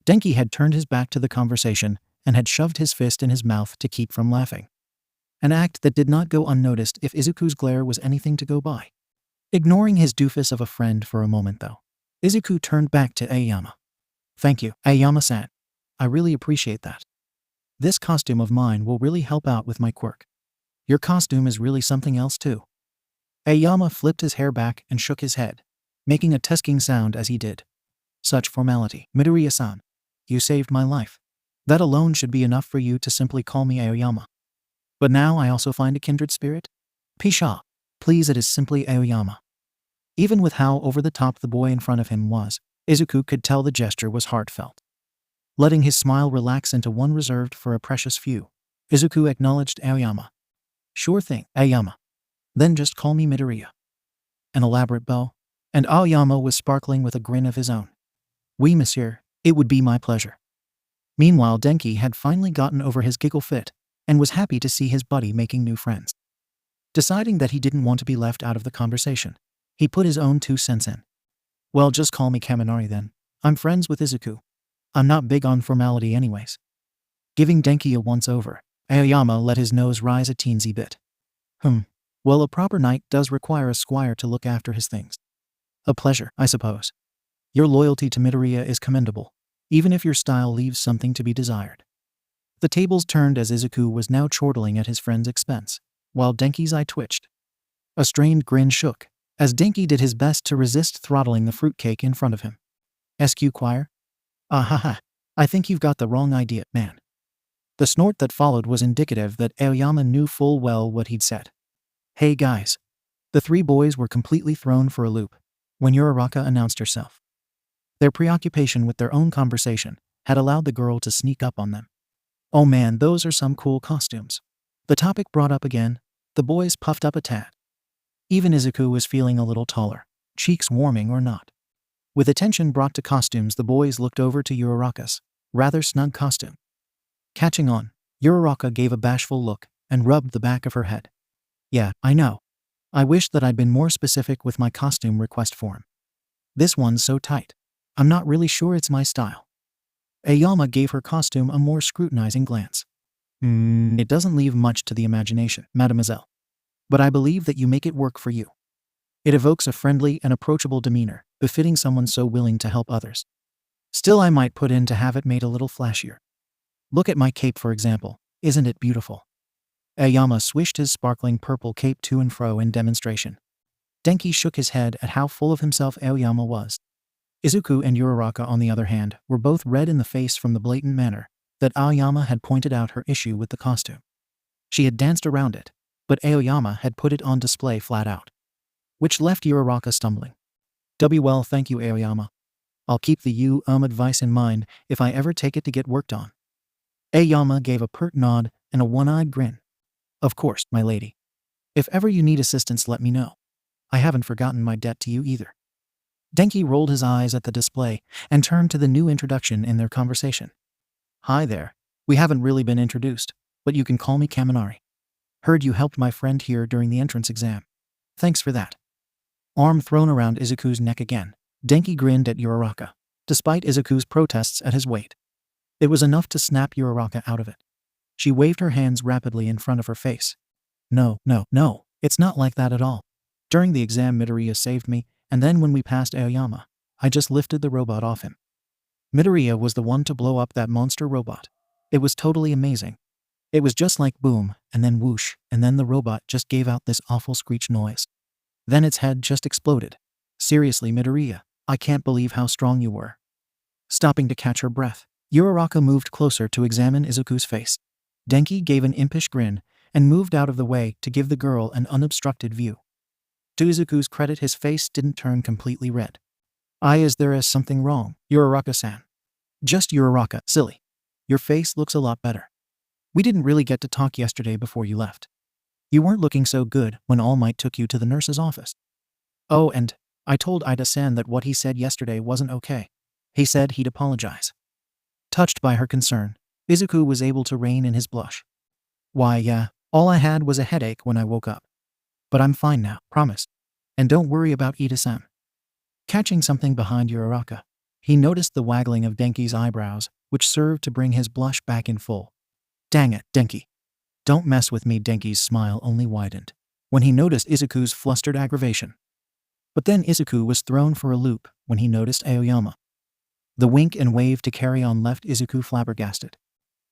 Denki had turned his back to the conversation and had shoved his fist in his mouth to keep from laughing. An act that did not go unnoticed if Izuku's glare was anything to go by. Ignoring his doofus of a friend for a moment though, Izuku turned back to Aoyama. Thank you, Aoyama-san. I really appreciate that. This costume of mine will really help out with my quirk. Your costume is really something else too. Aoyama flipped his hair back and shook his head, making a tusking sound as he did. Such formality. Midoriya-san, you saved my life. That alone should be enough for you to simply call me Aoyama. But now I also find a kindred spirit? Pshaw, please, it is simply Aoyama. Even with how over the top the boy in front of him was, Izuku could tell the gesture was heartfelt. Letting his smile relax into one reserved for a precious few, Izuku acknowledged Aoyama. Sure thing, Aoyama. Then just call me Midoriya. An elaborate bow, and Aoyama was sparkling with a grin of his own. Oui, monsieur, it would be my pleasure. Meanwhile, Denki had finally gotten over his giggle fit and was happy to see his buddy making new friends. Deciding that he didn't want to be left out of the conversation, he put his own 2 cents in. Well, just call me Kaminari then. I'm friends with Izuku. I'm not big on formality anyways. Giving Denki a once-over, Aoyama let his nose rise a teensy bit. Well, a proper knight does require a squire to look after his things. A pleasure, I suppose. Your loyalty to Midoriya is commendable, even if your style leaves something to be desired. The tables turned as Izuku was now chortling at his friend's expense, while Denki's eye twitched. A strained grin shook, as Denki did his best to resist throttling the fruitcake in front of him. Esquire? I think you've got the wrong idea, man. The snort that followed was indicative that Aoyama knew full well what he'd said. Hey guys. The 3 boys were completely thrown for a loop when Uraraka announced herself. Their preoccupation with their own conversation had allowed the girl to sneak up on them. Oh man, those are some cool costumes. The topic brought up again, the boys puffed up a tad. Even Izuku was feeling a little taller, cheeks warming or not. With attention brought to costumes, the boys looked over to Uraraka's rather snug costume. Catching on, Uraraka gave a bashful look and rubbed the back of her head. Yeah, I know. I wish that I'd been more specific with my costume request form. This one's so tight. I'm not really sure it's my style. Aoyama gave her costume a more scrutinizing glance. It doesn't leave much to the imagination, mademoiselle. But I believe that you make it work for you. It evokes a friendly and approachable demeanor, befitting someone so willing to help others. Still, I might put in to have it made a little flashier. Look at my cape, for example. Isn't it beautiful? Aoyama swished his sparkling purple cape to and fro in demonstration. Denki shook his head at how full of himself Aoyama was. Izuku and Uraraka, on the other hand, were both red in the face from the blatant manner that Aoyama had pointed out her issue with the costume. She had danced around it, but Aoyama had put it on display flat out, which left Uraraka stumbling. Well, thank you, Aoyama. I'll keep the advice in mind if I ever take it to get worked on. Aoyama gave a pert nod and a one-eyed grin. Of course, my lady. If ever you need assistance, let me know. I haven't forgotten my debt to you either. Denki rolled his eyes at the display and turned to the new introduction in their conversation. Hi there. We haven't really been introduced, but you can call me Kaminari. Heard you helped my friend here during the entrance exam. Thanks for that. Arm thrown around Izuku's neck again, Denki grinned at Uraraka, despite Izuku's protests at his weight. It was enough to snap Uraraka out of it. She waved her hands rapidly in front of her face. No, it's not like that at all. During the exam, Midoriya saved me, and then when we passed Aoyama, I just lifted the robot off him. Midoriya was the one to blow up that monster robot. It was totally amazing. It was just like boom, and then whoosh, and then the robot just gave out this awful screech noise. Then its head just exploded. Seriously, Midoriya, I can't believe how strong you were. Stopping to catch her breath, Uraraka moved closer to examine Izuku's face. Denki gave an impish grin and moved out of the way to give the girl an unobstructed view. To Izuku's credit, his face didn't turn completely red. Is there something wrong, Uraraka-san? Just Uraraka, silly. Your face looks a lot better. We didn't really get to talk yesterday before you left. You weren't looking so good when All Might took you to the nurse's office. Oh, and I told Ida-san that what he said yesterday wasn't okay. He said he'd apologize. Touched by her concern, Izuku was able to rein in his blush. Why, yeah, all I had was a headache when I woke up. But I'm fine now, promise. And don't worry about Ida-san. Catching something behind Uraraka, he noticed the waggling of Denki's eyebrows, which served to bring his blush back in full. Dang it, Denki. Don't mess with me. Denki's smile only widened when he noticed Izuku's flustered aggravation. But then Izuku was thrown for a loop when he noticed Aoyama. The wink and wave to carry on left Izuku flabbergasted.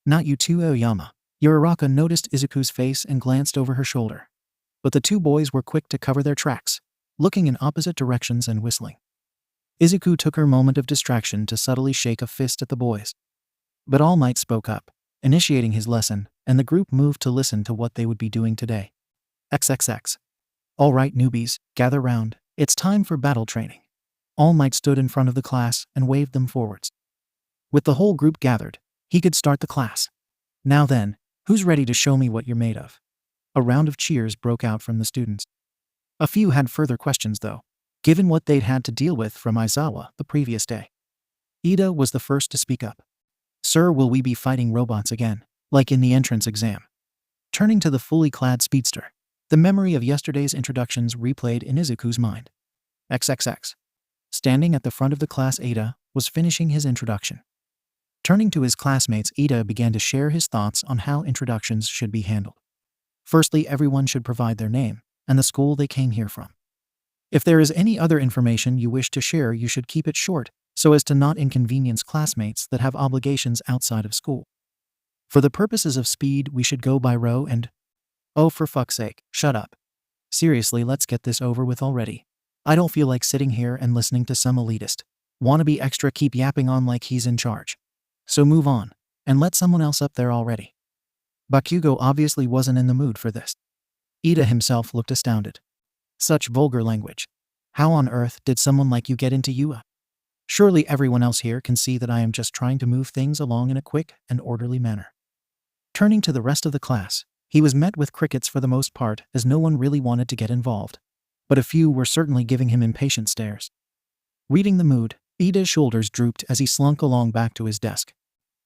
Not you too, Aoyama. Uraraka noticed Izuku's face and glanced over her shoulder. But the two boys were quick to cover their tracks, looking in opposite directions and whistling. Izuku took her moment of distraction to subtly shake a fist at the boys. But All Might spoke up, initiating his lesson, and the group moved to listen to what they would be doing today. XXX. All right, newbies, gather round. It's time for battle training. All Might stood in front of the class and waved them forwards. With the whole group gathered, he could start the class. Now then, who's ready to show me what you're made of? A round of cheers broke out from the students. A few had further questions though, given what they'd had to deal with from Aizawa the previous day. Ida was the first to speak up. Sir, will we be fighting robots again, like in the entrance exam? Turning to the fully clad speedster, the memory of yesterday's introductions replayed in Izuku's mind. XXX. Standing at the front of the class, Ida was finishing his introduction. Turning to his classmates, Ida began to share his thoughts on how introductions should be handled. Firstly, everyone should provide their name and the school they came here from. If there is any other information you wish to share, you should keep it short so as to not inconvenience classmates that have obligations outside of school. For the purposes of speed, we should go by row and… Oh, for fuck's sake, shut up. Seriously, let's get this over with already. I don't feel like sitting here and listening to some elitist wannabe extra keep yapping on like he's in charge. So move on, and let someone else up there already. Bakugo obviously wasn't in the mood for this. Ida himself looked astounded. Such vulgar language. How on earth did someone like you get into UA? Surely everyone else here can see that I am just trying to move things along in a quick and orderly manner. Turning to the rest of the class, he was met with crickets for the most part, as no one really wanted to get involved. But a few were certainly giving him impatient stares. Reading the mood, Ida's shoulders drooped as he slunk along back to his desk.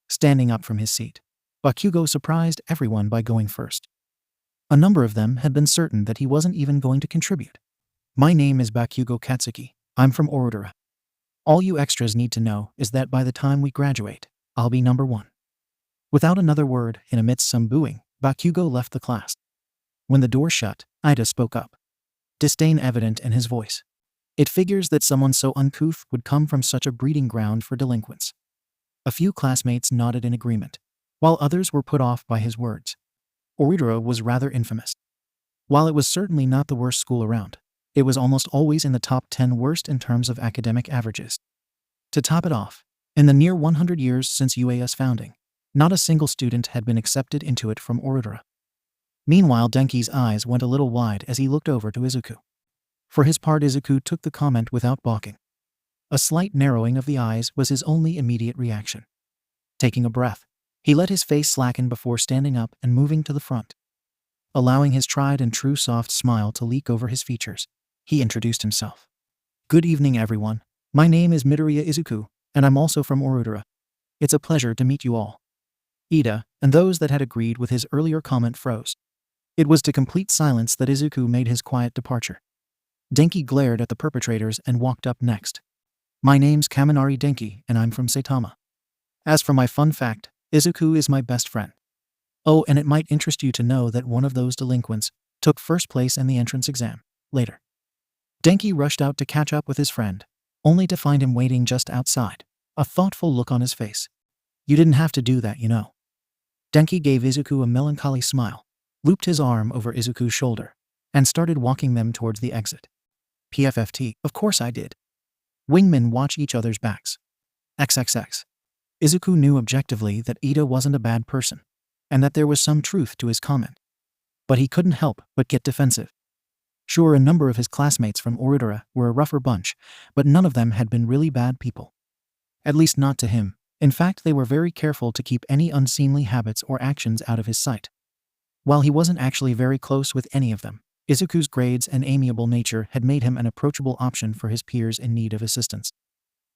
Standing up from his seat, Bakugo surprised everyone by going first. A number of them had been certain that he wasn't even going to contribute. My name is Bakugo Katsuki. I'm from Orodera. All you extras need to know is that by the time we graduate, I'll be number 1. Without another word and amidst some booing, Bakugo left the class. When the door shut, Ida spoke up. Disdain evident in his voice. It figures that someone so uncouth would come from such a breeding ground for delinquents. A few classmates nodded in agreement, while others were put off by his words. Orodera was rather infamous. While it was certainly not the worst school around, it was almost always in the top 10 worst in terms of academic averages. To top it off, in the near 100 years since UA's founding, not a single student had been accepted into it from Orudara. Meanwhile, Denki's eyes went a little wide as he looked over to Izuku. For his part, Izuku took the comment without balking. A slight narrowing of the eyes was his only immediate reaction. Taking a breath, he let his face slacken before standing up and moving to the front. Allowing his tried and true soft smile to leak over his features, he introduced himself. "Good evening, everyone. My name is Midoriya Izuku, and I'm also from Orudara. It's a pleasure to meet you all." Ida, and those that had agreed with his earlier comment, froze. It was to complete silence that Izuku made his quiet departure. Denki glared at the perpetrators and walked up next. "My name's Kaminari Denki, and I'm from Saitama. As for my fun fact, Izuku is my best friend. Oh, and it might interest you to know that one of those delinquents took first place in the entrance exam later." Denki rushed out to catch up with his friend, only to find him waiting just outside, a thoughtful look on his face. "You didn't have to do that, you know." Denki gave Izuku a melancholy smile, looped his arm over Izuku's shoulder, and started walking them towards the exit. "PFFT, of course I did. Wingmen watch each other's backs. XXX. Izuku knew objectively that Ida wasn't a bad person, and that there was some truth to his comment. But he couldn't help but get defensive. Sure, a number of his classmates from Orudara were a rougher bunch, but none of them had been really bad people. At least not to him. In fact, they were very careful to keep any unseemly habits or actions out of his sight. While he wasn't actually very close with any of them, Izuku's grades and amiable nature had made him an approachable option for his peers in need of assistance.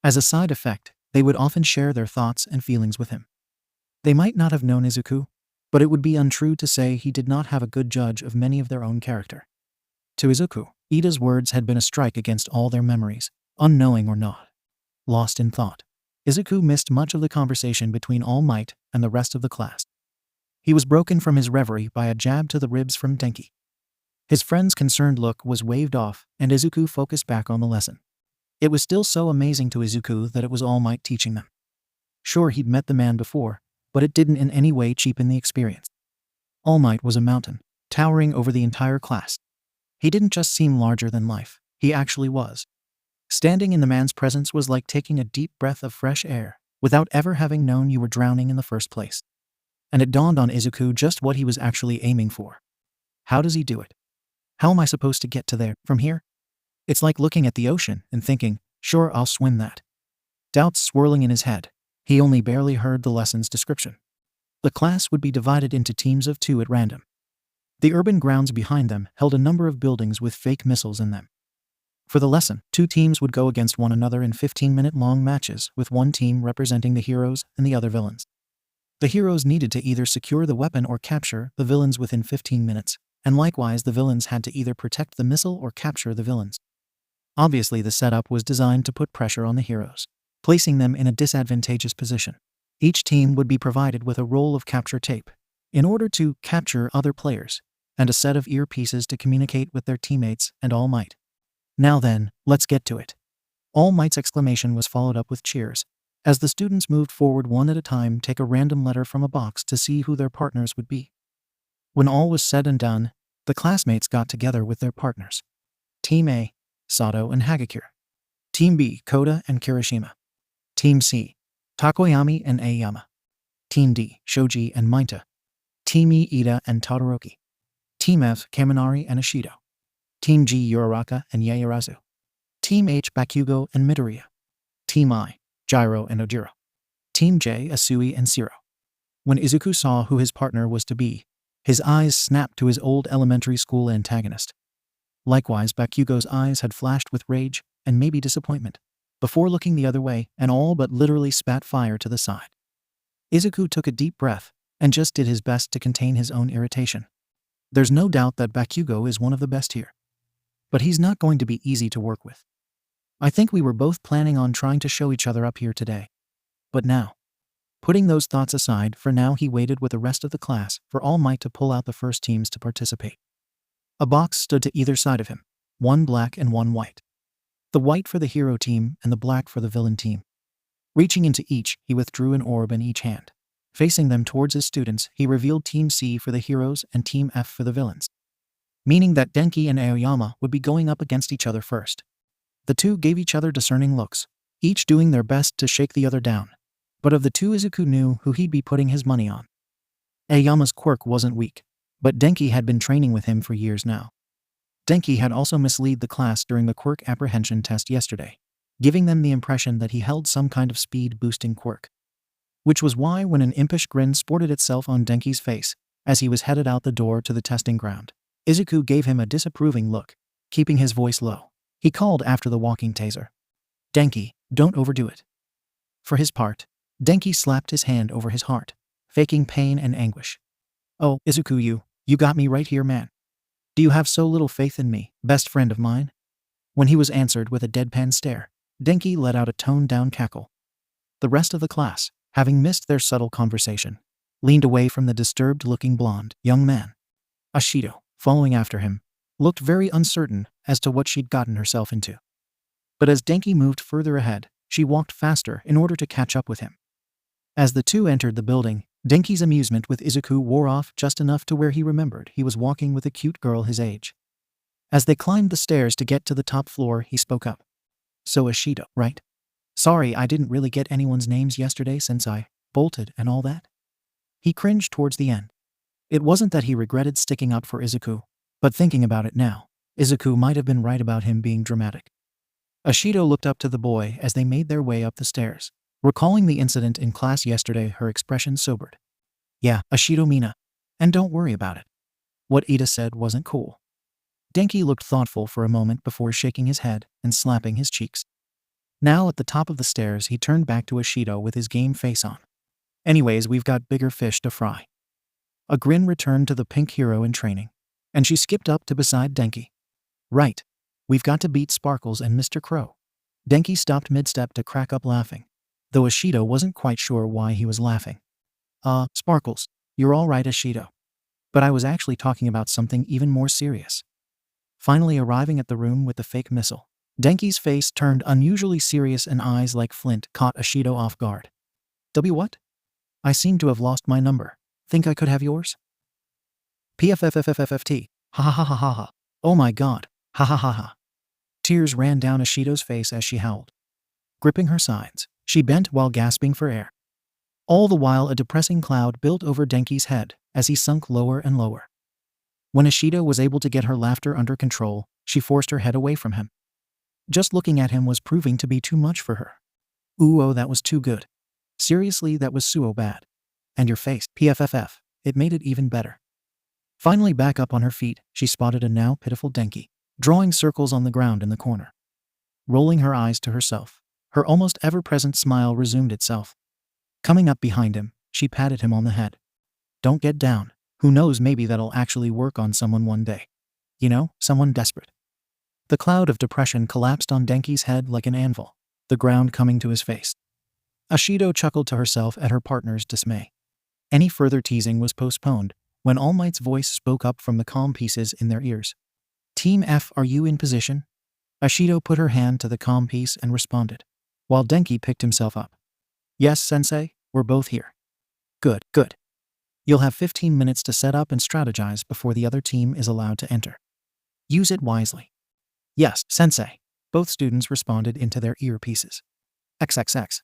As a side effect, they would often share their thoughts and feelings with him. They might not have known Izuku, but it would be untrue to say he did not have a good judge of many of their own character. To Izuku, Ida's words had been a strike against all their memories, unknowing or not. Lost in thought, Izuku missed much of the conversation between All Might and the rest of the class. He was broken from his reverie by a jab to the ribs from Denki. His friend's concerned look was waved off, and Izuku focused back on the lesson. It was still so amazing to Izuku that it was All Might teaching them. Sure, he'd met the man before, but it didn't in any way cheapen the experience. All Might was a mountain, towering over the entire class. He didn't just seem larger than life, he actually was. Standing in the man's presence was like taking a deep breath of fresh air, without ever having known you were drowning in the first place. And it dawned on Izuku just what he was actually aiming for. How does he do it? How am I supposed to get to there, from here? It's like looking at the ocean and thinking, sure, I'll swim that. Doubts swirling in his head, he only barely heard the lesson's description. The class would be divided into teams of 2 at random. The urban grounds behind them held a number of buildings with fake missiles in them. For the lesson, 2 teams would go against one another in 15-minute-long matches, with one team representing the heroes and the other villains. The heroes needed to either secure the weapon or capture the villains within 15 minutes, and likewise the villains had to either protect the missile or capture the villains. Obviously, the setup was designed to put pressure on the heroes, placing them in a disadvantageous position. Each team would be provided with a roll of capture tape in order to capture other players, and a set of earpieces to communicate with their teammates and All Might. "Now then, let's get to it." All Might's exclamation was followed up with cheers, as the students moved forward one at a time, take a random letter from a box to see who their partners would be. When all was said and done, the classmates got together with their partners. Team A, Sato and Hagakure. Team B, Koda and Kirishima. Team C, Takoyami and Aoyama. Team D, Shoji and Mainta. Team E, Ida and Todoroki. Team F, Kaminari and Ishido. Team G, Uraraka and Yaoyorozu. Team H, Bakugo and Midoriya. Team I, Gyro and Ojiro. Team J, Asui and Siro. When Izuku saw who his partner was to be, his eyes snapped to his old elementary school antagonist. Likewise, Bakugo's eyes had flashed with rage and maybe disappointment, before looking the other way and all but literally spat fire to the side. Izuku took a deep breath and just did his best to contain his own irritation. There's no doubt that Bakugo is one of the best here. But he's not going to be easy to work with. I think we were both planning on trying to show each other up here today. But now, putting those thoughts aside, for now he waited with the rest of the class for All Might to pull out the first teams to participate. A box stood to either side of him, one black and one white. The white for the hero team and the black for the villain team. Reaching into each, he withdrew an orb in each hand. Facing them towards his students, he revealed Team C for the heroes and Team F for the villains, meaning that Denki and Aoyama would be going up against each other first. The two gave each other discerning looks, each doing their best to shake the other down. But of the two, Izuku knew who he'd be putting his money on. Aoyama's quirk wasn't weak, but Denki had been training with him for years now. Denki had also misled the class during the quirk apprehension test yesterday, giving them the impression that he held some kind of speed-boosting quirk. Which was why when an impish grin sported itself on Denki's face as he was headed out the door to the testing ground, Izuku gave him a disapproving look, keeping his voice low. He called after the walking taser. "Denki, don't overdo it." For his part, Denki slapped his hand over his heart, faking pain and anguish. "Oh, Izuku, you got me right here, man. Do you have so little faith in me, best friend of mine?" When he was answered with a deadpan stare, Denki let out a toned-down cackle. The rest of the class, having missed their subtle conversation, leaned away from the disturbed-looking blonde young man. Ashido, following after him, looked very uncertain as to what she'd gotten herself into. But as Denki moved further ahead, she walked faster in order to catch up with him. As the two entered the building, Denki's amusement with Izuku wore off just enough to where he remembered he was walking with a cute girl his age. As they climbed the stairs to get to the top floor, he spoke up. "So Ashido, right? Sorry I didn't really get anyone's names yesterday since I bolted and all that." He cringed towards the end. It wasn't that he regretted sticking up for Izuku, but thinking about it now, Izuku might have been right about him being dramatic. Ashido looked up to the boy as they made their way up the stairs. Recalling the incident in class yesterday, her expression sobered. "Yeah, Ashido Mina. And don't worry about it. What Ida said wasn't cool." Denki looked thoughtful for a moment before shaking his head and slapping his cheeks. Now at the top of the stairs, he turned back to Ashido with his game face on. "Anyways, we've got bigger fish to fry." A grin returned to the pink hero in training, and she skipped up to beside Denki. "Right. We've got to beat Sparkles and Mr. Crow." Denki stopped mid-step to crack up laughing, though Ashido wasn't quite sure why he was laughing. Sparkles, you're all right, Ashido. But I was actually talking about something even more serious." Finally arriving at the room with the fake missile, Denki's face turned unusually serious and eyes like flint caught Ashido off guard. What? I seem to have lost my number. Think I could have yours?" "PFFFFFT. Ha ha ha ha ha ha. Oh my god. Ha ha ha ha." Tears ran down Ashido's face as she howled. Gripping her sides, she bent while gasping for air. All the while a depressing cloud built over Denki's head as he sunk lower and lower. When Ashido was able to get her laughter under control, she forced her head away from him. Just looking at him was proving to be too much for her. "Ooh, oh, that was too good. Seriously, that was so bad. And your face, PFFF, it made it even better." Finally back up on her feet, she spotted a now pitiful Denki, drawing circles on the ground in the corner. Rolling her eyes to herself, her almost ever-present smile resumed itself. Coming up behind him, she patted him on the head. "Don't get down. Who knows, maybe that'll actually work on someone one day. You know, someone desperate." The cloud of depression collapsed on Denki's head like an anvil, the ground coming to his face. Ashido chuckled to herself at her partner's dismay. Any further teasing was postponed when All Might's voice spoke up from the comm pieces in their ears. "Team F, are you in position?" Ashido put her hand to the comm piece and responded, while Denki picked himself up. "Yes, Sensei, we're both here." Good. You'll have 15 minutes to set up and strategize before the other team is allowed to enter. Use it wisely." "Yes, Sensei," both students responded into their earpieces. XXX.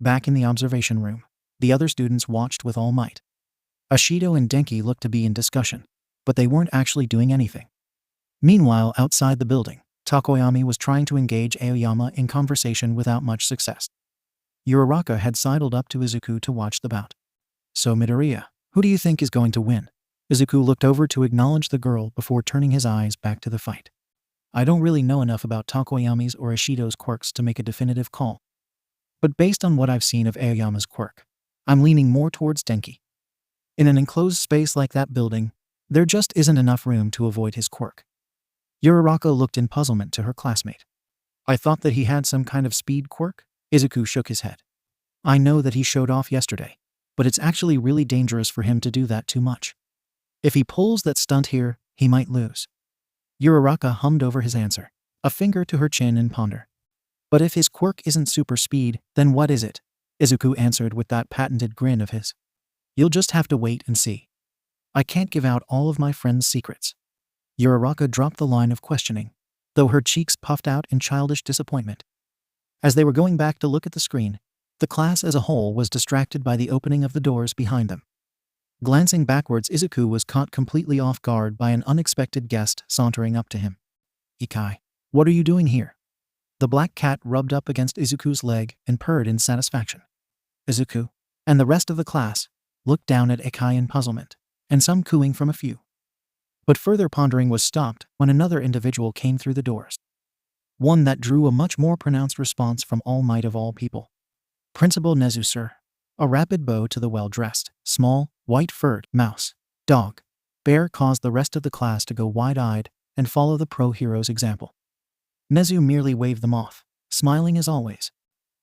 Back in the observation room, the other students watched with all might. Ashido and Denki looked to be in discussion, but they weren't actually doing anything. Meanwhile, outside the building, Takoyami was trying to engage Aoyama in conversation without much success. Uraraka had sidled up to Izuku to watch the bout. "So Midoriya, who do you think is going to win?" Izuku looked over to acknowledge the girl before turning his eyes back to the fight. "I don't really know enough about Takoyami's or Ishido's quirks to make a definitive call. But based on what I've seen of Aoyama's quirk, I'm leaning more towards Denki. In an enclosed space like that building, there just isn't enough room to avoid his quirk." Uraraka looked in puzzlement to her classmate. "I thought that he had some kind of speed quirk?" Izuku shook his head. "I know that he showed off yesterday, but it's actually really dangerous for him to do that too much. If he pulls that stunt here, he might lose." Uraraka hummed over his answer, a finger to her chin in ponder. "But if his quirk isn't super speed, then what is it?" Izuku answered with that patented grin of his. "You'll just have to wait and see. I can't give out all of my friend's secrets." Uraraka dropped the line of questioning, though her cheeks puffed out in childish disappointment. As they were going back to look at the screen, the class as a whole was distracted by the opening of the doors behind them. Glancing backwards, Izuku was caught completely off guard by an unexpected guest sauntering up to him. "Ikai, what are you doing here?" The black cat rubbed up against Izuku's leg and purred in satisfaction. Izuku and the rest of the class looked down at Ikai in puzzlement, and some cooing from a few. But further pondering was stopped when another individual came through the doors. One that drew a much more pronounced response from All Might of all people. "Principal Nezu, sir." A rapid bow to the well-dressed, small, white-furred mouse, dog, bear caused the rest of the class to go wide-eyed and follow the pro-hero's example. Nezu merely waved them off, smiling as always.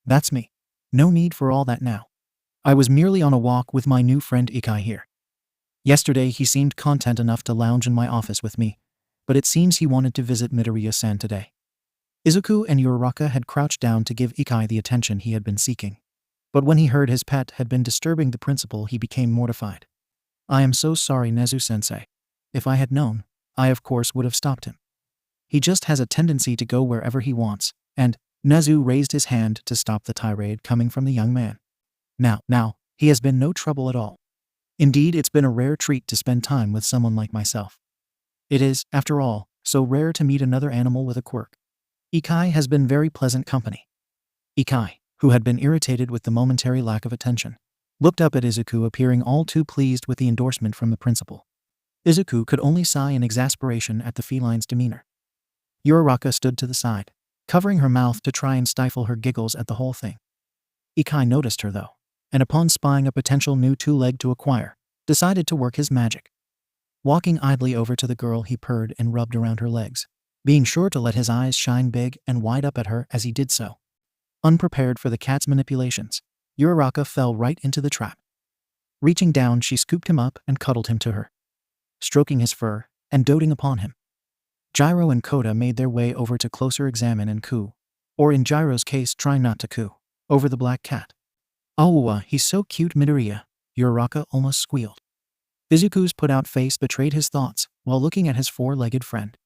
"That's me. No need for all that now. I was merely on a walk with my new friend Ikai here. Yesterday he seemed content enough to lounge in my office with me, but it seems he wanted to visit Midoriya-san today." Izuku and Uraraka had crouched down to give Ikai the attention he had been seeking. But when he heard his pet had been disturbing the principal, he became mortified. "I am so sorry, Nezu-sensei. If I had known, I of course would have stopped him. He just has a tendency to go wherever he wants," and Nezu raised his hand to stop the tirade coming from the young man. Now, he has been no trouble at all. Indeed, it's been a rare treat to spend time with someone like myself. It is, after all, so rare to meet another animal with a quirk. Ikai has been very pleasant company." Ikai, who had been irritated with the momentary lack of attention, looked up at Izuku, appearing all too pleased with the endorsement from the principal. Izuku could only sigh in exasperation at the feline's demeanor. Uraraka stood to the side, covering her mouth to try and stifle her giggles at the whole thing. Ikai noticed her though, and upon spying a potential new two-leg to acquire, decided to work his magic. Walking idly over to the girl, he purred and rubbed around her legs, being sure to let his eyes shine big and wide up at her as he did so. Unprepared for the cat's manipulations, Uraraka fell right into the trap. Reaching down, she scooped him up and cuddled him to her, stroking his fur and doting upon him. Gyro and Koda made their way over to closer examine and coo, or in Gyro's case try not to coo, over the black cat. "Oh, he's so cute, Midoriya," Uraraka almost squealed. Izuku's put-out face betrayed his thoughts while looking at his four-legged friend.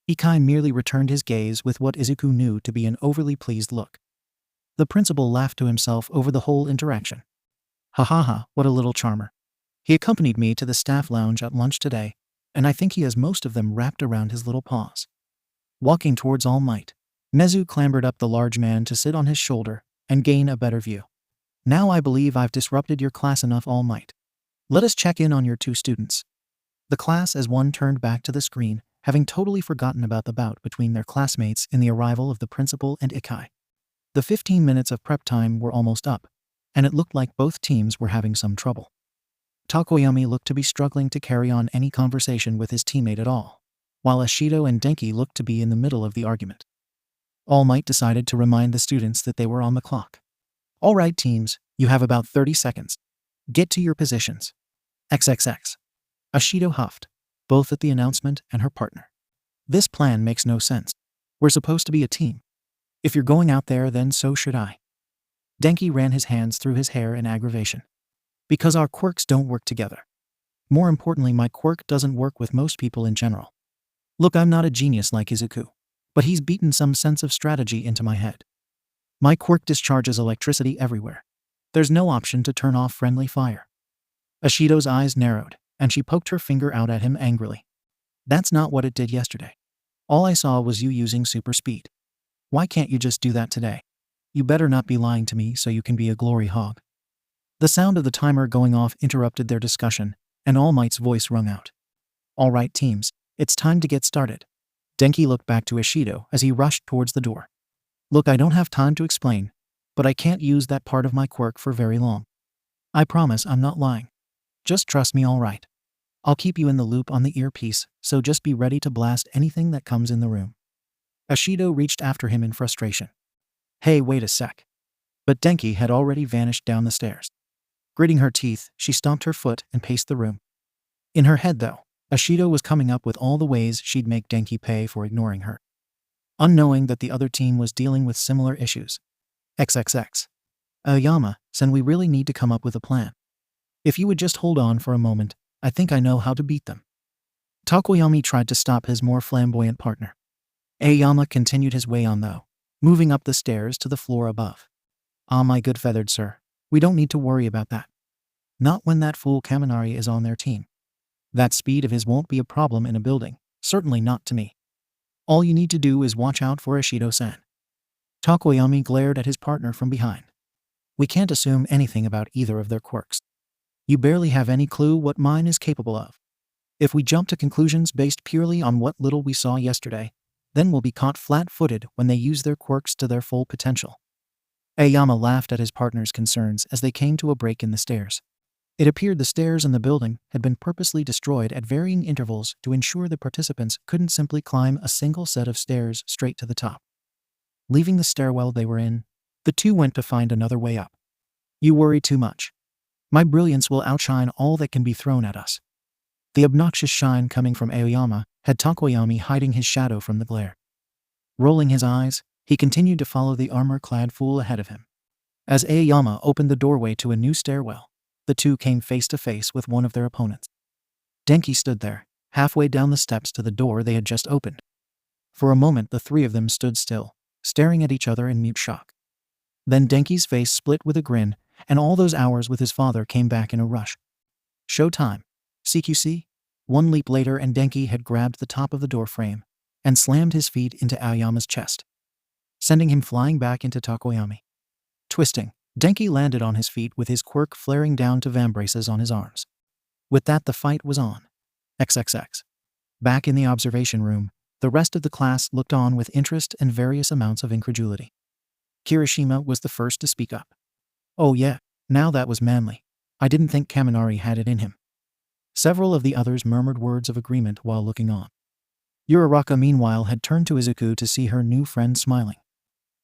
Ikai merely returned his gaze with what Izuku knew to be an overly pleased look. The principal laughed to himself over the whole interaction. "Ha ha ha, what a little charmer. He accompanied me to the staff lounge at lunch today, and I think he has most of them wrapped around his little paws." Walking towards All Might, Nezu clambered up the large man to sit on his shoulder and gain a better view. "Now I believe I've disrupted your class enough, All Might. Let us check in on your two students." The class as one turned back to the screen, having totally forgotten about the bout between their classmates in the arrival of the principal and Ikai. The 15 minutes of prep time were almost up, and it looked like both teams were having some trouble. Takoyami looked to be struggling to carry on any conversation with his teammate at all, while Ashido and Denki looked to be in the middle of the argument. All Might decided to remind the students that they were on the clock. "All right, teams, you have about 30 seconds. Get to your positions." XXX. Ashido huffed, both at the announcement and her partner. "This plan makes no sense. We're supposed to be a team. If you're going out there, then so should I." Denki ran his hands through his hair in aggravation. "Because our quirks don't work together. More importantly, my quirk doesn't work with most people in general. Look, I'm not a genius like Izuku, but he's beaten some sense of strategy into my head. My quirk discharges electricity everywhere. There's no option to turn off friendly fire." Ashido's eyes narrowed, and she poked her finger out at him angrily. "That's not what it did yesterday. All I saw was you using super speed. Why can't you just do that today? You better not be lying to me so you can be a glory hog." The sound of the timer going off interrupted their discussion, and All Might's voice rung out. "All right, teams, it's time to get started." Denki looked back to Ashido as he rushed towards the door. "Look, I don't have time to explain, but I can't use that part of my quirk for very long. I promise I'm not lying. Just trust me, all right? I'll keep you in the loop on the earpiece, so just be ready to blast anything that comes in the room." Ashido reached after him in frustration. "Hey, wait a sec." But Denki had already vanished down the stairs. Gritting her teeth, she stomped her foot and paced the room. In her head, though, Ashido was coming up with all the ways she'd make Denki pay for ignoring her, unknowing that the other team was dealing with similar issues. XXX. Yama-san, we really need to come up with a plan. If you would just hold on for a moment, I think I know how to beat them." Takoyami tried to stop his more flamboyant partner. Aoyama continued his way on though, moving up the stairs to the floor above. "Ah, my good feathered sir, we don't need to worry about that. Not when that fool Kaminari is on their team. That speed of his won't be a problem in a building, certainly not to me. All you need to do is watch out for Ishido-san." Takoyami glared at his partner from behind. "We can't assume anything about either of their quirks. You barely have any clue what mine is capable of. If we jump to conclusions based purely on what little we saw yesterday, then we'll be caught flat-footed when they use their quirks to their full potential." Aoyama laughed at his partner's concerns as they came to a break in the stairs. It appeared the stairs in the building had been purposely destroyed at varying intervals to ensure the participants couldn't simply climb a single set of stairs straight to the top. Leaving the stairwell they were in, the two went to find another way up. "You worry too much. My brilliance will outshine all that can be thrown at us." The obnoxious shine coming from Aoyama had Takoyami hiding his shadow from the glare. Rolling his eyes, he continued to follow the armor-clad fool ahead of him. As Aoyama opened the doorway to a new stairwell, the two came face to face with one of their opponents. Denki stood there, halfway down the steps to the door they had just opened. For a moment the three of them stood still, staring at each other in mute shock. Then Denki's face split with a grin, and all those hours with his father came back in a rush. "Showtime. CQC?" One leap later and Denki had grabbed the top of the door frame and slammed his feet into Aoyama's chest, sending him flying back into Takoyami. Twisting, Denki landed on his feet with his quirk flaring down to vambraces on his arms. With that the fight was on. XXX. Back in the observation room, the rest of the class looked on with interest and various amounts of incredulity. Kirishima was the first to speak up. "Oh yeah, now that was manly. I didn't think Kaminari had it in him." Several of the others murmured words of agreement while looking on. Uraraka meanwhile had turned to Izuku to see her new friend smiling.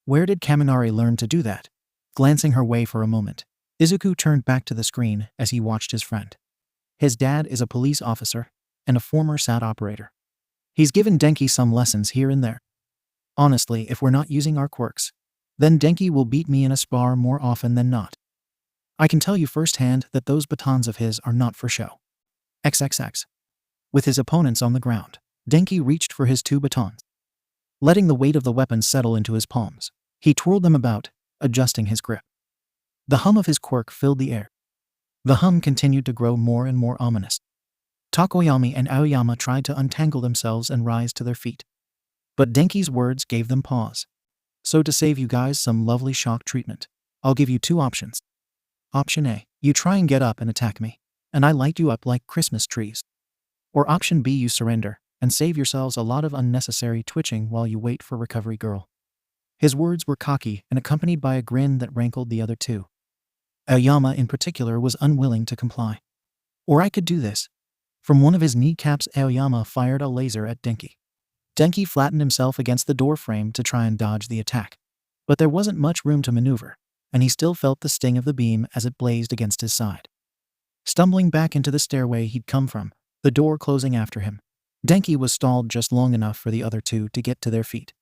"Where did Kaminari learn to do that?" Glancing her way for a moment, Izuku turned back to the screen as he watched his friend. "His dad is a police officer and a former SAT operator. He's given Denki some lessons here and there. Honestly, if we're not using our quirks, then Denki will beat me in a spar more often than not. I can tell you firsthand that those batons of his are not for show." XXX. With his opponents on the ground, Denki reached for his two batons. Letting the weight of the weapon settle into his palms, he twirled them about, adjusting his grip. The hum of his quirk filled the air. The hum continued to grow more and more ominous. Takoyami and Aoyama tried to untangle themselves and rise to their feet. But Denki's words gave them pause. "So to save you guys some lovely shock treatment, I'll give you two options. Option A, you try and get up and attack me, and I light you up like Christmas trees. Or option B, you surrender and save yourselves a lot of unnecessary twitching while you wait for Recovery Girl." His words were cocky and accompanied by a grin that rankled the other two. Aoyama in particular was unwilling to comply. "Or I could do this." From one of his kneecaps Aoyama fired a laser at Denki. Denki flattened himself against the door frame to try and dodge the attack. But there wasn't much room to maneuver, and he still felt the sting of the beam as it blazed against his side. Stumbling back into the stairway he'd come from, the door closing after him, Denki was stalled just long enough for the other two to get to their feet.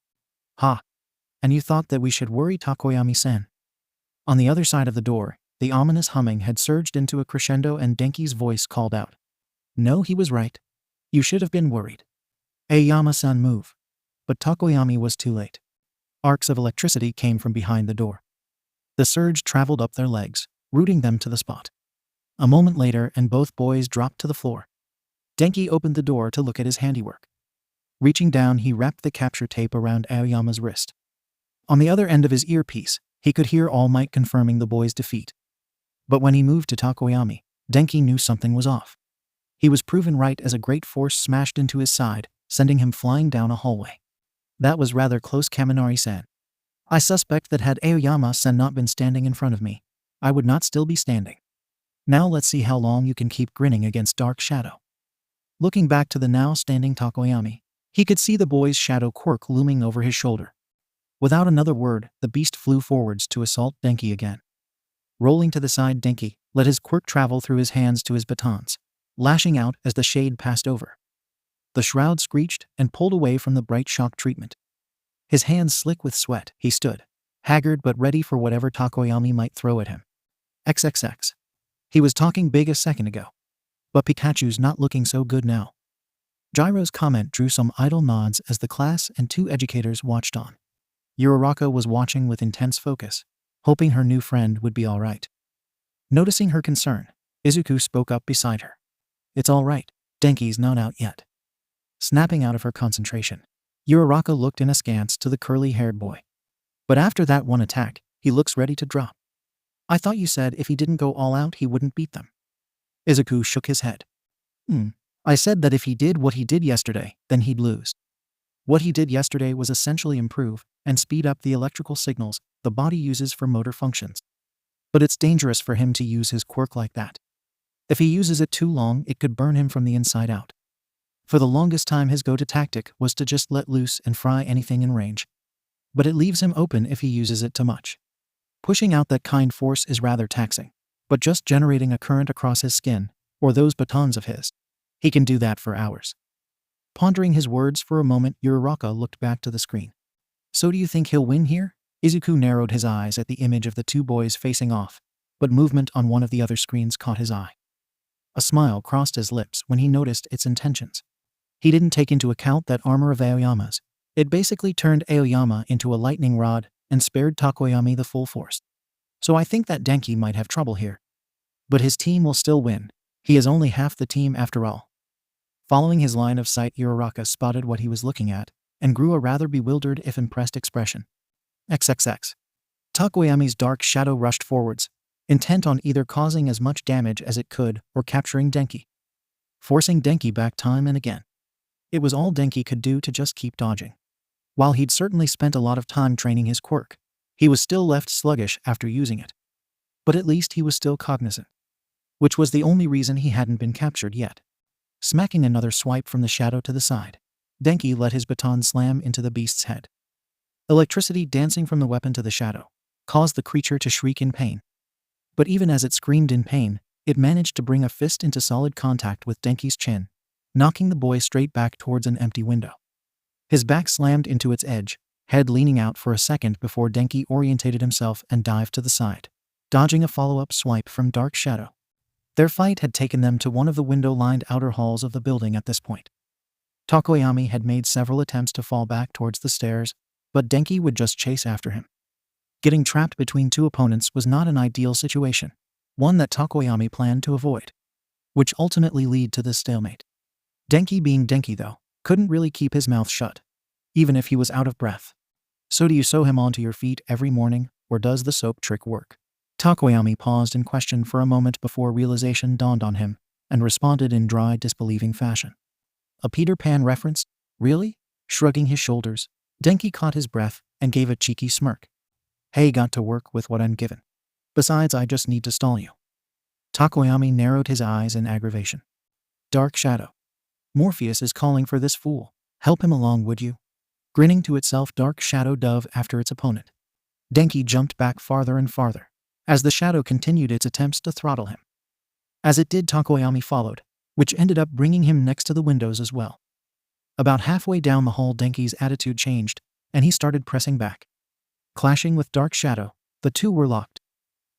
"Ha! And you thought that we should worry Takoyami-san?" On the other side of the door, the ominous humming had surged into a crescendo and Denki's voice called out. "No, he was right. You should have been worried. Aoyama-san, move." But Takoyami was too late. Arcs of electricity came from behind the door. The surge traveled up their legs, rooting them to the spot. A moment later and both boys dropped to the floor. Denki opened the door to look at his handiwork. Reaching down, he wrapped the capture tape around Aoyama's wrist. On the other end of his earpiece, he could hear All Might confirming the boys' defeat. But when he moved to Takoyami, Denki knew something was off. He was proven right as a great force smashed into his side, sending him flying down a hallway. "That was rather close, Kaminari-san. I suspect that had Aoyama-san not been standing in front of me, I would not still be standing. Now let's see how long you can keep grinning against Dark Shadow." Looking back to the now standing Takoyami, he could see the boy's shadow quirk looming over his shoulder. Without another word, the beast flew forwards to assault Denki again. Rolling to the side, Denki let his quirk travel through his hands to his batons, lashing out as the shade passed over. The shroud screeched and pulled away from the bright shock treatment. His hands slick with sweat, he stood, haggard but ready for whatever Takoyami might throw at him. XXX. He was talking big a second ago. But Pikachu's not looking so good now. Gyro's comment drew some idle nods as the class and two educators watched on. Uraraka was watching with intense focus, hoping her new friend would be alright. Noticing her concern, Izuku spoke up beside her. It's alright, Denki's not out yet. Snapping out of her concentration, Uraraka looked in askance to the curly-haired boy. But after that one attack, he looks ready to drop. I thought you said if he didn't go all out he wouldn't beat them. Izuku shook his head. I said that if he did what he did yesterday, then he'd lose. What he did yesterday was essentially improve and speed up the electrical signals the body uses for motor functions. But it's dangerous for him to use his quirk like that. If he uses it too long, it could burn him from the inside out. For the longest time his go-to tactic was to just let loose and fry anything in range. But it leaves him open if he uses it too much. Pushing out that kind force is rather taxing, but just generating a current across his skin, or those batons of his, he can do that for hours. Pondering his words for a moment, Uraraka looked back to the screen. So do you think he'll win here? Izuku narrowed his eyes at the image of the two boys facing off, but movement on one of the other screens caught his eye. A smile crossed his lips when he noticed its intentions. He didn't take into account that armor of Aoyama's. It basically turned Aoyama into a lightning rod and spared Takoyami the full force. So I think that Denki might have trouble here. But his team will still win. He is only half the team after all. Following his line of sight, Uraraka spotted what he was looking at and grew a rather bewildered if impressed expression. XXX. Takoyami's dark shadow rushed forwards, intent on either causing as much damage as it could or capturing Denki. Forcing Denki back time and again. It was all Denki could do to just keep dodging. While he'd certainly spent a lot of time training his quirk, he was still left sluggish after using it. But at least he was still cognizant. Which was the only reason he hadn't been captured yet. Smacking another swipe from the shadow to the side, Denki let his baton slam into the beast's head. Electricity dancing from the weapon to the shadow caused the creature to shriek in pain. But even as it screamed in pain, it managed to bring a fist into solid contact with Denki's chin, knocking the boy straight back towards an empty window. His back slammed into its edge, head leaning out for a second before Denki orientated himself and dived to the side, dodging a follow-up swipe from Dark Shadow. Their fight had taken them to one of the window-lined outer halls of the building at this point. Takoyami had made several attempts to fall back towards the stairs, but Denki would just chase after him. Getting trapped between two opponents was not an ideal situation, one that Takoyami planned to avoid, which ultimately led to this stalemate. Denki being Denki though, couldn't really keep his mouth shut, even if he was out of breath. So do you sew him onto your feet every morning, or does the soap trick work? Takoyami paused in question for a moment before realization dawned on him, and responded in dry, disbelieving fashion. A Peter Pan reference? Really? Shrugging his shoulders, Denki caught his breath and gave a cheeky smirk. Hey, got to work with what I'm given. Besides, I just need to stall you. Takoyami narrowed his eyes in aggravation. Dark Shadow. Morpheus is calling for this fool. Help him along, would you? Grinning to itself, Dark Shadow dove after its opponent. Denki jumped back farther and farther, as the shadow continued its attempts to throttle him. As it did, Takoyami followed, which ended up bringing him next to the windows as well. About halfway down the hall, Denki's attitude changed, and he started pressing back. Clashing with Dark Shadow, the two were locked.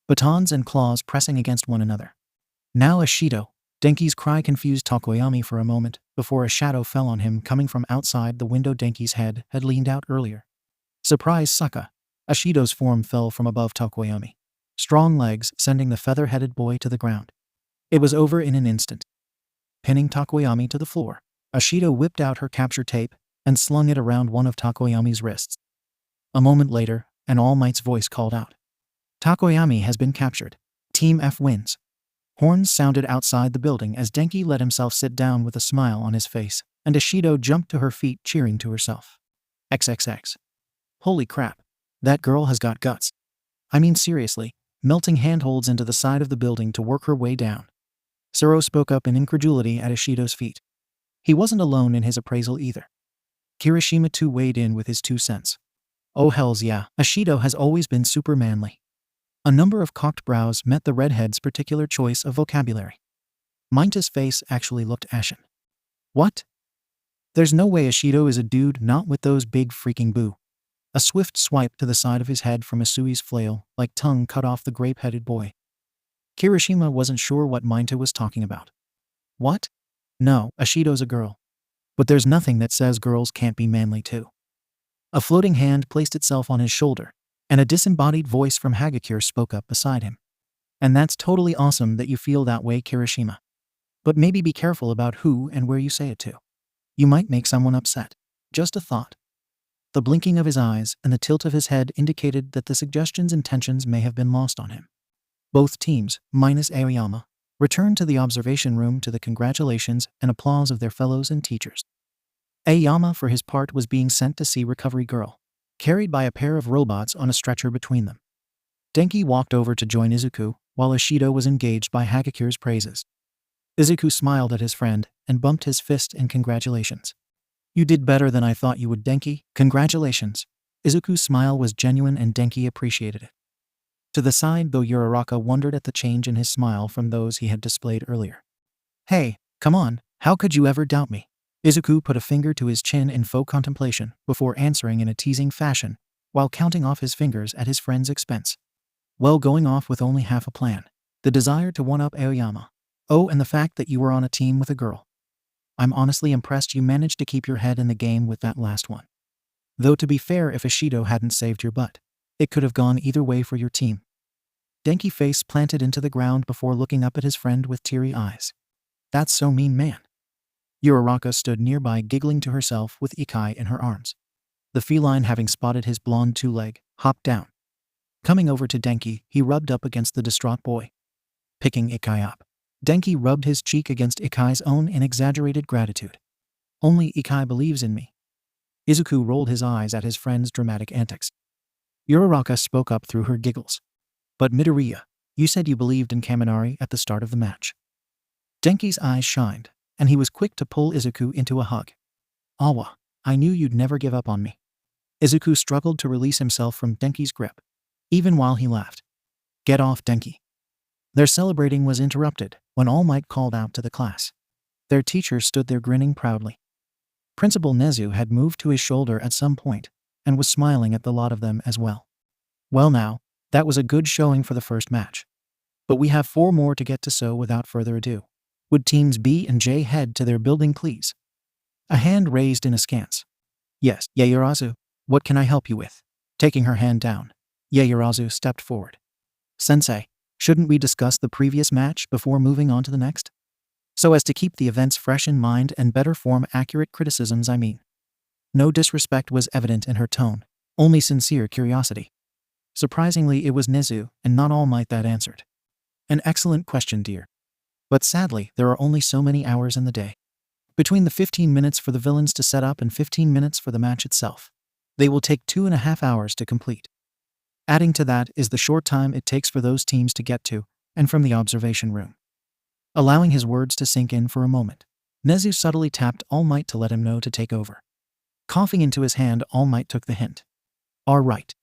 Batons and claws pressing against one another. Now a Shido. Denki's cry confused Takoyami for a moment, before a shadow fell on him coming from outside the window Denki's head had leaned out earlier. Surprise, Saka! Ashido's form fell from above Takoyami. Strong legs sending the feather-headed boy to the ground. It was over in an instant. Pinning Takoyami to the floor, Ashido whipped out her capture tape and slung it around one of Takoyami's wrists. A moment later, an All Might's voice called out. Takoyami has been captured. Team F wins. Horns sounded outside the building as Denki let himself sit down with a smile on his face, and Ashido jumped to her feet cheering to herself. XXX. Holy crap. That girl has got guts. I mean seriously, melting handholds into the side of the building to work her way down. Suro spoke up in incredulity at Ashido's feet. He wasn't alone in his appraisal either. Kirishima too weighed in with his 2 cents. Oh hells yeah, Ashido has always been super manly. A number of cocked brows met the redhead's particular choice of vocabulary. Minta's face actually looked ashen. What? There's no way Ashido is a dude, not with those big freaking boo. A swift swipe to the side of his head from Asui's flail, like tongue cut off the grape-headed boy. Kirishima wasn't sure what Minta was talking about. What? No, Ashido's a girl. But there's nothing that says girls can't be manly too. A floating hand placed itself on his shoulder, and a disembodied voice from Hagakure spoke up beside him. And that's totally awesome that you feel that way, Kirishima. But maybe be careful about who and where you say it to. You might make someone upset. Just a thought. The blinking of his eyes and the tilt of his head indicated that the suggestion's intentions may have been lost on him. Both teams, minus Aoyama, returned to the observation room to the congratulations and applause of their fellows and teachers. Aoyama, for his part, was being sent to see Recovery Girl, carried by a pair of robots on a stretcher between them. Denki walked over to join Izuku, while Ishido was engaged by Hagakure's praises. Izuku smiled at his friend and bumped his fist in congratulations. You did better than I thought you would, Denki. Congratulations. Izuku's smile was genuine and Denki appreciated it. To the side, though, Uraraka wondered at the change in his smile from those he had displayed earlier. Hey, come on, how could you ever doubt me? Izuku put a finger to his chin in faux contemplation before answering in a teasing fashion, while counting off his fingers at his friend's expense. Well, going off with only half a plan. The desire to one-up Aoyama. Oh, and the fact that you were on a team with a girl. I'm honestly impressed you managed to keep your head in the game with that last one. Though to be fair, if Ishido hadn't saved your butt, it could have gone either way for your team. Denki face planted into the ground before looking up at his friend with teary eyes. That's so mean, man. Uraraka stood nearby giggling to herself with Ikai in her arms. The feline, having spotted his blonde two-leg, hopped down. Coming over to Denki, he rubbed up against the distraught boy. Picking Ikai up, Denki rubbed his cheek against Ikai's own in exaggerated gratitude. Only Ikai believes in me. Izuku rolled his eyes at his friend's dramatic antics. Uraraka spoke up through her giggles. But Midoriya, you said you believed in Kaminari at the start of the match. Denki's eyes shined, and he was quick to pull Izuku into a hug. Awa, I knew you'd never give up on me. Izuku struggled to release himself from Denki's grip, even while he laughed. Get off, Denki. Their celebrating was interrupted when All Might called out to the class. Their teacher stood there grinning proudly. Principal Nezu had moved to his shoulder at some point and was smiling at the lot of them as well. Well now, that was a good showing for the first match. But we have 4 more to get to, so without further ado, would teams B and J head to their building, please? A hand raised in askance. Yes, Yaoyorozu, what can I help you with? Taking her hand down, Yaoyorozu stepped forward. Sensei, shouldn't we discuss the previous match before moving on to the next? So as to keep the events fresh in mind and better form accurate criticisms, I mean. No disrespect was evident in her tone, only sincere curiosity. Surprisingly, it was Nezu, and not All Might, that answered. An excellent question, dear. But sadly, there are only so many hours in the day. Between the 15 minutes for the villains to set up and 15 minutes for the match itself, they will take 2.5 hours to complete. Adding to that is the short time it takes for those teams to get to and from the observation room. Allowing his words to sink in for a moment, Nezu subtly tapped All Might to let him know to take over. Coughing into his hand, All Might took the hint. All right.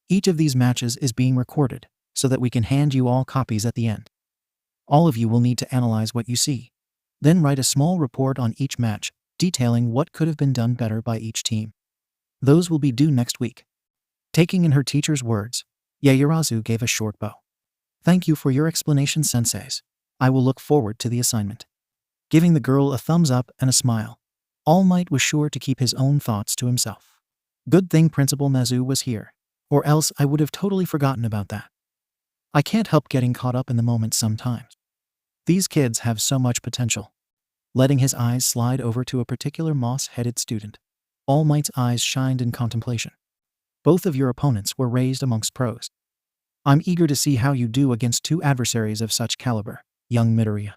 Each of these matches is being recorded, so that we can hand you all copies at the end. All of you will need to analyze what you see. Then write a small report on each match, detailing what could have been done better by each team. Those will be due next week. Taking in her teacher's words, Yaoyorozu gave a short bow. Thank you for your explanation, senseis. I will look forward to the assignment. Giving the girl a thumbs up and a smile, All Might was sure to keep his own thoughts to himself. Good thing Principal Nezu was here, or else I would have totally forgotten about that. I can't help getting caught up in the moment sometimes. These kids have so much potential. Letting his eyes slide over to a particular moss-headed student, All Might's eyes shined in contemplation. Both of your opponents were raised amongst pros. I'm eager to see how you do against 2 adversaries of such caliber, young Midoriya.